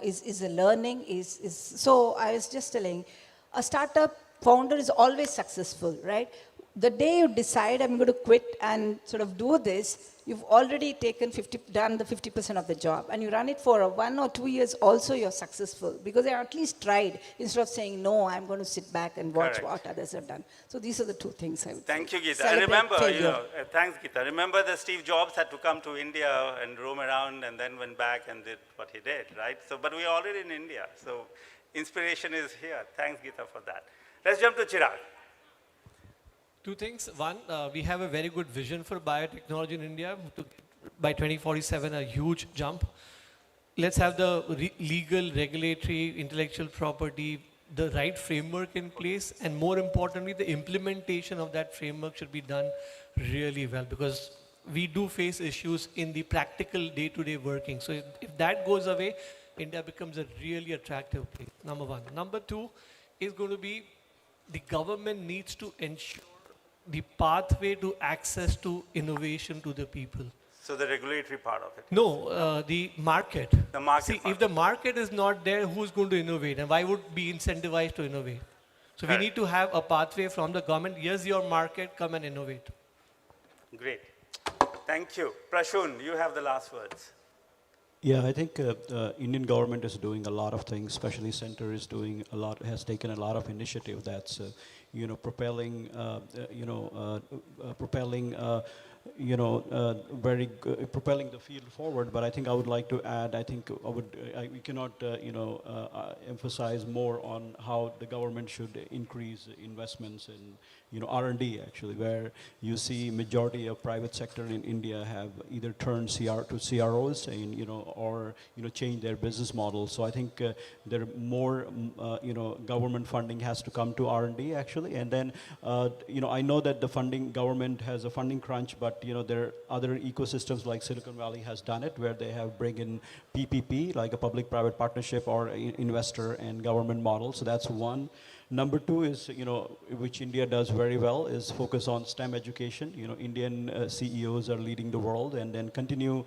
is a learning. So I was just telling, a startup founder is always successful, right? The day you decide I'm going to quit and sort of do this, you've already done the 50% of the job, and you run it for 1 or 2 years. Also, you're successful because they at least tried instead of saying no. I'm going to sit back and watch what others have done. So these are the 2 things I would. Thank you, Geeta. Celebrate And remember, failure. thanks, Geeta. Remember that Steve Jobs had to come to India and roam around, and then went back and did what he did, right? So, but we are already in India, so inspiration is here. Thanks, Geeta, for that. Let's jump to Chirag. 2 things. One, we have a very good vision for biotechnology in India. By 2047, a huge jump. Let's have the legal, regulatory, intellectual property, the right framework in place, and more importantly, the implementation of that framework should be done really well, because we do face issues in the practical day-to-day working. So if that goes away, India becomes a really attractive place, number one. Number two is going to be the government needs to ensure the pathway to access to innovation to the people. So the regulatory part of it. No, the market. The market See, part. if the market is not there, who's going to innovate? And why would be incentivized to innovate? So we Correct. need to have a pathway from the government. Here's your market, come and innovate. Great. Thank you. Prashun, you have the last words. Yeah, I think Indian government is doing a lot of things, especially center is doing a lot, has taken a lot of initiative that's, propelling, propelling the field forward. But I think I would like to add, I think we cannot, emphasize more on how the government should increase investments in, R&D actually, where you see majority of private sector in India have either turned to CROs and, or, change their business model. So I think there more, government funding has to come to R&D actually. And then, I know that the government has a funding crunch, but, there are other ecosystems like Silicon Valley has done it, where they have bring in PPP, like a public-private partnership or investor and government model. So that's one. Number two is, which India does very well, is focus on STEM education. Indian CEOs are leading the world, and then continue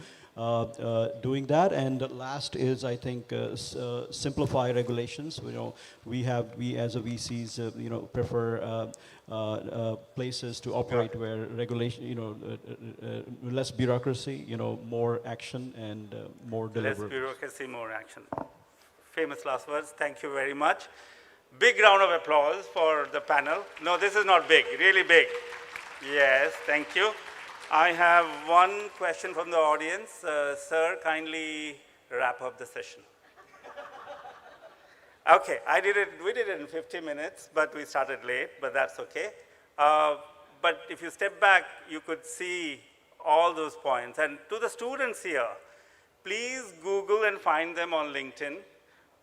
doing that. And the last is, I think, simplify regulations. We as a VCs, prefer places to operate where regulation, less bureaucracy, more action and more delivery. Less bureaucracy, more action. Famous last words. Thank you very much. Big round of applause for the panel. No, this is not big, really big. Yes, thank you. I have one question from the audience. Sir, kindly wrap up the session. Okay, we did it in 50 minutes, but we started late, but that's okay. But if you step back, you could see all those points. And to the students here, please Google and find them on LinkedIn,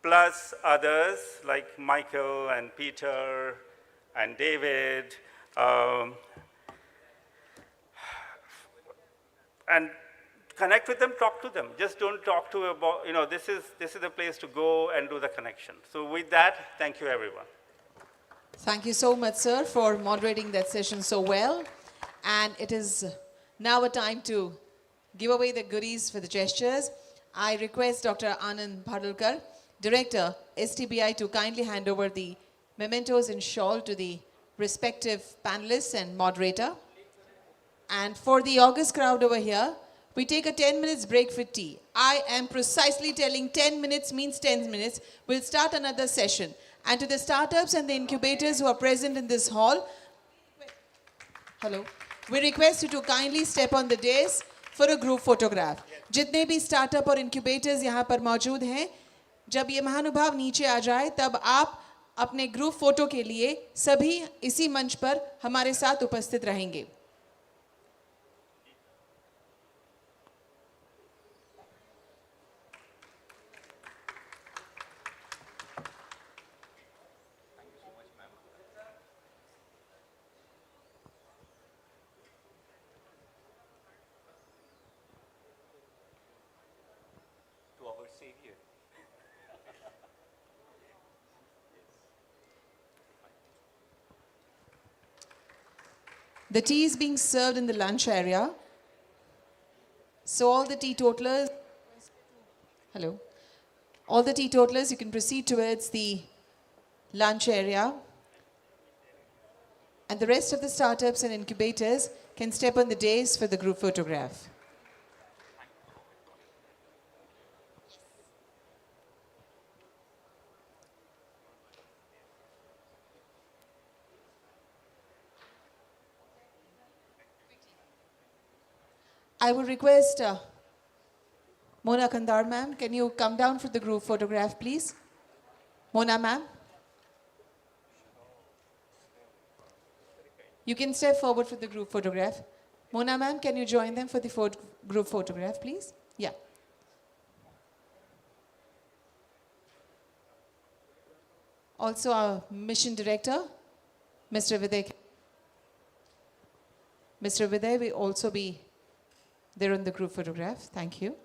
plus others like Michael and Peter and David. And connect with them, talk to them. Just don't talk to about, this is the place to go and do the connection. So with that, thank you everyone. Thank you so much, sir, for moderating that session so well. And it is now a time to give away the goodies for the gestures. I request Dr. Anand Bhadalkar, Director, STBI, to kindly hand over the mementos and shawl to the respective panelists and moderator. And for the August crowd over here, we take a 10 minutes break for tea. I am precisely telling 10 minutes means 10 minutes. We'll start another session. And to the startups and the incubators who are present in this hall, hello, we request you to kindly step on the dais for a group photograph. जितने भी startup और incubators यहाँ पर मौजूद हैं, जब ये महानुभाव नीचे आ जाए, तब आप अपने ग्रुप फोटो के लिए सभी इसी मंच पर हमारे साथ उपस्थित रहेंगे. The tea is being served in the lunch area. So all the teetotalers, hello, all the teetotalers, you can proceed towards the lunch area. And the rest of the startups and incubators can step on the dais for the group photograph. I will request Mona Kandar ma'am, can you come down for the group photograph, please? Mona ma'am. You can step forward for the group photograph. Mona ma'am, can you join them for the group photograph, please? Yeah. Also our mission director, Mr. Viday. Mr. Viday will also be there on the group photograph. Thank you.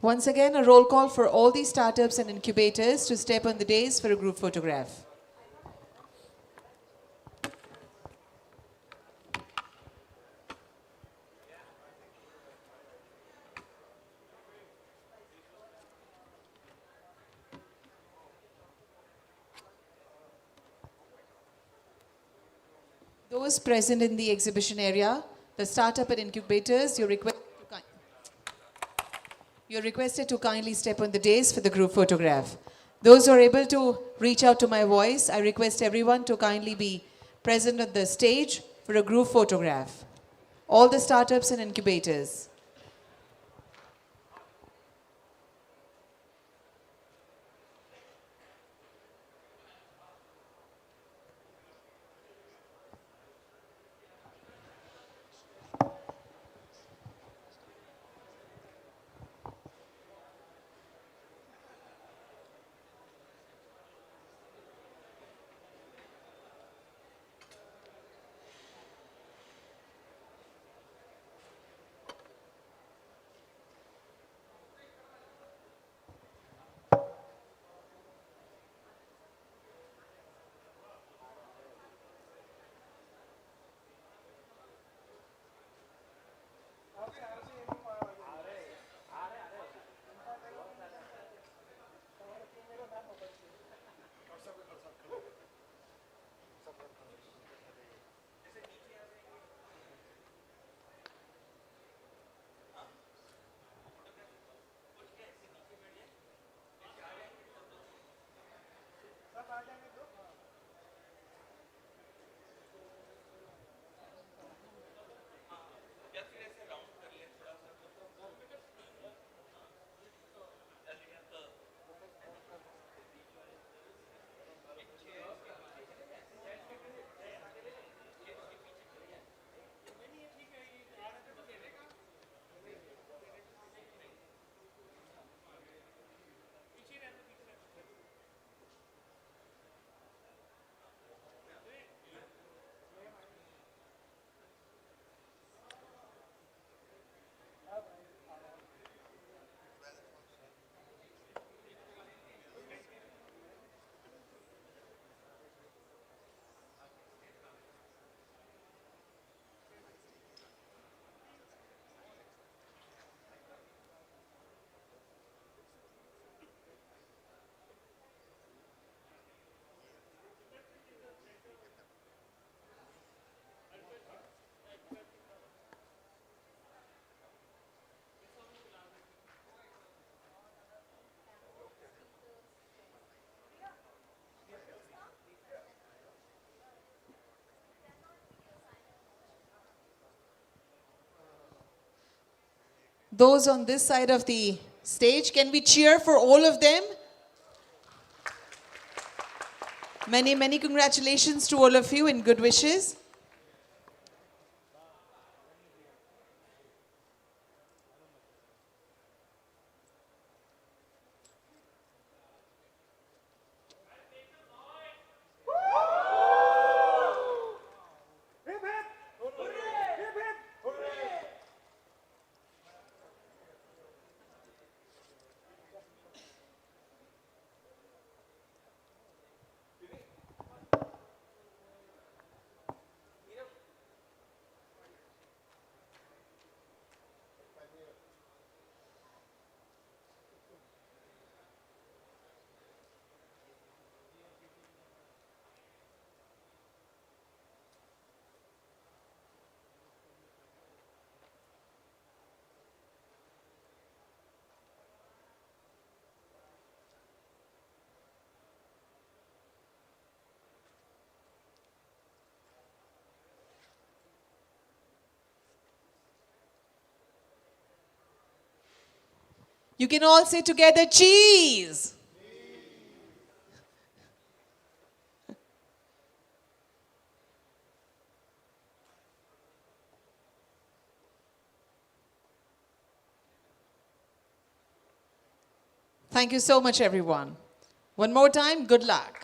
Once again, a roll call for all these startups and incubators to step on the dais for a group photograph. Those present in the exhibition area, the startup and incubators, you're requested to kindly step on the dais for the group photograph. Those who are able to reach out to my voice, I request everyone to kindly be present on the stage for a group photograph. All the startups and incubators. Those on this side of the stage, can we cheer for all of them? Many, many congratulations to all of you and good wishes. You can all say together, cheese. Thank you so much, everyone. One more time, good luck.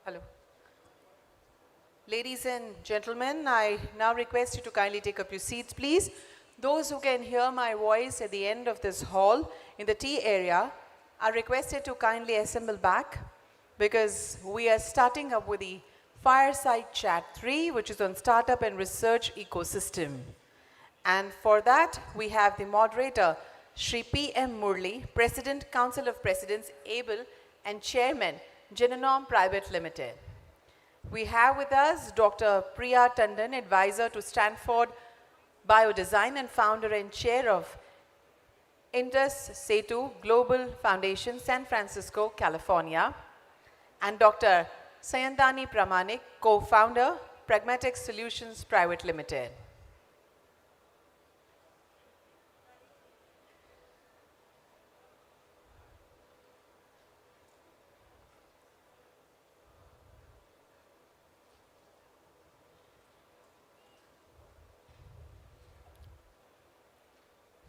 Hello. Ladies and gentlemen, I now request you to kindly take up your seats, please. Those who can hear my voice at the end of this hall in the tea area are requested to kindly assemble back because we are starting up with the Fireside Chat 3, which is on Startup and Research Ecosystem. And for that, we have the moderator, Shri P.M. Murli, President, Council of Presidents, ABLE, and Chairman, Genonom Private Limited. We have with us Dr. Priya Tandon, advisor to Stanford Biodesign and founder and chair of Indus Setu Global Foundation, San Francisco, California. And Dr. Sayantani Pramanik, co-founder, Pragmatic Solutions Private Limited.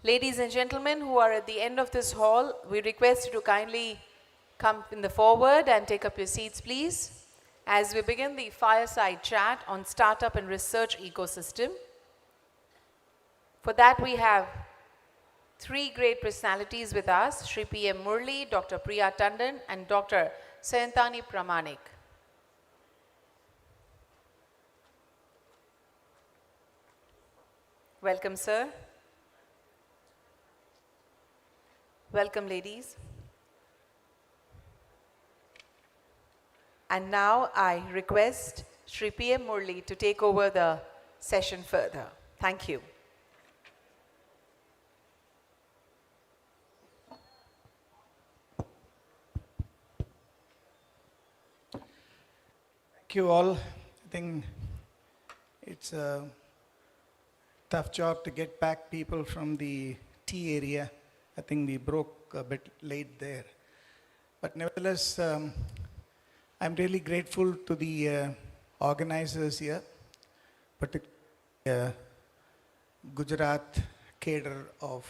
Ladies and gentlemen who are at the end of this hall, we request you to kindly come in the forward and take up your seats, please, as we begin the fireside chat on startup and research ecosystem. For that, we have three great personalities with us, Shri P.M. Murli, Dr. Priya Tandon, and Dr. Sayantani Pramanik. Welcome, sir. Welcome, ladies. And now I request Shri P.M. Murli to take over the session further. Thank you. Thank you all. I think it's a tough job to get back people from the tea area. I think we broke a bit late there. But nevertheless, I'm really grateful to the organizers here, particularly Gujarat cadre of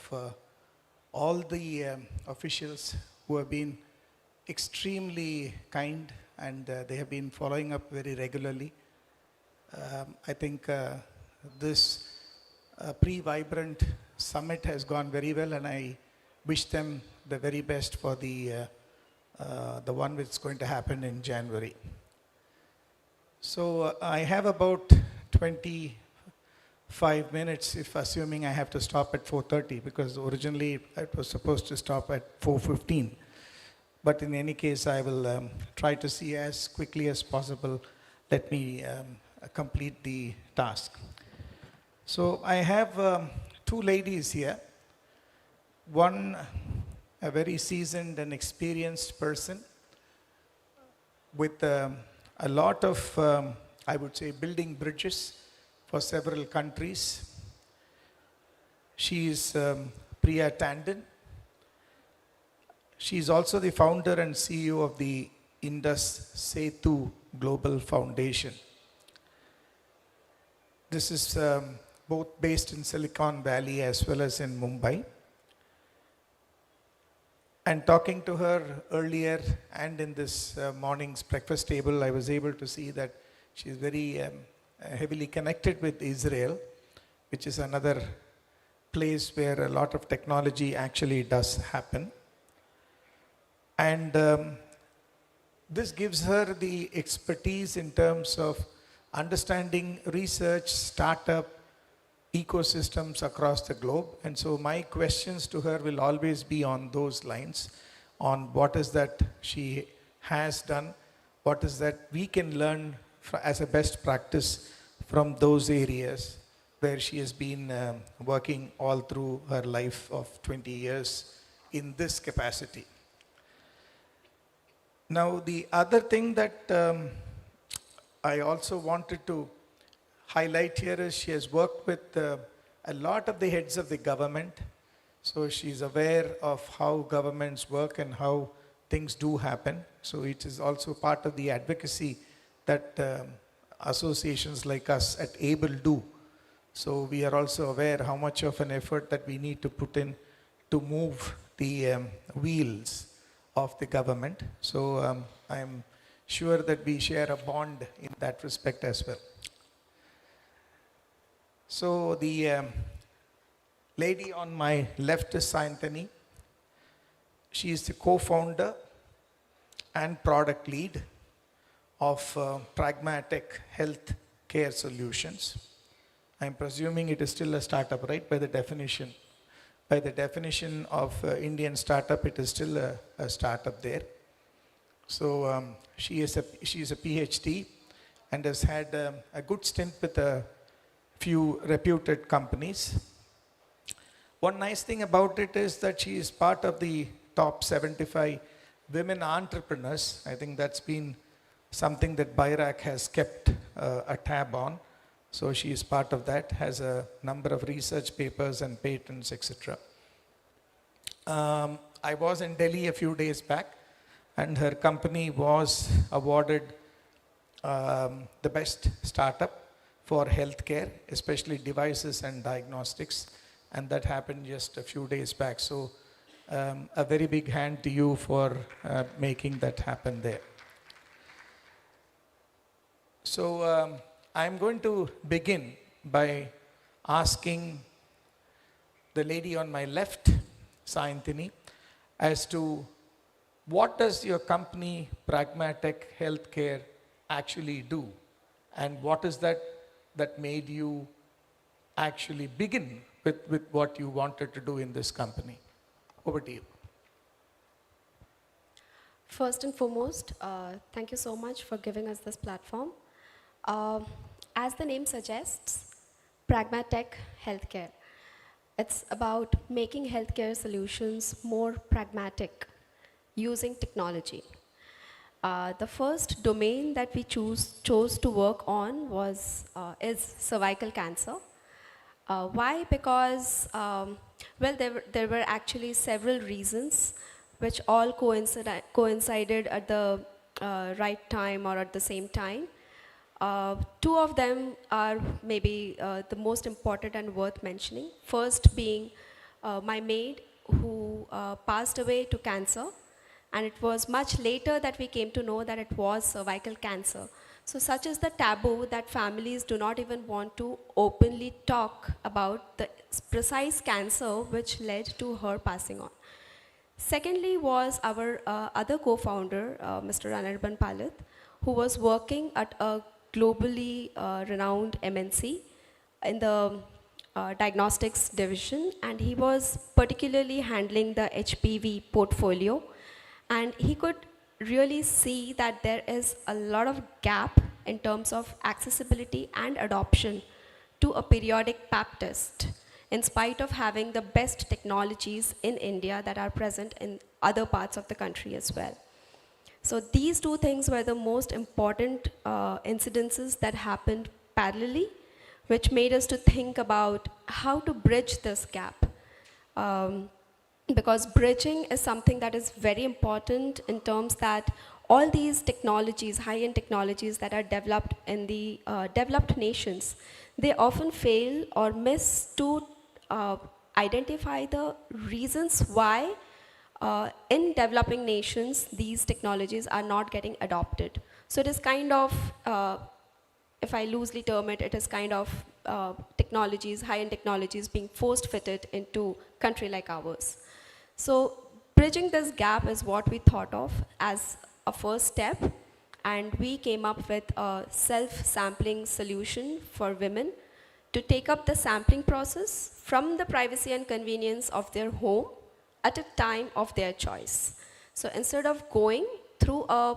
all the officials who have been extremely kind and they have been following up very regularly. I think this pre-vibrant summit has gone very well, and I wish them the very best for the one which is going to happen in January. So I have about 25 minutes, if assuming I have to stop at 4:30, because originally it was supposed to stop at 4:15. But in any case, I will try to see as quickly as possible. Let me complete the task. So I have two ladies here. One, a very seasoned and experienced person with a lot of, I would say, building bridges for several countries. She is Priya Tandon. She is also the founder and CEO of the Indus Setu Global Foundation. This is both based in Silicon Valley as well as in Mumbai. And talking to her earlier and in this morning's breakfast table, I was able to see that she is very heavily connected with Israel, which is another place where a lot of technology actually does happen. And this gives her the expertise in terms of understanding research, startup, ecosystems across the globe. And so my questions to her will always be on those lines, on what is that she has done, what is that we can learn as a best practice from those areas where she has been working all through her life of 20 years in this capacity. Now, the other thing that I also wanted to highlight here is she has worked with a lot of the heads of the government. So she's aware of how governments work and how things do happen. So it is also part of the advocacy that associations like us at ABLE do. So we are also aware how much of an effort that we need to put in to move the wheels of the government. So I'm sure that we share a bond in that respect as well. So the lady on my left is Sayantani. She is the co-founder and product lead of Pragmatic Health Care Solutions. I'm presuming it is still a startup, right? By the definition. By the definition of Indian startup, it is still a startup there. So she is a PhD and has had a good stint with a few reputed companies. One nice thing about it is that she is part of the top 75 women entrepreneurs. I think that's been something that BIRAC has kept a tab on. So she is part of that, has a number of research papers and patents, etc. I was in Delhi a few days back, and her company was awarded the best startup for healthcare, especially devices and diagnostics, and that happened just a few days back. So a very big hand to you for making that happen there. So I'm going to begin by asking the lady on my left, Sayantini, as to what does your company Pragmatic Healthcare actually do, and what is that made you actually begin with what you wanted to do in this company? Over to you. First and foremost, thank you so much for giving us this platform. As the name suggests, Pragmatic Healthcare. It's about making healthcare solutions more pragmatic using technology. The first domain that we chose to work on is cervical cancer. Why? Because, well, there were actually several reasons which all coincided at the right time or at the same time. Two of them are maybe the most important and worth mentioning. First being my maid who passed away to cancer, and it was much later that we came to know that it was cervical cancer. So such is the taboo that families do not even want to openly talk about the precise cancer which led to her passing on. Secondly was our other co-founder, Mr. Anirban Palit, who was working at a globally renowned MNC in the diagnostics division, and he was particularly handling the HPV portfolio, and he could really see that there is a lot of gap in terms of accessibility and adoption to a periodic pap test, in spite of having the best technologies in India that are present in other parts of the country as well. So these two things were the most important incidences that happened parallelly, which made us to think about how to bridge this gap. Because bridging is something that is very important in terms that all these technologies, high-end technologies that are developed in the developed nations, they often fail or miss to identify the reasons why in developing nations these technologies are not getting adopted. So it is kind of, if I loosely term it, it is kind of technologies, high-end technologies being force-fitted into a country like ours. So bridging this gap is what we thought of as a first step, and we came up with a self-sampling solution for women to take up the sampling process from the privacy and convenience of their home at a time of their choice. So instead of going through a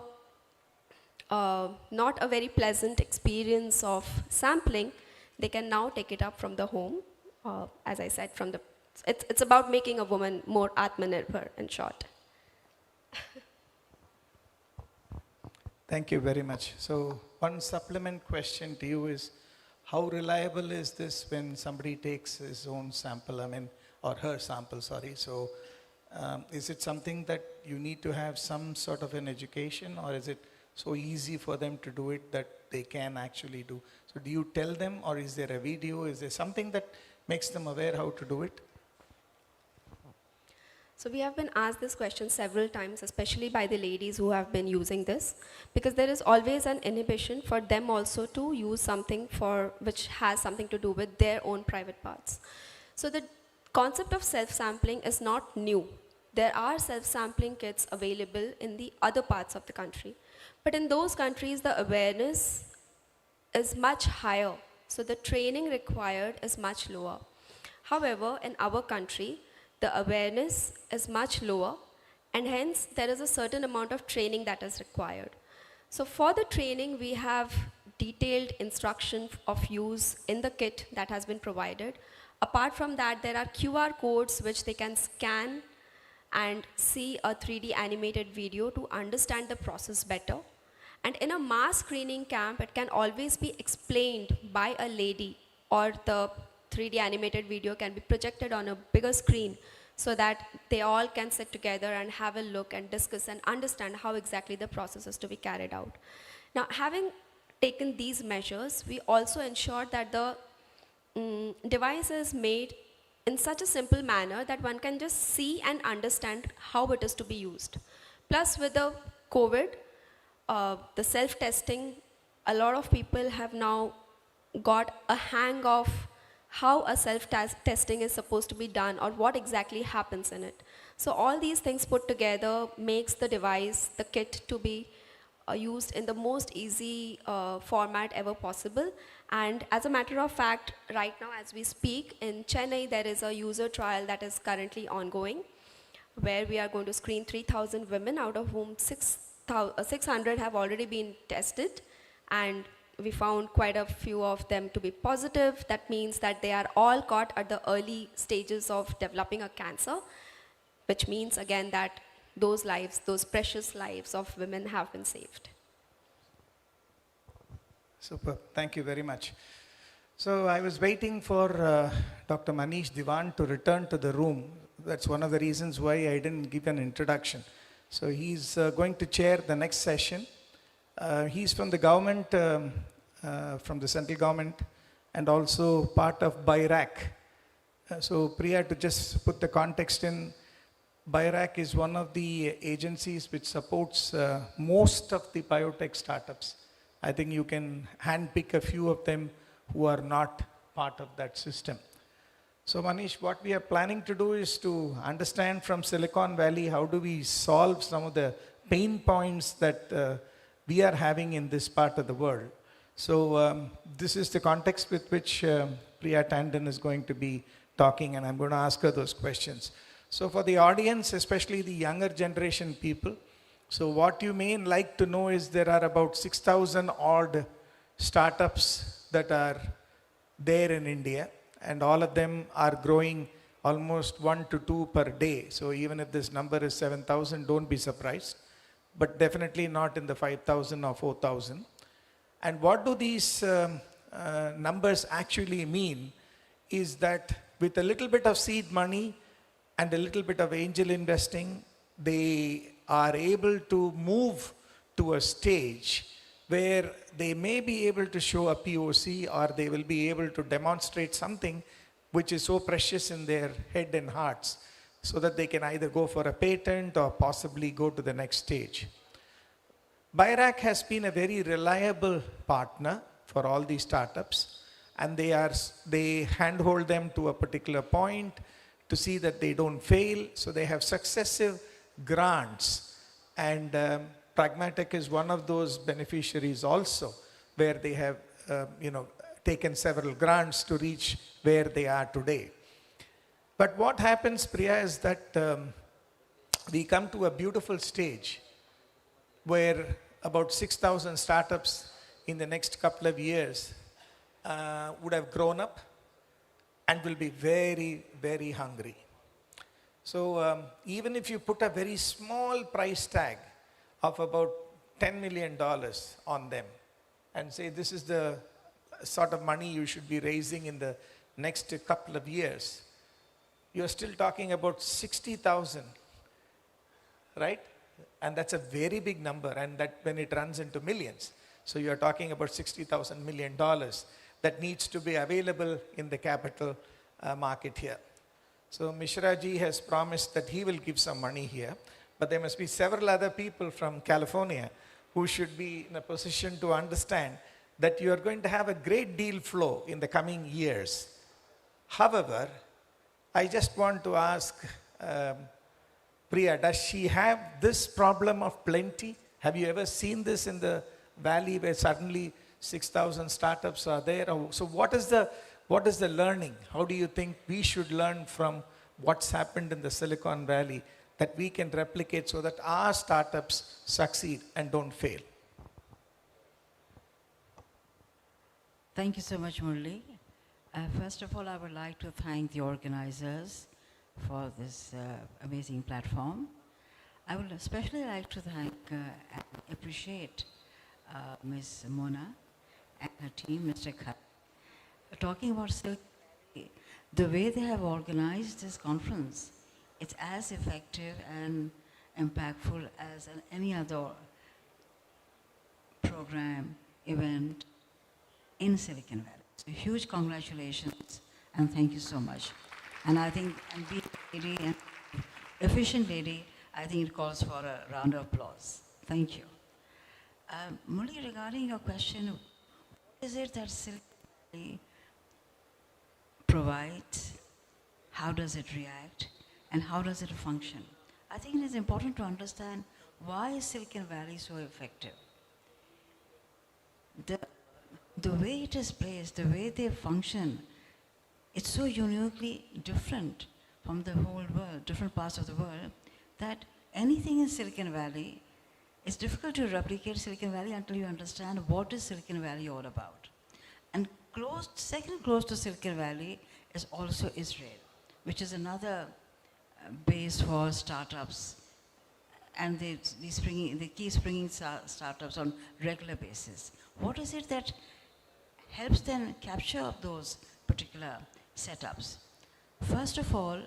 not a very pleasant experience of sampling, they can now take it up from the home. As I said, it's about making a woman more Atmanirbhar, in short. Thank you very much. So one supplement question to you is, how reliable is this when somebody takes his own sample, or her sample, sorry. So is it something that you need to have some sort of an education, or is it so easy for them to do it that they can actually do? So do you tell them, or is there a video? Is there something that makes them aware how to do it? So we have been asked this question several times, especially by the ladies who have been using this, because there is always an inhibition for them also to use something which has something to do with their own private parts. So the concept of self-sampling is not new. There are self-sampling kits available in the other parts of the country. But in those countries, the awareness is much higher. So the training required is much lower. However, in our country, the awareness is much lower, and hence there is a certain amount of training that is required. So for the training, we have detailed instruction of use in the kit that has been provided. Apart from that, there are QR codes which they can scan and see a 3D animated video to understand the process better. And in a mass screening camp, it can always be explained by a lady, or the 3D animated video can be projected on a bigger screen so that they all can sit together and have a look and discuss and understand how exactly the process is to be carried out. Now, having taken these measures, we also ensured that the device is made in such a simple manner that one can just see and understand how it is to be used. Plus, with the COVID, the self-testing, a lot of people have now got a hang of how a self-testing is supposed to be done or what exactly happens in it. So all these things put together makes the device, the kit, to be used in the most easy format ever possible. And as a matter of fact, right now as we speak, in Chennai there is a user trial that is currently ongoing, where we are going to screen 3,000 women, out of whom 600 have already been tested, and we found quite a few of them to be positive. That means that they are all caught at the early stages of developing a cancer, which means again that those lives, those precious lives of women have been saved. Super, thank you very much. So I was waiting for Dr. Manish Diwan to return to the room. That's one of the reasons why I didn't give an introduction. So he's going to chair the next session. He's from the government, from the central government, and also part of BIRAC. So Priya, to just put the context in, BIRAC is one of the agencies which supports most of the biotech startups. I think you can handpick a few of them who are not part of that system. So Manish, what we are planning to do is to understand from Silicon Valley, how do we solve some of the pain points that we are having in this part of the world. So this is the context with which Priya Tandon is going to be talking, and I'm going to ask her those questions. So for the audience, especially the younger generation people, so what you may like to know is there are about 6,000 odd startups that are there in India, and all of them are growing almost 1 to 2 per day. So even if this number is 7,000, don't be surprised, but definitely not in the 5,000 or 4,000. And what do these numbers actually mean is that with a little bit of seed money and a little bit of angel investing, they are able to move to a stage where they may be able to show a POC, or they will be able to demonstrate something which is so precious in their head and hearts, so that they can either go for a patent or possibly go to the next stage. BIRAC has been a very reliable partner for all these startups, and they handhold them to a particular point to see that they don't fail. So they have successive grants, and Pragmatic is one of those beneficiaries also, where they have taken several grants to reach where they are today. But what happens, Priya, is that we come to a beautiful stage where about 6,000 startups in the next couple of years would have grown up and will be very, very hungry. So even if you put a very small price tag of about $10 million on them and say this is the sort of money you should be raising in the next couple of years, you're still talking about 60,000, right? And that's a very big number, and that when it runs into millions. So you're talking about $60,000 million that needs to be available in the capital market here. So Mishra ji has promised that he will give some money here, but there must be several other people from California who should be in a position to understand that you are going to have a great deal flow in the coming years. However, I just want to ask Priya, does she have this problem of plenty? Have you ever seen this in the valley where suddenly 6,000 startups are there? So what is the learning? How do you think we should learn from what's happened in the Silicon Valley that we can replicate so that our startups succeed and don't fail? Thank you so much, Murli. First of all, I would like to thank the organizers for this amazing platform. I would especially like to thank and appreciate Ms. Mona and her team, Mr. Khat. Talking about Silicon Valley, the way they have organized this conference, it's as effective and impactful as any other program, event in Silicon Valley. So huge congratulations and thank you so much. And I think, and being a lady and efficient lady, I think it calls for a round of applause. Thank you. Murli, regarding your question, what is it that Silicon Valley provides? How does it react? And how does it function? I think it is important to understand why is Silicon Valley so effective. The way it is placed, the way they function, it's so uniquely different from the whole world, different parts of the world, that anything in Silicon Valley, it's difficult to replicate Silicon Valley until you understand what is Silicon Valley all about. And second close to Silicon Valley is also Israel, which is another base for startups. And they keep springing startups on regular basis. What is it that helps them capture those particular setups? First of all,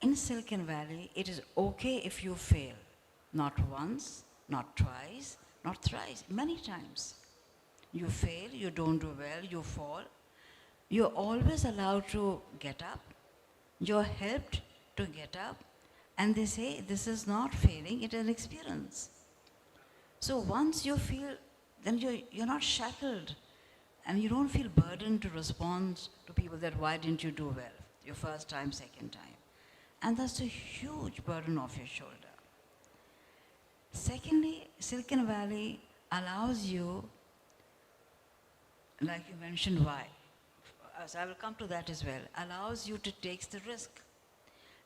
in Silicon Valley, it is okay if you fail. Not once, not twice, not thrice, many times. You fail, you don't do well, you fall. You're always allowed to get up. You're helped to get up. And they say, this is not failing, it is an experience. So once you feel, then you're not shackled. And you don't feel burdened to respond to people that why didn't you do well, your first time, second time. And that's a huge burden off your shoulder. Secondly, Silicon Valley allows you, like you mentioned, why. So I will come to that as well, allows you to take the risk.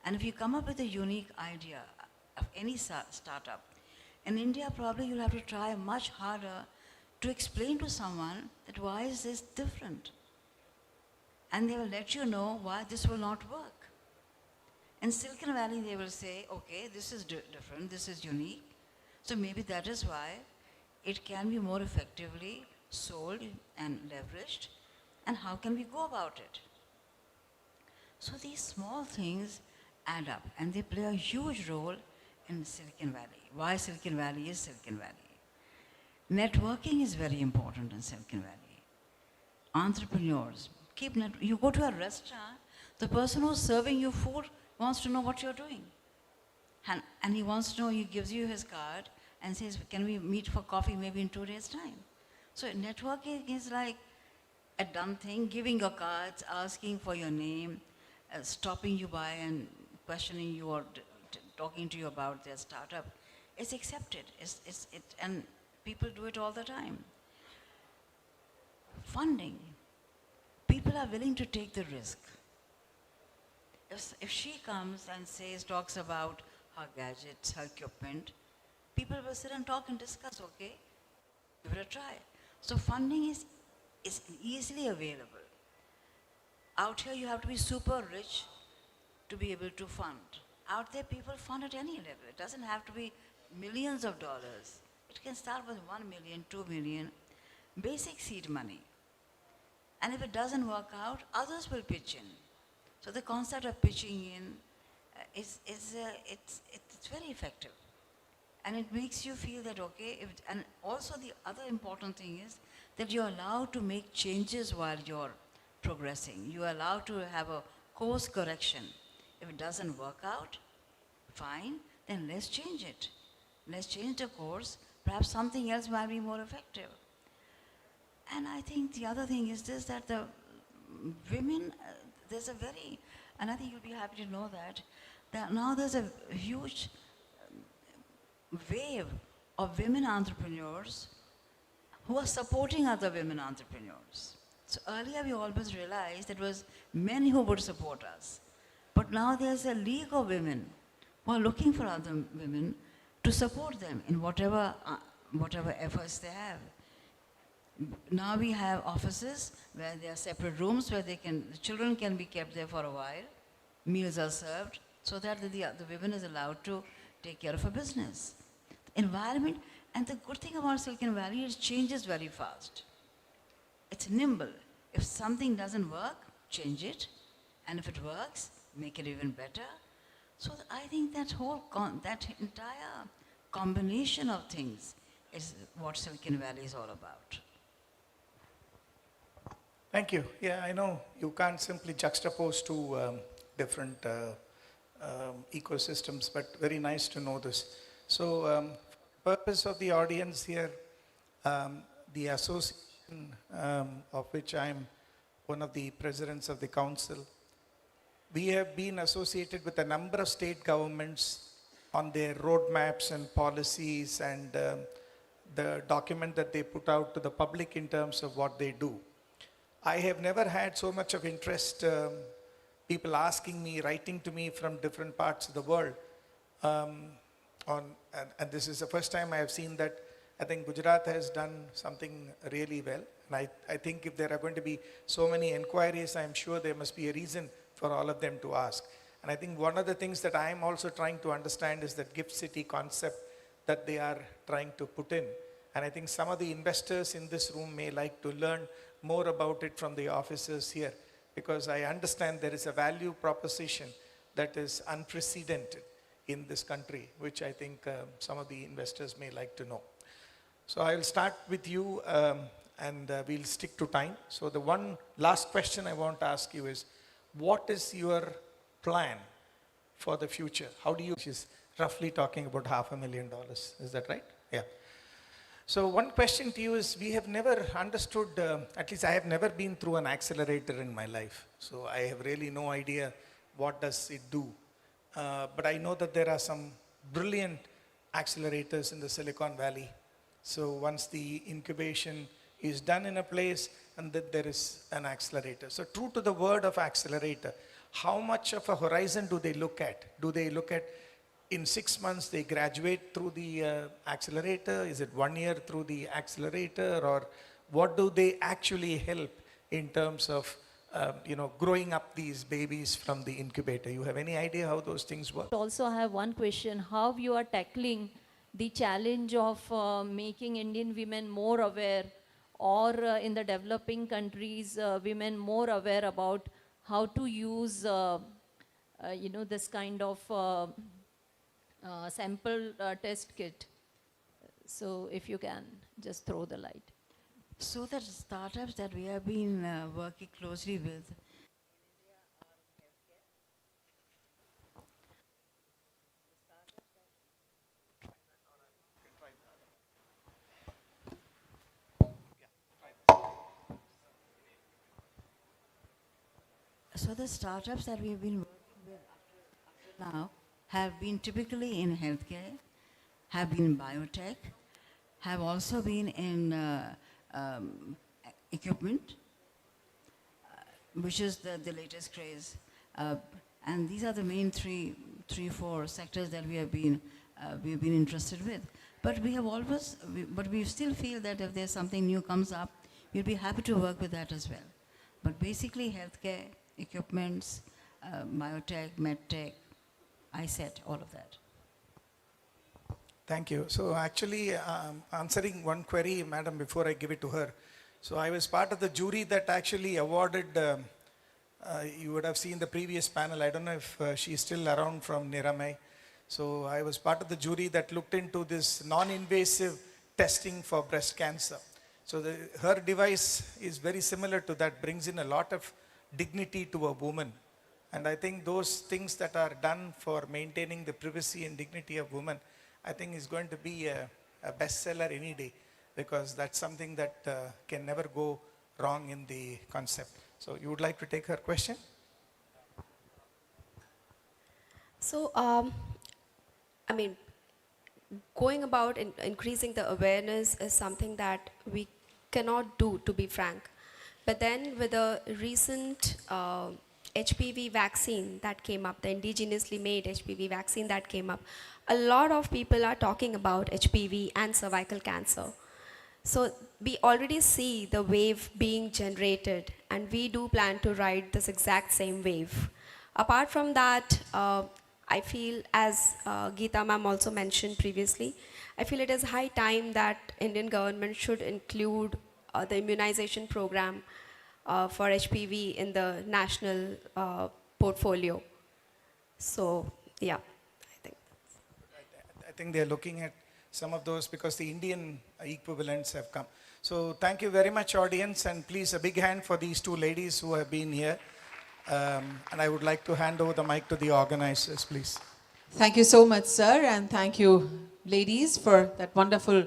And if you come up with a unique idea of any startup, in India probably you'll have to try much harder to explain to someone that why is this different? And they will let you know why this will not work. In Silicon Valley they will say, okay, this is different, this is unique, so maybe that is why it can be more effectively sold and leveraged, and how can we go about it? So these small things add up and they play a huge role in Silicon Valley. Why Silicon Valley is Silicon Valley. Networking is very important in Silicon Valley. Entrepreneurs, you go to a restaurant, the person who's serving you food wants to know what you're doing. And he wants to know, he gives you his card and says, can we meet for coffee maybe in 2 days' time? So networking is like a done thing, giving your cards, asking for your name, stopping you by and questioning you or talking to you about their startup. It's accepted, and people do it all the time. Funding. People are willing to take the risk. If she comes and talks about her gadgets, her equipment, people will sit and talk and discuss, okay, give it a try. So funding is easily available. Out here you have to be super rich to be able to fund. Out there people fund at any level. It doesn't have to be millions of dollars. It can start with 1 million, 2 million, basic seed money. And if it doesn't work out, others will pitch in. So the concept of pitching in it's very effective. And it makes you feel that, okay, and also the other important thing is that you're allowed to make changes while you're progressing. You're allowed to have a course correction. If it doesn't work out, fine, then let's change it. Let's change the course. Perhaps something else might be more effective. And I think the other thing is this, that the women, there's a very, and I think you'll be happy to know that now there's a huge wave of women entrepreneurs who are supporting other women entrepreneurs. So earlier we always realized it was men who would support us. But now there's a league of women who are looking for other women to support them in whatever efforts they have. Now we have offices where there are separate rooms where the children can be kept there for a while, meals are served, so that the women is allowed to take care of a business. The environment, and the good thing about Silicon Valley is it changes very fast. It's nimble. If something doesn't work, change it, and if it works, make it even better. So I think that that entire combination of things is what Silicon Valley is all about. Thank you. Yeah, I know you can't simply juxtapose two different ecosystems, but very nice to know this. So, purpose of the audience here, the association of which I'm one of the presidents of the council, we have been associated with a number of state governments on their roadmaps and policies and the document that they put out to the public in terms of what they do. I have never had so much of interest, people asking me, writing to me from different parts of the world. And this is the first time I have seen that. I think Gujarat has done something really well. And I think if there are going to be so many inquiries, I'm sure there must be a reason for all of them to ask. And I think one of the things that I'm also trying to understand is that gift city concept that they are trying to put in. And I think some of the investors in this room may like to learn more about it from the officers here, because I understand there is a value proposition that is unprecedented in this country, which I think some of the investors may like to know. So I'll start with you and we'll stick to time. So the one last question I want to ask you is, what is your plan for the future? How do you, which is roughly talking about $500,000, is that right? Yeah. So one question to you is, we have never understood, at least I have never been through an accelerator in my life. So I have really no idea what does it do. But I know that there are some brilliant accelerators in the Silicon Valley. So once the incubation is done in a place, and that there is an accelerator. So true to the word of accelerator, how much of a horizon do they look at? Do they look at in 6 months they graduate through the accelerator? Is it 1 year through the accelerator? Or what do they actually help in terms of growing up these babies from the incubator? You have any idea how those things work? Also, I have one question. How you are tackling the challenge of making Indian women more aware, or in the developing countries, women more aware about how to use, this kind of sample test kit? So if you can just throw the light. So the startups that we have been working closely with, so the startups that we have been working with up to now have been typically in healthcare, have been in biotech, have also been in equipment, which is the latest craze. And these are the main three, 4 sectors that we have been interested with. But we have always, but we still feel that if there's something new comes up, we'll be happy to work with that as well. But basically healthcare, equipments, biotech, medtech, ISET, all of that. Thank you. So actually, answering one query, madam, before I give it to her. So I was part of the jury that actually awarded, you would have seen the previous panel, I don't know if she's still around, from Niramai. So I was part of the jury that looked into this non-invasive testing for breast cancer. So her device is very similar to that, brings in a lot of dignity to a woman And I think those things that are done for maintaining the privacy and dignity of women, I think is going to be a bestseller any day, because that's something that can never go wrong in the concept. So you would like to take her question? So, I mean, going about increasing the awareness is something that we cannot do, to be frank. But then with the recent HPV vaccine that came up, the indigenously made HPV vaccine that came up, a lot of people are talking about HPV and cervical cancer. So we already see the wave being generated, and we do plan to ride this exact same wave. Apart from that, I feel, as Geeta ma'am also mentioned previously, I feel it is high time that Indian government should include the immunization program for HPV in the national portfolio. So, yeah. I think they're looking at some of those because the Indian equivalents have come. So thank you very much, audience, and please a big hand for these two ladies who have been here. And I would like to hand over the mic to the organizers, please. Thank you so much, sir, and thank you, ladies, for that wonderful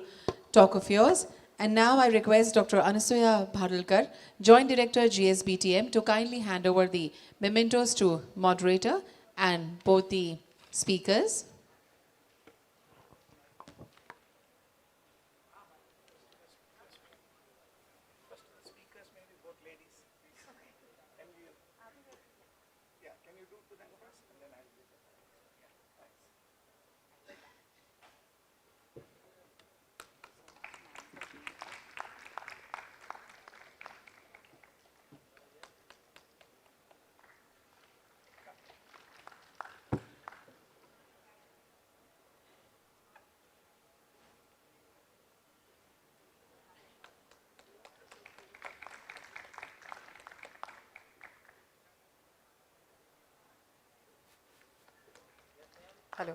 talk of yours. And now I request Dr. Anasuya Bhadalkar, Joint Director, GSBTM, to kindly hand over the mementos to moderator and both the speakers. Hello.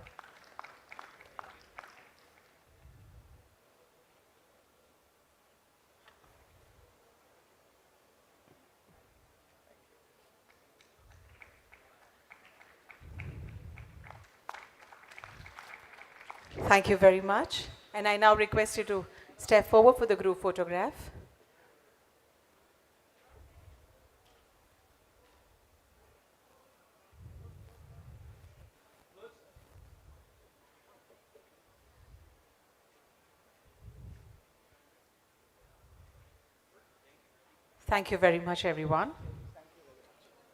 Thank you very much. And I now request you to step forward for the group photograph. Thank you very much, everyone.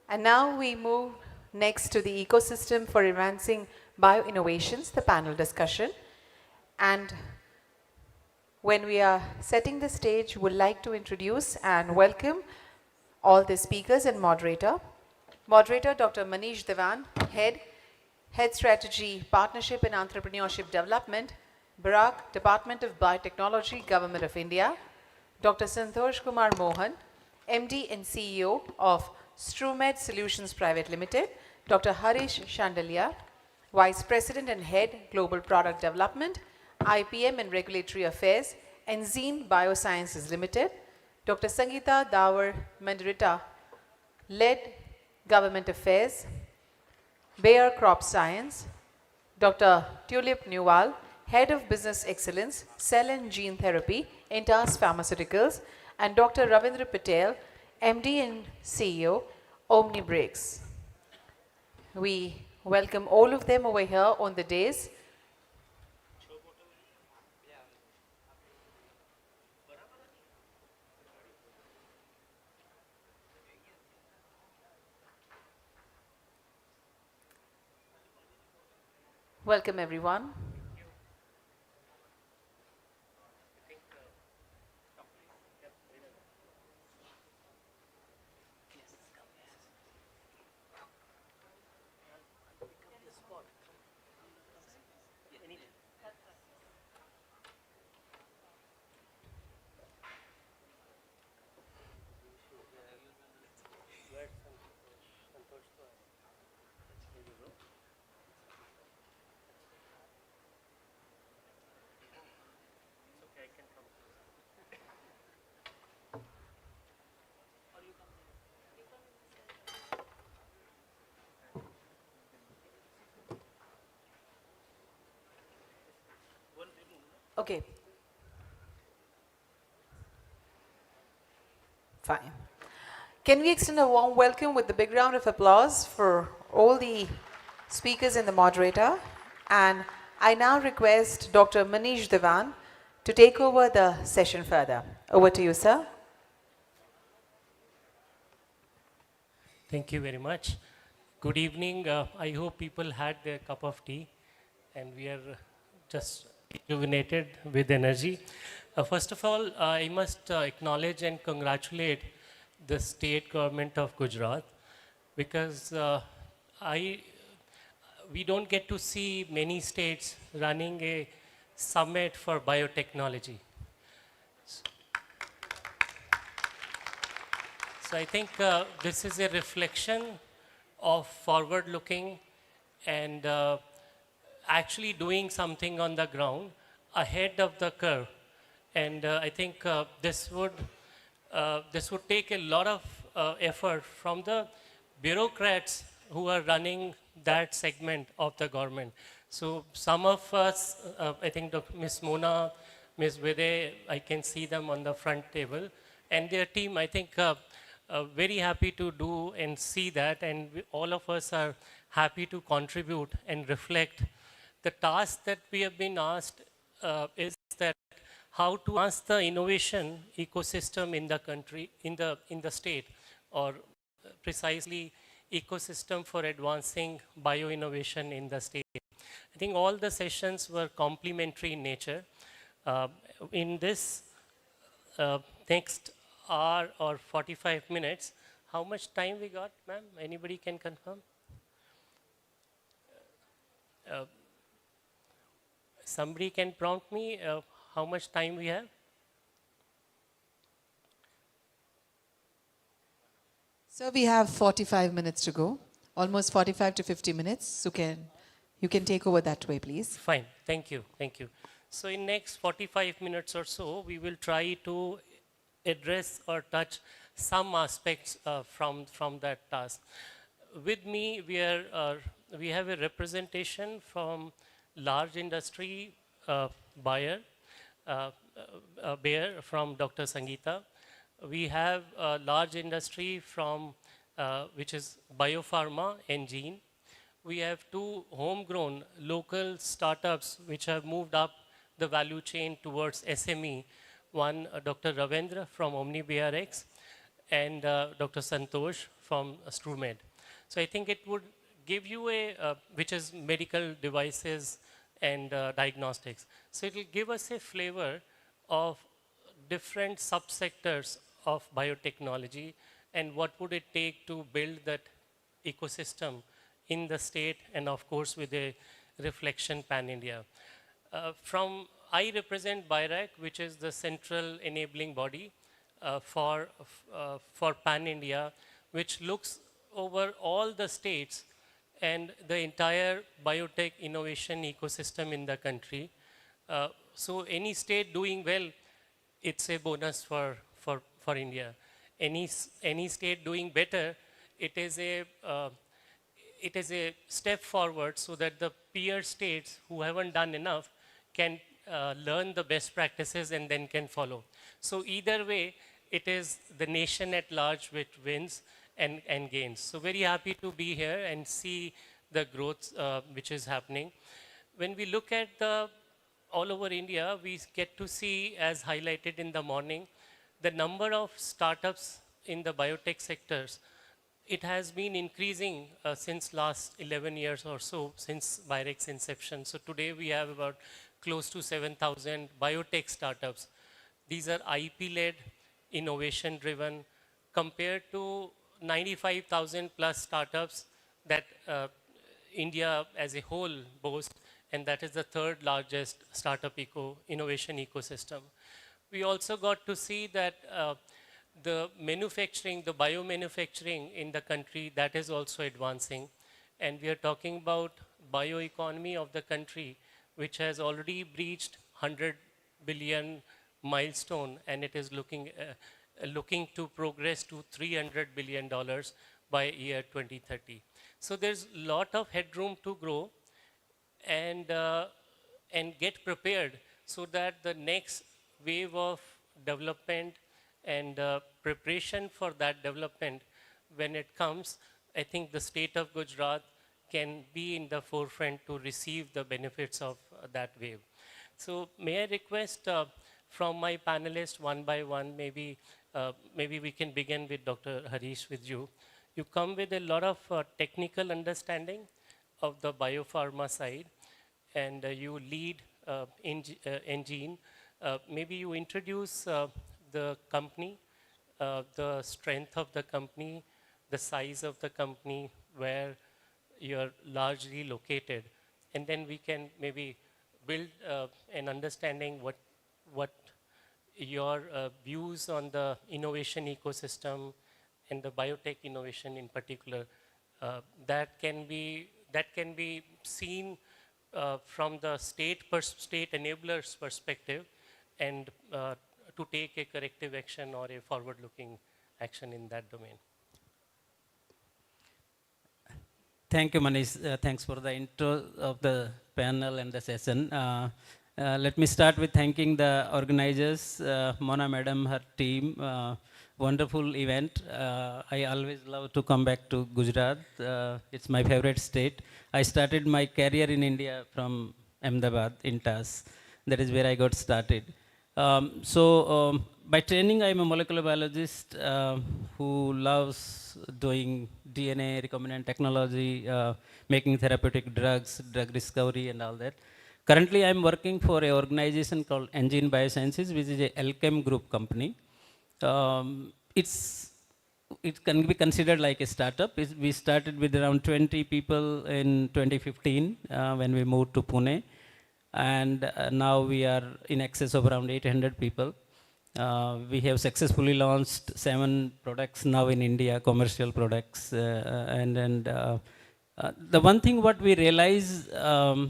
And now we move next to the ecosystem for advancing bio-innovations, the panel discussion. And when we are setting the stage, would like to introduce and welcome all the speakers and moderator. Moderator Dr. Manish Devan, Head Strategy, Partnership and Entrepreneurship Development, BRAC, Department of Biotechnology, Government of India. Dr. Santosh Kumar Mohan, MD and CEO of Strumed Solutions Private Limited. Dr. Harish Shandalia, Vice President and Head, Global Product Development, IPM and Regulatory Affairs, Enzene Biosciences Limited. Dr. Sangeeta Dawar Mandarita, Lead Government Affairs, Bayer Crop Science. Dr. Tulip Newell, Head of Business Excellence, Cell and Gene Therapy, Intas Pharmaceuticals, and Dr. Ravindra Patel, MD and CEO, Omnibrix. We welcome all of them over here on the dais. Welcome, everyone. Okay. Fine. Can we extend a warm welcome with a big round of applause for all the speakers and the moderator? And I now request Dr. Manish Devan to take over the session further. Over to you, sir. Thank you very much. Good evening. I hope people had their cup of tea and we are just rejuvenated with energy. First of all, I must acknowledge and congratulate the state government of Gujarat because we don't get to see many states running a summit for biotechnology. So I think this is a reflection of forward-looking and actually doing something on the ground ahead of the curve. And I think this would take a lot of effort from the bureaucrats who are running that segment of the government. So some of us, I think Dr. Ms. Mona, Ms. Vide, I can see them on the front table, and their team, I think, very happy to do and see that, and all of us are happy to contribute and reflect. The task that we have been asked is that how to advance the innovation ecosystem in the country, in the state, or precisely ecosystem for advancing bio-innovation in the state. I think all the sessions were complementary in nature. In this next hour or 45 minutes, how much time we got, ma'am? Anybody can confirm? Somebody can prompt me how much time we have? So we have 45 minutes to go, almost 45 to 50 minutes. So you can take over that way, please. Fine, thank you, thank you. So in next 45 minutes or so, we will try to address or touch some aspects from that task. With me, we have a representation from large industry buyer from Dr. Sangeeta. We have a large industry from which is biopharma and gene. We have two homegrown local startups which have moved up the value chain towards SME. One, Dr. Ravendra from OmniBRX and Dr. Santosh from StruMed. So I think it would give you which is medical devices and diagnostics. So it will give us a flavor of different subsectors of biotechnology and what would it take to build that ecosystem in the state and of course with a reflection pan-India. I represent BIRAC, which is the central enabling body for pan-India, which looks over all the states and the entire biotech innovation ecosystem in the country. So any state doing well, it's a bonus for India. Any state doing better, it is a step forward so that the peer states who haven't done enough can learn the best practices and then can follow. So either way, it is the nation at large which wins and gains. So very happy to be here and see the growth which is happening. When we look at all over India, we get to see, as highlighted in the morning, the number of startups in the biotech sectors. It has been increasing since last 11 years or so, since BIRAC's inception. So today we have about close to 7,000 biotech startups. These are IP-led, innovation-driven, compared to 95,000 plus startups that India as a whole boasts, and that is the third largest startup innovation ecosystem. We also got to see that the manufacturing, the biomanufacturing in the country, that is also advancing. And we are talking about bioeconomy of the country, which has already breached 100 billion milestone, and it is looking to progress to $300 billion by year 2030. So there's a lot of headroom to grow and get prepared so that the next wave of development and preparation for that development, when it comes, I think the state of Gujarat can be in the forefront to receive the benefits of that wave. So may I request from my panelists one by one, maybe we can begin with Dr. Harish, with you. You come with a lot of technical understanding of the biopharma side, and you lead Engine. Maybe you introduce the company, the strength of the company, the size of the company, where you're largely located, and then we can maybe build an understanding what your views on the innovation ecosystem and the biotech innovation in particular, that can be seen from the state enablers perspective, and to take a corrective action or a forward-looking action in that domain. Thank you, Manish. Thanks for the intro of the panel and the session. Let me start with thanking the organizers, Mona Madam, her team. Wonderful event. I always love to come back to Gujarat. It's my favorite state. I started my career in India from Ahmedabad in TAS. That is where I got started. By training, I'm a molecular biologist who loves doing DNA recombinant technology, making therapeutic drugs, drug discovery, and all that. Currently, I'm working for an organization called Engine Biosciences, which is a Alchem Group company. It can be considered like a startup. We started with around 20 people in 2015 when we moved to Pune. And now we are in excess of around 800 people. We have successfully launched 7 products now in India, commercial products. The one thing what we realize, one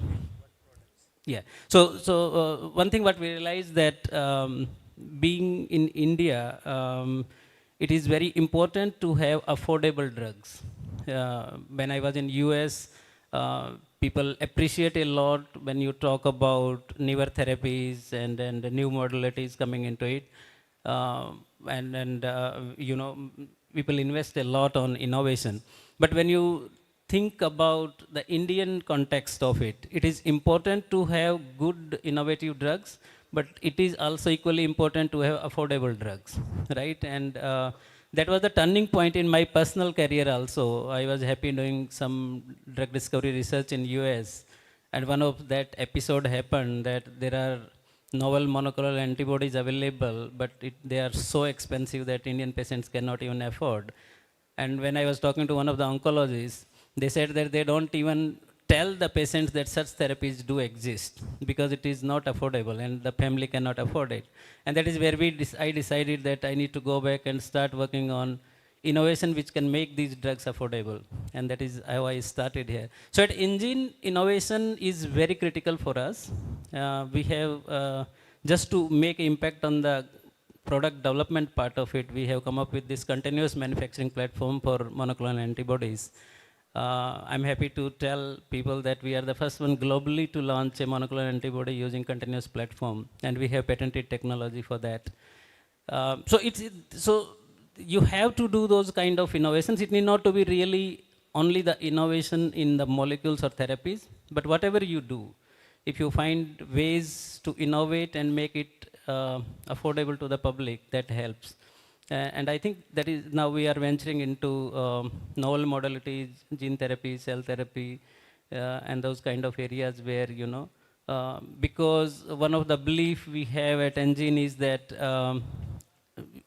thing what we realize that being in India, it is very important to have affordable drugs. When I was in US, people appreciate a lot when you talk about newer therapies and the new modalities coming into it. People invest a lot on innovation. But when you think about the Indian context of it, it is important to have good innovative drugs, but it is also equally important to have affordable drugs, right? And that was the turning point in my personal career also. I was happy doing some drug discovery research in US, and one of that episode happened that there are novel monoclonal antibodies available, but they are so expensive that Indian patients cannot even afford. And when I was talking to one of the oncologists, they said that they don't even tell the patients that such therapies do exist because it is not affordable and the family cannot afford it. And that is where I decided that I need to go back and start working on innovation which can make these drugs affordable. And that is how I started here. So at Engine, innovation is very critical for us. We have, just to make impact on the product development part of it, we have come up with this continuous manufacturing platform for monoclonal antibodies. I'm happy to tell people that we are the first one globally to launch a monoclonal antibody using continuous platform, and we have patented technology for that. So you have to do those kind of innovations. It need not to be really only the innovation in the molecules or therapies, but whatever you do, if you find ways to innovate and make it affordable to the public, that helps. And I think that is now we are venturing into novel modalities, gene therapy, cell therapy, and those kind of areas where, because one of the belief we have at Engine is that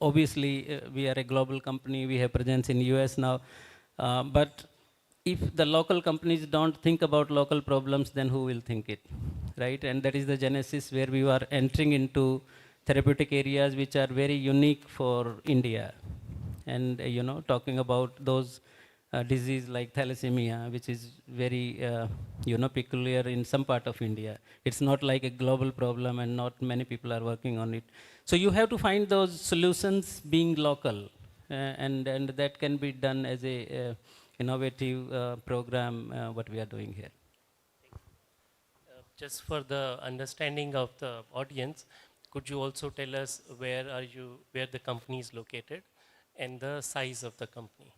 obviously we are a global company, we have presence in US now, but if the local companies don't think about local problems, then who will think it, right? And that is the genesis where we are entering into therapeutic areas which are very unique for India. And, talking about those disease like thalassemia, which is very, peculiar in some part of India. It's not like a global problem and not many people are working on it. So you have to find those solutions being local. And that can be done as a innovative program, what we are doing here. Just for the understanding of the audience, could you also tell us where the company is located and the size of the company?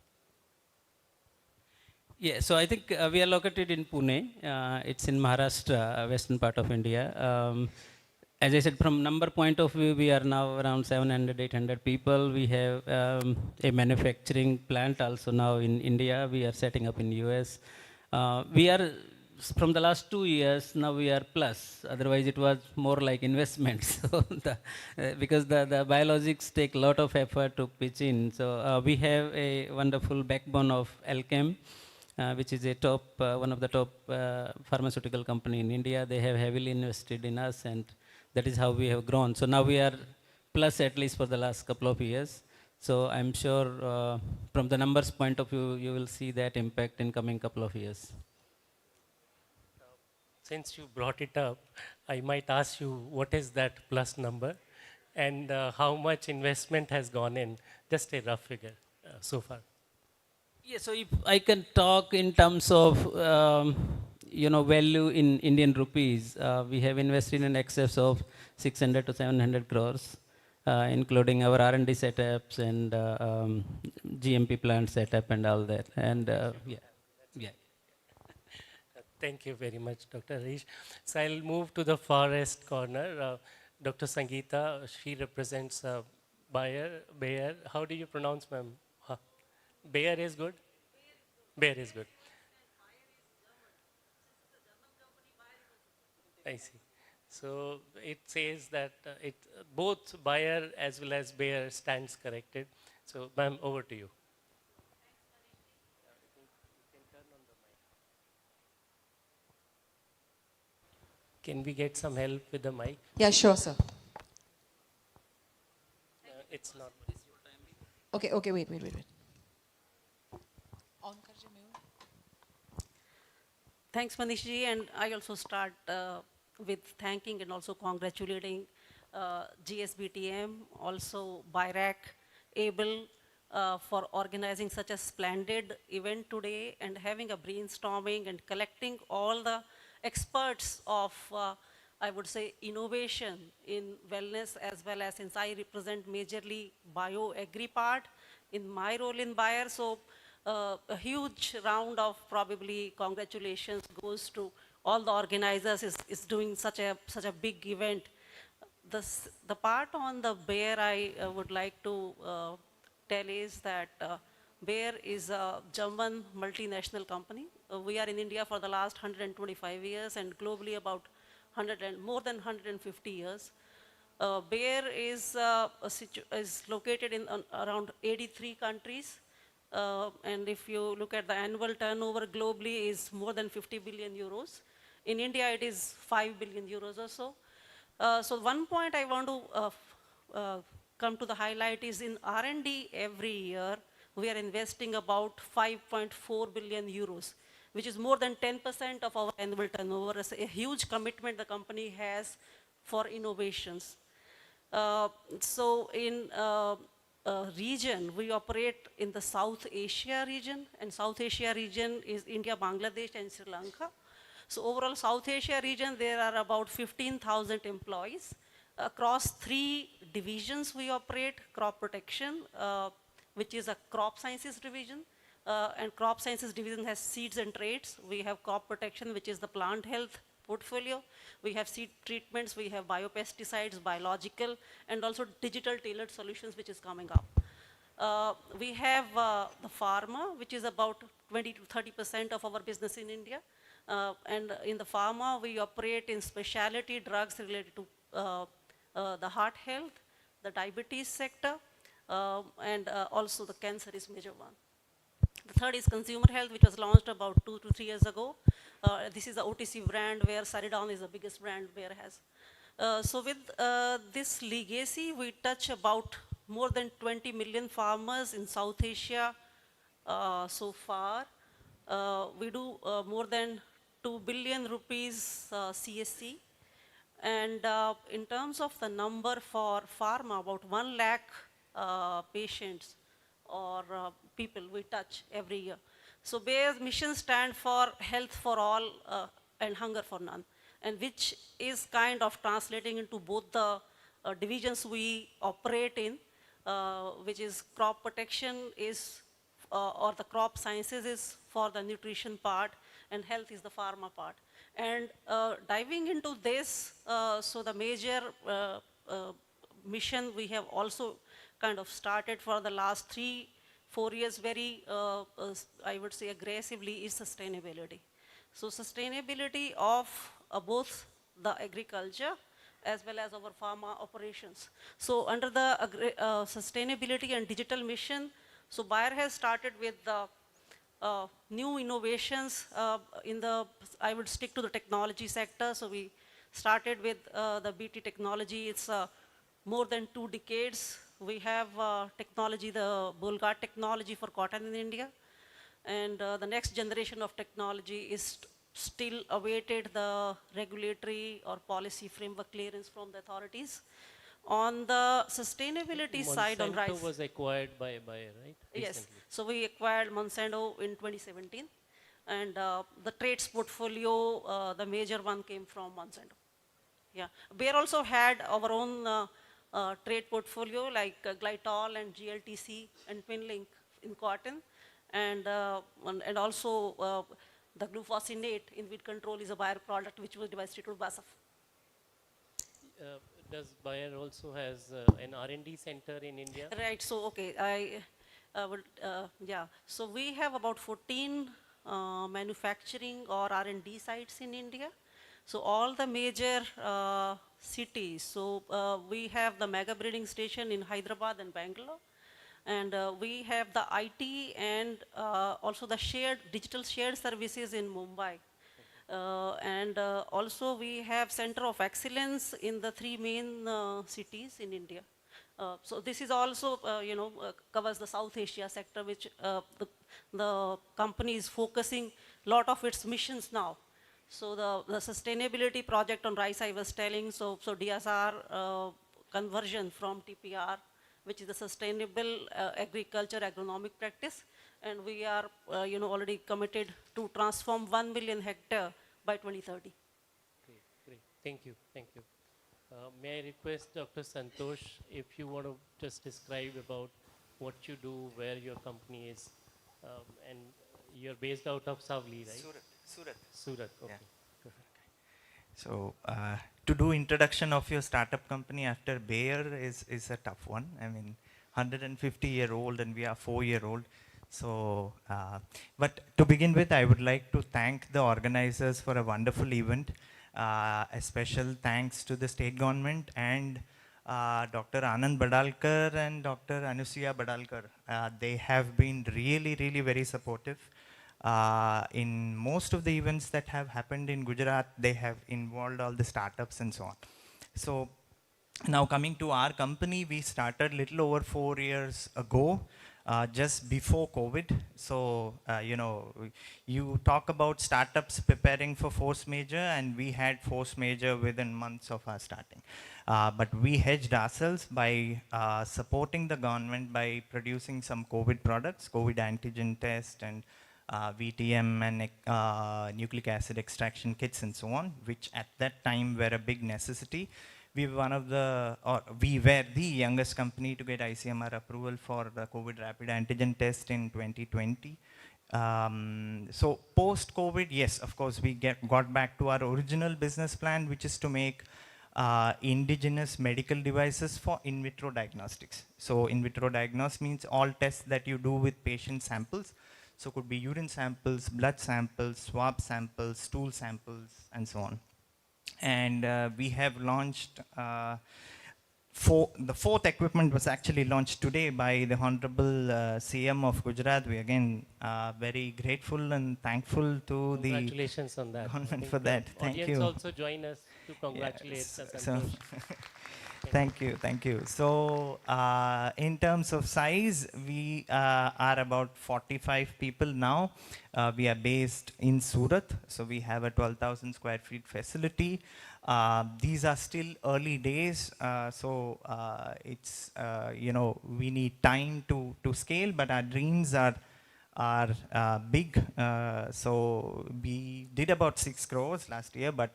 Yeah, so I think we are located in Pune. It's in Maharashtra, western part of India. As I said, from number point of view, we are now around 700, 800 people. We have a manufacturing plant also now in India. We are setting up in US. We are, from the last 2 years, now we are plus. Otherwise, it was more like investments. So because the biologics take a lot of effort to pitch in. So we have a wonderful backbone of Alchem, which is a one of the top pharmaceutical company in India. They have heavily invested in us, and that is how we have grown. So now we are plus at least for the last couple of years. So I'm sure from the numbers point of view, you will see that impact in coming couple of years. Since you brought it up, I might ask you what is that plus number and how much investment has gone in, just a rough figure so far. Yeah, so if I can talk in terms of value in Indian rupees, we have invested in excess of 600 to 700 crores, including our R&D setups and GMP plant setup and all that. And yeah. Thank you very much, Dr. Harish. So I'll move to the farthest corner. Dr. Sangeeta, she represents Bayer. How do you pronounce, ma'am? Bayer is good? Bayer is good. I see. So it says that both Bayer as well as Bayer stands corrected. So, ma'am, over to you. Can we get some help with the mic? Yeah, sure, sir. It's not. Okay, wait. Thanks, Manishji, and I also start with thanking and also congratulating GSBTM, also BIRAC, ABLE, for organizing such a splendid event today and having a brainstorming and collecting all the experts of, I would say, innovation in wellness, as well as, since I represent majorly bio-agri part in my role in Bayer. So a huge round of probably congratulations goes to all the organizers is doing such a big event. The part on the Bayer I would like to tell is that Bayer is a German multinational company. We are in India for the last 125 years and globally about more than 150 years. Bayer is located in around 83 countries. And if you look at the annual turnover globally is more than 50 billion euros. In India, it is 5 billion euros or so. So one point I want to come to the highlight is in R&D every year, we are investing about 5.4 billion euros, which is more than 10% of our annual turnover. It's a huge commitment the company has for innovations. So in region, we operate in the South Asia region, and South Asia region is India, Bangladesh, and Sri Lanka. So overall South Asia region, there are about 15,000 employees. Across 3 divisions we operate: crop protection, which is a crop sciences division, and crop sciences division has seeds and traits. We have crop protection, which is the plant health portfolio. We have seed treatments, we have biopesticides, biological, and also digital tailored solutions, which is coming up. We have the pharma, which is about 20 to 30% of our business in India. And in the pharma, we operate in specialty drugs related to the heart health, the diabetes sector, and also the cancer is major one. The third is consumer health, which was launched about 2 to 3 years ago. This is the OTC brand where Saridon is the biggest brand Bayer has. So with this legacy, we touch about more than 20 million farmers in South Asia so far. We do more than 2 billion rupees CSC. And in terms of the number for pharma, about 1 lakh patients or people we touch every year. So Bayer's mission stands for health for all and hunger for none. and which is kind of translating into both the divisions we operate in, which is crop protection is, or the crop sciences is for the nutrition part, and health is the pharma part. And diving into this, so the major mission we have also kind of started for the last 3-4 years very, I would say aggressively, is sustainability. So sustainability of both the agriculture as well as our pharma operations. So under the sustainability and digital mission, so Bayer has started with the new innovations in the, I would stick to the technology sector. So we started with the BT technology. It's more than 2 decades. We have technology, the Bolgar technology for cotton in India. And the next generation of technology is still awaited the regulatory or policy framework clearance from the authorities. On the sustainability side on rice. Monsanto was acquired by Bayer, right? Yes, Recently. so we acquired Monsanto in 2017. And the traits portfolio, the major one came from Monsanto. Yeah, Bayer also had our own trait portfolio like Glytol and GLTC and Twinlink in cotton. And also the glufosinate in weed control is a Bayer product which was devised to BASF. Does Bayer also has an R&D center in India? Right, so okay, I would, yeah. So we have about 14 manufacturing or R&D sites in India. So all the major cities, so we have the mega breeding station in Hyderabad and Bangalore. And we have the IT and also the digital shared services in Mumbai. And also we have Center of Excellence in the 3 main cities in India. So this is also, covers the South Asia sector, which the company is focusing a lot of its missions now. So the sustainability project on rice I was telling, so DSR conversion from TPR, which is the sustainable agriculture agronomic practice. And we are already committed to transform 1 million hectare by 2030. Great, great. Thank you, thank you. May I request Dr. Santosh, if you want to just describe about what you do, where your company is, and you're based out of Savli, right? Surat. Surat, okay. Yeah. So to do introduction of your startup company after Bayer is a tough one. I mean, 150-year-old and we are 4-year-old. So, but to begin with, I would like to thank the organizers for a wonderful event. A special thanks to the state government and Dr. Anand Badalkar and Dr. Anusuya Badalkar. They have been really, really very supportive. In most of the events that have happened in Gujarat, they have involved all the startups and so on. So now coming to our company, we started little over 4 years ago. Just before COVID. So, you talk about startups preparing for force majeure, and we had force majeure within months of our starting. But we hedged ourselves by supporting the government by producing some COVID products, COVID antigen test and VTM and nucleic acid extraction kits and so on, which at that time were a big necessity. We were the youngest company to get ICMR approval for the COVID rapid antigen test in 2020. So post-COVID, yes, of course, we got back to our original business plan, which is to make indigenous medical devices for in vitro diagnostics. So in vitro diagnostics means all tests that you do with patient samples. So could be urine samples, blood samples, swab samples, stool samples, and so on. And we have launched, the 4th equipment was actually launched today by the Honorable CM of Gujarat. We again very grateful and thankful to the Congratulations on that. government for that. Thank you. Audience also join us to congratulate Yes, Santosh. Thank you, thank you. So in terms of size, we are about 45 people now. We are based in Surat, so we have a 12,000 square feet facility. These are still early days, so it's, we need time to scale, but our dreams are big. So we did about 6 crores last year, but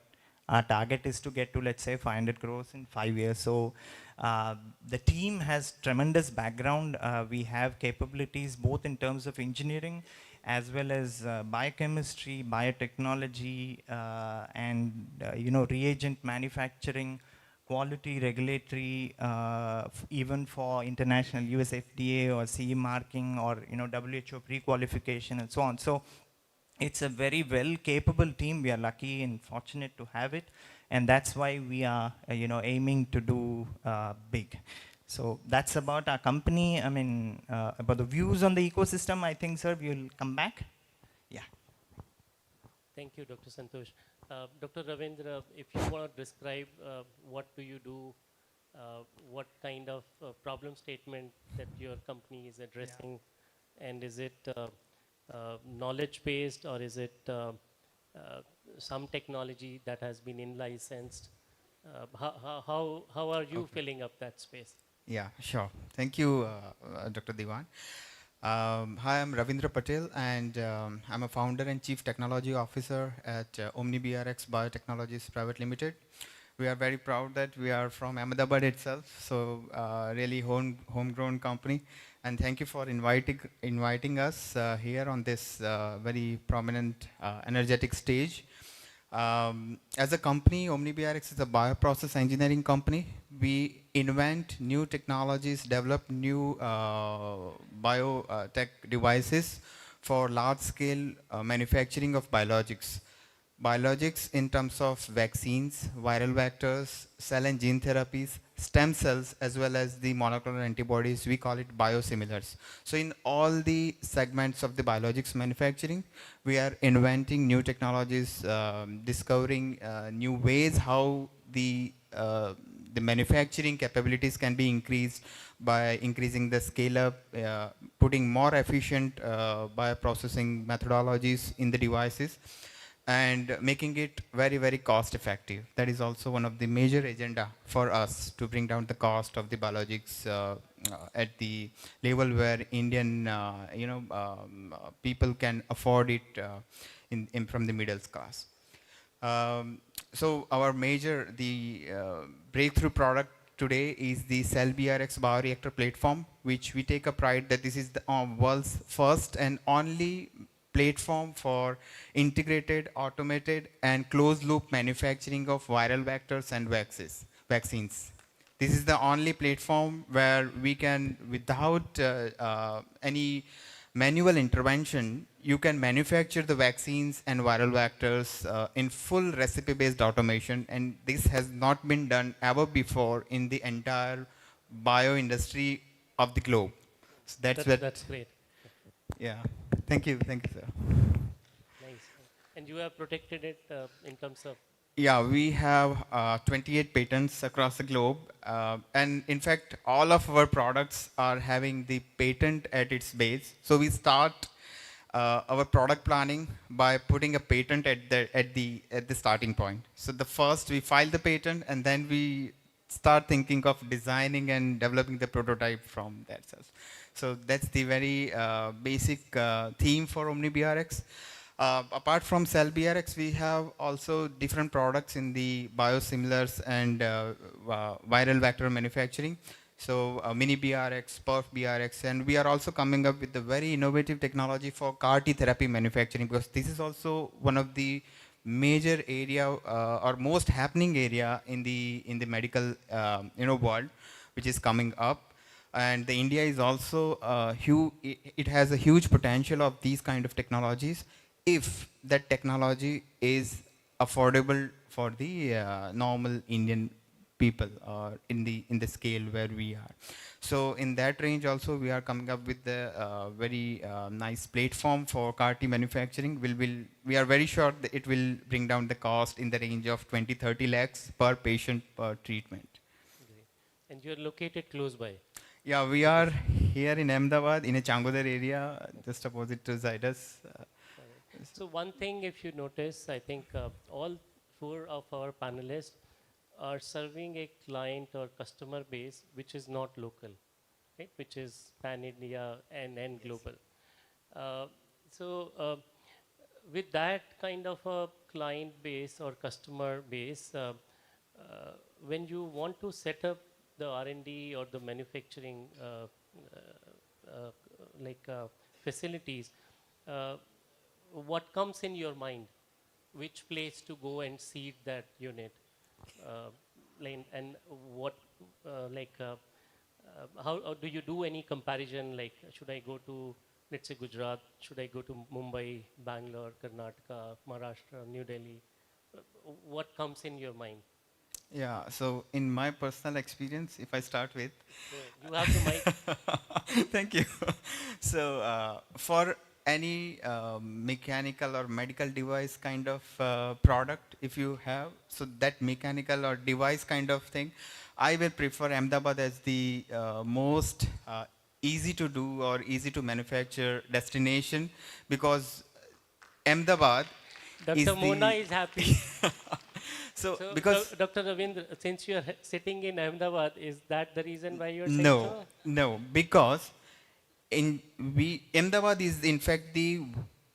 Our target is to get to, let's say, 500 crores in 5 years. So the team has tremendous background. We have capabilities both in terms of engineering as well as biochemistry, biotechnology, and reagent manufacturing, quality regulatory, even for international US FDA or CE marking or WHO pre-qualification and so on. So it's a very well capable team. We are lucky and fortunate to have it, and that's why we are aiming to do big. So that's about our company. I mean, about the views on the ecosystem, I think, sir, we'll come back. Yeah. Thank you, Dr. Santosh. Dr. Ravindra, if you want to describe what do you do, what kind of problem statement that your company is addressing, and is it knowledge-based, or is it some technology that has been in-licensed? How are you filling up that space? Yeah, sure. Thank you, Dr. Diwan. Hi, I'm Ravindra Patel, and I'm a founder and chief technology officer at OmniBRX Biotechnologies Private Limited. We are very proud that we are from Ahmedabad itself, so really homegrown company. And thank you for inviting us here on this very prominent, energetic stage. As a company, OmniBRX is a bioprocess engineering company. We invent new technologies, develop new biotech devices for large-scale manufacturing of biologics. Biologics in terms of vaccines, viral vectors, cell and gene therapies, stem cells, as well as the monoclonal antibodies, we call it biosimilars. So in all the segments of the biologics manufacturing, we are inventing new technologies, discovering new ways how the manufacturing capabilities can be increased by increasing the scale up, putting more efficient bioprocessing methodologies in the devices, and making it very, very cost effective. That is also one of the major agenda for us, to bring down the cost of the biologics at the level where Indian people can afford it from the middle class. So our breakthrough product today is the CellBRX bioreactor platform, which we take a pride that this is the world's first and only platform for integrated, automated, and closed-loop manufacturing of viral vectors and vaccines. This is the only platform where we can, without any manual intervention, you can manufacture the vaccines and viral vectors in full recipe-based automation, and this has not been done ever before in the entire bio industry of the globe. So That's great. Yeah. Thank you, sir. Nice. And you have protected it in terms of? Yeah, we have 28 patents across the globe. And in fact, all of our products are having the patent at its base. So we start our product planning by putting a patent at the starting point. So the first we file the patent, and then we start thinking of designing and developing the prototype from that. So that's the very basic theme for OmniBRX. Apart from CellBRX, we have also different products in the biosimilars and viral vector manufacturing. So mini-BRX, PERF-BRX, and we are also coming up with a very innovative technology for CAR T therapy manufacturing, because this is also one of the major area or most happening area in the medical world, which is coming up. And the India is also it has a huge potential of these kind of technologies, if that technology is affordable for the normal Indian people in the scale where we are. So in that range also, we are coming up with a very nice platform for CAR T manufacturing. We are very sure that it will bring down the cost in the range of 20-30 lakhs per patient per treatment. Great. And you are located close by? Yeah, we are here in Ahmedabad, in a Changodar area, just opposite to Zydus. So one thing, if you notice, I think all four of our panelists are serving a client or customer base which is not local, right? Which is pan-India and global. So with that kind of a client base or customer base, when you want to set up the R&D or the manufacturing facilities, what comes in your mind? Which place to go and seed that unit? And what, how do you do any comparison? Like, should I go to, let's say, Gujarat? Should I go to Mumbai, Bangalore, Karnataka, Maharashtra, New Delhi? What comes in your mind? Yeah, so in my personal experience, if I start with... You have the mic. Thank you. So for any mechanical or medical device kind of product, if you have, so that mechanical or device kind of thing, I will prefer Ahmedabad as the most easy to do or easy to manufacture destination, because Ahmedabad Dr. Mona is happy. So because Dr. Ravindra, since you are sitting in Ahmedabad, is that the reason why you are saying no, no, because Ahmedabad is in fact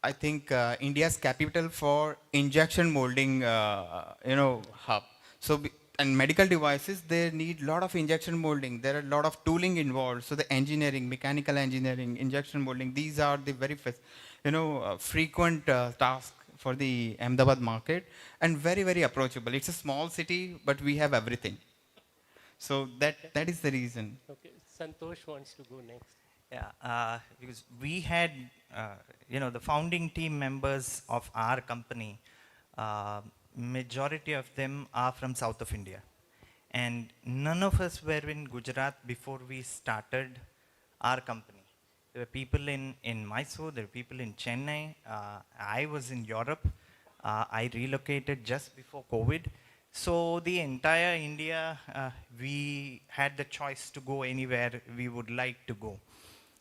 I think India's capital for injection molding, hub. So and medical devices, they need a lot of injection molding. There are a lot of tooling involved. So the engineering, mechanical engineering, injection molding, these are the very frequent tasks for the Ahmedabad market, and very, very approachable. It's a small city, but we have everything. So that is the reason. Okay, Santosh wants to go next. Yeah, because we had, the founding team members of our company, majority of them are from south of India. And none of us were in Gujarat before we started our company. There were people in Mysore, there were people in Chennai. I was in Europe. I relocated just before COVID. So the entire India, we had the choice to go anywhere we would like to go.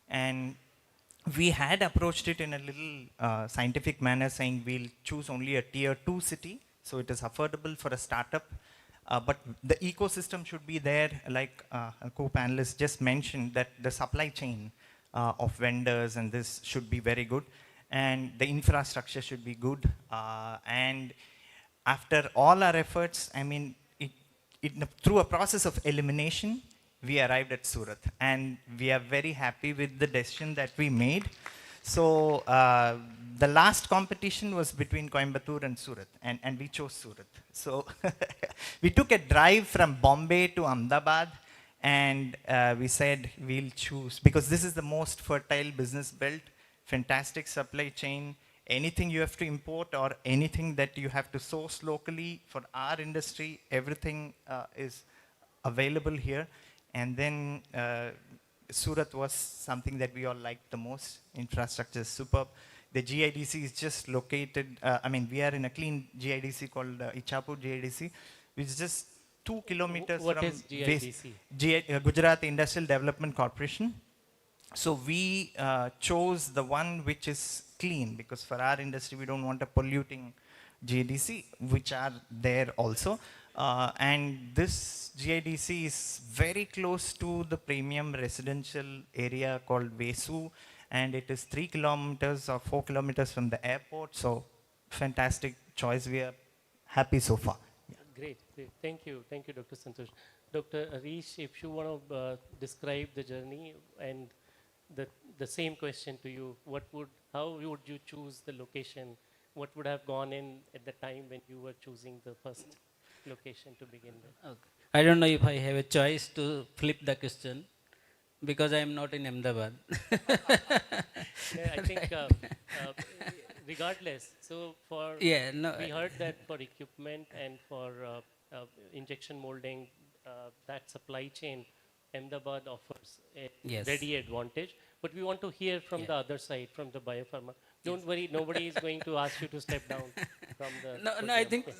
And we had approached it in a little scientific manner, saying we'll choose only a tier 2 city, so it is affordable for a startup. But the ecosystem should be there, like a co-panelist just mentioned, that the supply chain of vendors and this should be very good, and the infrastructure should be good. And after all our efforts, I mean, through a process of elimination, we arrived at Surat, and we are very happy with the decision that we made. So the last competition was between Coimbatore and Surat, and we chose Surat. So we took a drive from Bombay to Ahmedabad, and we said we'll choose, because this is the most fertile business belt, fantastic supply chain. Anything you have to import or anything that you have to source locally for our industry, everything is available here. And then Surat was something that we all liked the most. Infrastructure is superb. The GIDC is just located, we are in a clean GIDC called Ichapur GIDC, which is just 2 kilometers what from is GIDC? Gujarat Industrial Development Corporation. So we chose the one which is clean, because for our industry we don't want a polluting GIDC, which are there also. And this GIDC is very close to the premium residential area called Vesu, and it is 3 kilometers or 4 kilometers from the airport. So fantastic choice. We are happy so far. Yeah. Great. Thank you, Dr. Santosh. Dr. Harish, if you want to describe the journey, and the same question to you, how would you choose the location? What would have gone in at the time when you were choosing the first location to begin with? Okay. I don't know if I have a choice to flip the question, because I am not in Ahmedabad. Yeah, I think regardless, so we heard that for equipment and for injection molding, that supply chain, Ahmedabad offers a ready advantage. But we want to hear from the other side, from the biopharma. Don't worry, nobody is going to ask you to step down from the... No, I think,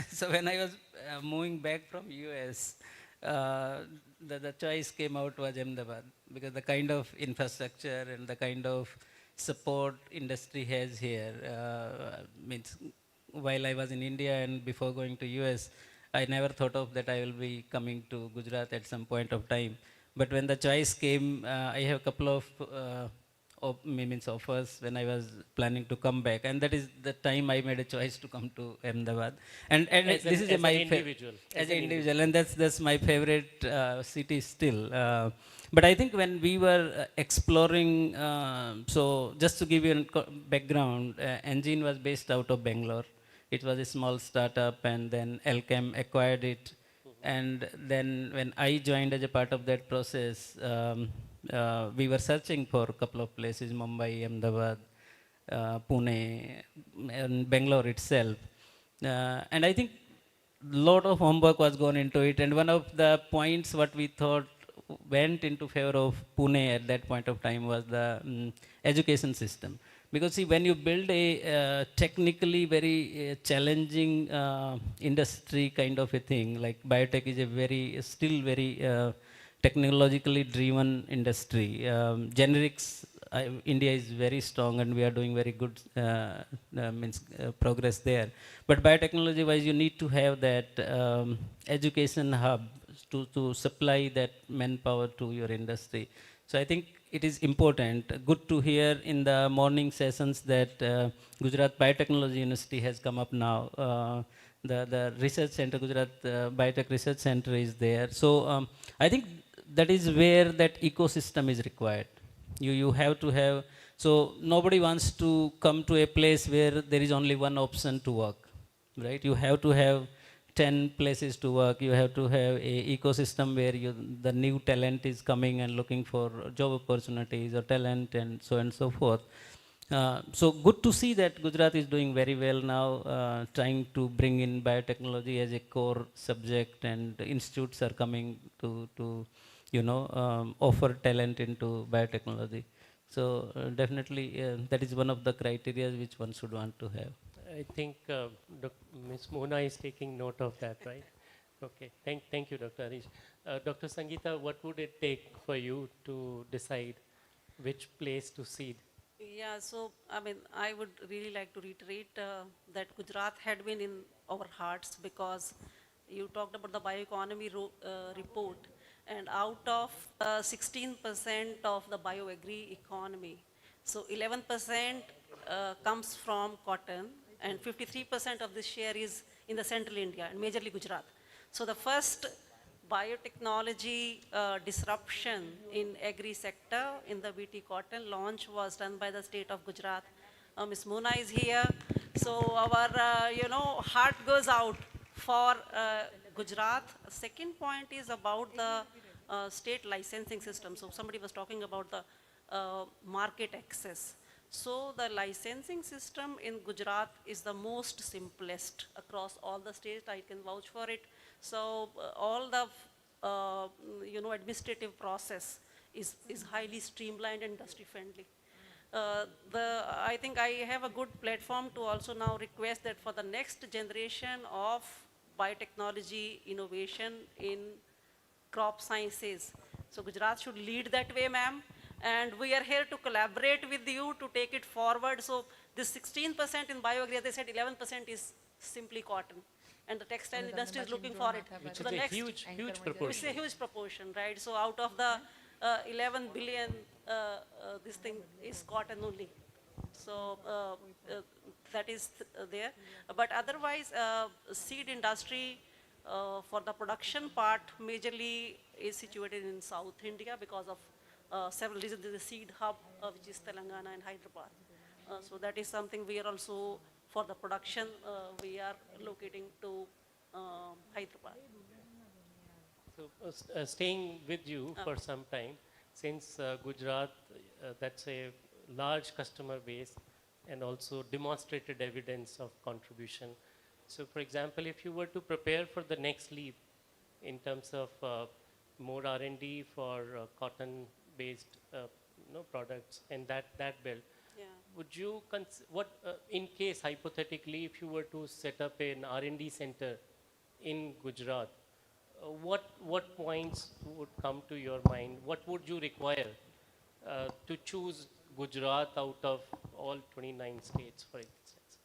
so when I was moving back from US, the choice came out was Ahmedabad, because the kind of infrastructure and the kind of support industry has here, means while I was in India and before going to US, I never thought of that I will be coming to Gujarat at some point of time. But when the choice came, I have a couple of means offers when I was planning to come back, and that is the time I made a choice to come to Ahmedabad. And this is as an my individual, as an individual, and that's my favorite city still. But I think when we were exploring, so just to give you a background, Engine was based out of Bangalore. It was a small startup, and then Elchem acquired it. And then when I joined as a part of that process, we were searching for a couple of places, Mumbai, Ahmedabad, Pune, and Bangalore itself. And I think lot of homework was gone into it. And one of the points what we thought went into favor of Pune at that point of time was the education system. Because see, when you build a technically very challenging industry kind of a thing, like biotech is a very, still very technologically driven industry. Generics, India is very strong and we are doing very good progress there. But biotechnology wise, you need to have that education hub to supply that manpower to your industry. So I think it is important. Good to hear in the morning sessions that Gujarat Biotechnology University has come up now. The research center, Gujarat Biotech Research Center is there. So I think that is where that ecosystem is required. You have to have, so nobody wants to come to a place where there is only one option to work, right? You have to have 10 places to work. You have to have a ecosystem where the new talent is coming and looking for job opportunities or talent and so forth. So good to see that Gujarat is doing very well now, trying to bring in biotechnology as a core subject, and institutes are coming to offer talent into biotechnology. So definitely that is one of the criteria which one should want to have. I think Ms. Mona is taking note of that, right? Okay, thank you, Dr. Harish. Dr. Sangeeta, what would it take for you to decide which place to seed? Yeah, so I mean, I would really like to reiterate that Gujarat had been in our hearts, because you talked about the bioeconomy report, and out of 16% of the bioagri economy, so 11% comes from cotton, and 53% of this share is in the central India, and majorly Gujarat. So the first biotechnology disruption in agri sector in the BT cotton launch was done by the state of Gujarat. Ms. Mona is here. So our, heart goes out for Gujarat. Second point is about the state licensing system. So somebody was talking about the market access. So the licensing system in Gujarat is the most simplest across all the states. I can vouch for it. So all the administrative process is highly streamlined and industry friendly. I think I have a good platform to also now request that for the next generation of biotechnology innovation in crop sciences. So Gujarat should lead that way, ma'am. And we are here to collaborate with you to take it forward. So this 16% in bioagri, they said 11% is simply cotton. And the textile industry is looking for it. Which so is the a next, huge proportion. It's a huge proportion, right? So out of the 11 billion, this thing is cotton only. So that is there. But otherwise, seed industry for the production part majorly is situated in South India because of several reasons. There is a seed hub, which is Telangana and Hyderabad. So that is something we are also, for the production, we are locating to Hyderabad. So staying with you for some time, since Gujarat, that's a large customer base and also demonstrated evidence of contribution. So for example, if you were to prepare for the next leap in terms of more R&D for cotton-based products and that build, would you, in case hypothetically, if you were to set up an R&D center in Gujarat, what points would come to your mind? What would you require to choose Gujarat out of all 29 states, for instance?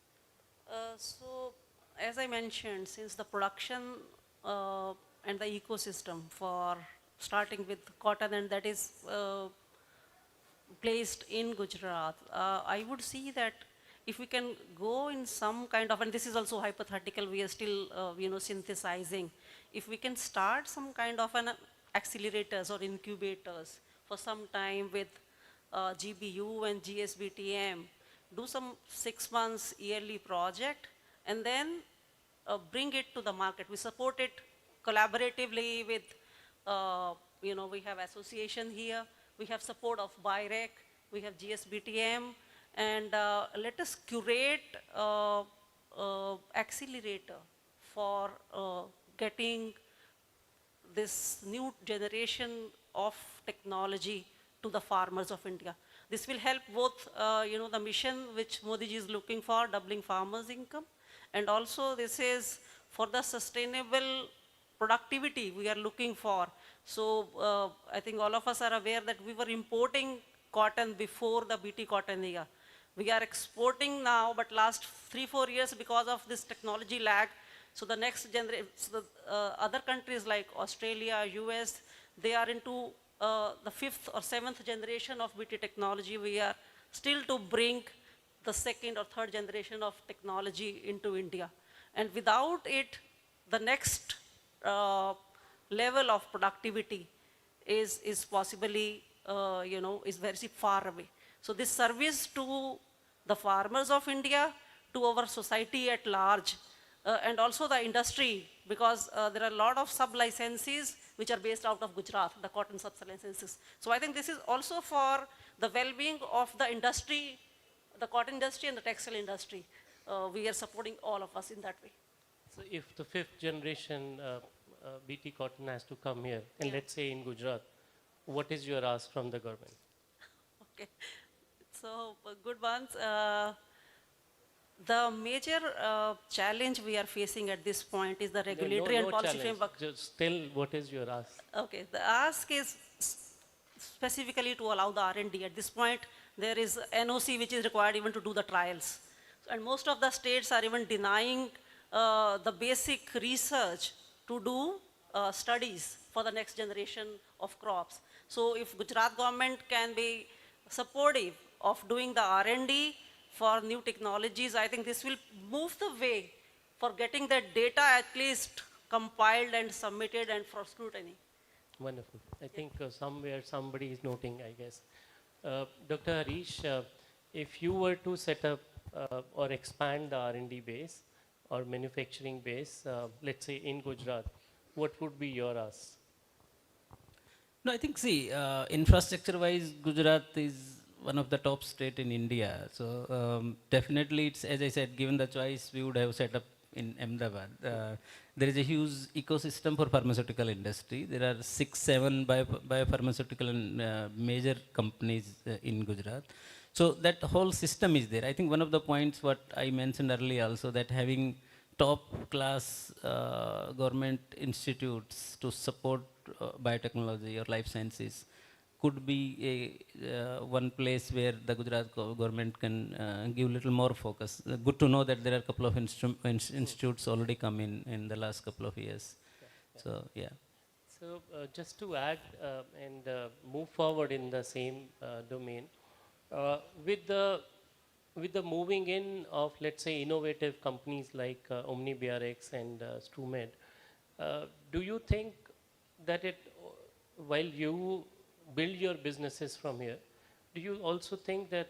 So, as I mentioned, since the production and the ecosystem for starting with cotton, and that is placed in Gujarat, I would see that if we can go in some kind of, and this is also hypothetical, we are still, synthesizing. If we can start some kind of an accelerators or incubators for some time with GBU and GSBTM, do some 6 months yearly project, and then bring it to the market. We support it collaboratively with, we have association here, we have support of BIREC, we have GSBTM, and let us curate accelerator for getting this new generation of technology to the farmers of India. This will help both, the mission which Modi ji is looking for, doubling farmers' income, and also this is for the sustainable productivity we are looking for. So I think all of us are aware that we were importing cotton before the BT cotton era. We are exporting now, but last 3-4 years because of this technology lag. So the next generation, other countries like Australia, US, they are into the 5th or 7th generation of BT technology. We are still to bring the 2nd or 3rd generation of technology into India. And without it, the next level of productivity is possibly, is very far away. So this service to the farmers of India, to our society at large, and also the industry, because there are a lot of sub-licenses which are based out of Gujarat, the cotton sub-licenses. So I think this is also for the well-being of the industry, the cotton industry and the textile industry. We are supporting all of us in that way. So if the 5th generation BT cotton has to come here, and let's say in Gujarat, what is your ask from the government? Okay, so good ones. The major challenge we are facing at this point is the regulatory and policy framework. Just tell what is your ask. Okay, the ask is specifically to allow the R&D. At this point, there is NOC which is required even to do the trials. And most of the states are even denying the basic research to do studies for the next generation of crops. So if Gujarat government can be supportive of doing the R&D for new technologies, I think this will move the way for getting that data at least compiled and submitted and for scrutiny. Wonderful. I think somewhere somebody is noting, I guess. Dr. Harish, if you were to set up or expand the R&D base or manufacturing base, let's say in Gujarat, what would be your ask? No, I think, see, infrastructure-wise, Gujarat is one of the top state in India. So definitely, it's, as I said, given the choice, we would have set up in Ahmedabad. There is a huge ecosystem for pharmaceutical industry. There are 6-7 biopharmaceutical and major companies in Gujarat. So that whole system is there. I think one of the points what I mentioned earlier also, that having top class government institutes to support biotechnology or life sciences could be a one place where the Gujarat government can give a little more focus. Good to know that there are a couple of institutes already come in the last couple of years. So yeah. So just to add and move forward in the same domain, with the moving in of, let's say, innovative companies like OmniBRX and StruMed, do you think that while you build your businesses from here, do you also think that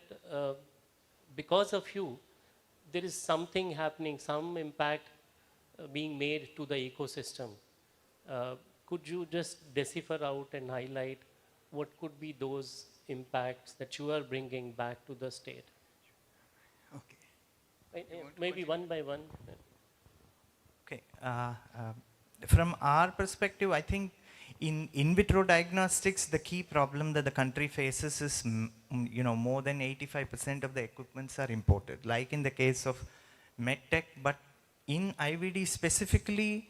because of you, there is something happening, some impact being made to the ecosystem? Could you just decipher out and highlight what could be those impacts that you are bringing back to the state? Okay. Maybe one by one. Okay. From our perspective, I think in vitro diagnostics, the key problem that the country faces is, more than 85% of the equipments are imported, like in the case of medtech. But in IVD specifically,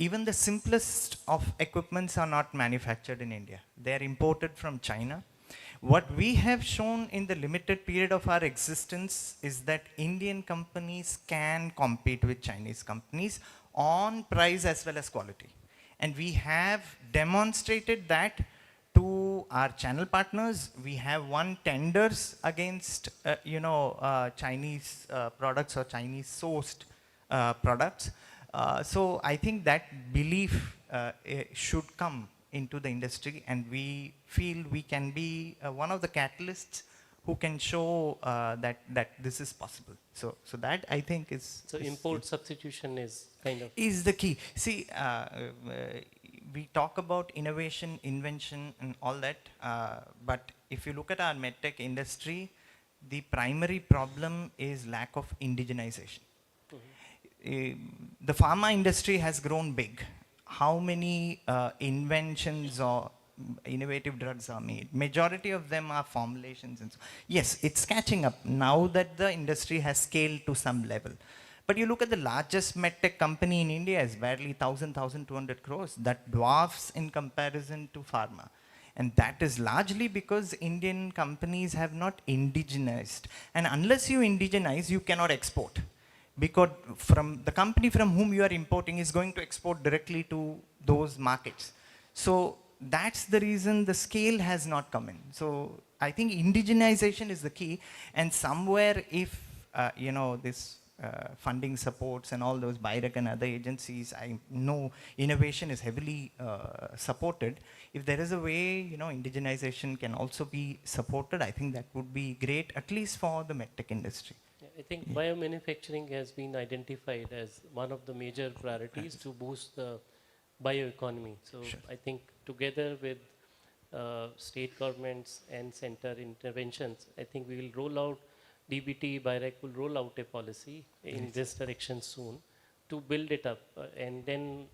even the simplest of equipments are not manufactured in India. They are imported from China. What we have shown in the limited period of our existence is that Indian companies can compete with Chinese companies on price as well as quality. And we have demonstrated that to to our channel partners. We have won tenders against, Chinese products or Chinese sourced products. So I think that belief should come into the industry, and we feel we can be one of the catalysts who can show that this is possible. So that I think is. So import substitution is kind of. Is the key. See, we talk about innovation, invention, and all that. But if you look at our medtech industry, the primary problem is lack of indigenization. The pharma industry has grown big. How many inventions or innovative drugs are made? Majority of them are formulations. And so. Yes, it's catching up now that the industry has scaled to some level. But you look at the largest medtech company in India is barely 1,200 crores. That dwarfs in comparison to pharma. And that is largely because Indian companies have not indigenized. And unless you indigenize, you cannot export. Because from the company from whom you are importing is going to export directly to those markets. So that's the reason the scale has not come in. So I think indigenization is the key. And somewhere if, this funding supports and all those BIREC and other agencies, I know innovation is heavily supported. If there is a way, indigenization can also be supported, I think that would be great, at least for the medtech industry. I think biomanufacturing has been identified as one of the major priorities to boost the bioeconomy. So sure. I think together with state governments and center interventions, I think we will roll out, DBT, BIREC will roll out a policy in this direction soon to build it up and then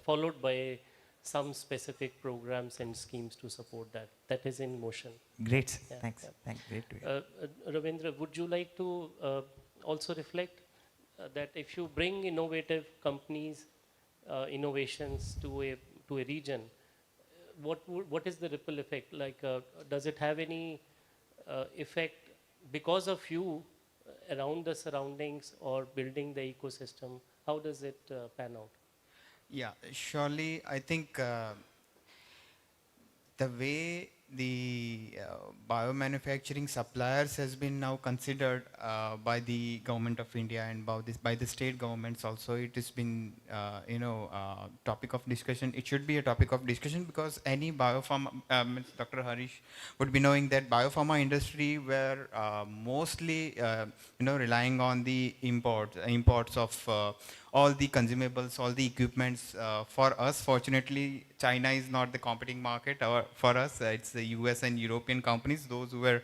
followed by some specific programs and schemes to support that. That is in motion. Great, yeah, thanks. Yeah. Thanks. Great to hear. Ravindra, would you like to also reflect that if you bring innovative companies, innovations to a region, what is the ripple effect? Like, does it have any effect because of you around the surroundings or building the ecosystem? How does it pan out? Yeah, surely I think the way the biomanufacturing suppliers has been now considered by the government of India and by the state governments also, it has been topic of discussion. It should be a topic of discussion because any biopharma, Dr. Harish would be knowing that biopharma industry were mostly relying on the imports of all the consumables, all the equipments. For us, fortunately, China is not the competing market. For us, it's the US and European companies, those who were,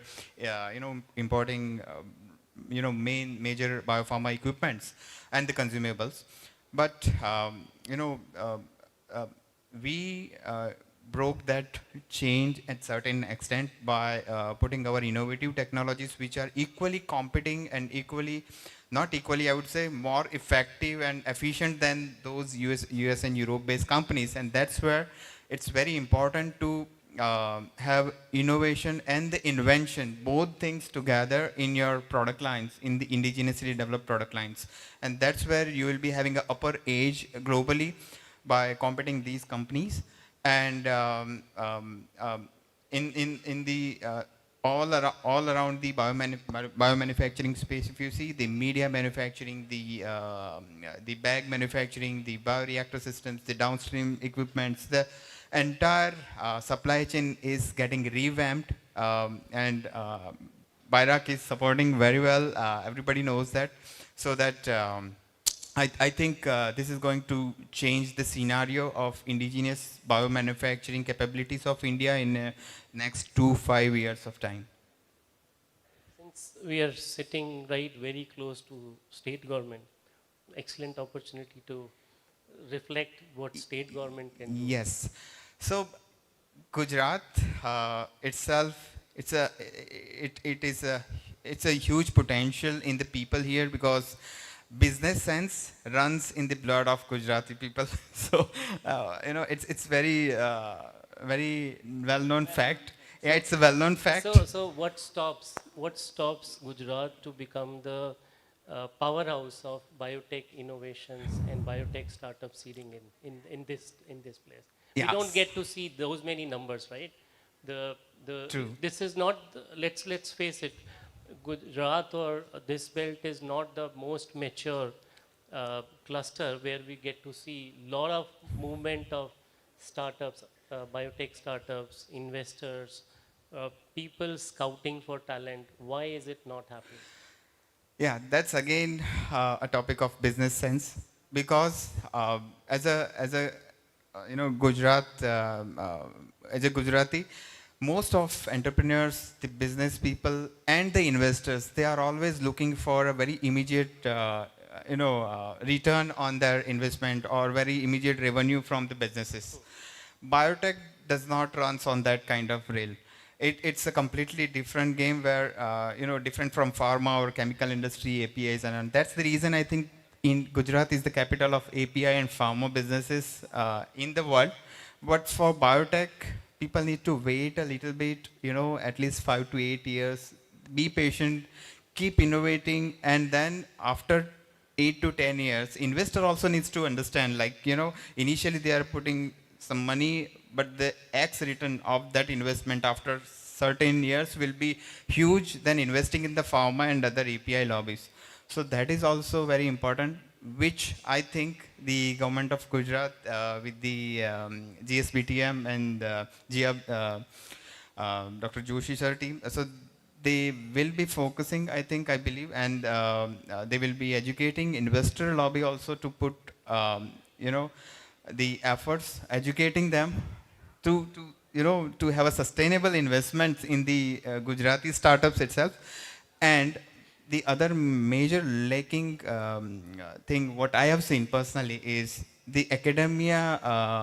importing, major biopharma equipments and the consumables. But, we broke that change at certain extent by putting our innovative technologies, which are equally competing and not equally, I would say, more effective and efficient than those US and Europe-based companies. And that's where it's very important to have innovation and the invention, both things together in your product lines, in the indigenously developed product lines. And that's where you will be having an upper edge globally by competing these companies. And in the all around the biomanufacturing space, if you see the media manufacturing, the bag manufacturing, the bioreactor systems, the downstream equipments, the entire supply chain is getting revamped, and BIRAC is supporting very well. Everybody knows that. So that I think this is going to change the scenario of indigenous biomanufacturing capabilities of India in next 2-5 years of time. Since we are sitting very close to state government, excellent opportunity to reflect what state government can do. Yes. So Gujarat itself, it's a huge potential in the people here because business sense runs in the blood of Gujarati people. So it's very well-known fact. Yeah, it's a well-known fact. So what stops Gujarat to become the powerhouse of biotech innovations and biotech startup seeding in this place? Yes. We don't get to see those many numbers, right? True. This is not, let's face it, Gujarat or this belt is not the most mature cluster where we get to see a lot of movement of startups, biotech startups, investors, people scouting for talent. Why is it not happening? Yeah, that's again a topic of business sense, because as a Gujarat as a Gujarati, most of entrepreneurs, the business people, and the investors, they are always looking for a very immediate return on their investment or very immediate revenue from the businesses. Biotech does not run on that kind of rail. It's a completely different game where, different from pharma or chemical industry, APIs, and that's the reason I think in Gujarat is the capital of API and pharma businesses in the world. But for biotech, people need to wait a little bit, at least 5 to 8 years, be patient, keep innovating, and then after 8 to 10 years, investor also needs to understand, initially they are putting some money, but the X return of that investment after certain years will be huge than investing in the pharma and other API lobbies. So that is also very important, which I think the government of Gujarat with the GSBTM and Dr. Joshi sir team, so they will be focusing, I believe, and they will be educating investor lobby also to put, the efforts, educating them to have a sustainable investment in the Gujarati startups itself. And the other major lacking thing, what I have seen personally, is the academia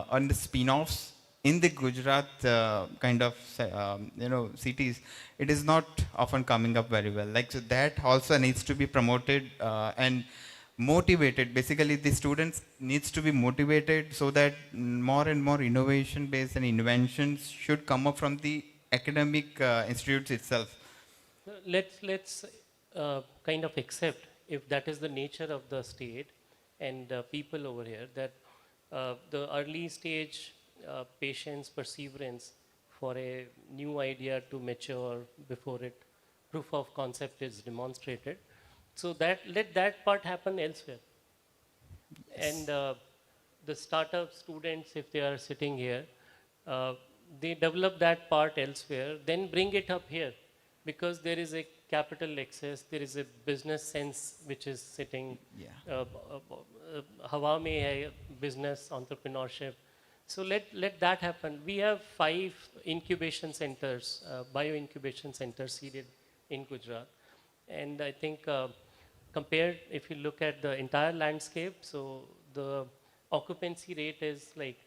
on the spin-offs in the Gujarat cities. It is not often coming up very well. So that also needs to be promoted and motivated. Basically, the students needs to be motivated so that more and more innovation based and inventions should come up from the academic institutes itself. Let's kind of accept, if that is the nature of the state and people over here, that the early stage patience, perseverance for a new idea to mature before it proof of concept is demonstrated. So let that part happen elsewhere. And the startup students, if they are sitting here, they develop that part elsewhere, then bring it up here, because there is a capital access, there is a business sense which is sitting. Hawa mein hai business entrepreneurship. So let that happen. We have 5 incubation centers, bio incubation centers seeded in Gujarat, and I think compared, if you look at the entire landscape, so the occupancy rate is like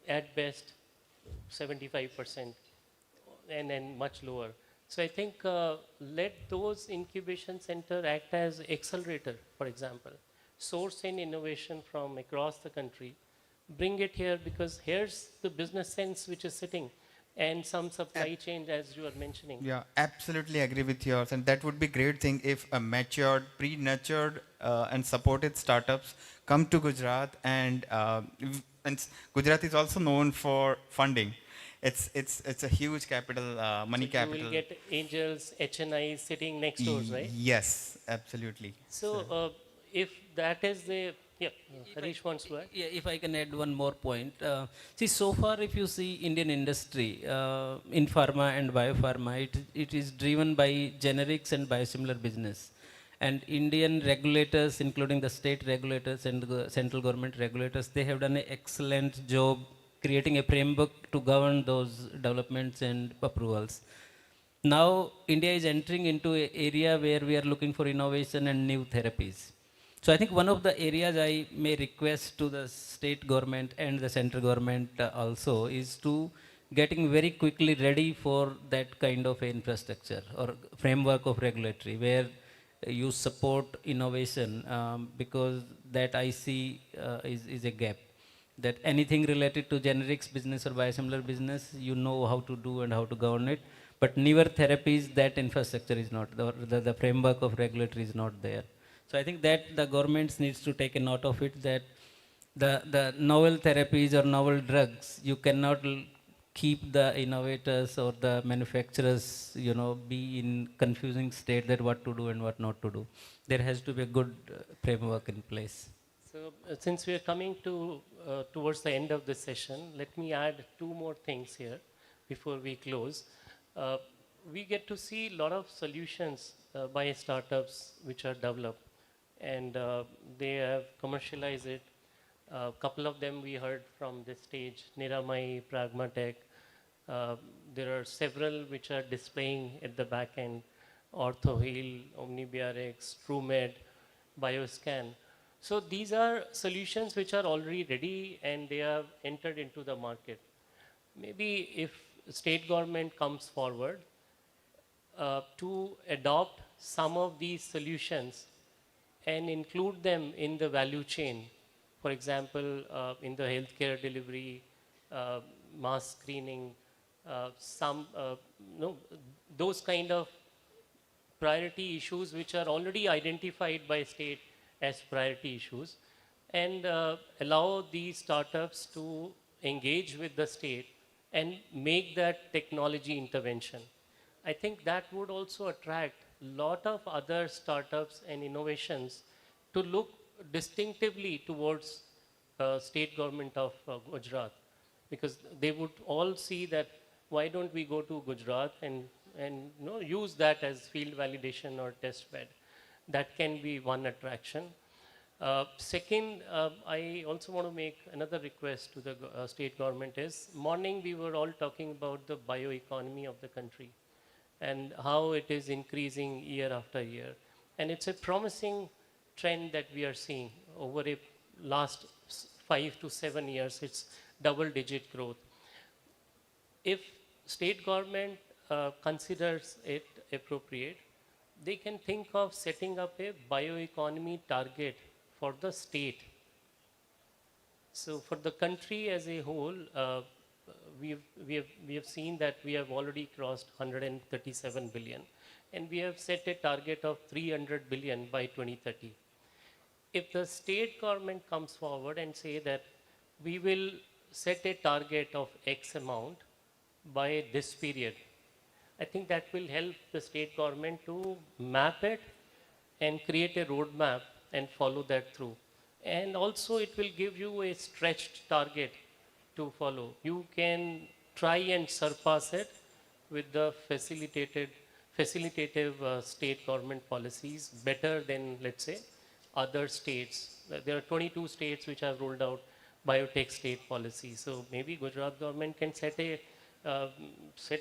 at best 75% and then much lower. So I think let those incubation center act as accelerator, for example, source in innovation from across the country, bring it here, because here's the business sense which is sitting, and some supply chain, as you are mentioning. Yeah, absolutely agree with yours. And that would be great thing if a matured, pre-nurtured and supported startups come to Gujarat. And Gujarat is also known for funding. It's a huge capital, money So capital. you will get angels, HNIs sitting next doors, right? Yes, absolutely. So if that is the, Harish wants to add. Yeah, if I can add one more point. See, so far, if you see Indian industry in pharma and biopharma, it is driven by generics and biosimilar business. And Indian regulators, including the state regulators and the central government regulators, they have done an excellent job creating a framework to govern those developments and approvals. Now, India is entering into an area where we are looking for innovation and new therapies. So I think one of the areas I may request to the state government and the central government also is to getting very quickly ready for that kind of infrastructure or framework of regulatory where you support innovation, because that I see is a gap. That anything related to generics business or biosimilar business, you know how to do and how to govern it. But newer therapies, that infrastructure is not, the framework of regulatory is not there. So I think that the governments needs to take a note of it, that the novel therapies or novel drugs, you cannot keep the innovators or the manufacturers, be in confusing state that what to do and what not to do. There has to be a good framework in place. So since we are coming to towards the end of this session, let me add two more things here before we close. Uh, we get to see a lot of solutions by startups which are developed, and they have commercialized it. A couple of them we heard from this stage, Niramai, Pragmatech. There are several which are displaying at the back end, OrthoHeal, OmniBRX, TrueMed, Bioscan. So these are solutions which are already ready and they have entered into the market. Maybe if state government comes forward to adopt some of these solutions and include them in the value chain. For example, in the healthcare delivery, mass screening, no, those kind of priority issues which are already identified by state as priority issues, and allow these startups to engage with the state and make that technology intervention. I think that would also attract a lot of other startups and innovations to look distinctively towards state government of Gujarat, because they would all see that why don't we go to Gujarat and use that as field validation or test bed. That can be one attraction. Second, I also want to make another request to the state government is, morning we were all talking about the bioeconomy of the country and how it is increasing year after year. And it's a promising trend that we are seeing over a last 5 to 7 years. It's double-digit growth. If state government considers it appropriate, they can think of setting up a bioeconomy target for the state. So for the country as a whole, we have seen that we have already crossed 137 billion, and we have set a target of 300 billion by 2030. If the state government comes forward and say that we will set a target of X amount by this period, I think that will help the state government to map it and create a roadmap and follow that through. And also it will give you a stretched target to follow. You can try and surpass it with the facilitative state government policies better than, let's say, other states. There are 22 states which have rolled out biotech state policy. So maybe Gujarat government can set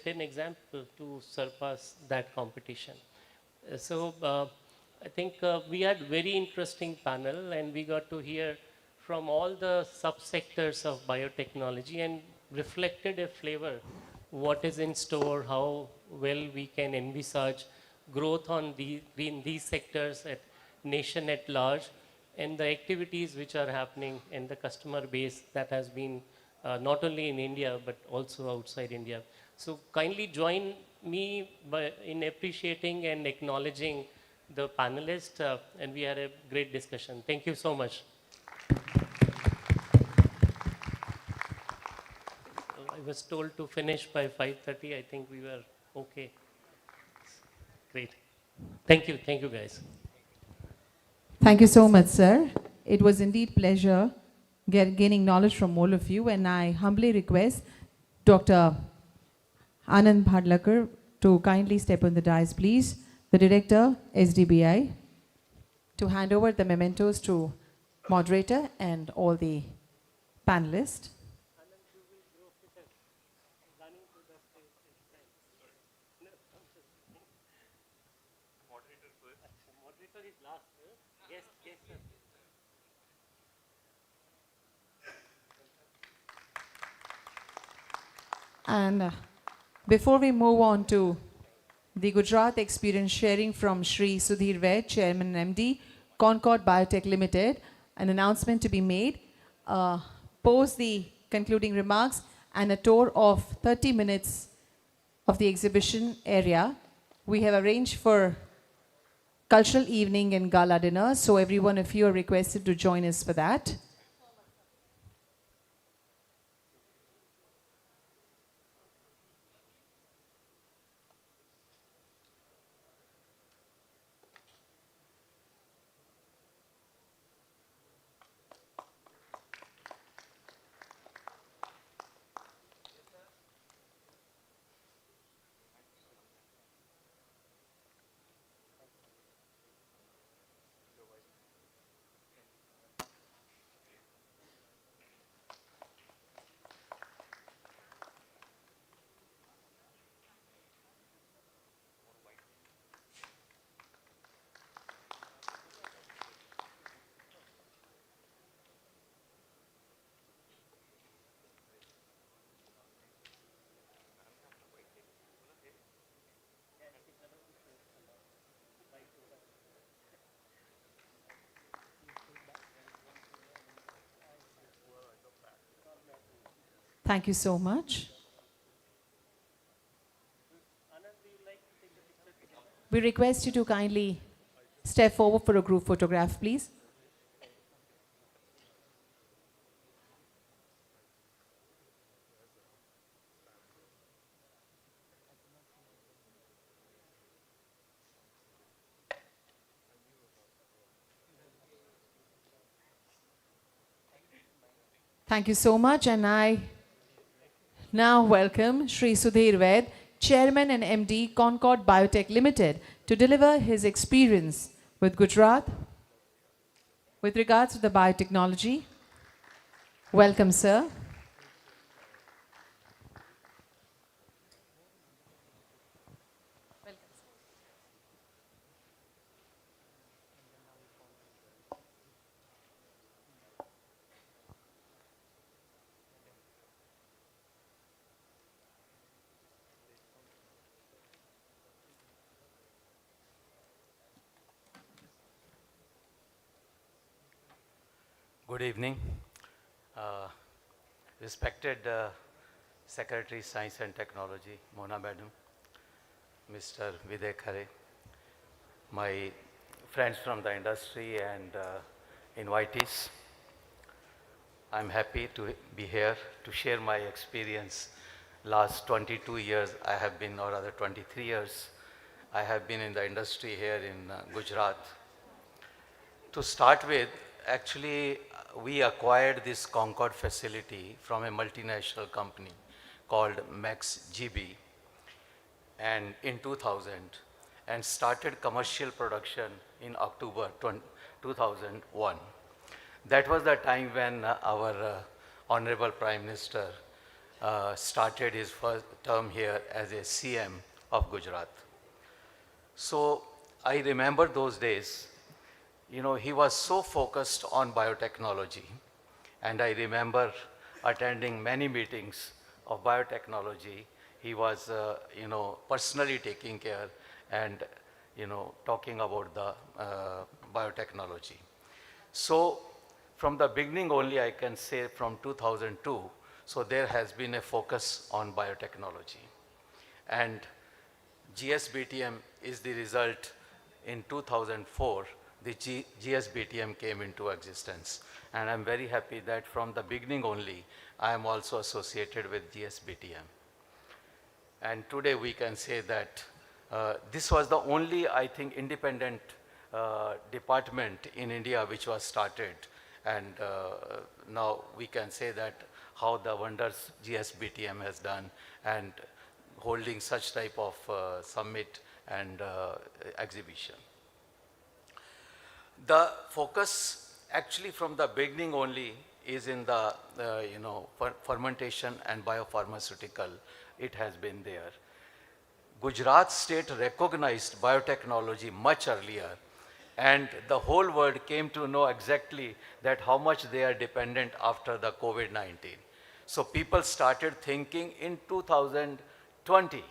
an example to surpass that competition. So I think we had very interesting panel, and we got to hear from all the subsectors of biotechnology and reflected a flavor what is in store, how well we can envisage growth in these sectors at nation at large, and the activities which are happening in the customer base that has been not only in India but also outside India. So kindly join me in appreciating and acknowledging the panelists, and we had a great discussion. Thank you so much. I was told to finish by 5:30. I think we were okay. Great. Thank you guys. Thank you so much, sir. It was indeed pleasure gaining knowledge from all of you, and I humbly request Dr. Anand Bhadlakar to kindly step on the dais, please. The Director, SDBI, to hand over the mementos to moderator and all the panelists. And before we move on to the Gujarat experience sharing from Shri Sudhir Vaid, Chairman and MD, Concord Biotech Limited, an announcement to be made, post the concluding remarks and a tour of 30 minutes of the exhibition area. We have arranged for cultural evening and gala dinner, so every one of you are requested to join us for that. Thank you so much. We request you to kindly step forward for a group photograph, please. Thank you so much, and I now welcome Shri Sudhir Vaid, Chairman and MD, Concord Biotech Limited, to deliver his experience with Gujarat with regards to the biotechnology. Welcome, sir. Good evening. Respected Secretary Science and Technology, Mona Madam, Mr. Videk Khare, my friends from the industry and invitees. I'm happy to be here to share my experience. Last 22 years I have been, or rather 23 years, I have been in the industry here in Gujarat. To start with, actually, we acquired this Concord facility from a multinational company called Max GB and in 2000 and started commercial production in October 2001. That was the time when our Honorable Prime Minister started his first term here as a CM of Gujarat. So I remember those days. You know, he was so focused on biotechnology, and I remember attending many meetings of biotechnology. He was, personally taking care and, talking about the biotechnology. So from the beginning only, I can say from 2002, so there has been a focus on biotechnology. And GSBTM is the result. In 2004, the GSBTM came into existence. And I'm very happy that from the beginning only, I am also associated with GSBTM. And today we can say that this was the only, I think, independent department in India which was started. And now we can say that how the wonders GSBTM has done and holding such type of summit and exhibition. The focus actually from the beginning only is in the fermentation and biopharmaceutical. It has been there. Gujarat state recognized biotechnology much earlier, and the whole world came to know exactly that how much they are dependent after the COVID-19. So people started thinking in 2020,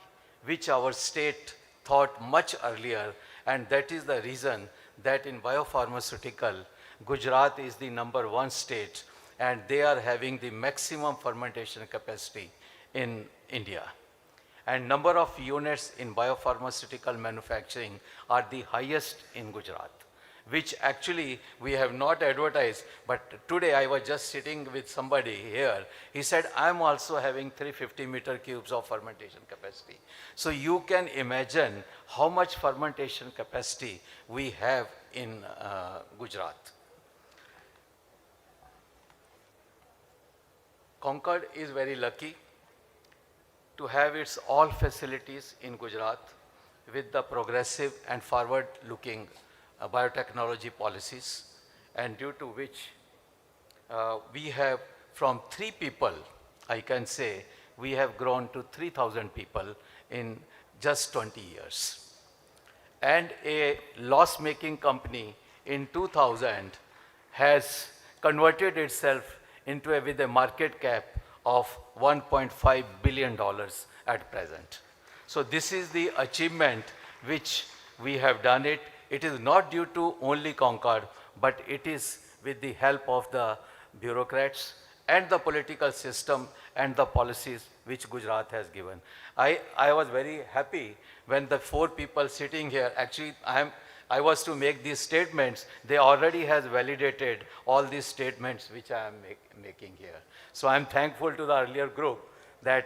which our state thought much earlier, and that is the reason that in biopharmaceutical, Gujarat is the #1 state, and they are having the maximum fermentation capacity in India. And number of units in biopharmaceutical manufacturing are the highest in Gujarat, which actually we have not advertised, but today I was just sitting with somebody here. He said, I'm also having 350 meter cubes of fermentation capacity. So you can imagine how much fermentation capacity we have in Gujarat. Concord is very lucky to have its all facilities in Gujarat with the progressive and forward-looking biotechnology policies, and due to which we have from 3 people, I can say, we have grown to 3,000 people in just 20 years. And a loss-making company in 2000 has converted itself into with a market cap of $1.5 billion at present. So this is the achievement which we have done it. It is not due to only Concord, but it is with the help of the bureaucrats and the political system and the policies which Gujarat has given. I was very happy when the 4 people sitting here, actually I was to make these statements, they already has validated all these statements which I am making here. So I'm thankful to the earlier group that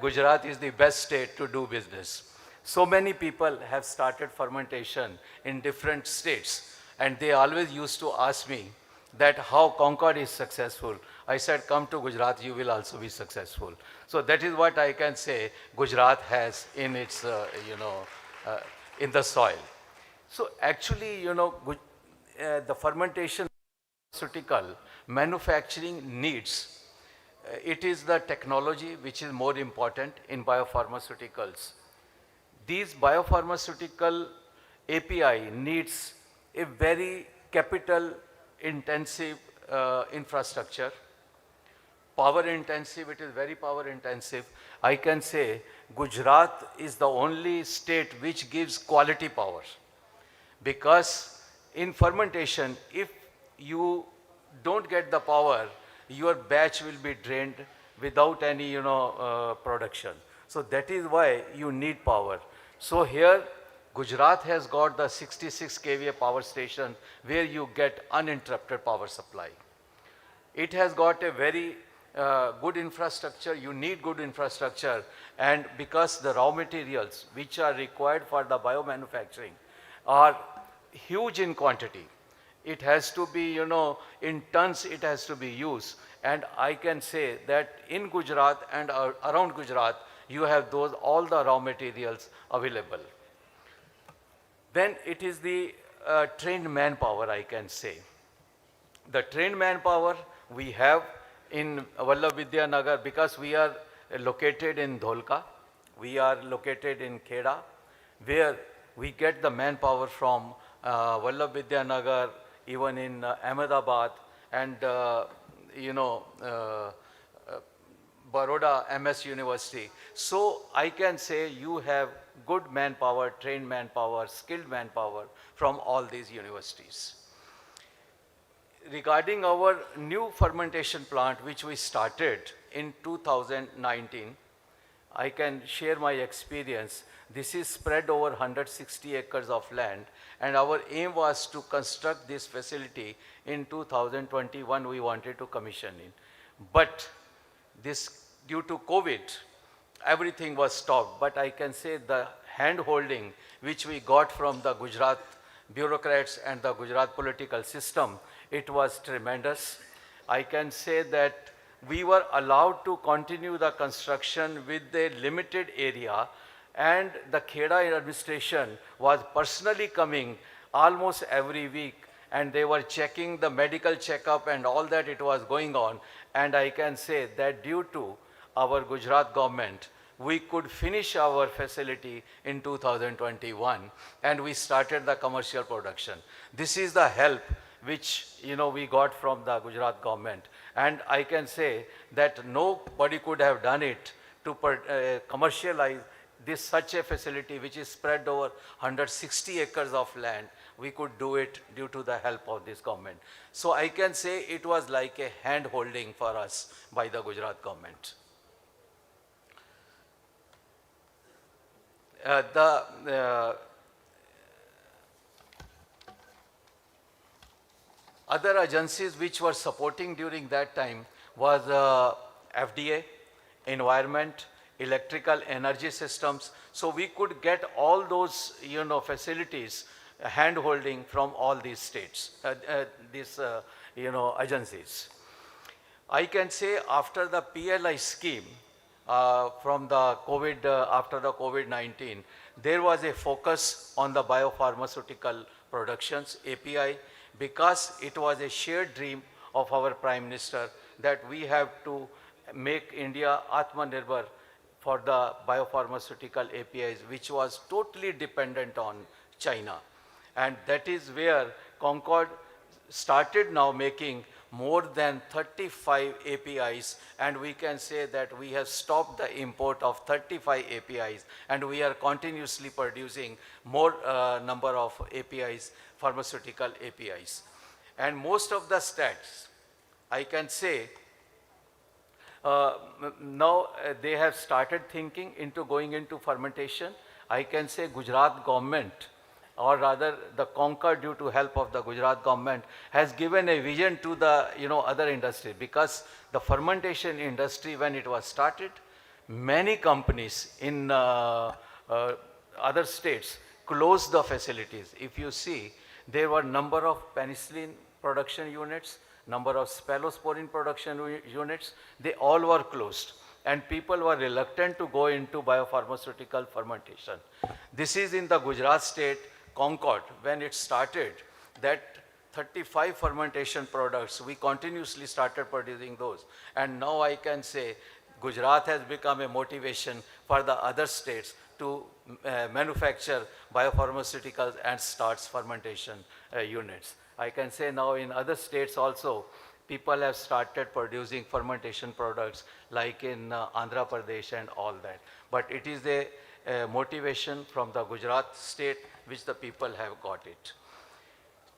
Gujarat is the best state to do business. So many people have started fermentation in different states, and they always used to ask me that how Concord is successful. I said, come to Gujarat, you will also be successful. So that is what I can say Gujarat has in its, in the soil. So actually, the fermentation pharmaceutical manufacturing needs, it is the technology which is more important in biopharmaceuticals. These biopharmaceutical API needs a very capital intensive infrastructure. Power intensive, it is very power intensive. I can say Gujarat is the only state which gives quality power. Because in fermentation, if you don't get the power, your batch will be drained without any production. So that is why you need power. So here Gujarat has got the 66 kVA power station where you get uninterrupted power supply. It has got a very good infrastructure. You need good infrastructure, and because the raw materials which are required for the biomanufacturing are huge in quantity. It has to be, in tons it has to be used. And I can say that in Gujarat and around Gujarat, you have all the raw materials available. Then it is the trained manpower, I can say. The trained manpower we have in Vallabh because we are located in Dholka, we are located in Kheda, where we get the manpower from Vallabh even in Ahmedabad and Baroda MS University. So I can say you have good manpower, trained manpower, skilled manpower from all these universities. Regarding our new fermentation plant which we started in 2019, I can share my experience. This is spread over 160 acres of land, and our aim was to construct this facility in 2021. We wanted to commission it. But this, due to COVID, everything was stopped. But I can say the hand-holding which we got from the Gujarat bureaucrats and the Gujarat political system, it was tremendous. I can say that we were allowed to continue the construction with a limited area, and the Kheda administration was personally coming almost every week, and they were checking the medical checkup and all that it was going on. And I can say that due to our Gujarat government, we could finish our facility in 2021, and we started the commercial production. This is the help which we got from the Gujarat government. And I can say that nobody could have done it to commercialize this such a facility which is spread over 160 acres of land. We could do it due to the help of this government. So I can say it was like a hand holding for us by the Gujarat government. Other agencies which were supporting during that time was FDA, Environment, Electrical Energy Systems. So we could get all those facilities, hand-holding from all these states, these agencies. I can say after the PLI scheme, from the COVID, after the COVID-19, there was a focus on the biopharmaceutical productions, API, because it was a shared dream of our Prime Minister that we have to make India Atmanirbhar for the biopharmaceutical APIs, which was totally dependent on China. And that is where Concord started now making more than 35 APIs, and we can say that we have stopped the import of 35 APIs, and we are continuously producing more number of APIs, pharmaceutical APIs. And most of the stats, I can say, Now they have started thinking into going into fermentation. I can say Gujarat government, or rather the Concord, due to help of the Gujarat government, has given a vision to the other industry, because the fermentation industry, when it was started, many companies in other states closed the facilities. If you see, there were number of penicillin production units, number of cephalosporin production units, they all were closed, and people were reluctant to go into biopharmaceutical fermentation. This is in the Gujarat state, Concord, when it started, that 35 fermentation products, we continuously started producing those. And now I can say Gujarat has become a motivation for the other states to manufacture biopharmaceuticals and starts fermentation units. I can say now in other states also, people have started producing fermentation products, like in Andhra Pradesh and all that. But it is a motivation from the Gujarat state which the people have got it.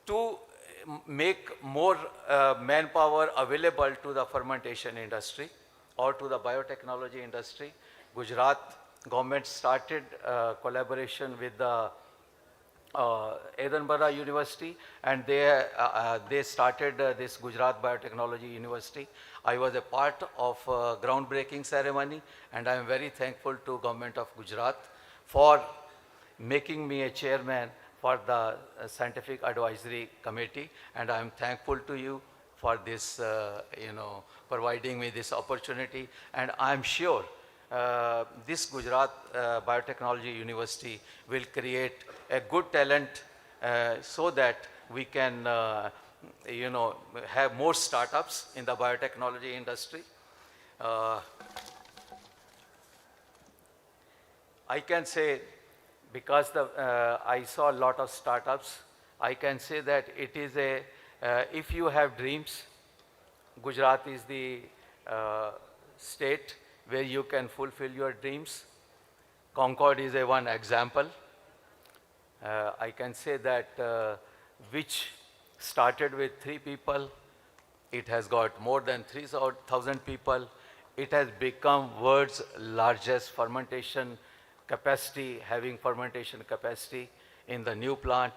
To make more manpower available to the fermentation industry or to the biotechnology industry, Gujarat government started collaboration with the Edinburgh University, and they started this Gujarat Biotechnology University. I was a part of groundbreaking ceremony, and I am very thankful to Government of Gujarat for making me a chairman for the Scientific Advisory Committee, and I am thankful to you for this, providing me this opportunity. And I am sure this Gujarat Biotechnology University will create a good talent so that we can, have more startups in the biotechnology industry. I can say, because I saw a lot of startups, I can say that it is if you have dreams, Gujarat is the state where you can fulfill your dreams. Concord is one example. I can say that which started with 3 people, it has got more than 3,000 people. It has become world's largest fermentation capacity, having fermentation capacity in the new plant.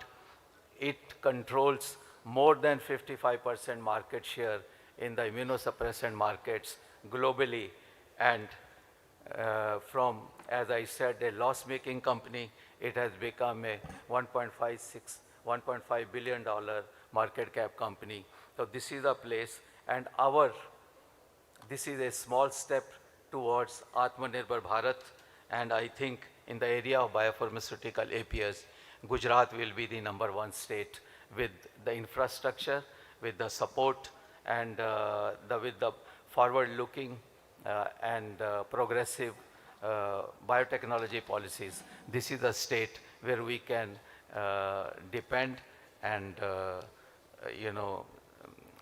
It controls more than 55% market share in the immunosuppressant markets globally, and from, as I said, a loss-making company, it has become a $1.5 billion market cap company. So this is a place, and this is a small step towards Atmanirbhar Bharat, and I think in the area of biopharmaceutical APIs, Gujarat will be the #1 state with the infrastructure, with the support, and with the forward-looking and progressive biotechnology policies. This is a state where we can depend and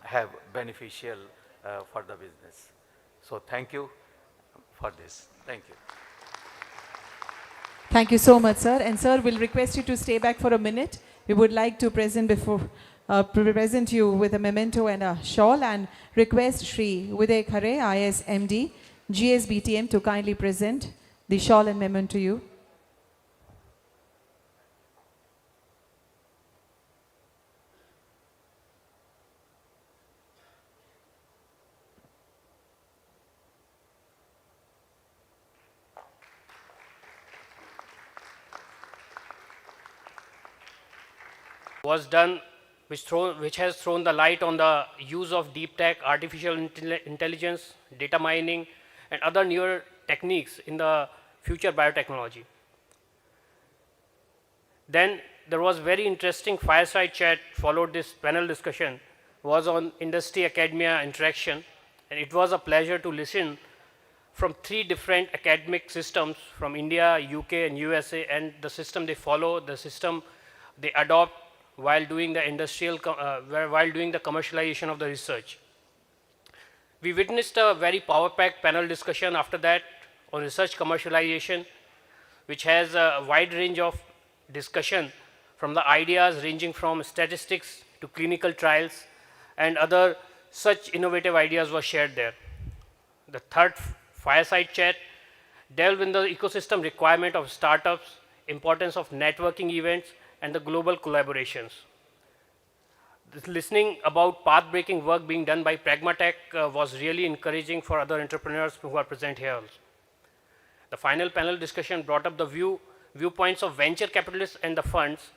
have beneficial for the business. So thank you for this. Thank you. Thank you so much, sir. And sir, we'll request you to stay back for a minute. We would like to present you with a memento and a shawl, and request Shri Uday Khare, IS MD, GSBTM, to kindly present the shawl and memento to you. Was done, which has thrown the light on the use of deep tech, artificial intelligence, data mining, and other newer techniques in the future biotechnology. Then there was very interesting fireside chat followed this panel discussion, was on industry academia interaction, and it was a pleasure to listen from 3 different academic systems from India, UK, and USA, and the system they follow, the system they adopt while doing the while doing the commercialization of the research. We witnessed a very power-packed panel discussion after that on research commercialization, which has a wide range of discussion from the ideas ranging from statistics to clinical trials, and other such innovative ideas were shared there. The third fireside chat delve in the ecosystem requirement of startups, importance of networking events, and the global collaborations. This listening about path-breaking work being done by Pragmatech was really encouraging for other entrepreneurs who are present here also. The final panel discussion brought up the viewpoints of venture capitalists and the funds,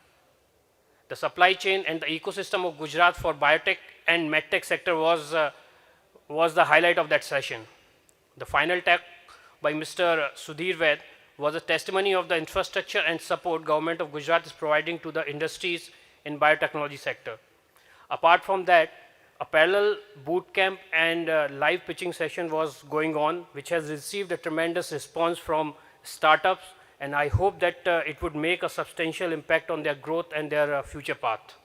the supply chain and the ecosystem of Gujarat for biotech and medtech sector was the highlight of that session. The final talk by Mr. Sudhir Ved was a testimony of the infrastructure and support government of Gujarat is providing to the industries in biotechnology sector. Apart from that, a parallel boot camp and live pitching session was going on, which has received a tremendous response from startups, and I hope that it would make a substantial impact on their growth and their future path.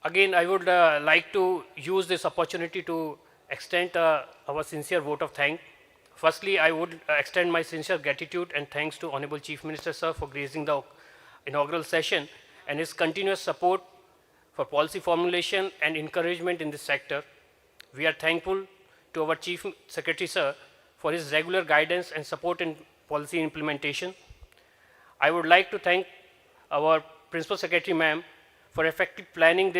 Again, I would like to use this opportunity to extend our sincere vote of thanks. Firstly, I would extend my sincere gratitude and thanks to Honorable Chief Minister, sir, for gracing the inaugural session and his continuous support for policy formulation and encouragement in this sector. We are thankful to our Chief Secretary, sir, for his regular guidance and support in policy implementation. I would like to thank our Principal Secretary, ma'am, for effective planning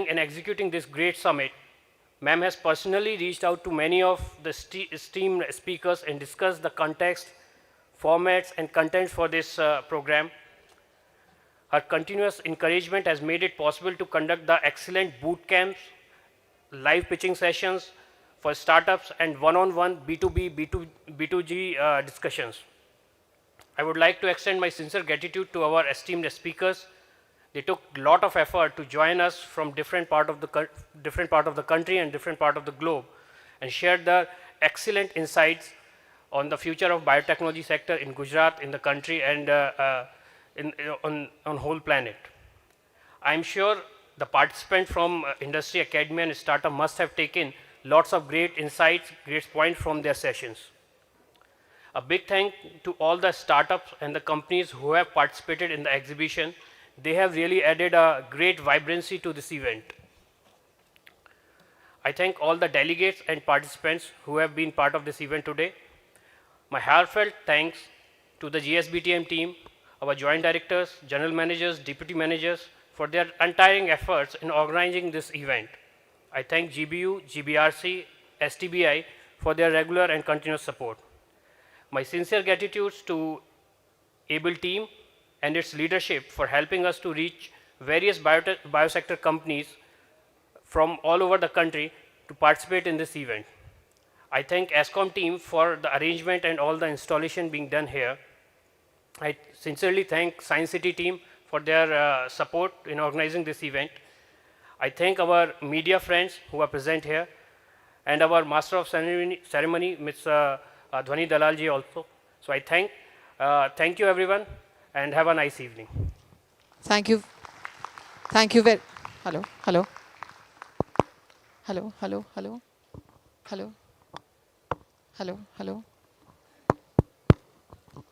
and executing this great summit. Ma'am has personally reached out to many of the esteemed speakers and discussed the context, formats, and contents for this program. Her continuous encouragement has made it possible to conduct the excellent boot camps, live pitching sessions for startups, and one-on-one B2B, B2G discussions. I would like to extend my sincere gratitude to our esteemed speakers. They took a lot of effort to join us from different part of the country and different part of the globe, and shared their excellent insights on the future of biotechnology sector in Gujarat, in the country, and on whole planet. I am sure the participants from industry, academia, and startup must have taken lots of great insights, great points from their sessions. A big thank to all the startups and the companies who have participated in the exhibition. They have really added a great vibrancy to this event. I thank all the delegates and participants who have been part of this event today. My heartfelt thanks to the GSBTM team, our joint directors, general managers, deputy managers for their untiring efforts in organizing this event. I thank GBU, GBRC, STBI for their regular and continuous support. My sincere gratitude to ABLE team and its leadership for helping us to reach various biosector companies from all over the country to participate in this event. I thank ESCOM team for the arrangement and all the installation being done here. I sincerely thank Science City team for their support in organizing this event. I thank our media friends who are present here, and our Master of Ceremony, Ms. Dhwani Dalalji also. So I thank you everyone, and have a nice evening. Thank you. Thank you very. Hello. Hello. Hello. Hello. Hello. Hello. Hello. Hello.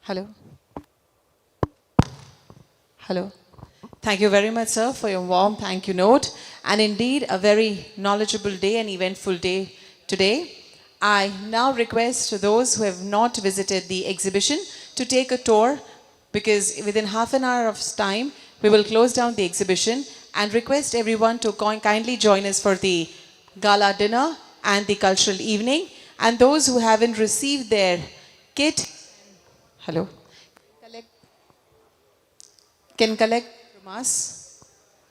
Hello. Hello. Thank you very much, sir, for your warm thank you note. And indeed, a very knowledgeable day and eventful day today. I now request those who have not visited the exhibition to take a tour, because within half an hour of time, we will close down the exhibition, and request everyone to kindly join us for the gala dinner and the cultural evening. And those who haven't received their kit, hello, can collect from us.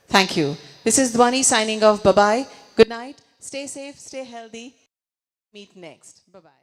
Thank you. This is Dhwani signing off. Bye-bye. Good night. Stay safe, stay healthy. Meet next. Bye-bye.